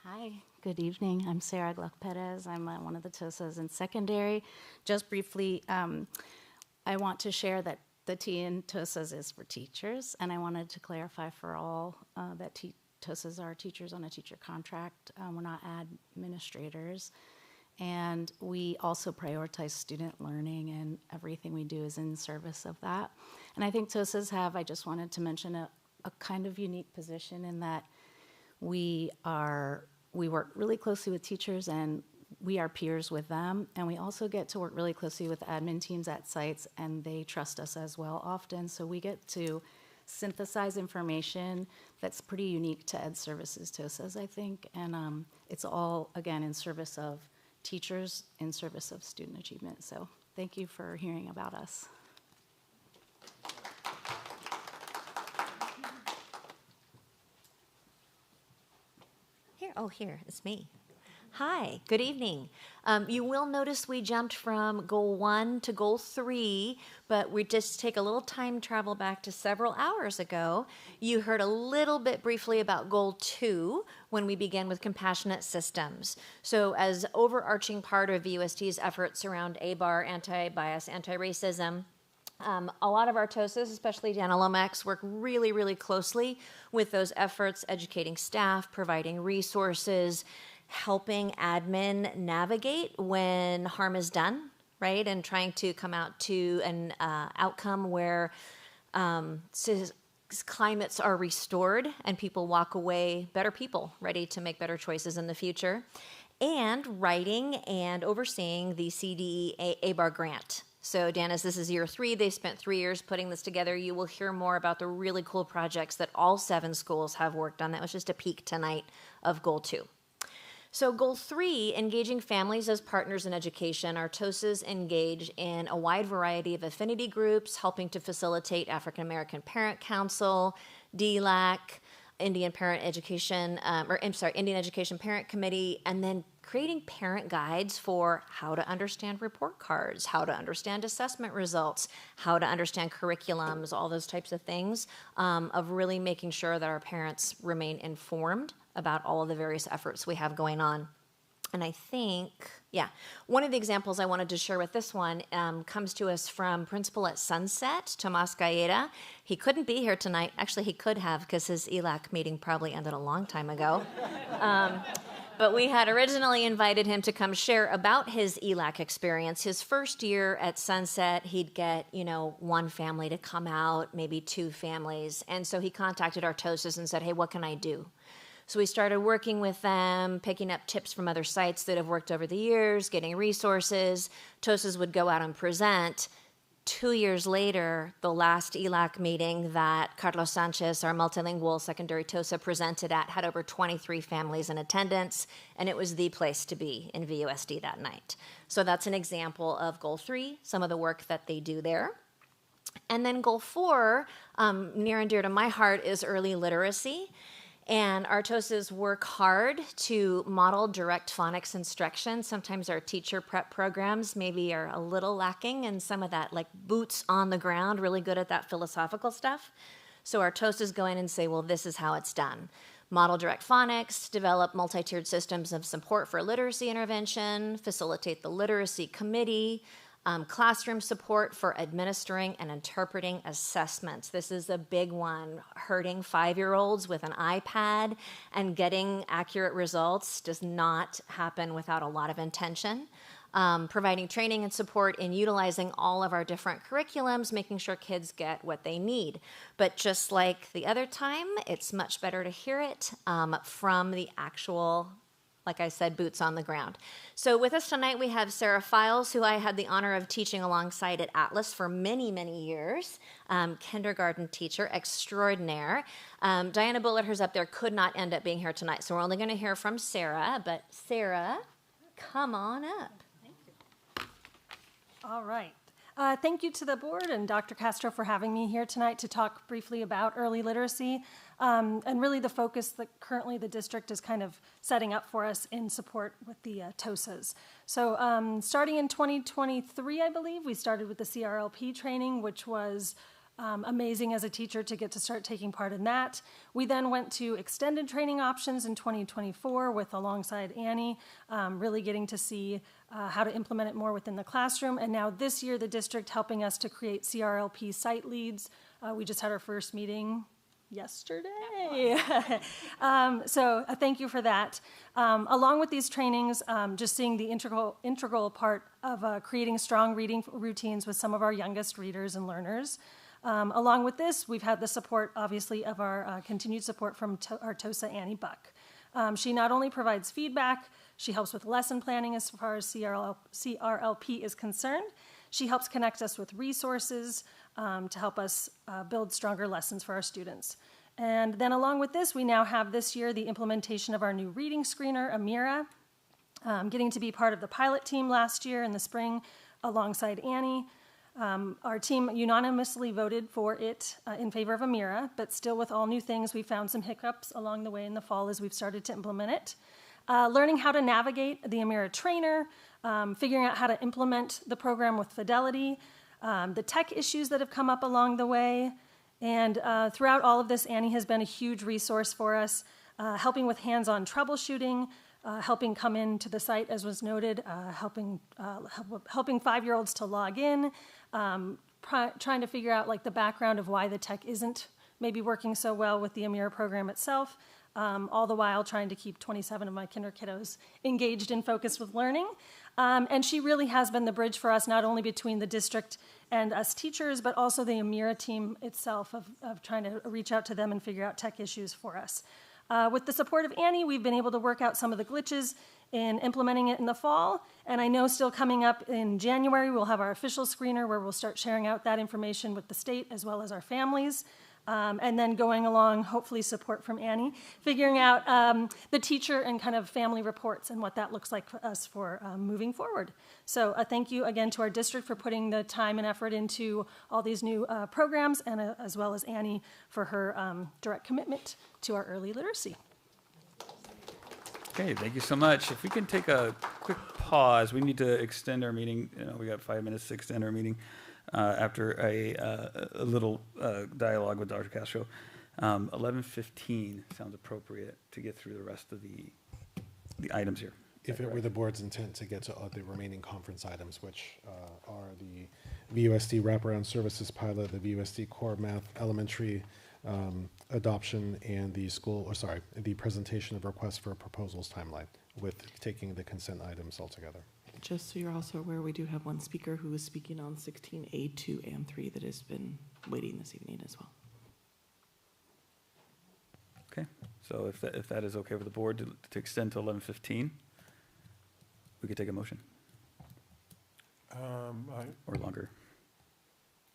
S10: Hi, good evening. I'm Sarah Gluck Perez. I'm one of the TOSAs in secondary. Just briefly, I want to share that the T in TOSAs is for teachers, and I wanted to clarify for all that TOSAs are teachers on a teacher contract. We're not administrators. And we also prioritize student learning, and everything we do is in service of that. And I think TOSAs have, I just wanted to mention, a kind of unique position in that we work really closely with teachers, and we are peers with them, and we also get to work really closely with admin teams at sites, and they trust us as well often, so we get to synthesize information that's pretty unique to Ed Services TOSAs, I think, and it's all, again, in service of teachers, in service of student achievement. So thank you for hearing about us.
S15: Oh, here, it's me. Hi, good evening. You will notice we jumped from goal 1 to goal 3, but we just take a little time travel back to several hours ago. You heard a little bit briefly about goal 2 when we began with compassionate systems. So as overarching part of VUSD's efforts around ABAR, anti-bias, anti-racism, a lot of our TOSAs, especially Dana Lomax, work really, really closely with those efforts, educating staff, providing resources, helping admin navigate when harm is done, right? And trying to come out to an outcome where climates are restored and people walk away better people, ready to make better choices in the future. And writing and overseeing the CDE ABAR grant. So Danis, this is year 3. They spent 3 years putting this together. You will hear more about the really cool projects that all 7 schools have worked on. That was just a peek tonight of goal 2. So goal 3, engaging families as partners in education. Our TOSAs engage in a wide variety of affinity groups, helping to facilitate African American Parent Council, DLAC, Indian Education Parent Committee, and then creating parent guides for how to understand report cards, how to understand assessment results, how to understand curriculums, all those types of things, of really making sure that our parents remain informed about all of the various efforts we have going on. And I think, one of the examples I wanted to share with this one comes to us from principal at Sunset, Tomas Gaeta. He couldn't be here tonight. Actually, he could have because his ELAC meeting probably ended a long time ago. But we had originally invited him to come share about his ELAC experience. His first year at Sunset, he'd get, 1 family to come out, maybe 2 families. And so he contacted our TOSAs and said, hey, what can I do? So we started working with them, picking up tips from other sites that have worked over the years, getting resources. TOSAs would go out and present. 2 years later, the last ELAC meeting that Carlos Sanchez, our multilingual secondary TOSA, presented at had over 23 families in attendance, and it was the place to be in VUSD that night. So that's an example of goal 3, some of the work that they do there. And then goal 4, near and dear to my heart, is early literacy. And our TOSAs work hard to model direct phonics instruction. Sometimes our teacher prep programs maybe are a little lacking in some of that, like boots on the ground, really good at that philosophical stuff. So our TOSAs go in and say, well, this is how it's done. Model direct phonics, develop multi-tiered systems of support for literacy intervention, facilitate the literacy committee, classroom support for administering and interpreting assessments. This is a big one. Hurting 5-year-olds with an iPad and getting accurate results does not happen without a lot of intention. Providing training and support in utilizing all of our different curriculums, making sure kids get what they need. But just like the other time, it's much better to hear it from the actual, like I said, boots on the ground. So with us tonight, we have Sarah Files, who I had the honor of teaching alongside at Atlas for many, many years, kindergarten teacher extraordinaire. Diana Bullard, who's up there, could not end up being here tonight, so we're only going to hear from Sarah. But Sarah, come on up.
S20: All right. Thank you to the board and Dr. Castro for having me here tonight to talk briefly about early literacy and really the focus that currently the district is kind of setting up for us in support with the TOSAs. So starting in 2023, I believe, we started with the CRLP training, which was amazing as a teacher to get to start taking part in that. We then went to extended training options in 2024 with alongside Annie, really getting to see how to implement it more within the classroom. And now this year, the district helping us to create CRLP site leads. We just had our first meeting yesterday. So thank you for that. Along with these trainings, just seeing the integral part of creating strong reading routines with some of our youngest readers and learners. Along with this, we've had the support, obviously, of our continued support from our TOSA, Annie Buck. She not only provides feedback, she helps with lesson planning as far as CRLP is concerned. She helps connect us with resources to help us build stronger lessons for our students. And then along with this, we now have this year the implementation of our new reading screener, Amira, getting to be part of the pilot team last year in the spring alongside Annie. Our team unanimously voted for it in favor of Amira, but still with all new things, we found some hiccups along the way in the fall as we've started to implement it. Learning how to navigate the Amira trainer, figuring out how to implement the program with fidelity, the tech issues that have come up along the way. And throughout all of this, Annie has been a huge resource for us, helping with hands-on troubleshooting, helping come into the site, as was noted, helping 5-year-olds to log in, trying to figure out like the background of why the tech isn't maybe working so well with the Amira program itself, all the while trying to keep 27 of my kinder kiddos engaged and focused with learning. And she really has been the bridge for us, not only between the district and us teachers, but also the Amira team itself of trying to reach out to them and figure out tech issues for us. With the support of Annie, we've been able to work out some of the glitches in implementing it in the fall. And I know still coming up in January, we'll have our official screener where we'll start sharing out that information with the state as well as our families. And then going along, hopefully support from Annie, figuring out the teacher and kind of family reports and what that looks like for us for moving forward. So thank you again to our district for putting the time and effort into all these new programs, and as well as Annie for her direct commitment to our early literacy.
S14: Okay, thank you so much. If we can take a quick pause, we need to extend our meeting. We got 5 minutes to extend our meeting. After a little dialogue with Dr. Castro. 11:15 sounds appropriate to get through the rest of the items here.
S6: If it were the board's intent to get to the remaining conference items, which are the VUSD wraparound services pilot, the VUSD core math elementary adoption, and the presentation of requests for proposals timeline, with taking the consent items altogether.
S12: Just so you're also aware, we do have one speaker who is speaking on 16A, 2, and 3 that has been waiting this evening as well.
S14: Okay, so if that is okay with the board to extend to 11:15, we could take a motion. Or longer.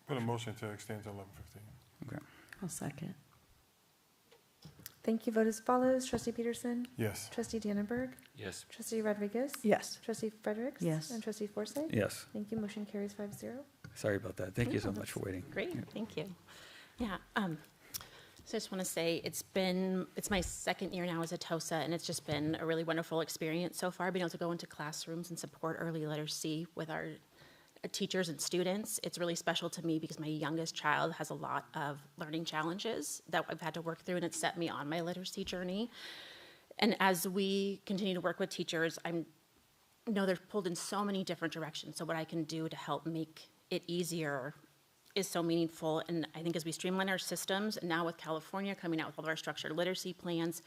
S1: Put a motion to extend to 11:15.
S14: Okay.
S12: I'll second.
S4: Thank you. Vote as follows. Trustee Peterson?
S1: Yes.
S4: Trustee Dannenberg?
S3: Yes.
S4: Trustee Rodriguez?
S17: Yes.
S4: Trustee Fredericks?
S12: Yes.
S4: And Trustee Forsythe?
S14: Yes.
S4: Thank you. Motion carries 5-0.
S14: Sorry about that. Thank you so much for waiting.
S11: Great, thank you. Yeah, so I just want to say it's my second year now as a TOSA, and it's just been a really wonderful experience so far, being able to go into classrooms and support early literacy with our teachers and students. It's really special to me because my youngest child has a lot of learning challenges that I've had to work through, and it's set me on my literacy journey. And as we continue to work with teachers, I know they're pulled in so many different directions, so what I can do to help make it easier is so meaningful. And I think as we streamline our systems, and now with California coming out with all of our structured literacy plans,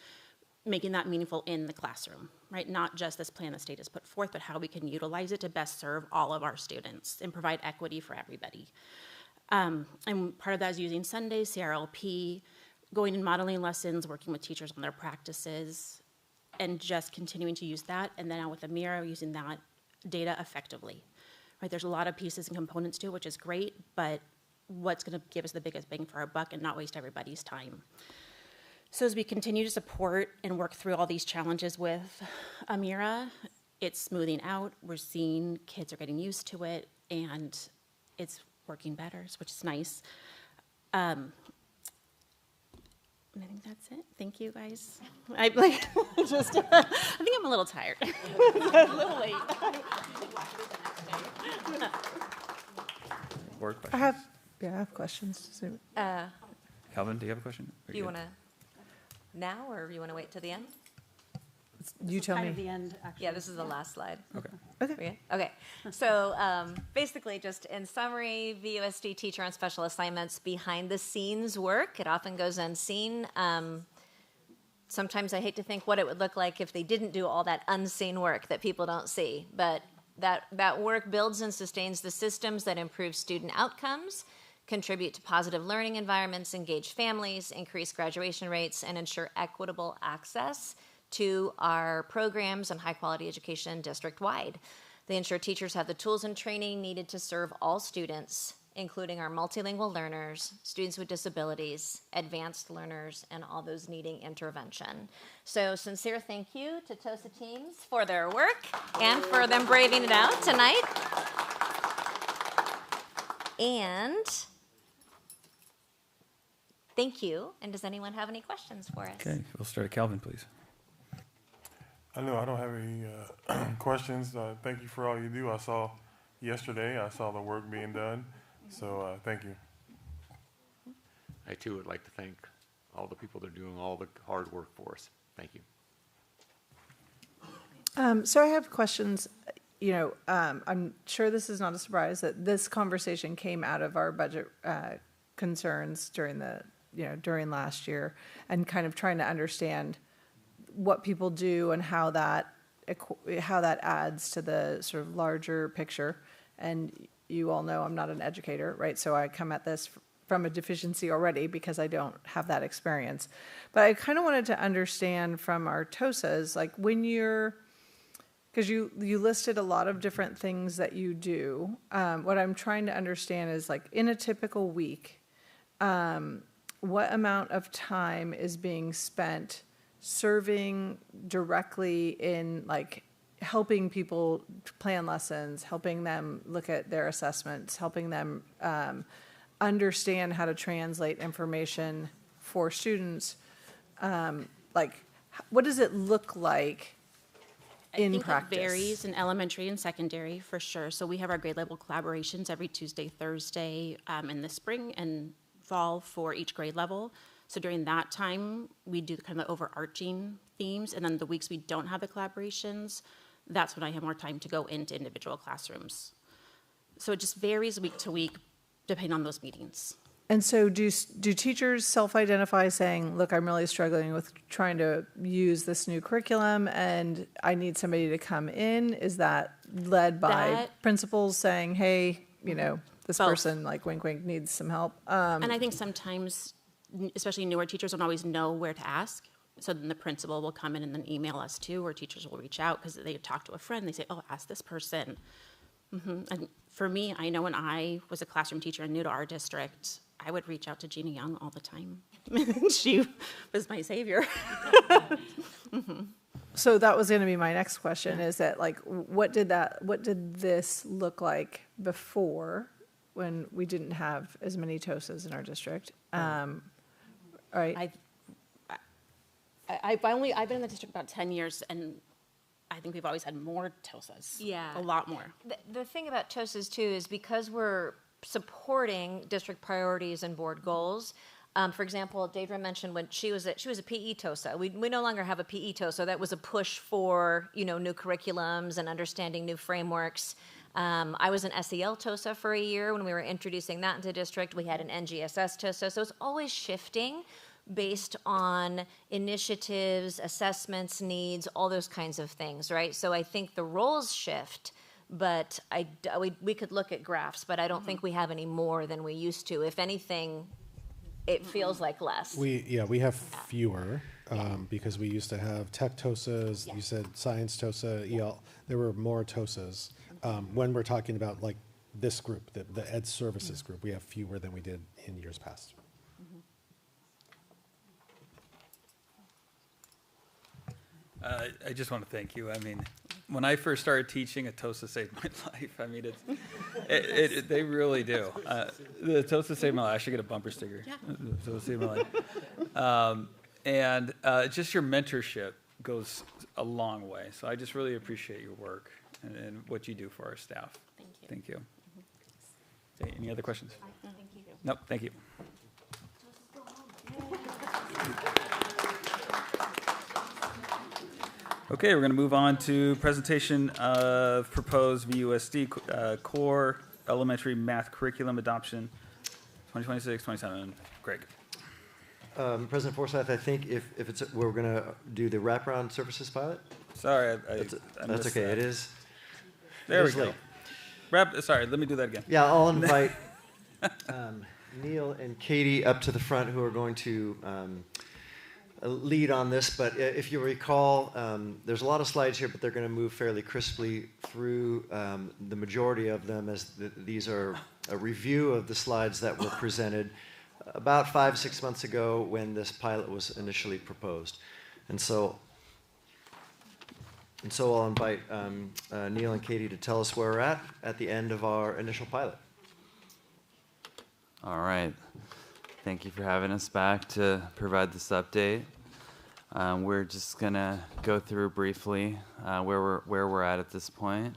S11: making that meaningful in the classroom, right? Not just this plan the state has put forth, but how we can utilize it to best serve all of our students and provide equity for everybody. And part of that is using Sundays, CRLP, going and modeling lessons, working with teachers on their practices, and just continuing to use that. And then now with Amira, using that data effectively, right? There's a lot of pieces and components to it, which is great, but what's gonna give us the biggest bang for our buck and not waste everybody's time? So as we continue to support and work through all these challenges with Amira, it's smoothing out. We're seeing kids are getting used to it, and it's working better, which is nice. And I think that's it. Thank you, guys. I think I'm a little tired. It's a little late.
S14: Board
S17: I
S14: questions?
S17: have questions.
S14: Calvin, do you have a question?
S15: Do you want to now, or you want to wait till the end?
S17: You tell
S19: kind
S17: me.
S19: of the end, actually.
S15: Yeah, this is the last slide.
S14: Okay.
S15: Okay. So basically, just in summary, VUSD teacher on special assignments, behind the scenes work. It often goes unseen. Sometimes I hate to think what it would look like if they didn't do all that unseen work that people don't see. But that work builds and sustains the systems that improve student outcomes, contribute to positive learning environments, engage families, increase graduation rates, and ensure equitable access to our programs and high-quality education district-wide. They ensure teachers have the tools and training needed to serve all students, including our multilingual learners, students with disabilities, advanced learners, and all those needing intervention. So sincere thank you to TOSA teams for their work and for them braving it out tonight. And thank you. And does anyone have any questions for us?
S14: Okay, we'll start at Calvin, please.
S1: I know I don't have any questions. Thank you for all you do. I saw the work being done. So thank you.
S3: I too would like to thank all the people that are doing all the hard work for us. Thank you.
S17: So I have questions. I'm sure this is not a surprise that this conversation came out of our budget concerns during last year, and kind of trying to understand what people do and how that adds to the sort of larger picture. And you all know I'm not an educator, right? So I come at this from a deficiency already because I don't have that experience. But I kind of wanted to understand from our TOSAs, like when because you listed a lot of different things that you do. What I'm trying to understand is, like, in a typical week, what amount of time is being spent serving directly in, like, helping people plan lessons, helping them look at their assessments, helping them understand how to translate information for students. Like, what does it look like in practice?
S11: It varies in elementary and secondary for sure. So we have our grade level collaborations every Tuesday, Thursday in the spring and fall for each grade level. So during that time, we do kind of the overarching themes. And then the weeks we don't have the collaborations, that's when I have more time to go into individual classrooms. So it just varies week to week depending on those meetings.
S17: And so do teachers self-identify saying, look, I'm really struggling with trying to use this new curriculum and I need somebody to come in? Is that led by principals saying, hey, this
S11: Both.
S17: person, like, wink, wink, needs some help?
S11: And I think sometimes, especially newer teachers, don't always know where to ask. So then the principal will come in and then email us too, or teachers will reach out because they talk to a friend. They say, oh, ask this person. And for me, I know when I was a classroom teacher and new to our district, I would reach out to Gina Young all the time. She was my savior.
S17: So that was going to be my next question, is that, like, what did this look like before, when we didn't have as many TOSAs in our district? Right.
S11: I've been in the district about 10 years, and I think we've always had more TOSAs.
S15: Yeah.
S11: A lot more.
S15: The thing about TOSAs too is because we're supporting district priorities and board goals. For example, Deidre mentioned when she was a PE TOSA. We no longer have a PE TOSA. That was a push for new curriculums and understanding new frameworks. I was an SEL TOSA for a year when we were introducing that into district. We had an NGSS TOSA. So it's always shifting based on initiatives, assessments, needs, all those kinds of things, right? So I think the roles shift, but we could look at graphs, but I don't think we have any more than we used to. If anything, it feels like less.
S6: We have fewer because we used to have tech TOSAs. You said science TOSA, EL. There were more TOSAs. When we're talking about, like, this group, the Ed Services group, we have fewer than we did in years past.
S14: I just want to thank you. I mean, when I first started teaching, a TOSA saved my life. I mean, they really do. The TOSA saved my life. I should get a bumper sticker. Yeah. TOSA saved my life. And just your mentorship goes a long way. So I just really appreciate your work and what you do for our staff. Thank you. Okay, any other questions?
S11: Thank you.
S14: Nope, thank you. Okay, we're going to move on to presentation of proposed VUSD core elementary math curriculum adoption 2026-27. Greg.
S13: President Forsyth, I think if we're going to do the wraparound services pilot.
S14: Sorry,
S13: that's okay.
S14: That.
S13: It is.
S14: There we go. Sorry, let me do that again.
S13: Yeah, I'll invite Neil and Katie up to the front, who are going to lead on this. But if you recall, there's a lot of slides here, but they're going to move fairly crisply through the majority of them, as these are a review of the slides that were presented about 5-6 months ago when this pilot was initially proposed. And so I'll invite Neil and Katie to tell us where we're at the end of our initial pilot.
S2: All right. Thank you for having us back to provide this update. We're just gonna go through briefly where we're at this point.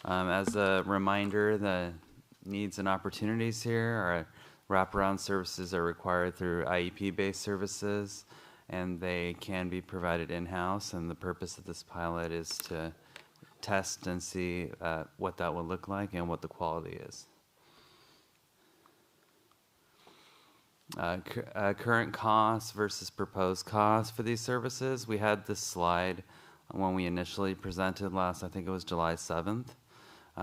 S2: As a reminder, the needs and opportunities here are wraparound services are required through IEP-based services, and they can be provided in-house. And the purpose of this pilot is to test and see what that would look like and what the quality is. Current costs versus proposed costs for these services. We had this slide when we initially presented last, I think it was July 7th.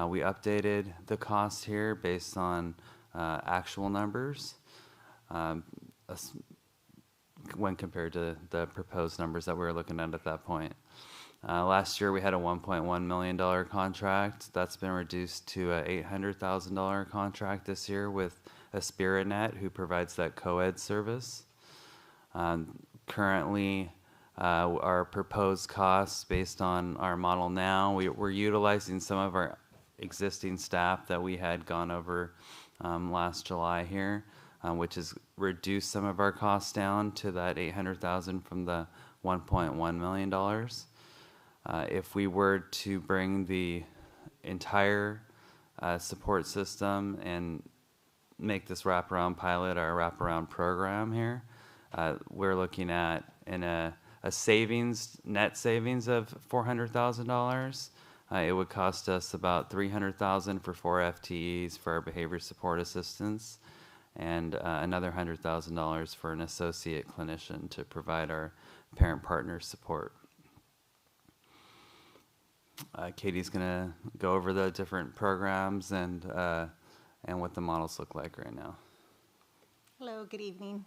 S2: We updated the cost here based on actual numbers when compared to the proposed numbers that we were looking at that point. Last year we had a $1.1 million contract. That's been reduced to a $800,000 contract this year with AspiraNet, who provides that co-ed service. Currently, our proposed costs based on our model now, we're utilizing some of our existing staff that we had gone over last July here, which has reduced some of our costs down to that $800,000 from the $1.1 million. If we were to bring the entire support system and make this wraparound pilot our wraparound program here, we're looking at a net savings of $400,000. It would cost us about $300,000 for 4 FTEs for our behavior support assistants, and another $100,000 for an associate clinician to provide our parent partner support. Katie's gonna go over the different programs and what the models look like right now.
S16: Hello, good evening.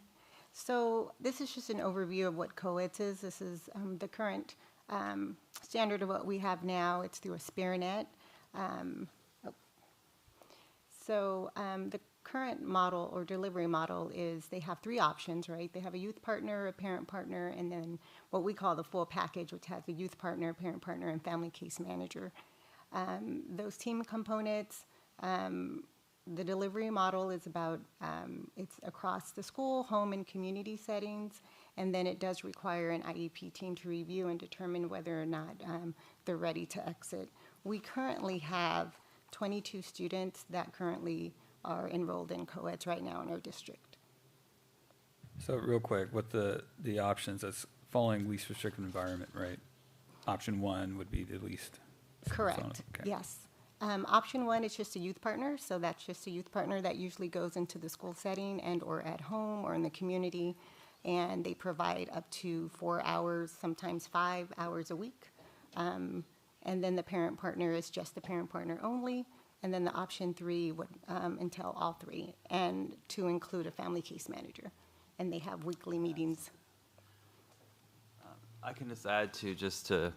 S16: So this is just an overview of what co-eds is. This is the current standard of what we have now. It's through AspiraNet. The current model or delivery model is they have 3 options, right? They have a youth partner, a parent partner, and then what we call the full package, which has a youth partner, parent partner, and family case manager. Those team components, the delivery model is about, it's across the school, home, and community settings, and then it does require an IEP team to review and determine whether or not they're ready to exit. We currently have 22 students that currently are enrolled in co-eds right now in our district.
S14: So real quick, what the options, that's following least restrictive environment, right? Option 1 would be the least.
S16: Correct,
S14: Okay.
S16: yes. Option 1 is just a youth partner, so that's just a youth partner that usually goes into the school setting and or at home or in the community, and they provide up to 4 hours, sometimes 5 hours a week. And then the parent partner is just the parent partner only, and then the option 3 would entail all 3, and to include a family case manager, and they have weekly meetings.
S2: I can just add to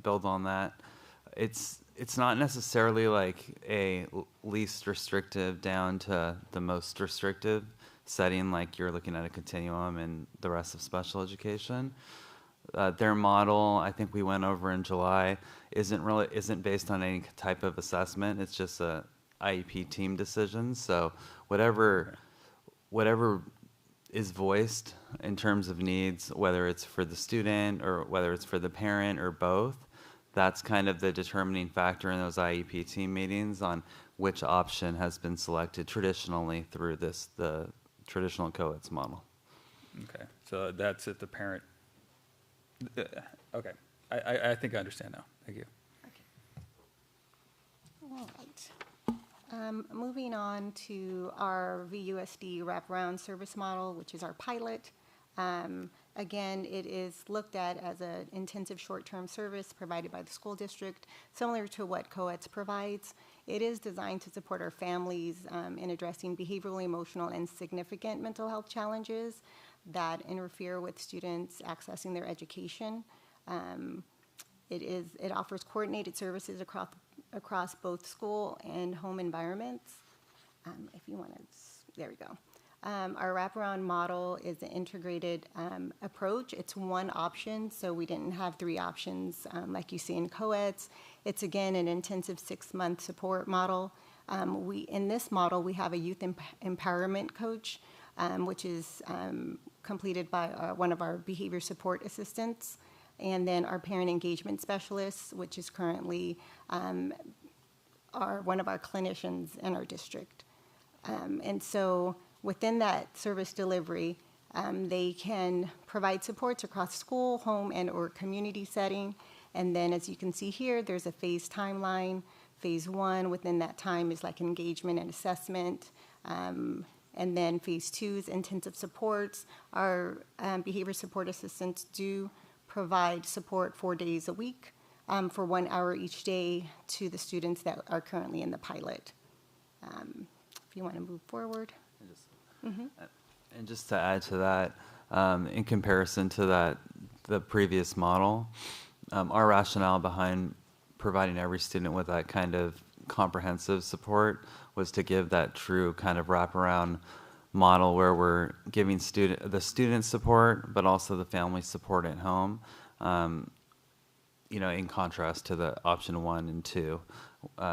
S2: build on that. It's not necessarily like a least restrictive down to the most restrictive setting, like you're looking at a continuum and the rest of special education. Their model, I think we went over in July, isn't based on any type of assessment. It's just a IEP team decision. So whatever is voiced in terms of needs, whether it's for the student or whether it's for the parent or both, that's kind of the determining factor in those IEP team meetings on which option has been selected traditionally through the traditional co-eds model.
S14: Okay, so that's at the parent. Okay, I think I understand now. Thank you.
S16: All right. Moving on to our VUSD wraparound service model, which is our pilot. Again, it is looked at as an intensive short-term service provided by the school district, similar to what co-eds provides. It is designed to support our families in addressing behavioral, emotional, and significant mental health challenges that interfere with students accessing their education. It offers coordinated services across both school and home environments. If you want to, there we go. Our wraparound model is an integrated approach. It's one option, so we didn't have 3 options like you see in co-eds. It's, again, an intensive 6-month support model. In this model, we have a youth empowerment coach, which is completed by one of our behavior support assistants, and then our parent engagement specialists, which is currently one of our clinicians in our district. And so within that service delivery, they can provide supports across school, home, and or community setting. And then as you can see here, there's a phase timeline. Phase 1 within that time is like engagement and assessment. And then phase 2 is intensive supports. Our behavior support assistants do provide support 4 days a week for 1 hour each day to the students that are currently in the pilot. If you want to move forward.
S2: And just to add to that, in comparison to the previous model, our rationale behind providing every student with that kind of comprehensive support was to give that true kind of wraparound model where we're giving the student support, but also the family support at home. In contrast to the option 1 and 2,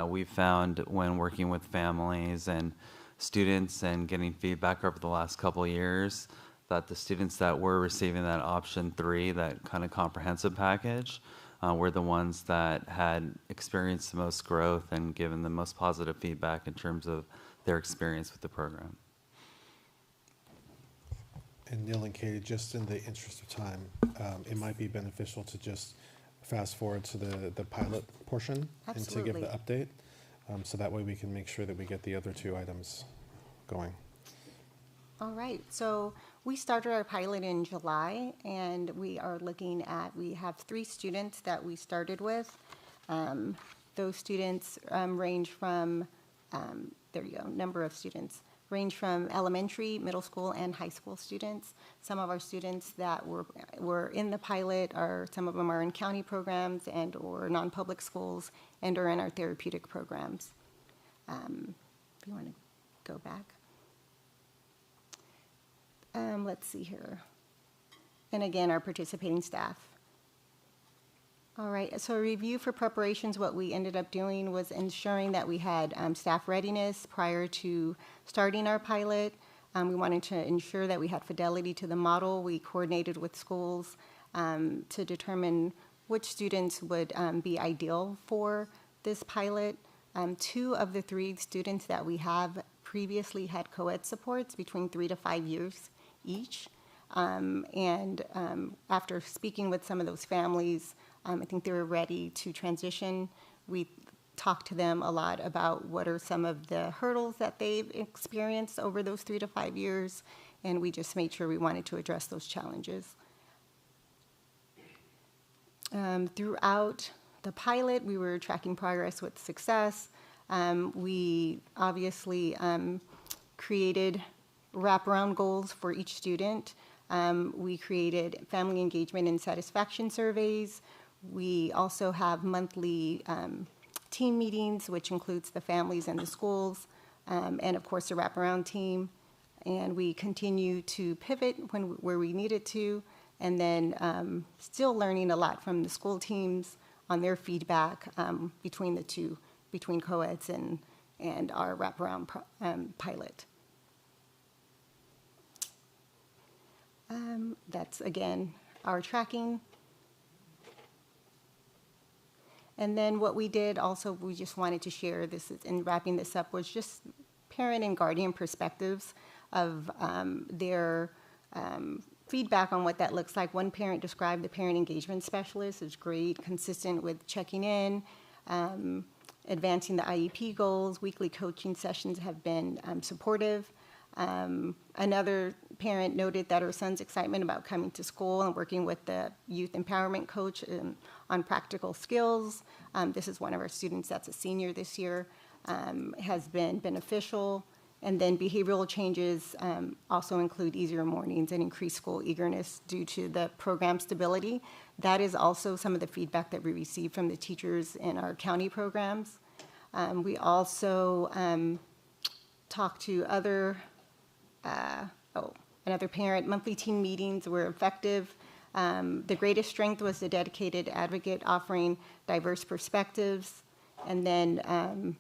S2: we found when working with families and students and getting feedback over the last couple of years that the students that were receiving that option 3, that kind of comprehensive package, were the ones that had experienced the most growth and given the most positive feedback in terms of their experience with the program.
S6: And Neil and Katie, just in the interest of time, it might be beneficial to just fast forward to the pilot portion.
S16: Absolutely.
S6: And to give the update. So that way we can make sure that we get the other 2 items going.
S16: All right, so we started our pilot in July, and we have 3 students that we started with. Those students range from, number of students, range from elementary, middle school, and high school students. Some of our students that were in the pilot some of them are in county programs and or non-public schools and are in our therapeutic programs. If you want to go back. Let's see here. And again, our participating staff. All right, so a review for preparations, what we ended up doing was ensuring that we had staff readiness prior to starting our pilot. We wanted to ensure that we had fidelity to the model. We coordinated with schools to determine which students would be ideal for this pilot. 2 of the 3 students that we have previously had co-ed supports between 3 to 5 years each. After speaking with some of those families, I think they were ready to transition. We talked to them a lot about what are some of the hurdles that they've experienced over those 3 to 5 years, and we just made sure we wanted to address those challenges. Throughout the pilot, we were tracking progress with success. We obviously created wraparound goals for each student. We created family engagement and satisfaction surveys. We also have monthly team meetings, which includes the families and the schools, and of course the wraparound team. And we continue to pivot where we needed to, and then still learning a lot from the school teams on their feedback between the 2, between co-eds and our wraparound pilot. That's, again, our tracking. And then what we did also, we just wanted to share this in wrapping this up, was just parent and guardian perspectives of their feedback on what that looks like. One parent described the parent engagement specialist as great, consistent with checking in, advancing the IEP goals. Weekly coaching sessions have been supportive. Another parent noted that her son's excitement about coming to school and working with the youth empowerment coach on practical skills. This is one of our students that's a senior this year, has been beneficial. And then behavioral changes also include easier mornings and increased school eagerness due to the program stability. That is also some of the feedback that we received from the teachers in our county programs. We also talked to another parent. Monthly team meetings were effective. The greatest strength was the dedicated advocate offering diverse perspectives. And then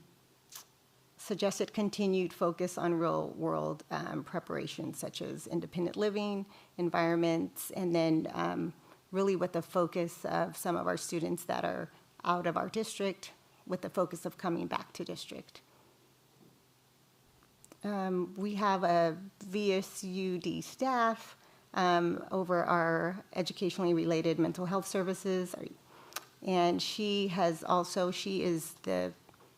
S16: suggested continued focus on real-world preparation, such as independent living, environments, and then really with the focus of some of our students that are out of our district, with the focus of coming back to district. We have a VUSD staff over our educationally related mental health services, and she is the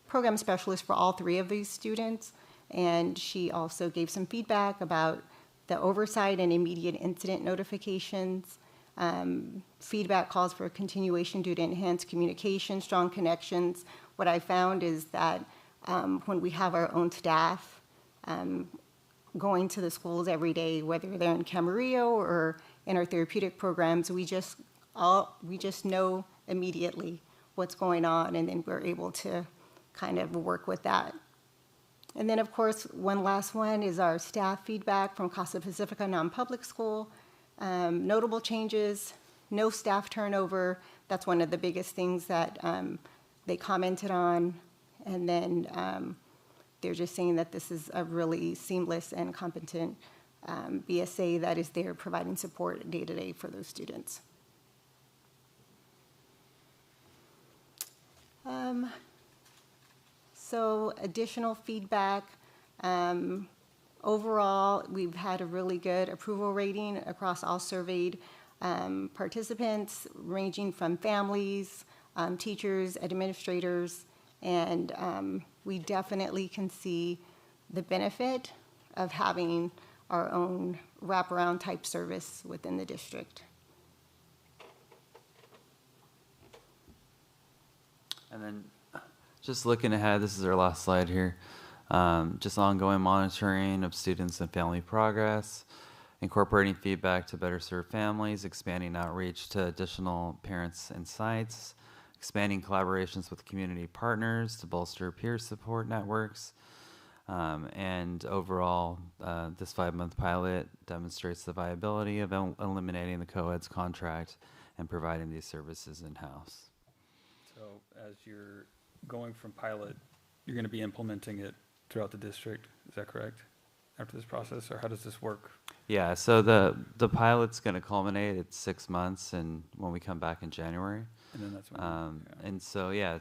S16: program specialist for all 3 of these students, and she also gave some feedback about the oversight and immediate incident notifications. Feedback calls for continuation due to enhanced communication, strong connections. What I found is that when we have our own staff going to the schools every day, whether they're in Camarillo or in our therapeutic programs, we just know immediately what's going on, and then we're able to kind of work with that. And then, of course, one last one is our staff feedback from Casa Pacifica Non-Public School. Notable changes, no staff turnover. That's one of the biggest things that they commented on. And then they're just saying that this is a really seamless and competent BSA that is there providing support day to day for those students. So additional feedback. Overall, we've had a really good approval rating across all surveyed participants, ranging from families, teachers, administrators, and we definitely can see the benefit of having our own wraparound type service within the district.
S2: And then just looking ahead, this is our last slide here. Just ongoing monitoring of students and family progress, incorporating feedback to better serve families, expanding outreach to additional parents and sites, expanding collaborations with community partners to bolster peer support networks. And overall, this 5-month pilot demonstrates the viability of eliminating the co-ed's contract and providing these services in-house.
S14: So as you're going from pilot, you're going to be implementing it throughout the district, is that correct? After this process, or how does this work?
S2: Yeah, so the pilot's going to culminate at 6 months, and when we come back in January.
S14: And then that's when
S2: and so yeah,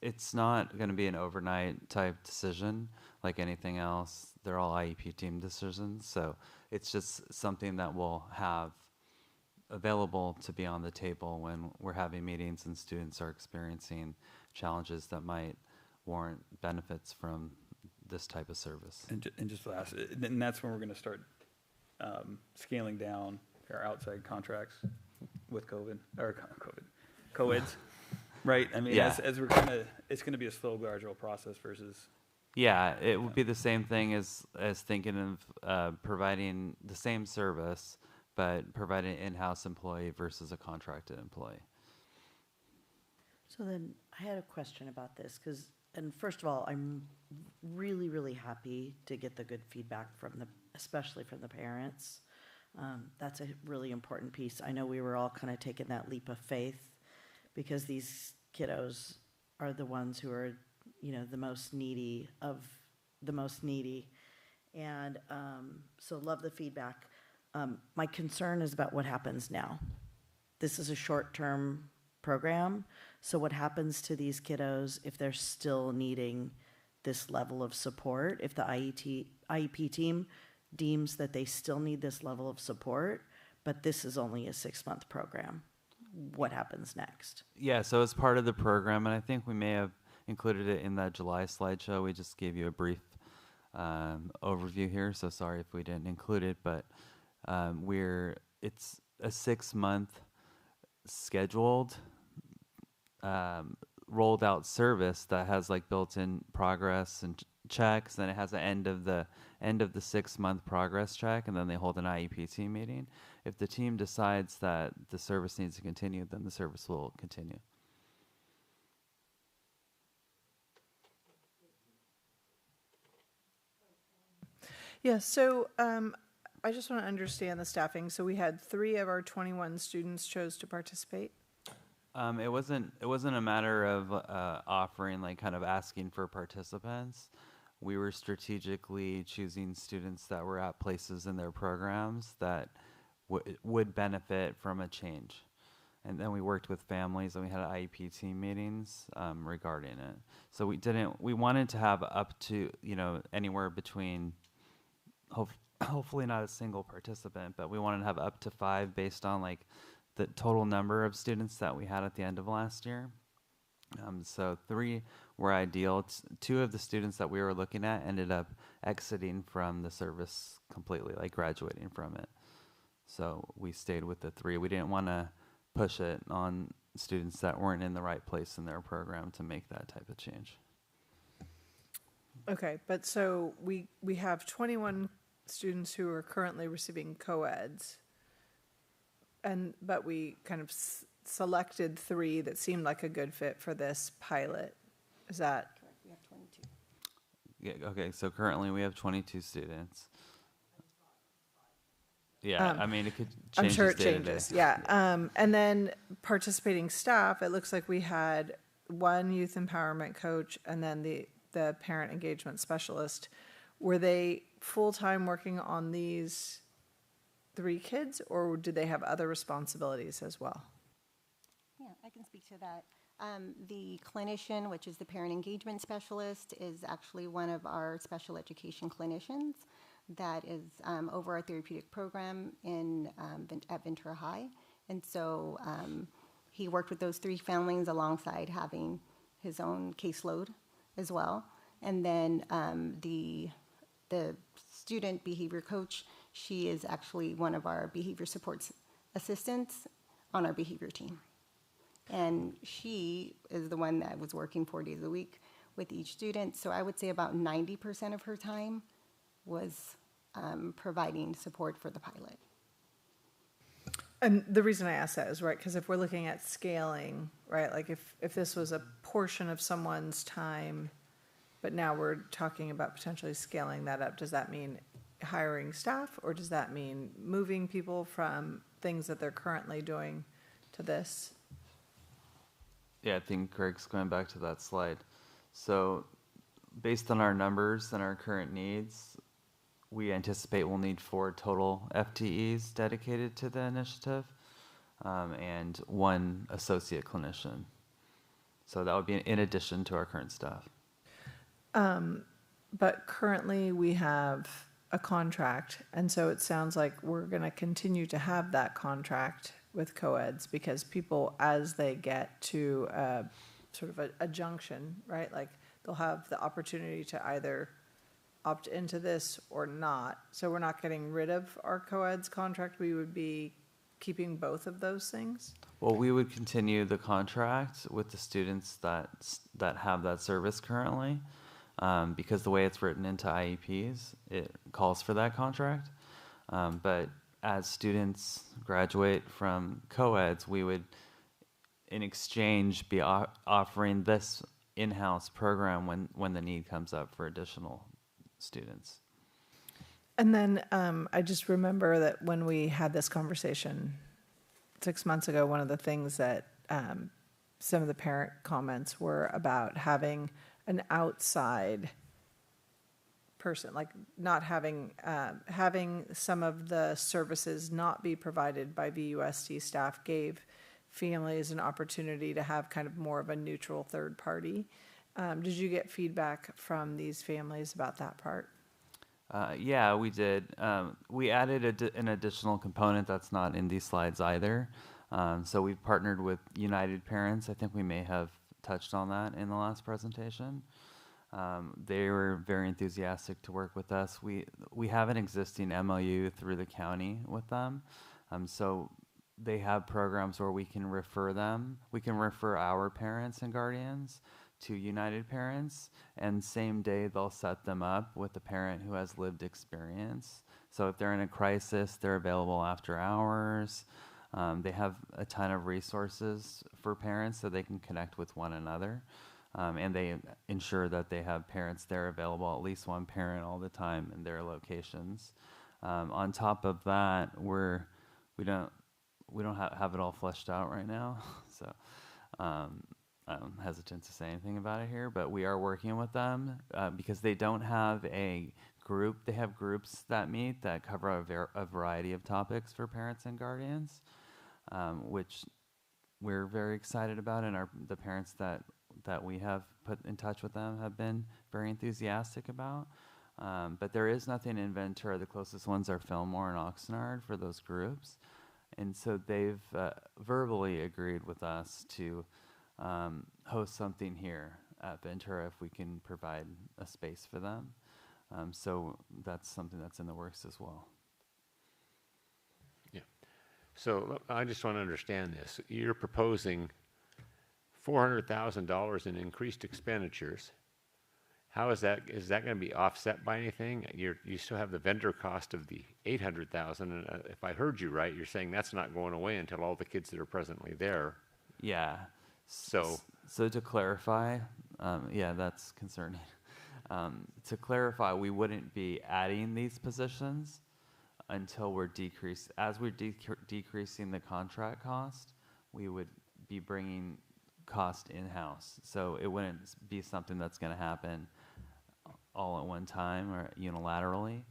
S2: it's not going to be an overnight type decision like anything else. They're all IEP team decisions, so it's just something that we'll have available to be on the table when we're having meetings and students are experiencing challenges that might warrant benefits from this type of service.
S14: And just last, and that's when we're going to start scaling down our outside contracts with co-eds, right? I mean,
S2: yeah.
S14: as we're it's going to be a slow, gradual process versus.
S2: Yeah, it would be the same thing as thinking of providing the same service, but providing an in-house employee versus a contracted employee.
S24: So then I had a question about this, and first of all, I'm really, really happy to get the good feedback especially from the parents. That's a really important piece. I know we were all kind of taking that leap of faith because these kiddos are the ones who are, the most needy of the most needy. And so love the feedback. My concern is about what happens now. This is a short-term program. So what happens to these kiddos if they're still needing this level of support? If the IEP team deems that they still need this level of support, but this is only a 6-month program, what happens next?
S2: Yeah, so as part of the program, and I think we may have included it in that July slideshow, we just gave you a brief overview here, so sorry if we didn't include it, but it's a 6-month scheduled rolled out service that has like built-in progress and checks. Then it has an end of the 6-month progress check, and then they hold an IEP team meeting. If the team decides that the service needs to continue, then the service will continue.
S17: Yeah, so I just want to understand the staffing. So we had 3 of our 21 students chose to participate.
S2: It wasn't a matter of offering, like, kind of asking for participants. we were strategically choosing students that were at places in their programs that would benefit from a change. And then we worked with families, and we had IEP team meetings regarding it. So we wanted to have up to, anywhere between, hopefully not a single participant, but we wanted to have up to 5 based on like the total number of students that we had at the end of last year. So 3 were ideal. 2 of the students that we were looking at ended up exiting from the service completely, like graduating from it. So we stayed with the 3. We didn't want to push it on students that weren't in the right place in their program to make that type of change.
S17: Okay, but so we have 21 students who are currently receiving co-eds, but we kind of selected 3 that seemed like a good fit for this pilot. Is that?
S16: Correct, we have 22.
S2: Yeah, okay, so currently we have 22 students. Yeah, I mean, it could change.
S17: I'm sure it
S2: day to day.
S17: changes, yeah. And then participating staff, it looks like we had 1 youth empowerment coach and then the parent engagement specialist. Were they full-time working on these 3 kids, or did they have other responsibilities as well?
S16: Yeah, I can speak to that. The clinician, which is the parent engagement specialist, is actually one of our special education clinicians that is over our therapeutic program at Ventura High. And so he worked with those 3 families alongside having his own caseload as well. And then the student behavior coach, she is actually one of our behavior support assistants on our behavior team. And she is the one that was working 4 days a week with each student. So I would say about 90% of her time was providing support for the pilot.
S17: And the reason I ask that is, right, because if we're looking at scaling, right, like if this was a portion of someone's time, but now we're talking about potentially scaling that up, does that mean hiring staff, or does that mean moving people from things that they're currently doing to this?
S2: Yeah, I think Greg's going back to that slide. So based on our numbers and our current needs, we anticipate we'll need 4 total FTEs dedicated to the initiative, and 1 associate clinician. So that would be in addition to our current staff.
S17: But currently we have a contract, and so it sounds like we're going to continue to have that contract with co-eds, because people, as they get to sort of a junction, right, like they'll have the opportunity to either opt into this or not. So we're not getting rid of our co-eds contract. We would be keeping both of those things.
S2: Well, we would continue the contract with the students that have that service currently, because the way it's written into IEPs, it calls for that contract. But as students graduate from co-eds, we would, in exchange, be offering this in-house program when the need comes up for additional students.
S17: And then I just remember that when we had this conversation 6 months ago, one of the things that some of the parent comments were about having an outside person, like not having some of the services not be provided by VUSD staff, gave families an opportunity to have kind of more of a neutral third party. Did you get feedback from these families about that part?
S2: Yeah, we did. We added an additional component that's not in these slides either. So we've partnered with United Parents. I think we may have touched on that in the last presentation. They were very enthusiastic to work with us. We have an existing MOU through the county with them. So they have programs where we can refer them. We can refer our parents and guardians to United Parents, and same day they'll set them up with a parent who has lived experience. So if they're in a crisis, they're available after hours. They have a ton of resources for parents so they can connect with one another. And they ensure that they have parents there available, at least one parent all the time in their locations. On top of that, we don't have it all fleshed out right now. So hesitant to say anything about it here, but we are working with them because they don't have a group. They have groups that meet that cover a variety of topics for parents and guardians, which we're very excited about, and the parents that we have put in touch with them have been very enthusiastic about. But there is nothing in Ventura. The closest ones are Fillmore and Oxnard for those groups. And so they've verbally agreed with us to host something here at Ventura if we can provide a space for them. So that's something that's in the works as well.
S3: Yeah. So I just want to understand this. You're proposing $400,000 in increased expenditures. How is that going to be offset by anything? You still have the vendor cost of the $800,000, and if I heard you right, you're saying that's not going away until all the kids that are presently there.
S2: Yeah.
S3: So
S2: to clarify, yeah, that's concerning. To clarify, we wouldn't be adding these positions until we're decreasing the contract cost. We would be bringing cost in-house. So it wouldn't be something that's going to happen all at one time or unilaterally.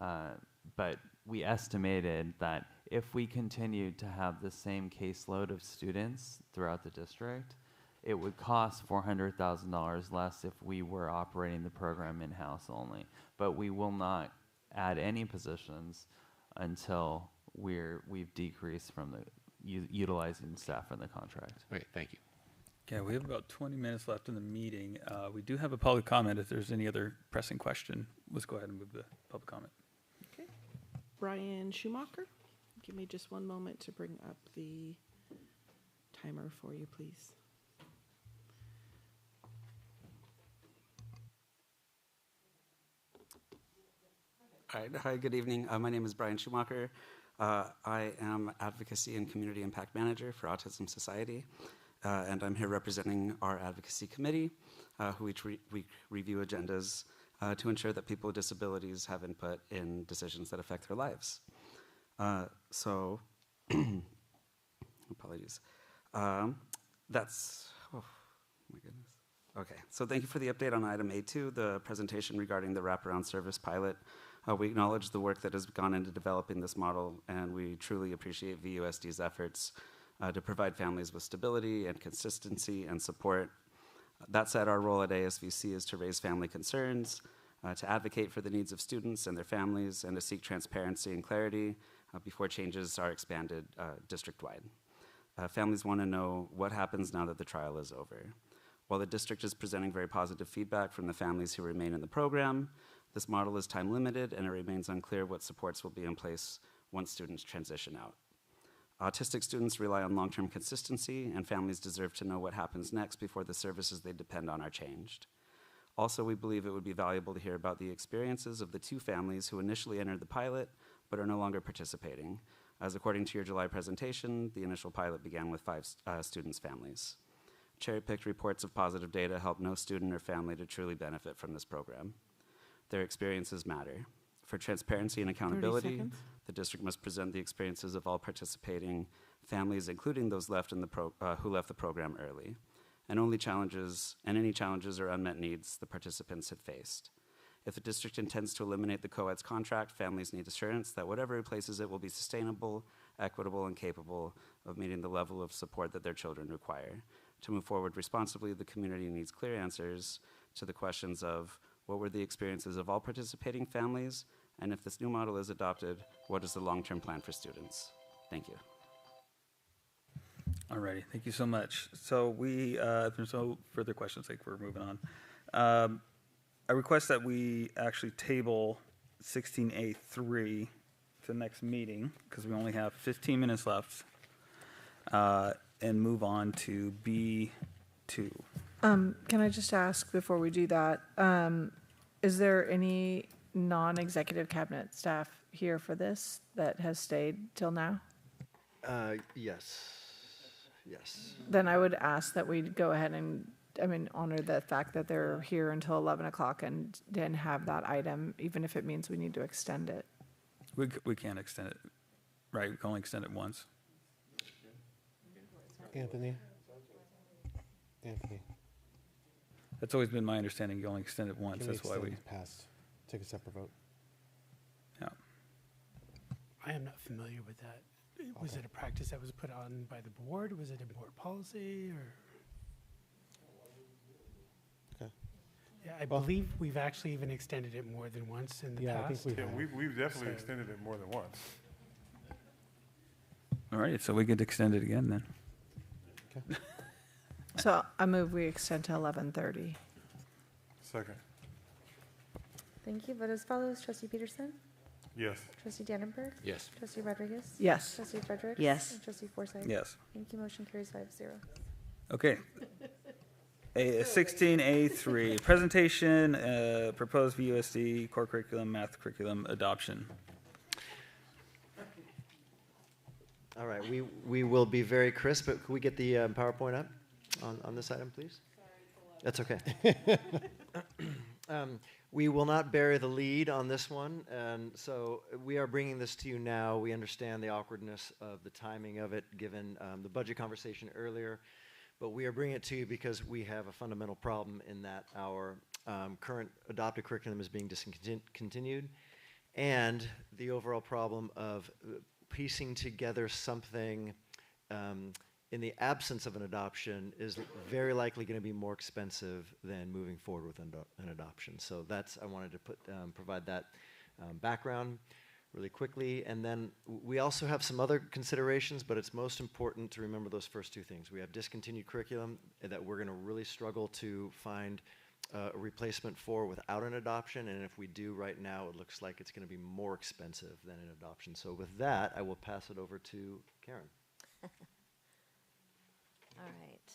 S2: But we estimated that if we continued to have the same caseload of students throughout the district, it would cost $400,000 less if we were operating the program in-house only. But we will not add any positions until we've decreased from the utilizing staff from the contract.
S3: Okay, thank you.
S14: Okay, we have about 20 minutes left in the meeting. We do have a public comment. If there's any other pressing question, let's go ahead and move the public comment.
S12: Okay. Brian Schumacher, give me just one moment to bring up the timer for you, please.
S18: All right. Hi, good evening. My name is Brian Schumacher. I am Advocacy and Community Impact Manager for Autism Society. And I'm here representing our advocacy committee, who each week review agendas to ensure that people with disabilities have input in decisions that affect their lives. So, apologies. That's, oh my goodness. Okay, so thank you for the update on item A2, the presentation regarding the wraparound service pilot. We acknowledge the work that has gone into developing this model, and we truly appreciate VUSD's efforts to provide families with stability and consistency and support. That said, our role at ASVC is to raise family concerns, to advocate for the needs of students and their families, and to seek transparency and clarity before changes are expanded district-wide. Families want to know what happens now that the trial is over. While the district is presenting very positive feedback from the families who remain in the program, this model is time-limited, and it remains unclear what supports will be in place once students transition out. Autistic students rely on long-term consistency, and families deserve to know what happens next before the services they depend on are changed. Also, we believe it would be valuable to hear about the experiences of the 2 families who initially entered the pilot but are no longer participating, as according to your July presentation, the initial pilot began with 5 students' families. Cherry-picked reports of positive data help no student or family to truly benefit from this program. Their experiences matter. For transparency and accountability, the district must present the experiences of all participating families, including those left in who left the program early, and any challenges or unmet needs the participants had faced. If the district intends to eliminate the co-ed's contract, families need assurance that whatever replaces it will be sustainable, equitable, and capable of meeting the level of support that their children require. To move forward responsibly, the community needs clear answers to the questions of what were the experiences of all participating families, and if this new model is adopted, what is the long-term plan for students? Thank you.
S14: All righty, thank you so much. So if there's no further questions, we're moving on. I request that we actually table 16A3 to the next meeting, because we only have 15 minutes left, and move on to B2.
S17: Can I just ask before we do that, is there any non-executive cabinet staff here for this that has stayed till now?
S13: Yes.
S17: Then I would ask that we go ahead and, honor the fact that they're here until 11 o'clock and then have that item, even if it means we need to extend it.
S14: We can't extend it, right? We can only extend it once.
S6: Anthony? Anthony.
S14: That's always been my understanding. You only extend it once.
S6: Can we
S14: That's why we.
S6: extend past? Take a separate vote.
S14: Yeah.
S8: I am not familiar with that. Was it a practice that was put on by the board? Was it a board policy or?
S6: Okay.
S8: Yeah, I believe we've actually even extended it more than once in the
S6: Yeah, I
S8: past.
S6: think we have.
S1: We've definitely
S8: So-
S1: extended it more than once.
S14: All right, so we could extend it again then.
S6: Okay.
S17: So I move we extend to 11:30.
S1: Second.
S4: Thank you. Vote as follows. Trustee Peterson?
S1: Yes.
S4: Trustee Dannenberg?
S3: Yes.
S4: Trustee Rodriguez?
S17: Yes.
S4: Trustee Fredericks?
S24: Yes.
S4: And Trustee Forsythe?
S14: Yes.
S4: Thank you. Motion carries 5-0.
S14: Okay. 16A3, presentation, proposed VUSD core curriculum, math curriculum adoption.
S13: All right, we will be very crisp, but could we get the PowerPoint up on this item, please? That's okay. We will not bury the lead on this one, and so we are bringing this to you now. We understand the awkwardness of the timing of it, given the budget conversation earlier, but we are bringing it to you because we have a fundamental problem in that our current adopted curriculum is being discontinued, and the overall problem of piecing together something in the absence of an adoption is very likely going to be more expensive than moving forward with an adoption. So that's, I wanted to provide that background really quickly. And then we also have some other considerations, but it's most important to remember those first two things. We have discontinued curriculum that we're going to really struggle to find a replacement for without an adoption, and if we do right now, it looks like it's going to be more expensive than an adoption. So with that, I will pass it over to Karen.
S15: All right.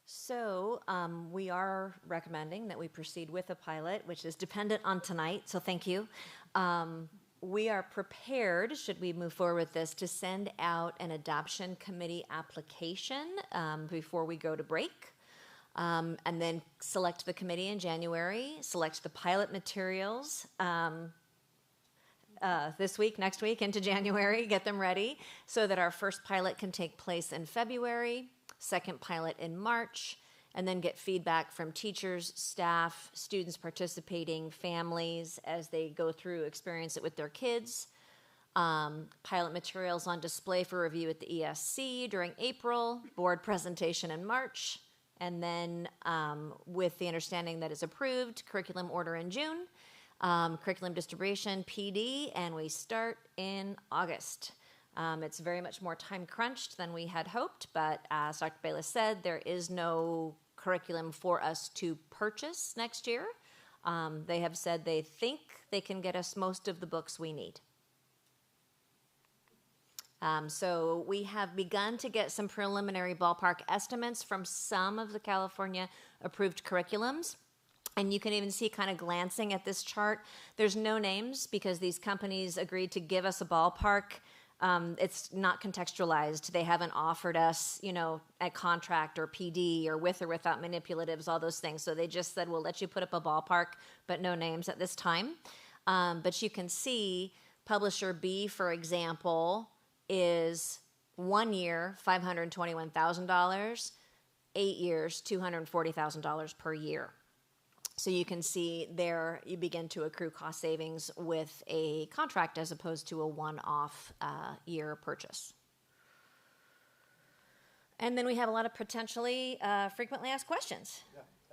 S15: So we are recommending that we proceed with a pilot, which is dependent on tonight, so thank you. We are prepared, should we move forward with this, to send out an adoption committee application before we go to break. And then select the committee in January, select the pilot materials this week, next week, into January, get them ready so that our first pilot can take place in February, second pilot in March, and then get feedback from teachers, staff, students participating, families as they go through, experience it with their kids. Pilot materials on display for review at the ESC during April, board presentation in March, and then with the understanding that it's approved, curriculum order in June, curriculum distribution, PD, and we start in August. It's very much more time crunched than we had hoped, but as Dr. Bayless said, there is no curriculum for us to purchase next year. They have said they think they can get us most of the books we need. So we have begun to get some preliminary ballpark estimates from some of the California approved curriculums. And you can even see, kind of glancing at this chart, there's no names because these companies agreed to give us a ballpark. It's not contextualized. They haven't offered us, you know, a contract or PD or with or without manipulatives, all those things. So they just said, we'll let you put up a ballpark, but no names at this time. But you can see Publisher B, for example, is 1 year, $521,000, 8 years, $240,000 per year. So you can see there you begin to accrue cost savings with a contract as opposed to a one-off year purchase. And then we have a lot of potentially frequently asked questions.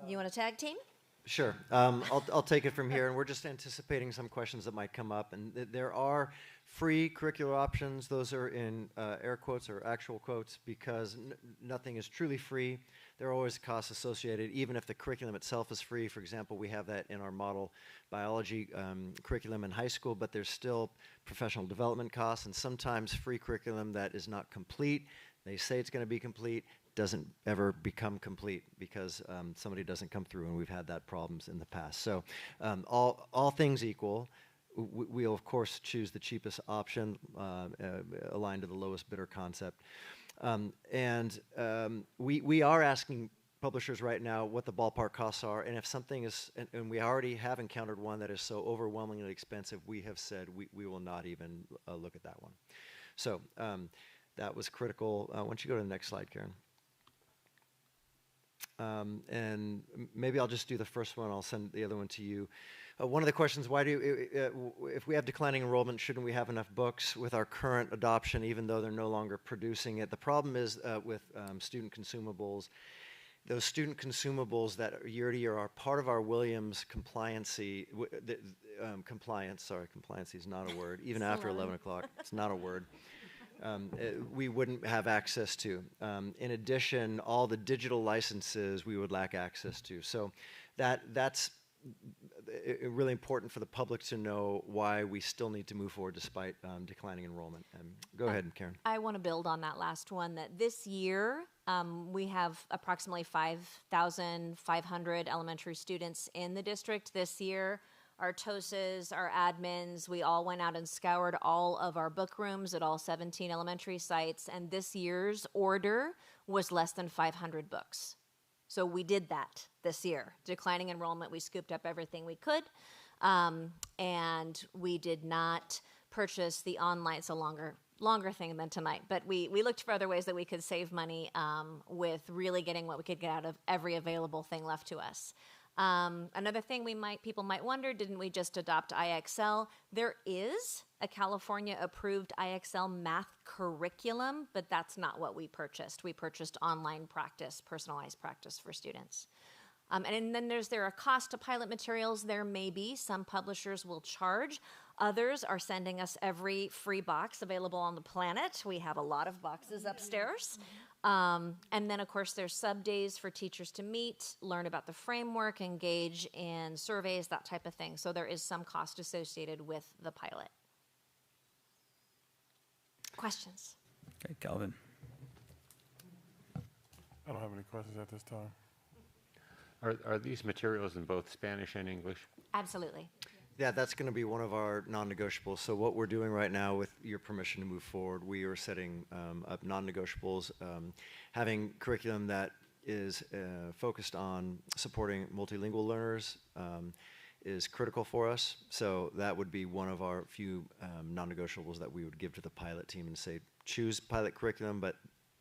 S15: You want to tag team?
S13: Sure. I'll take it from here, and we're just anticipating some questions that might come up. And there are free curricular options. Those are in air quotes or actual quotes because nothing is truly free. There are always costs associated, even if the curriculum itself is free. For example, we have that in our model biology curriculum in high school, but there's still professional development costs and sometimes free curriculum that is not complete. They say it's going to be complete, doesn't ever become complete because somebody doesn't come through, and we've had that problems in the past. So all things equal, we'll of course choose the cheapest option aligned to the lowest bidder concept. We are asking publishers right now what the ballpark costs are, and if something is, and we already have encountered one that is so overwhelmingly expensive, we have said we will not even look at that one. So that was critical. Why don't you go to the next slide, Karen? Maybe I'll just do the first one. I'll send the other one to you. One of the questions, if we have declining enrollment, shouldn't we have enough books with our current adoption, even though they're no longer producing it? The problem is with student consumables. Those student consumables that year to year are part of our Williams compliancy, compliancy is not a word, even after 11 o'clock, it's not a word. We wouldn't have access to. In addition, all the digital licenses we would lack access to. So that's really important for the public to know why we still need to move forward despite declining enrollment. Go ahead, Karen.
S15: I want to build on that last one, that this year we have approximately 5,500 elementary students in the district this year. Our TOSAs, our admins, we all went out and scoured all of our book rooms at all 17 elementary sites, and this year's order was less than 500 books. So we did that this year. Declining enrollment, we scooped up everything we could, and we did not purchase the online. It's a longer thing than tonight, but we looked for other ways that we could save money with really getting what we could get out of every available thing left to us. Another thing people might wonder, didn't we just adopt IXL? There is a California-approved IXL math curriculum, but that's not what we purchased. We purchased online practice, personalized practice for students. And then there are costs to pilot materials. There may be. Some publishers will charge. Others are sending us every free box available on the planet. We have a lot of boxes upstairs. And then, of course, there's sub-days for teachers to meet, learn about the framework, engage in surveys, that type of thing. So there is some cost associated with the pilot. Questions?
S14: Okay, Calvin.
S1: I don't have any questions at this time.
S3: Are these materials in both Spanish and English?
S15: Absolutely.
S13: Yeah, that's going to be one of our non-negotiables. So what we're doing right now, with your permission to move forward, we are setting up non-negotiables, having curriculum that is focused on supporting multilingual learners is critical for us. So that would be one of our few non-negotiables that we would give to the pilot team and say, choose pilot curriculum, but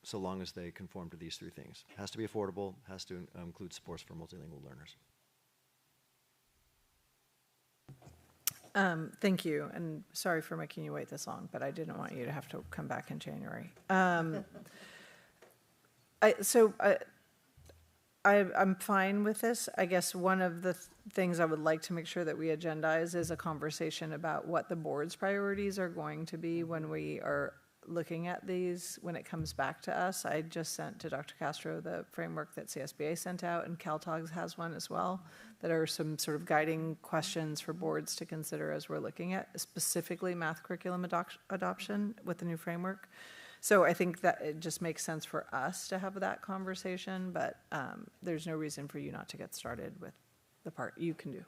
S13: so long as they conform to these three things. It has to be affordable, has to include supports for multilingual learners.
S17: Thank you, and sorry for making you wait this long, but I didn't want you to have to come back in January. I'm fine with this. I guess one of the things I would like to make sure that we agendize is a conversation about what the board's priorities are going to be when we are looking at these, when it comes back to us. I just sent to Dr. Castro the framework that CSBA sent out, and CalTOGS has one as well, that are some sort of guiding questions for boards to consider as we're looking at specifically math curriculum adoption with the new framework. So I think that it just makes sense for us to have that conversation, but there's no reason for you not to get started with the part you can do.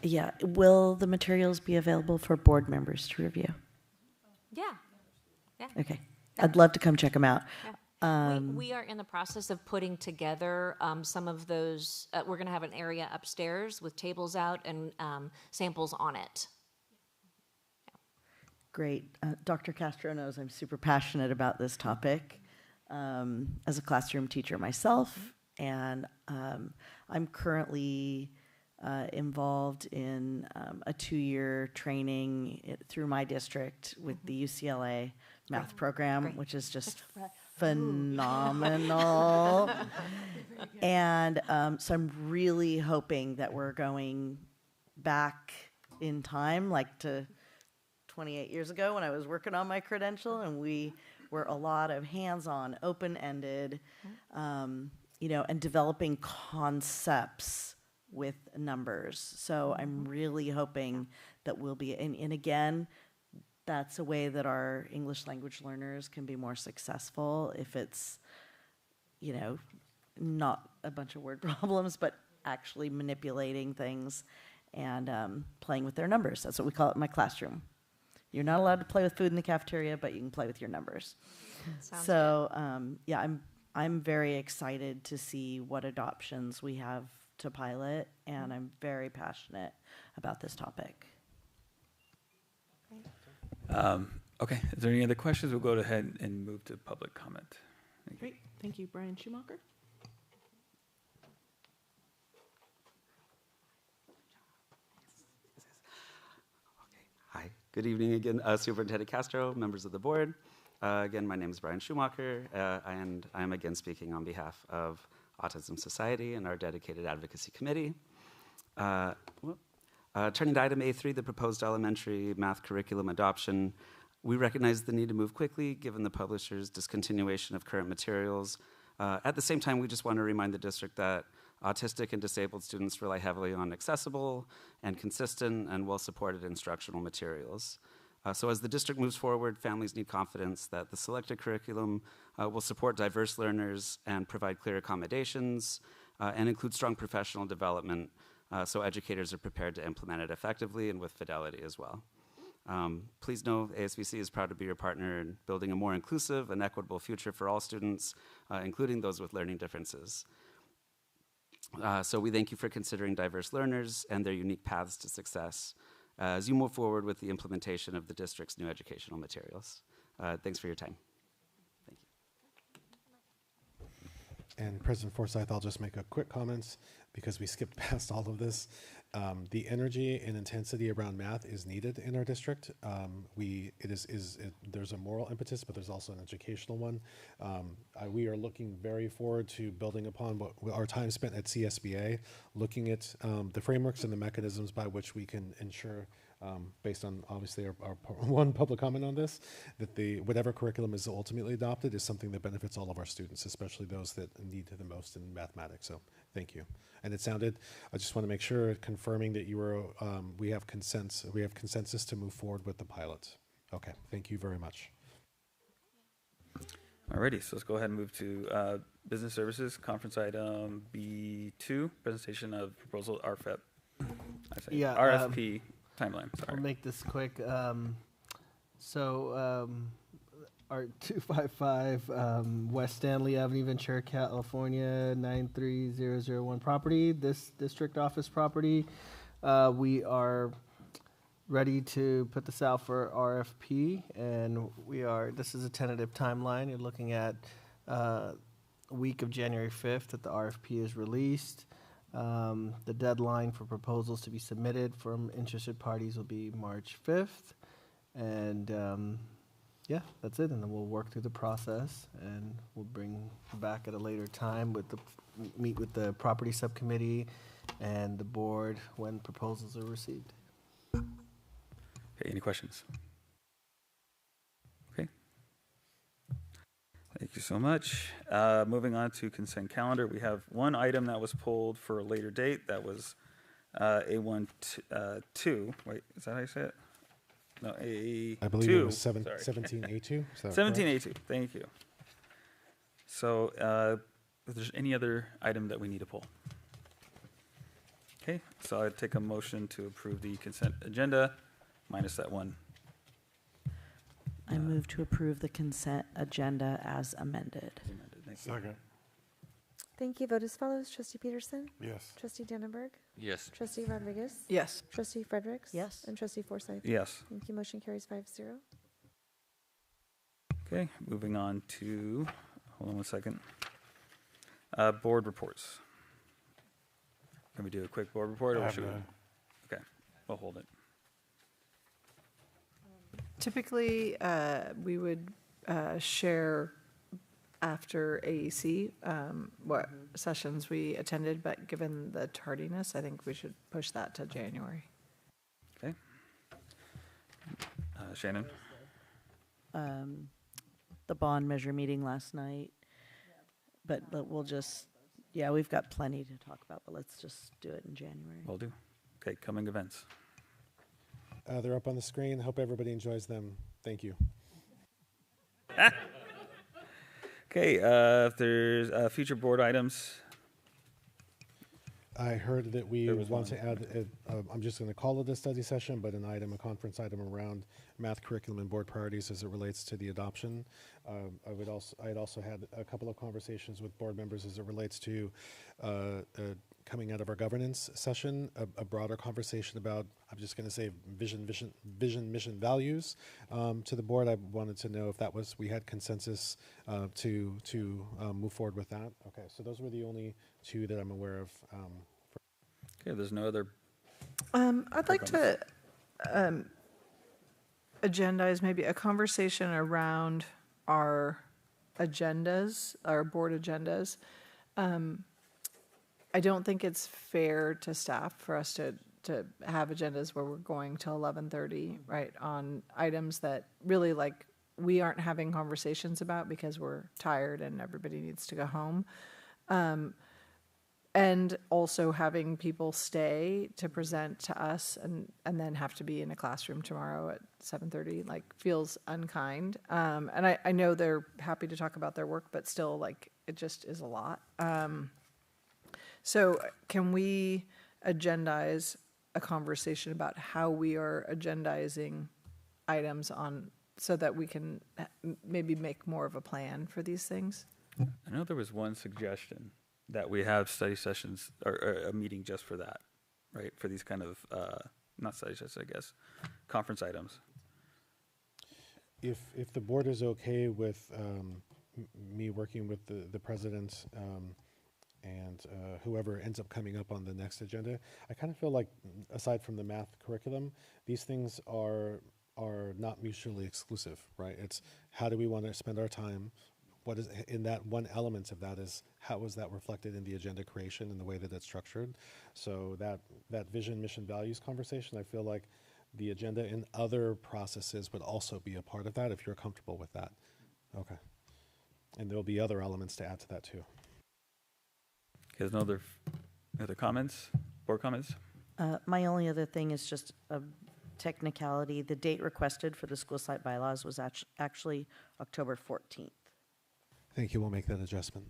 S24: Yeah, will the materials be available for board members to review?
S15: Yeah. Yeah.
S24: Okay, I'd love to come check them out.
S15: Yeah. We are in the process of putting together some of those. We're going to have an area upstairs with tables out and samples on it.
S24: Great. Dr. Castro knows I'm super passionate about this topic as a classroom teacher myself, and I'm currently involved in a 2-year training through my district with the UCLA math program, which is just phenomenal. And so I'm really hoping that we're going back in time, like to 28 years ago when I was working on my credential, and we were a lot of hands-on, open-ended, and developing concepts with numbers. So I'm really hoping that we'll be, and again, that's a way that our English language learners can be more successful if it's, not a bunch of word problems, but actually manipulating things and playing with their numbers. That's what we call it in my classroom. You're not allowed to play with food in the cafeteria, but you can play with your numbers.
S15: Sounds
S24: so, yeah, I'm very excited to see what adoptions we have to pilot, and I'm very passionate about this topic.
S14: Okay, is there any other questions? We'll go ahead and move to public comment. Thank you.
S12: Great, thank you, Brian Schumacher.
S18: Hi, good evening again, Superintendent Castro, members of the board. Again, my name is Brian Schumacher, and I am again speaking on behalf of Autism Society and our dedicated advocacy committee. Turning to item A3, the proposed elementary math curriculum adoption, we recognize the need to move quickly given the publisher's discontinuation of current materials. At the same time, we just want to remind the district that autistic and disabled students rely heavily on accessible and consistent and well-supported instructional materials. So as the district moves forward, families need confidence that the selected curriculum will support diverse learners and provide clear accommodations and include strong professional development so educators are prepared to implement it effectively and with fidelity as well. Please know ASVC is proud to be your partner in building a more inclusive and equitable future for all students, including those with learning differences. So we thank you for considering diverse learners and their unique paths to success as you move forward with the implementation of the district's new educational materials. Thanks for your time. Thank you.
S6: And President Forsyth, I'll just make a quick comments because we skipped past all of this. The energy and intensity around math is needed in our district. There's a moral impetus, but there's also an educational one. We are looking very forward to building upon our time spent at CSBA, looking at the frameworks and the mechanisms by which we can ensure, based on obviously our one public comment on this, that whatever curriculum is ultimately adopted is something that benefits all of our students, especially those that need it the most in mathematics. So thank you. And it sounded, I just want to make sure, confirming that you were, we have consensus to move forward with the pilot. Okay, thank you very much.
S14: Alrighty, so let's go ahead and move to business services, conference item B2, presentation of proposal RFP. RFP timeline, sorry.
S5: I'll make this quick. Our 255 West Stanley Avenue, Ventura, California, 93001 property, this district office property. We are ready to put this out for RFP, and this is a tentative timeline. You're looking at week of January 5th that the RFP is released. The deadline for proposals to be submitted from interested parties will be March 5th. And yeah, that's it. And then we'll work through the process and we'll bring back at a later time meet with the property subcommittee and the board when proposals are received.
S14: Okay, any questions? Okay. Thank you so much. Moving on to consent calendar, we have one item that was pulled for a later date. That was A12. Wait, is that how you say it? No, A2.
S6: I believe it was 17A2.
S14: 17A2, thank you. So if there's any other item that we need to pull. Okay, so I'd take a motion to approve the consent agenda minus that one.
S24: I move to approve the consent agenda as amended.
S1: Second.
S4: Thank you. Vote as follows. Trustee Peterson?
S1: Yes.
S4: Trustee Dannenberg?
S3: Yes.
S4: Trustee Rodriguez?
S17: Yes.
S4: Trustee Fredericks?
S24: Yes.
S4: And Trustee Forsyth?
S14: Yes.
S4: Thank you. Motion carries 5-0.
S14: Okay, moving on to, hold on one second. Board reports. Can we do a quick board report? Or should we? Okay, we'll hold it.
S17: Typically, we would share after AEC what sessions we attended, but given the tardiness, I think we should push that to January.
S14: Okay. Shannon?
S24: The bond measure meeting last night, but we'll just, we've got plenty to talk about, but let's just do it in January.
S14: Will do. Okay, coming events.
S6: They're up on the screen. Hope everybody enjoys them. Thank you.
S14: Okay, if there's future board items.
S6: I heard that we want to add, I'm just going to call it a study session, but a conference item around math curriculum and board priorities as it relates to the adoption. I had also had a couple of conversations with board members as it relates to coming out of our governance session, a broader conversation about, I'm just going to say vision, mission, values to the board. I wanted to know if that was, we had consensus to move forward with that. Okay, so those were the only two that I'm aware of.
S14: Okay, there's no other.
S17: I'd like to agendize maybe a conversation around our agendas, our board agendas. I don't think it's fair to staff for us to have agendas where we're going till 11:30, right, on items that really like we aren't having conversations about because we're tired and everybody needs to go home. And also having people stay to present to us and then have to be in a classroom tomorrow at 7:30, like feels unkind. And I know they're happy to talk about their work, but still like it just is a lot. So can we agendize a conversation about how we are agendizing items on so that we can maybe make more of a plan for these things?
S14: I know there was one suggestion that we have study sessions or a meeting just for that, right? For these kind of, not study sessions, I guess, conference items.
S6: If the board is okay with me working with the president and whoever ends up coming up on the next agenda, I kind of feel like, aside from the math curriculum, these things are not mutually exclusive, right? It's how do we want to spend our time? What is in that one element of that is how is that reflected in the agenda creation and the way that it's structured? So that vision, mission, values conversation, I feel like the agenda and other processes would also be a part of that if you're comfortable with that. Okay. And there'll be other elements to add to that too.
S14: Okay, there's no other comments, board comments?
S24: My only other thing is just a technicality. The date requested for the school site bylaws was actually October 14th.
S6: Thank you. We'll make that adjustment.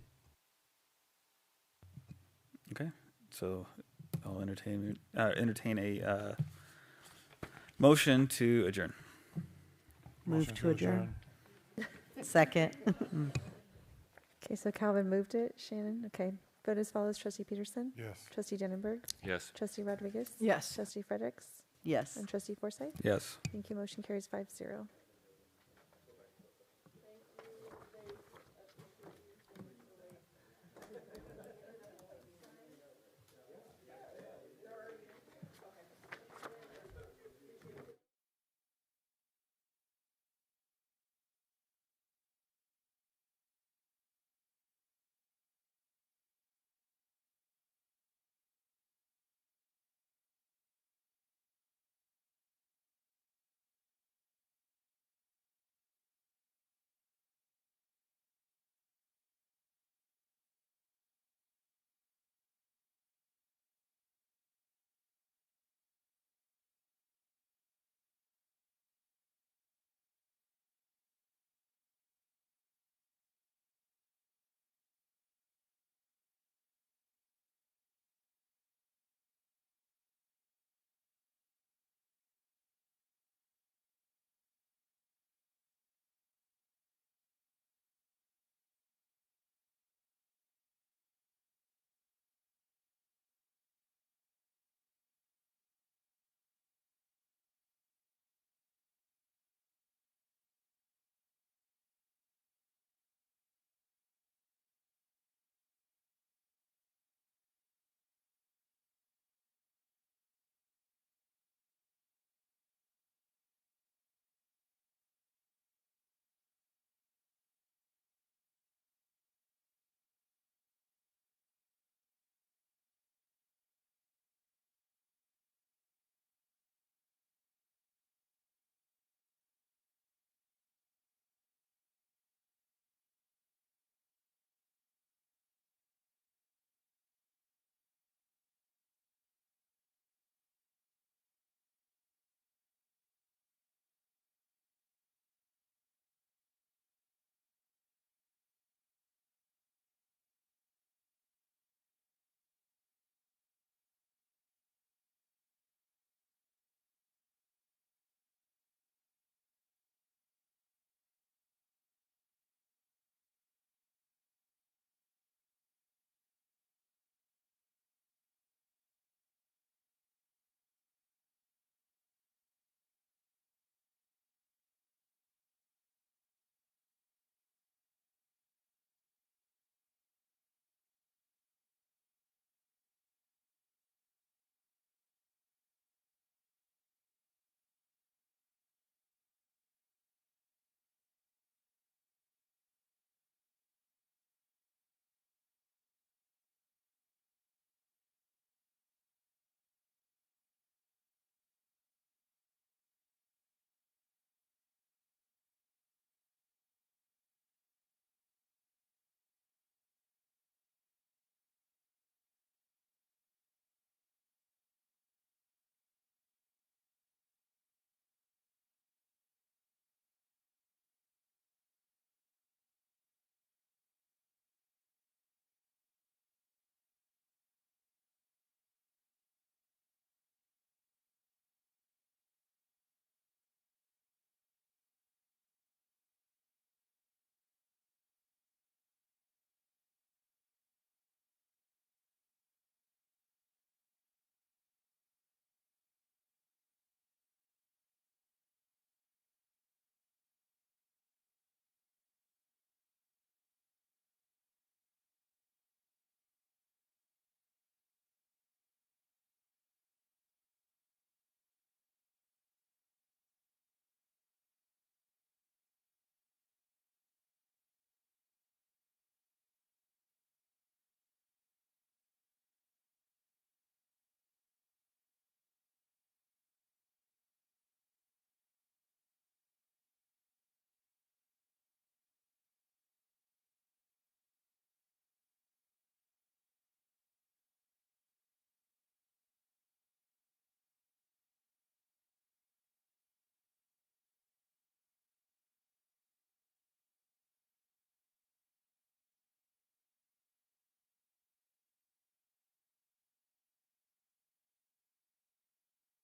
S14: Okay, so I'll entertain a motion to adjourn.
S24: Move to adjourn. Second.
S4: Okay, so Calvin moved it. Shannon, okay. Vote as follows. Trustee Peterson?
S1: Yes.
S4: Trustee Denenberg?
S3: Yes.
S4: Trustee Rodriguez?
S17: Yes.
S4: Trustee Fredericks?
S24: Yes.
S4: And Trustee Forsythe?
S14: Yes.
S4: Thank you. Motion carries 5-0.